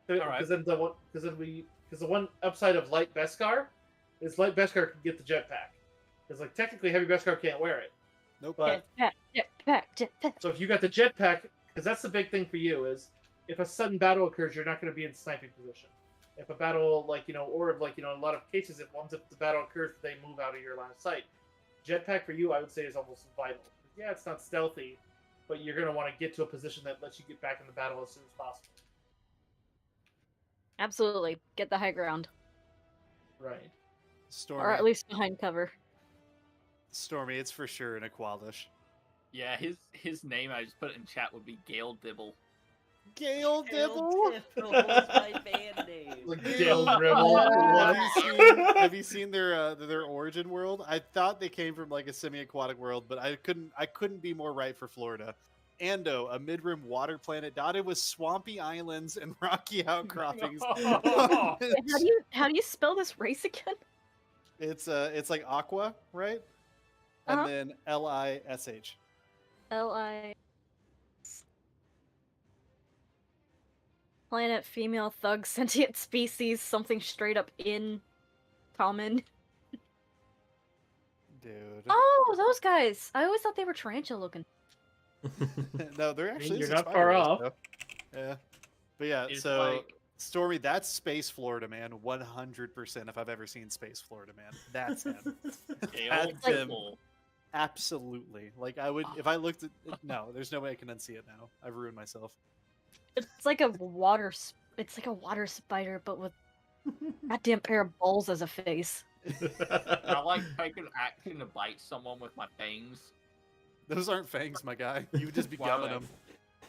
S1: Alright.
S3: Because the one upside of Light Beskar is Light Beskar can get the jetpack. Because like technically Heavy Beskar can't wear it.
S2: Nope.
S3: But
S7: Jetpack.
S3: so if you got the jetpack, because that's the big thing for you is if a sudden battle occurs, you're not going to be in sniping position. If a battle or in a lot of cases, if the battle occurs, they move out of your line of sight. Jetpack for you, I would say, is almost vital. Yeah, it's not stealthy, but you're going to want to get to a position that lets you get back in the battle as soon as possible.
S7: Absolutely. Get the high ground.
S3: Right.
S2: Stormy.
S7: Or at least behind cover.
S2: Stormy, it's for sure an Aqualish.
S1: Yeah, his name I just put it in chat would be Gale Dibble.
S2: Gale Dibble?
S5: Dibble's my band name.
S3: Like
S2: Gale
S3: Dale Dribble.
S2: Have you seen their origin world? I thought they came from like a semi-aquatic world, but I couldn't be more right for Florida. Ando, a mid-rim water planet dotted with swampy islands and rocky outcroppings.
S7: How do you spell this race again?
S2: It's like aqua, right? And then Lish.
S7: Li. Planet, female, thug, sentient species, something straight up in common.
S2: Dude.
S7: Oh, those guys! I always thought they were tarantula looking.
S2: No, they're actually.
S3: You're
S2: some
S3: not
S2: spider
S3: far
S2: rays,
S3: off.
S2: though. Yeah, but yeah.
S1: It's
S2: So
S1: like-
S2: Stormy, that's Space Florida, man. 100%. If I've ever seen Space Florida, man, that's him.
S1: Gale
S2: That's him.
S1: Dibble.
S2: Absolutely. Like I would, if I looked at. No, there's no way I can unsee it now. I've ruined myself.
S7: It's like a water. It's like a water spider, but with a goddamn pair of balls as a face.
S1: I like taking action to bite someone with my fangs.
S2: Those aren't fangs, my guy. You would just be
S1: Why
S2: gumming
S1: then?
S2: them.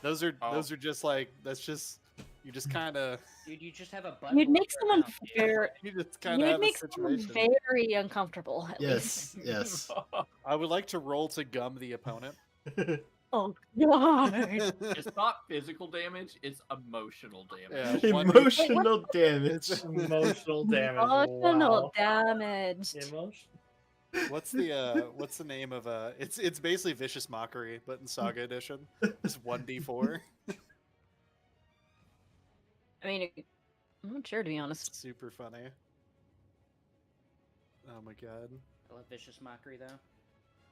S2: Those are
S1: Oh.
S2: just like that's just you just kind of
S5: Dude, you just have a button.
S7: You'd make someone very.
S2: you just kind of
S7: You'd
S2: have
S7: make
S2: a
S7: someone
S2: situation.
S7: very uncomfortable. At least.
S4: Yes, yes.
S2: I would like to roll to gum the opponent.
S7: Oh god.
S1: It's not physical damage; it's emotional damage.
S2: Yeah, one-
S4: Emotional damage.
S3: Emotional damage.
S7: Emotional
S3: Wow.
S7: damage.
S3: Emotion.
S2: What's the name of it's basically Vicious Mockery, but in Saga Edition. It's 1d4.
S7: I mean, I'm not sure to be honest.
S2: Super funny. Oh my god.
S5: I love vicious mockery though.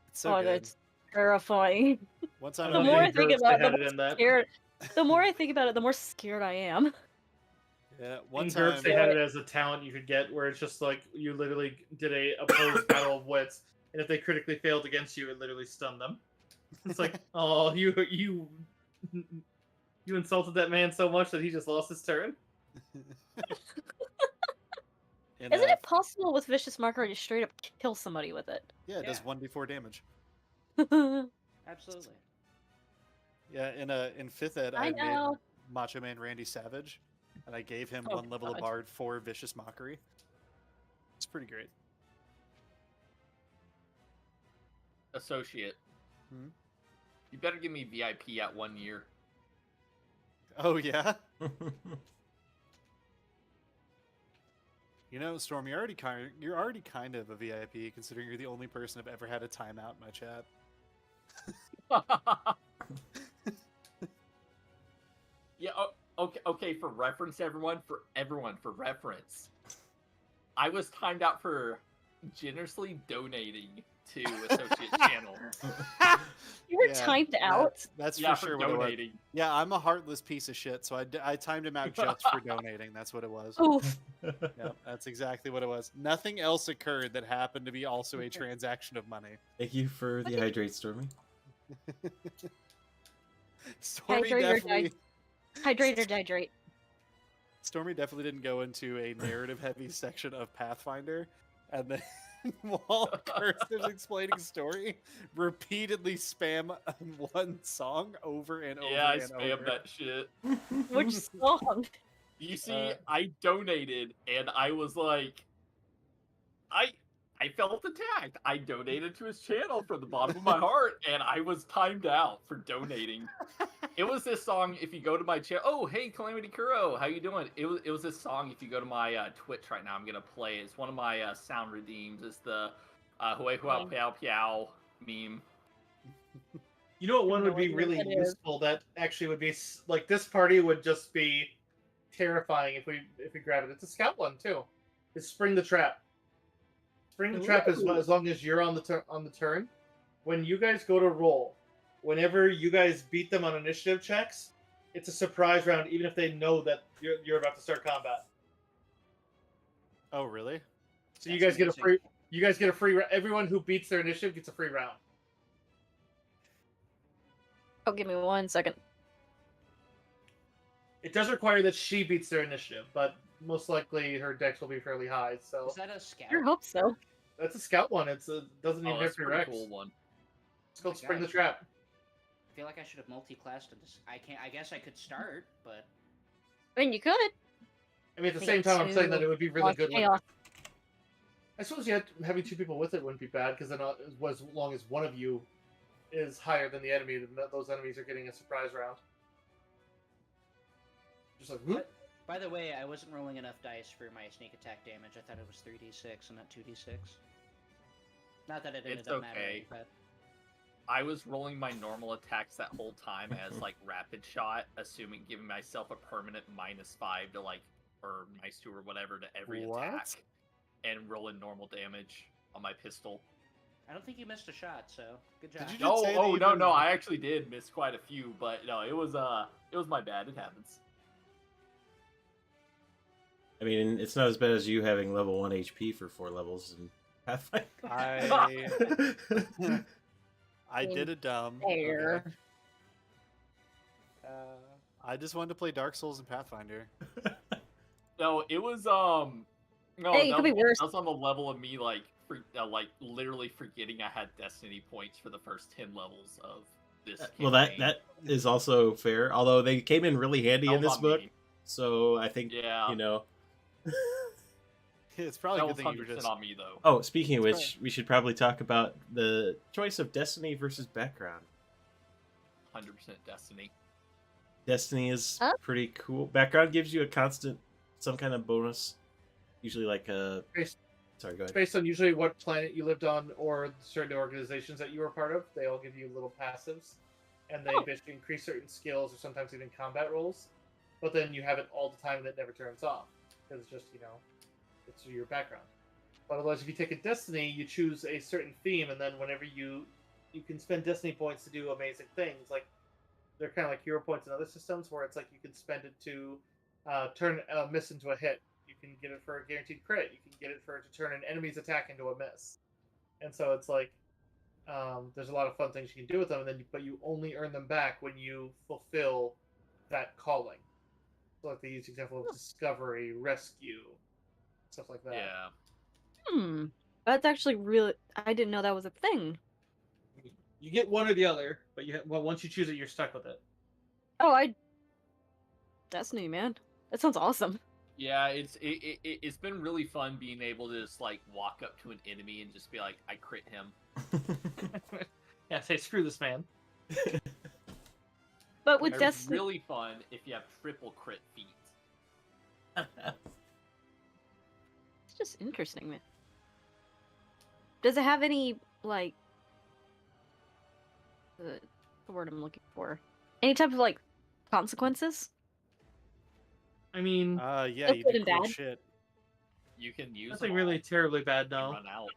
S2: It's so good.
S7: That's terrifying.
S2: One time
S7: The
S2: I
S7: more I
S2: made-
S7: think
S3: Gross,
S7: about
S3: they
S7: it, the
S3: had it in that.
S7: scared. The more I think about it, the more scared I am.
S2: yeah, one
S3: In
S2: time
S3: GURPS, they had it as a talent you could get where it's just like you literally did a opposed battle of wits, and if they critically failed against you, it literally stunned them. It's like, oh, you insulted that man so much that he just lost his turn.
S2: in,
S7: Isn't it possible with Vicious Marker to straight up kill somebody with it?
S2: Yeah, it does
S5: Yeah.
S2: 1d4 damage.
S5: Absolutely.
S2: Yeah, in 5th ed,
S7: I
S2: I made
S7: know.
S2: Macho Man Randy Savage, and I gave him
S7: Oh,
S2: one level of
S7: God.
S2: Bard for Vicious Mockery. It's pretty great.
S1: Associate.
S2: Hmm?
S1: You better give me VIP at 1 year.
S2: Oh yeah. You know, Storm, you're already kind of a VIP considering you're the only person I've ever had a timeout in my chat.
S1: Yeah. Okay. For reference, everyone. For reference, I was timed out for generously donating to Associate Channel.
S7: You were
S2: Yeah,
S7: timed out.
S2: That's
S1: Yeah,
S2: for sure
S1: for
S2: what it was.
S1: donating.
S2: Yeah, I'm a heartless piece of shit, so I timed him out just for donating. That's what it was.
S7: Oof.
S2: Yeah, that's exactly what it was. Nothing else occurred that happened to be also a transaction of money.
S4: Thank you for the hydrate, Stormy.
S2: Stormy
S7: Hydrate or
S2: definitely,
S7: Hydrate or dehydrate.
S2: Stormy definitely didn't go into a narrative-heavy section of Pathfinder, and then while Kirsten's explaining story, repeatedly spam one song over and over
S1: Yeah, I
S2: and
S1: spammed
S2: over.
S1: that shit.
S7: Which song?
S1: You see, I donated, and I was like, I felt attacked. I donated to his channel from the bottom of my heart, and I was timed out for donating. It was this song. If you go to my channel, oh hey Calamity Kuro, how you doing? It was this song. If you go to my Twitch right now, I'm gonna play. It's one of my sound redeems. It's the Hue Hua Piao Piao meme.
S3: You know what one would be
S7: No idea
S3: really
S7: what that is.
S3: useful that actually would be like this party would just be terrifying if we grab it. It's a scout one too. It's Spring the Trap. Spring the Trap is
S7: Ooh.
S3: as long as you're on the turn. When you guys go to roll, whenever you guys beat them on initiative checks, it's a surprise round, even if they know that you're about to start combat.
S2: Oh, really?
S3: So you
S5: That's
S3: guys get a
S5: amazing.
S3: free. You guys get a free. Everyone who beats their initiative gets a free round.
S7: Oh, give me 1 second.
S3: It does require that she beats their initiative, but most likely her dex will be fairly high. So
S5: Is that a scout?
S7: I hope so.
S3: that's a scout one. It doesn't
S1: Oh,
S3: even
S1: that's
S3: have
S1: a pretty
S3: prereqs.
S1: cool one.
S3: It's called
S5: my
S3: Spring the
S5: gosh.
S3: Trap.
S5: I feel like I should have multi-classed in this. I can't. I guess I could start, but
S7: I mean, you could.
S3: I mean, at the
S7: You
S3: same
S7: get
S3: time, I'm saying that
S7: two
S3: it would be really
S7: plus
S3: good.
S7: chaos.
S3: I suppose having 2 people with it wouldn't be bad, because then as long as one of you is higher than the enemy, then those enemies are getting a surprise round. Just like, whoop.
S5: by the way, I wasn't rolling enough dice for my sneak attack damage. I thought it was 3d6 and not 2d6. Not that it ended
S1: It's
S5: up
S1: okay.
S5: mattering, but
S1: I was rolling my normal attacks that whole time as like rapid shot, assuming giving myself a permanent -5 to like or -2 or whatever to every
S2: What?
S1: attack, and rolling normal damage on my pistol.
S5: I don't think you missed a shot. So good job.
S2: Did you
S1: No,
S2: just say that
S1: oh
S2: you
S1: no,
S2: didn't-
S1: no, I actually did miss quite a few, but no, it was my bad. It happens.
S4: I mean, it's not as bad as you having level 1 HP for 4 levels in Pathfinder.
S2: I did a dumb.
S7: There.
S2: I just wanted to play Dark Souls and Pathfinder.
S1: No, it was no,
S7: Hey, it could be worse.
S1: That was on the level of me like literally forgetting I had Destiny points for the first 10 levels of this.
S4: Well,
S1: campaign.
S4: that is also fair. Although they came in really handy
S1: That
S4: in
S1: was
S4: this
S1: on
S4: book,
S1: me.
S4: so I think
S1: Yeah,
S4: you know.
S2: It's probably
S1: that
S2: a
S1: was
S2: good thing you were
S1: 100%
S2: just.
S1: on me though.
S4: Oh, speaking of
S2: That's
S4: which, we should probably talk about the choice of Destiny versus background.
S1: 100% Destiny.
S4: Destiny is
S7: Huh?
S4: pretty cool. Background gives you a constant, some kind of bonus. Usually like a.
S3: Based,
S4: Sorry, go ahead.
S3: based on usually what planet you lived on or certain organizations that you were part of, they all give you little passives, and they
S7: Oh.
S3: basically increase certain skills or sometimes even combat rolls. But then you have it all the time and it never turns off because it's just it's your background. But otherwise, if you take a Destiny, you choose a certain theme, and then whenever you can spend Destiny points to do amazing things. Like they're kind of like hero points in other systems, where it's like you can spend it to turn a miss into a hit. You can get it for a guaranteed crit. You can get it to turn an enemy's attack into a miss. And so it's like there's a lot of fun things you can do with them, but you only earn them back when you fulfill that calling. So like they use the example of discovery, rescue, stuff like that.
S1: Yeah.
S7: That's actually really. I didn't know that was a thing.
S3: You get one or the other, but once you choose it, you're stuck with it.
S7: Oh, Destiny, man. That sounds awesome.
S1: Yeah, it's been really fun being able to just like walk up to an enemy and just be like, I crit him.
S3: Yeah, say screw this man.
S7: But with
S1: It's
S7: Destiny,
S1: really fun if you have triple crit feats.
S7: it's just interesting, man. Does it have any like the word I'm looking for? Any type of like consequences?
S3: I mean,
S2: Yeah,
S7: That's
S2: you
S7: good
S2: do
S7: and
S2: cool
S7: bad.
S2: shit.
S1: You can use
S3: nothing
S1: them
S3: really
S1: all
S3: terribly bad,
S1: and
S3: no.
S1: run out.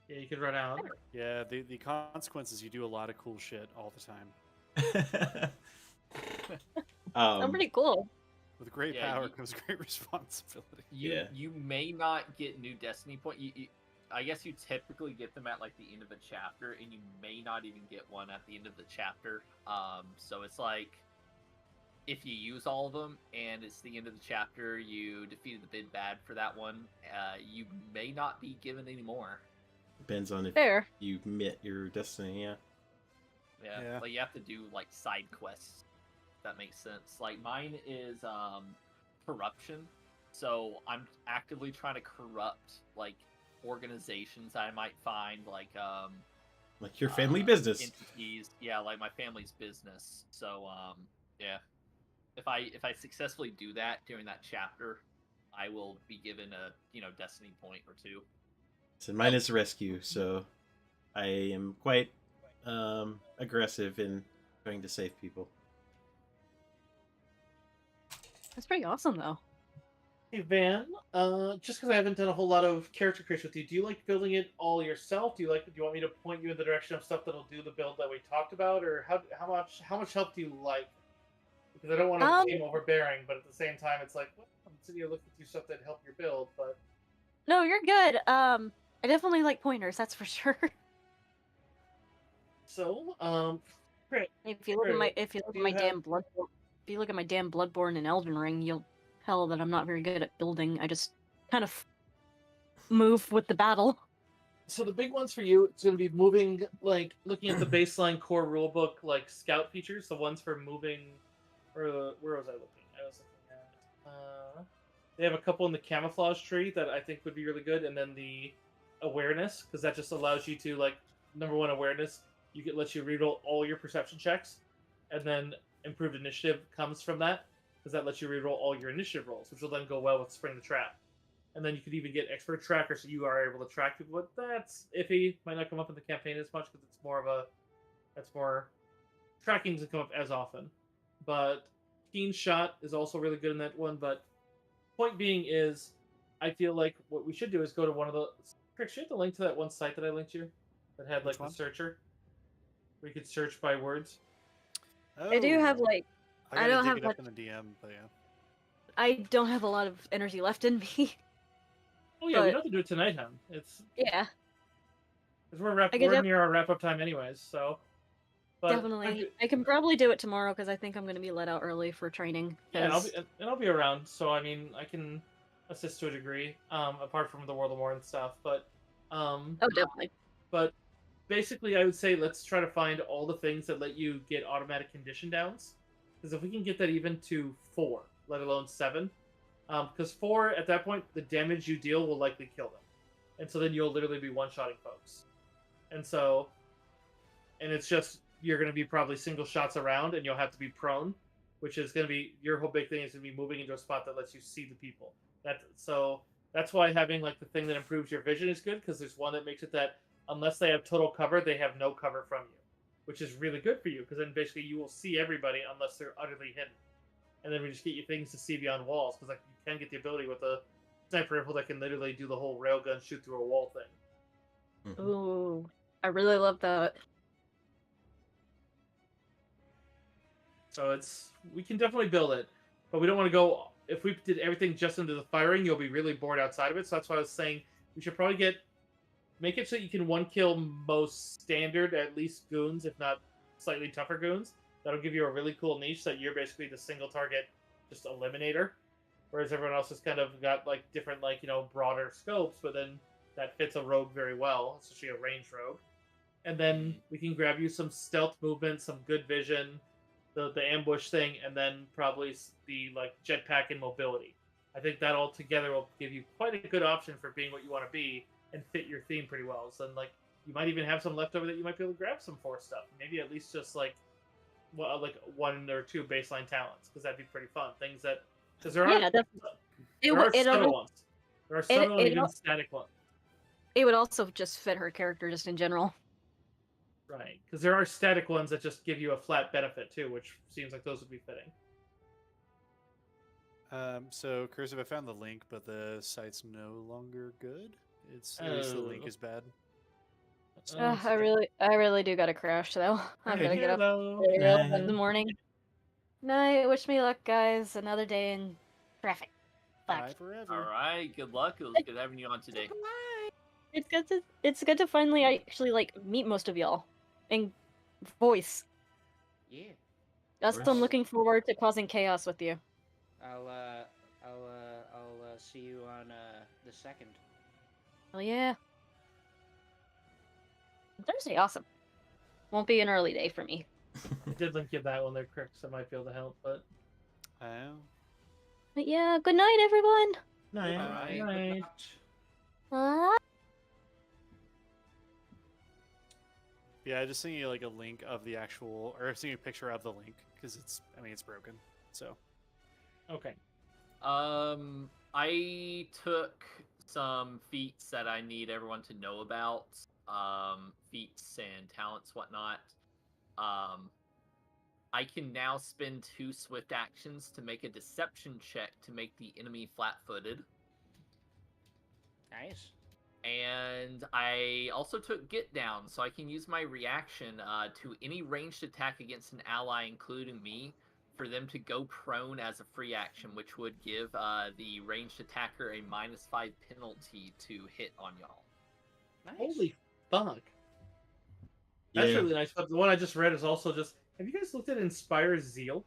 S3: Yeah, you could run out.
S2: Yeah, the consequences, you do a lot of cool shit all the time.
S7: Sounds pretty cool.
S2: With great
S1: Yeah,
S2: power
S1: you-
S2: comes great responsibility.
S1: You may not get new Destiny point. I guess you typically get them at like the end of a chapter, and you may not even get one at the end of the chapter. So it's like if you use all of them and it's the end of the chapter, you defeated the big bad for that one. You may not be given any more.
S4: Depends on if
S7: Fair.
S4: you met your destiny. Yeah.
S2: Yeah.
S1: Like you have to do like side quests. If that makes sense. Like mine is corruption, so I'm actively trying to corrupt like organizations I might find, like
S4: Like your family business.
S1: entities. Yeah, like my family's business. So yeah, if I successfully do that during that chapter, I will be given a Destiny point or two.
S4: So mine is rescue, so I am quite aggressive in trying to save people.
S7: That's pretty awesome, though.
S3: Hey Van, just because I haven't done a whole lot of character creation with you, do you like building it all yourself? Do you want me to point you in the direction of stuff that'll do the build that we talked about, or how much help do you like? Because I don't want to seem overbearing, but at the same time, it's like, well, I'm sitting here looking through stuff that help your build, but
S7: No, you're good. I definitely like pointers. That's for sure.
S3: so Crit.
S7: If you look at my
S3: Do you have-
S7: damn Bloodborne and Elden Ring, you'll tell that I'm not very good at building. I just kind of move with the battle.
S3: So the big ones for you, it's going to be moving, like looking at the baseline core rulebook, like scout features, the ones for moving. Or where was I looking? I was looking at. They have a couple in the camouflage tree that I think would be really good, and then the awareness, because that just allows you to, like, number one, awareness. Lets you reroll all your perception checks, and then improved initiative comes from that, because that lets you reroll all your initiative rolls, which will then go well with Spring the Trap. And then you could even get expert tracker, so you are able to track people, but that's iffy. Might not come up in the campaign as much because it's more of a. That's more. Tracking doesn't come up as often, but Keen Shot is also really good in that one. But point being is, I feel like what we should do is go to one of the. Chris, you have the link to that one site that I linked you, that had like
S2: Which one?
S3: the searcher, where you could search by words.
S7: I do have
S2: Oh,
S7: like
S2: I
S7: I don't
S2: gotta
S7: have
S2: dig it up
S7: much-
S2: in the DM, but yeah.
S7: I don't have a lot of energy left in me.
S3: Oh yeah, we
S7: But-
S3: don't have to do it tonight, hon. It's
S7: Yeah,
S3: because we're
S7: I could
S3: we're near our wrap up time anyways, so. But
S7: definitely. I can probably do it tomorrow because I think I'm going to be let out early for training.
S3: Yeah, and
S7: 'cause-
S3: I'll be around. So I mean, I can assist to a degree, apart from the World of War and stuff. But
S7: Oh, definitely.
S3: but basically, I would say let's try to find all the things that let you get automatic condition downs. Because if we can get that even to 4, let alone 7, because 4 at that point, the damage you deal will likely kill them, and so then you'll literally be one-shotting folks, and it's just you're going to be probably single shots around, and you'll have to be prone, which is going to be your whole big thing is going to be moving into a spot that lets you see the people. That's why having like the thing that improves your vision is good, because there's one that makes it that unless they have total cover, they have no cover from you, which is really good for you because then basically you will see everybody unless they're utterly hidden. And then we just get you things to see beyond walls because like you can get the ability with a sniper rifle that can literally do the whole railgun shoot through a wall thing.
S7: Ooh, I really love that.
S3: So we can definitely build it, but we don't want to go. If we did everything just into the firing, you'll be really bored outside of it. So that's why I was saying we should probably make it so you can one kill most standard, at least goons, if not slightly tougher goons. That'll give you a really cool niche that you're basically the single target, just eliminator. Whereas everyone else has kind of got like different, like, broader scopes, but then that fits a rogue very well, especially a ranged rogue. And then we can grab you some stealth movement, some good vision, the ambush thing, and then probably the like jetpack and mobility. I think that all together will give you quite a good option for being what you want to be and fit your theme pretty well. So then, like, you might even have some left over that you might be able to grab some Force stuff. Maybe at least just like 1 or 2 baseline talents, because that'd be pretty fun. Things that because there are subtle ones. There are subtle and even static ones.
S7: It would also just fit her character just in general.
S3: Right, because there are static ones that just give you a flat benefit too, which seems like those would be fitting.
S2: So Cursive, I found the link, but the site's no longer good. At least the link is bad.
S7: I really do gotta crash though. I'm gonna get up very early in the morning. Night. Wish me luck, guys. Another day in traffic. Fuck.
S2: Bye forever.
S1: All right, good luck. It was good having you on today.
S7: It's good to finally actually like meet most of y'all in voice.
S5: Yeah.
S7: That's what I'm looking forward to causing chaos with you.
S5: I'll see you on the 2nd.
S7: Oh yeah. Thursday, awesome. Won't be an early day for me.
S3: I did link you that one there, Chris. I might be able to help, but
S7: But yeah, good night, everyone.
S4: No,
S1: All right.
S3: Night.
S2: Yeah, I just sent you like a link of the actual, or sent you a picture of the link because it's broken. So.
S3: Okay.
S1: I took some feats that I need everyone to know about. Feats and talents, whatnot. I can now spend 2 swift actions to make a deception check to make the enemy flat-footed.
S5: Nice.
S1: And I also took Get Down, so I can use my reaction to any ranged attack against an ally, including me, for them to go prone as a free action, which would give the ranged attacker a -5 penalty to hit on y'all.
S5: Nice.
S3: Holy fuck. That's
S4: Yeah.
S3: really nice. But the one I just read is also just. Have you guys looked at Inspire Zeal?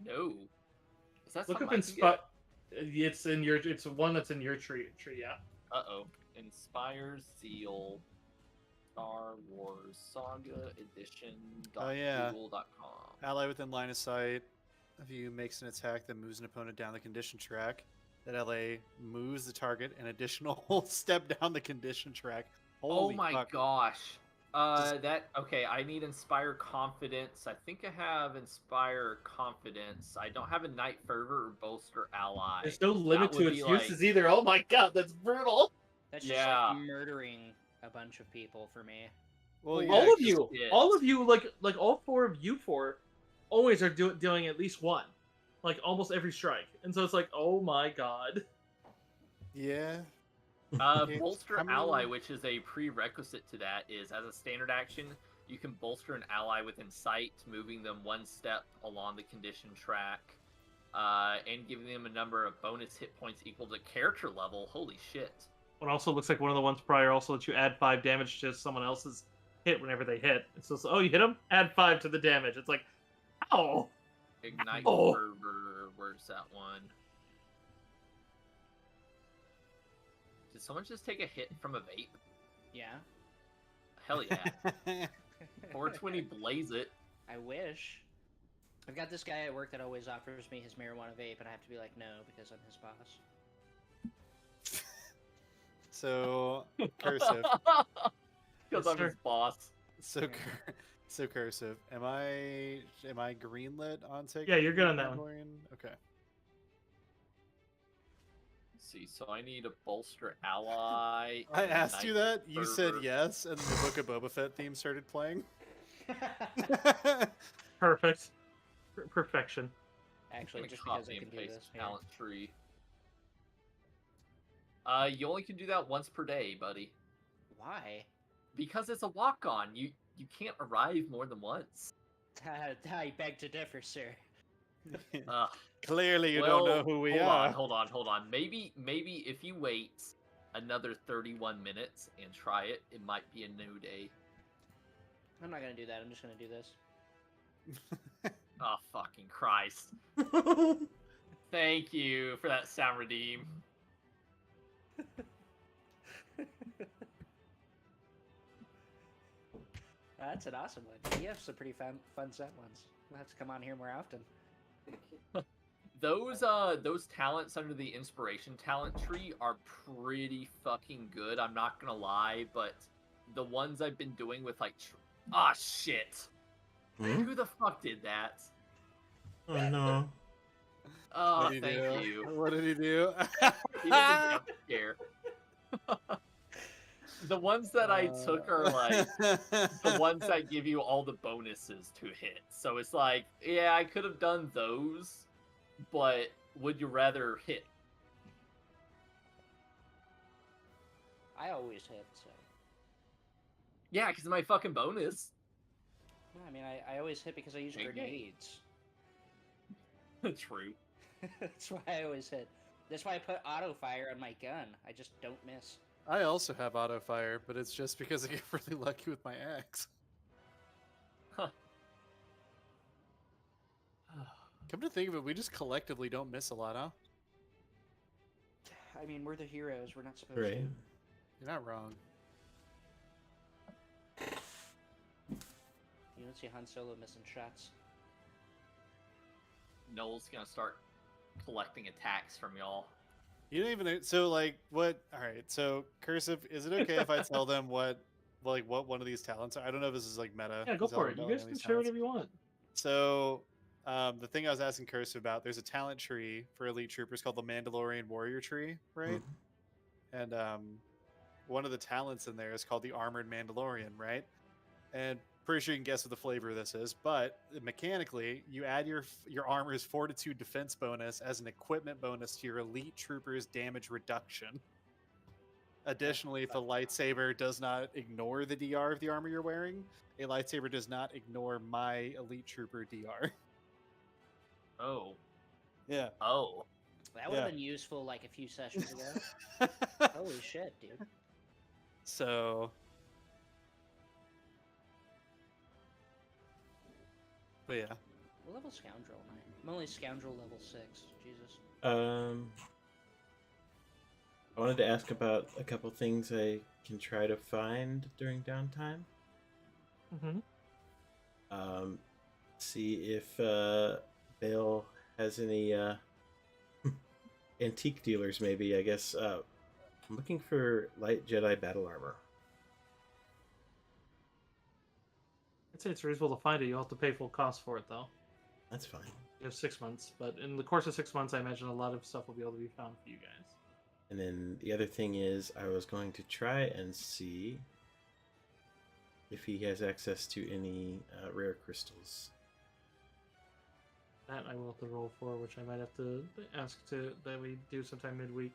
S1: No. Is that
S3: Look
S1: something
S3: up
S1: I can
S3: Inspire. It's in your. It's one that's in your tree. Yeah.
S1: Uh-oh. Inspire Zeal. Star Wars Saga Edition.
S2: Oh, yeah.
S1: Google.com.
S2: Ally within line of sight. If you makes an attack that moves an opponent down the condition track, that ally moves the target an additional step down the condition track. Holy
S1: Oh my
S2: fuck.
S1: gosh. Okay, I need Inspire Confidence. I think I have Inspire Confidence. I don't have a Knight Fervor or Bolster Ally.
S3: There's no limit
S1: That
S3: to
S1: would
S3: its
S1: be like-
S3: uses either. Oh my god, that's brutal.
S5: That's just
S1: Yeah.
S5: like murdering a bunch of people for me.
S2: Well,
S1: All
S2: yeah,
S3: all of
S2: 'cause-
S3: you,
S1: shit.
S3: all of you, like all four of you four, always are doing at least one, like almost every strike, and so it's like, oh my god.
S2: Yeah. Okay,
S1: Bolster
S2: how many-
S1: Ally, which is a prerequisite to that, is as a standard action, you can bolster an ally within sight, moving them one step along the condition track, and giving them a number of bonus hit points equal to character level. Holy shit.
S3: It also looks like one of the ones prior also lets you add 5 damage to someone else's hit whenever they hit. It's just, oh, you hit them, add 5 to the damage. It's like, ow.
S1: Ignite
S3: Oh.
S1: Fervor, where's that one? Did someone just take a hit from a vape?
S5: Yeah.
S1: Hell yeah. 420 blaze it.
S5: I wish. I've got this guy at work that always offers me his marijuana vape, and I have to be like, no, because I'm his boss.
S2: So cursive.
S1: Because I'm his boss.
S2: So so cursive. Am I greenlit on take?
S3: Yeah, you're good on that one.
S2: Mandalorian? Okay.
S1: Let's see, so I need a bolster ally.
S2: I asked you
S1: Knight
S2: that. You said
S1: Fervor.
S2: yes, and the Book of Boba Fett theme started playing.
S3: Perfect. Perfection.
S1: I'm
S5: Actually,
S1: gonna
S5: just because
S1: copy
S5: I
S1: and
S5: can do
S1: paste
S5: this. here.
S1: talent tree. You only can do that once per day, buddy.
S5: Why?
S1: Because it's a walk-on. You can't arrive more than once.
S5: I beg to differ, sir.
S1: Ugh.
S2: Clearly, you
S1: Well,
S2: don't know who we
S1: hold
S2: are.
S1: on, hold on. Maybe if you wait another 31 minutes and try it, it might be a new day.
S5: I'm not gonna do that. I'm just gonna do this.
S1: Oh, fucking Christ. Thank you for that sound redeem.
S5: That's an awesome one. You have some pretty fun set ones. We'll have to come on here more often.
S1: Those talents under the inspiration talent tree are pretty fucking good. I'm not gonna lie, but the ones I've been doing with like, shit.
S4: Hmm?
S1: Who the fuck did that?
S4: Oh no.
S1: Oh,
S2: What did he
S1: thank
S2: do?
S1: you.
S2: What did he do?
S1: He did a jump scare. The ones that I took are like the ones that give you all the bonuses to hit. So it's like, yeah, I could have done those, but would you rather hit?
S5: I always hit, so.
S1: Yeah, because my fucking bonus.
S5: No, I mean, I always hit because I use
S1: Okay.
S5: grenades.
S1: True.
S5: That's why I always hit. That's why I put auto fire on my gun. I just don't miss.
S2: I also have auto fire, but it's just because I get really lucky with my axe.
S1: Huh.
S2: Come to think of it, we just collectively don't miss a lot, huh?
S5: I mean, we're the heroes. We're not supposed
S4: Right.
S5: to.
S2: You're not wrong.
S5: You don't see Han Solo missing shots.
S1: Noel's gonna start collecting attacks from y'all.
S2: You don't even so like what? All right, so cursive. Is it okay if I tell them what one of these talents are? I don't know if this is like meta.
S3: Yeah, go
S2: tell
S3: for
S2: them
S3: it. You
S2: about
S3: guys
S2: one of
S3: can
S2: these
S3: share
S2: talents.
S3: whatever you want.
S2: So, the thing I was asking cursive about, there's a talent tree for elite troopers called the Mandalorian Warrior Tree, right? And one of the talents in there is called the Armored Mandalorian, right? And pretty sure you can guess what the flavor of this is, but mechanically, you add your armor's fortitude defense bonus as an equipment bonus to your elite trooper's damage reduction. Additionally, if a lightsaber does not ignore the DR of the armor you're wearing, a lightsaber does not ignore my elite trooper DR.
S1: Oh.
S2: Yeah.
S1: Oh.
S5: That would have
S2: Yeah.
S5: been useful like a few sessions ago. Holy shit, dude.
S2: So But yeah.
S5: What level scoundrel am I? I'm only scoundrel level 6. Jesus.
S4: I wanted to ask about a couple things I can try to find during downtime.
S3: Mm-hmm.
S4: See if Bale has any antique dealers, maybe. I guess I'm looking for light Jedi battle armor.
S3: I'd say it's reasonable to find it. You'll have to pay full cost for it, though.
S4: That's fine.
S3: You have 6 months, but in the course of 6 months, I imagine a lot of stuff will be able to be found for you guys.
S4: And then the other thing is, I was going to try and see if he has access to any rare crystals.
S3: That I will have to roll for, which I might have to ask that we do sometime midweek.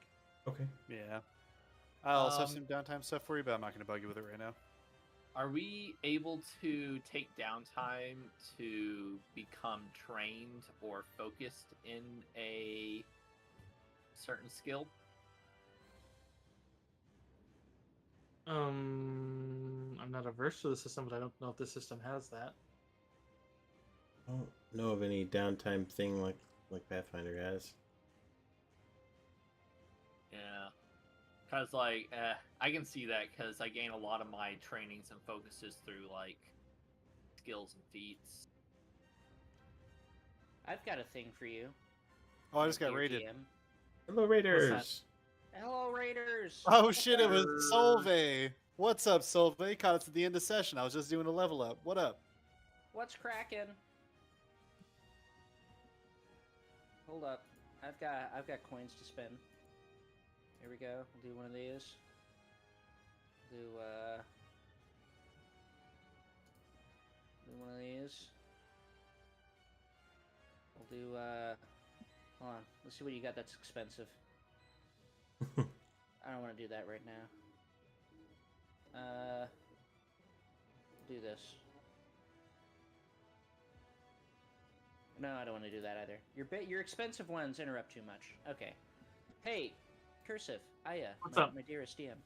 S4: Okay.
S2: Yeah. I also have some downtime stuff for you, but I'm not going to bug you with it right now.
S1: Are we able to take downtime to become trained or focused in a certain skill?
S3: I'm not averse to the system, but I don't know if the system has that.
S4: I don't know of any downtime thing like Pathfinder has.
S1: Yeah. Because, like, I can see that because I gain a lot of my trainings and focuses through, like, skills and feats.
S5: I've got a thing for you.
S2: Oh, I just got
S5: Dear
S2: raided.
S5: DM.
S4: Hello, Raiders!
S5: Hello, Raiders!
S2: Oh shit, it was Solvay. What's up, Solvay? Caught us at the end of session. I was just doing a level up. What up?
S5: What's cracking? Hold up. I've got coins to spend. Here we go. We'll do one of these. Do one of these. We'll do hold on. Let's see what you got that's expensive. I don't want to do that right now. Do this. No, I don't want to do that either. Your expensive ones interrupt too much. Okay. Hey, Cursive, Aya,
S3: What's
S5: my,
S3: up?
S5: my dearest DM.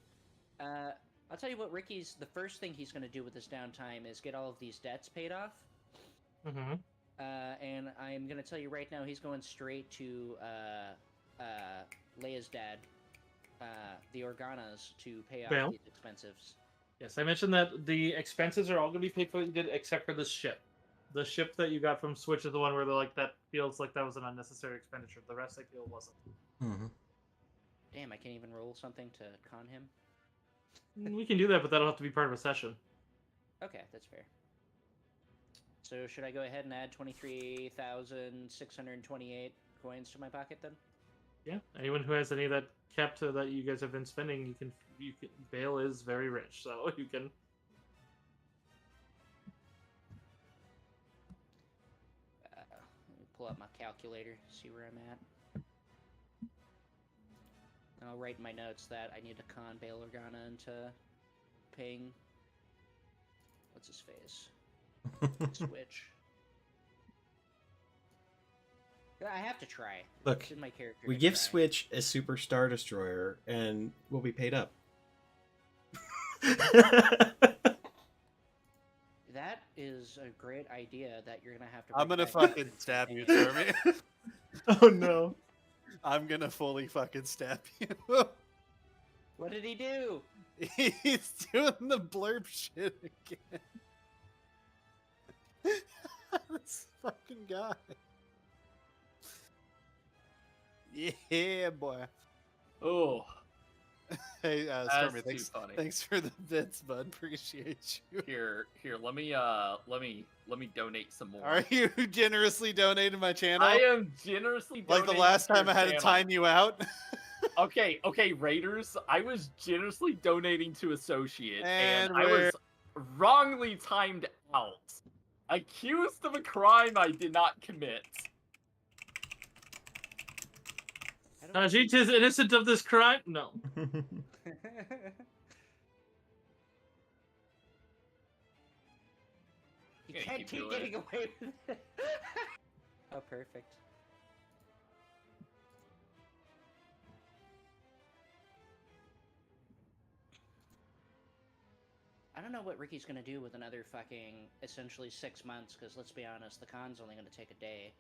S5: I'll tell you what. The first thing he's going to do with his downtime is get all of these debts paid off.
S3: Mm-hmm.
S5: And I'm going to tell you right now, he's going straight to Leia's dad, the Organas, to pay off
S3: Well.
S5: these expensives.
S3: Yes, I mentioned that the expenses are all going to be paid for, except for the ship. The ship that you got from Switch is the one where they're like, that feels like that was an unnecessary expenditure. The rest I feel wasn't.
S4: Mm-hmm.
S5: Damn, I can't even roll something to con him.
S3: We can do that, but that'll have to be part of a session.
S5: Okay, that's fair. So should I go ahead and add 23,628 coins to my pocket then?
S3: Yeah, anyone who has any of that kept that you guys have been spending, you can. Bale is very rich, so you can.
S5: Let me pull up my calculator, see where I'm at. And I'll write in my notes that I need to con Bail Organa into paying. What's his face? Switch. I have to try.
S4: Look,
S5: It's in my character.
S4: we
S5: to
S4: give
S5: try.
S4: Switch a Super Star Destroyer, and we'll be paid up.
S5: That is a great idea that you're gonna have to.
S2: I'm
S5: bring
S2: gonna
S5: back
S2: fucking
S5: to
S2: stab you,
S5: Pennsylvania.
S2: Jeremy.
S3: Oh no!
S2: I'm gonna fully fucking stab you.
S5: What did he do?
S2: He's doing the blurb shit again. This fucking guy. Yeah, boy.
S1: Oh,
S2: Hey,
S1: that's
S2: Stormy,
S1: too funny.
S2: thanks for the bits, bud. Appreciate you.
S1: Here, let me donate some more.
S2: Are you generously donating my channel?
S1: I am generously
S2: like the
S1: donating
S2: last
S1: to
S2: time
S1: your
S2: I had to
S1: channel.
S2: time you out.
S1: Okay, Raiders. I was generously donating to Associate, and
S2: And
S1: I
S2: we're-
S1: was wrongly timed out. Accused of a crime I did not commit.
S5: I don't-
S3: Najit is innocent of this crime? No.
S5: You
S1: Yeah,
S5: can't
S1: keep
S5: keep
S1: doing
S5: getting
S1: it.
S5: away with it. Oh, perfect. I don't don't know what Ricky's gonna do with another fucking essentially 6 months. Because let's be honest, the con's only gonna take a day.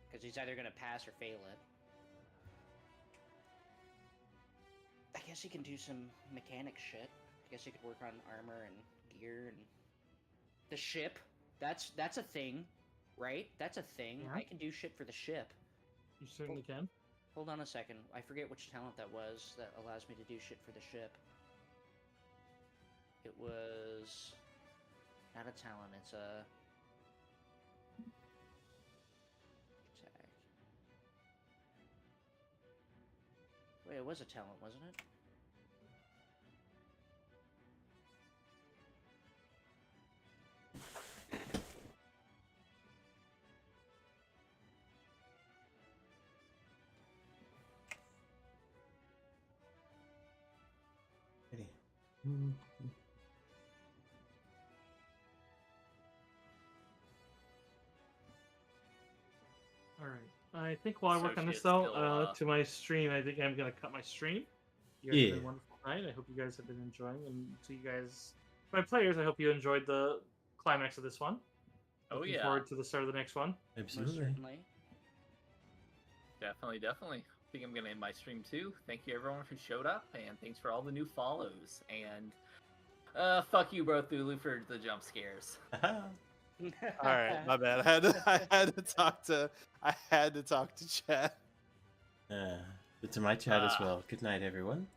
S5: Because he's either gonna pass or fail it. I guess he can do some mechanic shit. I guess he could work on armor and gear and the ship. That's a thing, right? That's a thing.
S3: Yeah.
S5: I can do shit for the ship.
S3: You certainly can.
S5: Hold on a second. I forget which talent that was that allows me to do shit for the ship. It was not a talent. It's a attack. Wait, it was a talent, wasn't it?
S4: Ready.
S3: All right. I think while I work
S1: So
S3: on
S1: she
S3: this
S1: is
S3: though,
S1: still,
S3: to my stream, I think I'm gonna cut my stream. You guys have
S4: Yeah.
S3: been a wonderful night. I hope you guys have been enjoying, and to you guys, my players, I hope you enjoyed the climax of this one.
S1: Oh
S3: Looking
S1: yeah,
S3: forward to the start of the next one.
S5: Most
S4: Absolutely.
S5: certainly.
S1: definitely. I think I'm gonna end my stream too. Thank you everyone who showed up, and thanks for all the new follows. And fuck you, bro, Thulu, for the jump scares.
S2: All right, my bad. I had to talk to chat.
S4: But to my chat as
S1: Ah.
S4: well. Good night, everyone.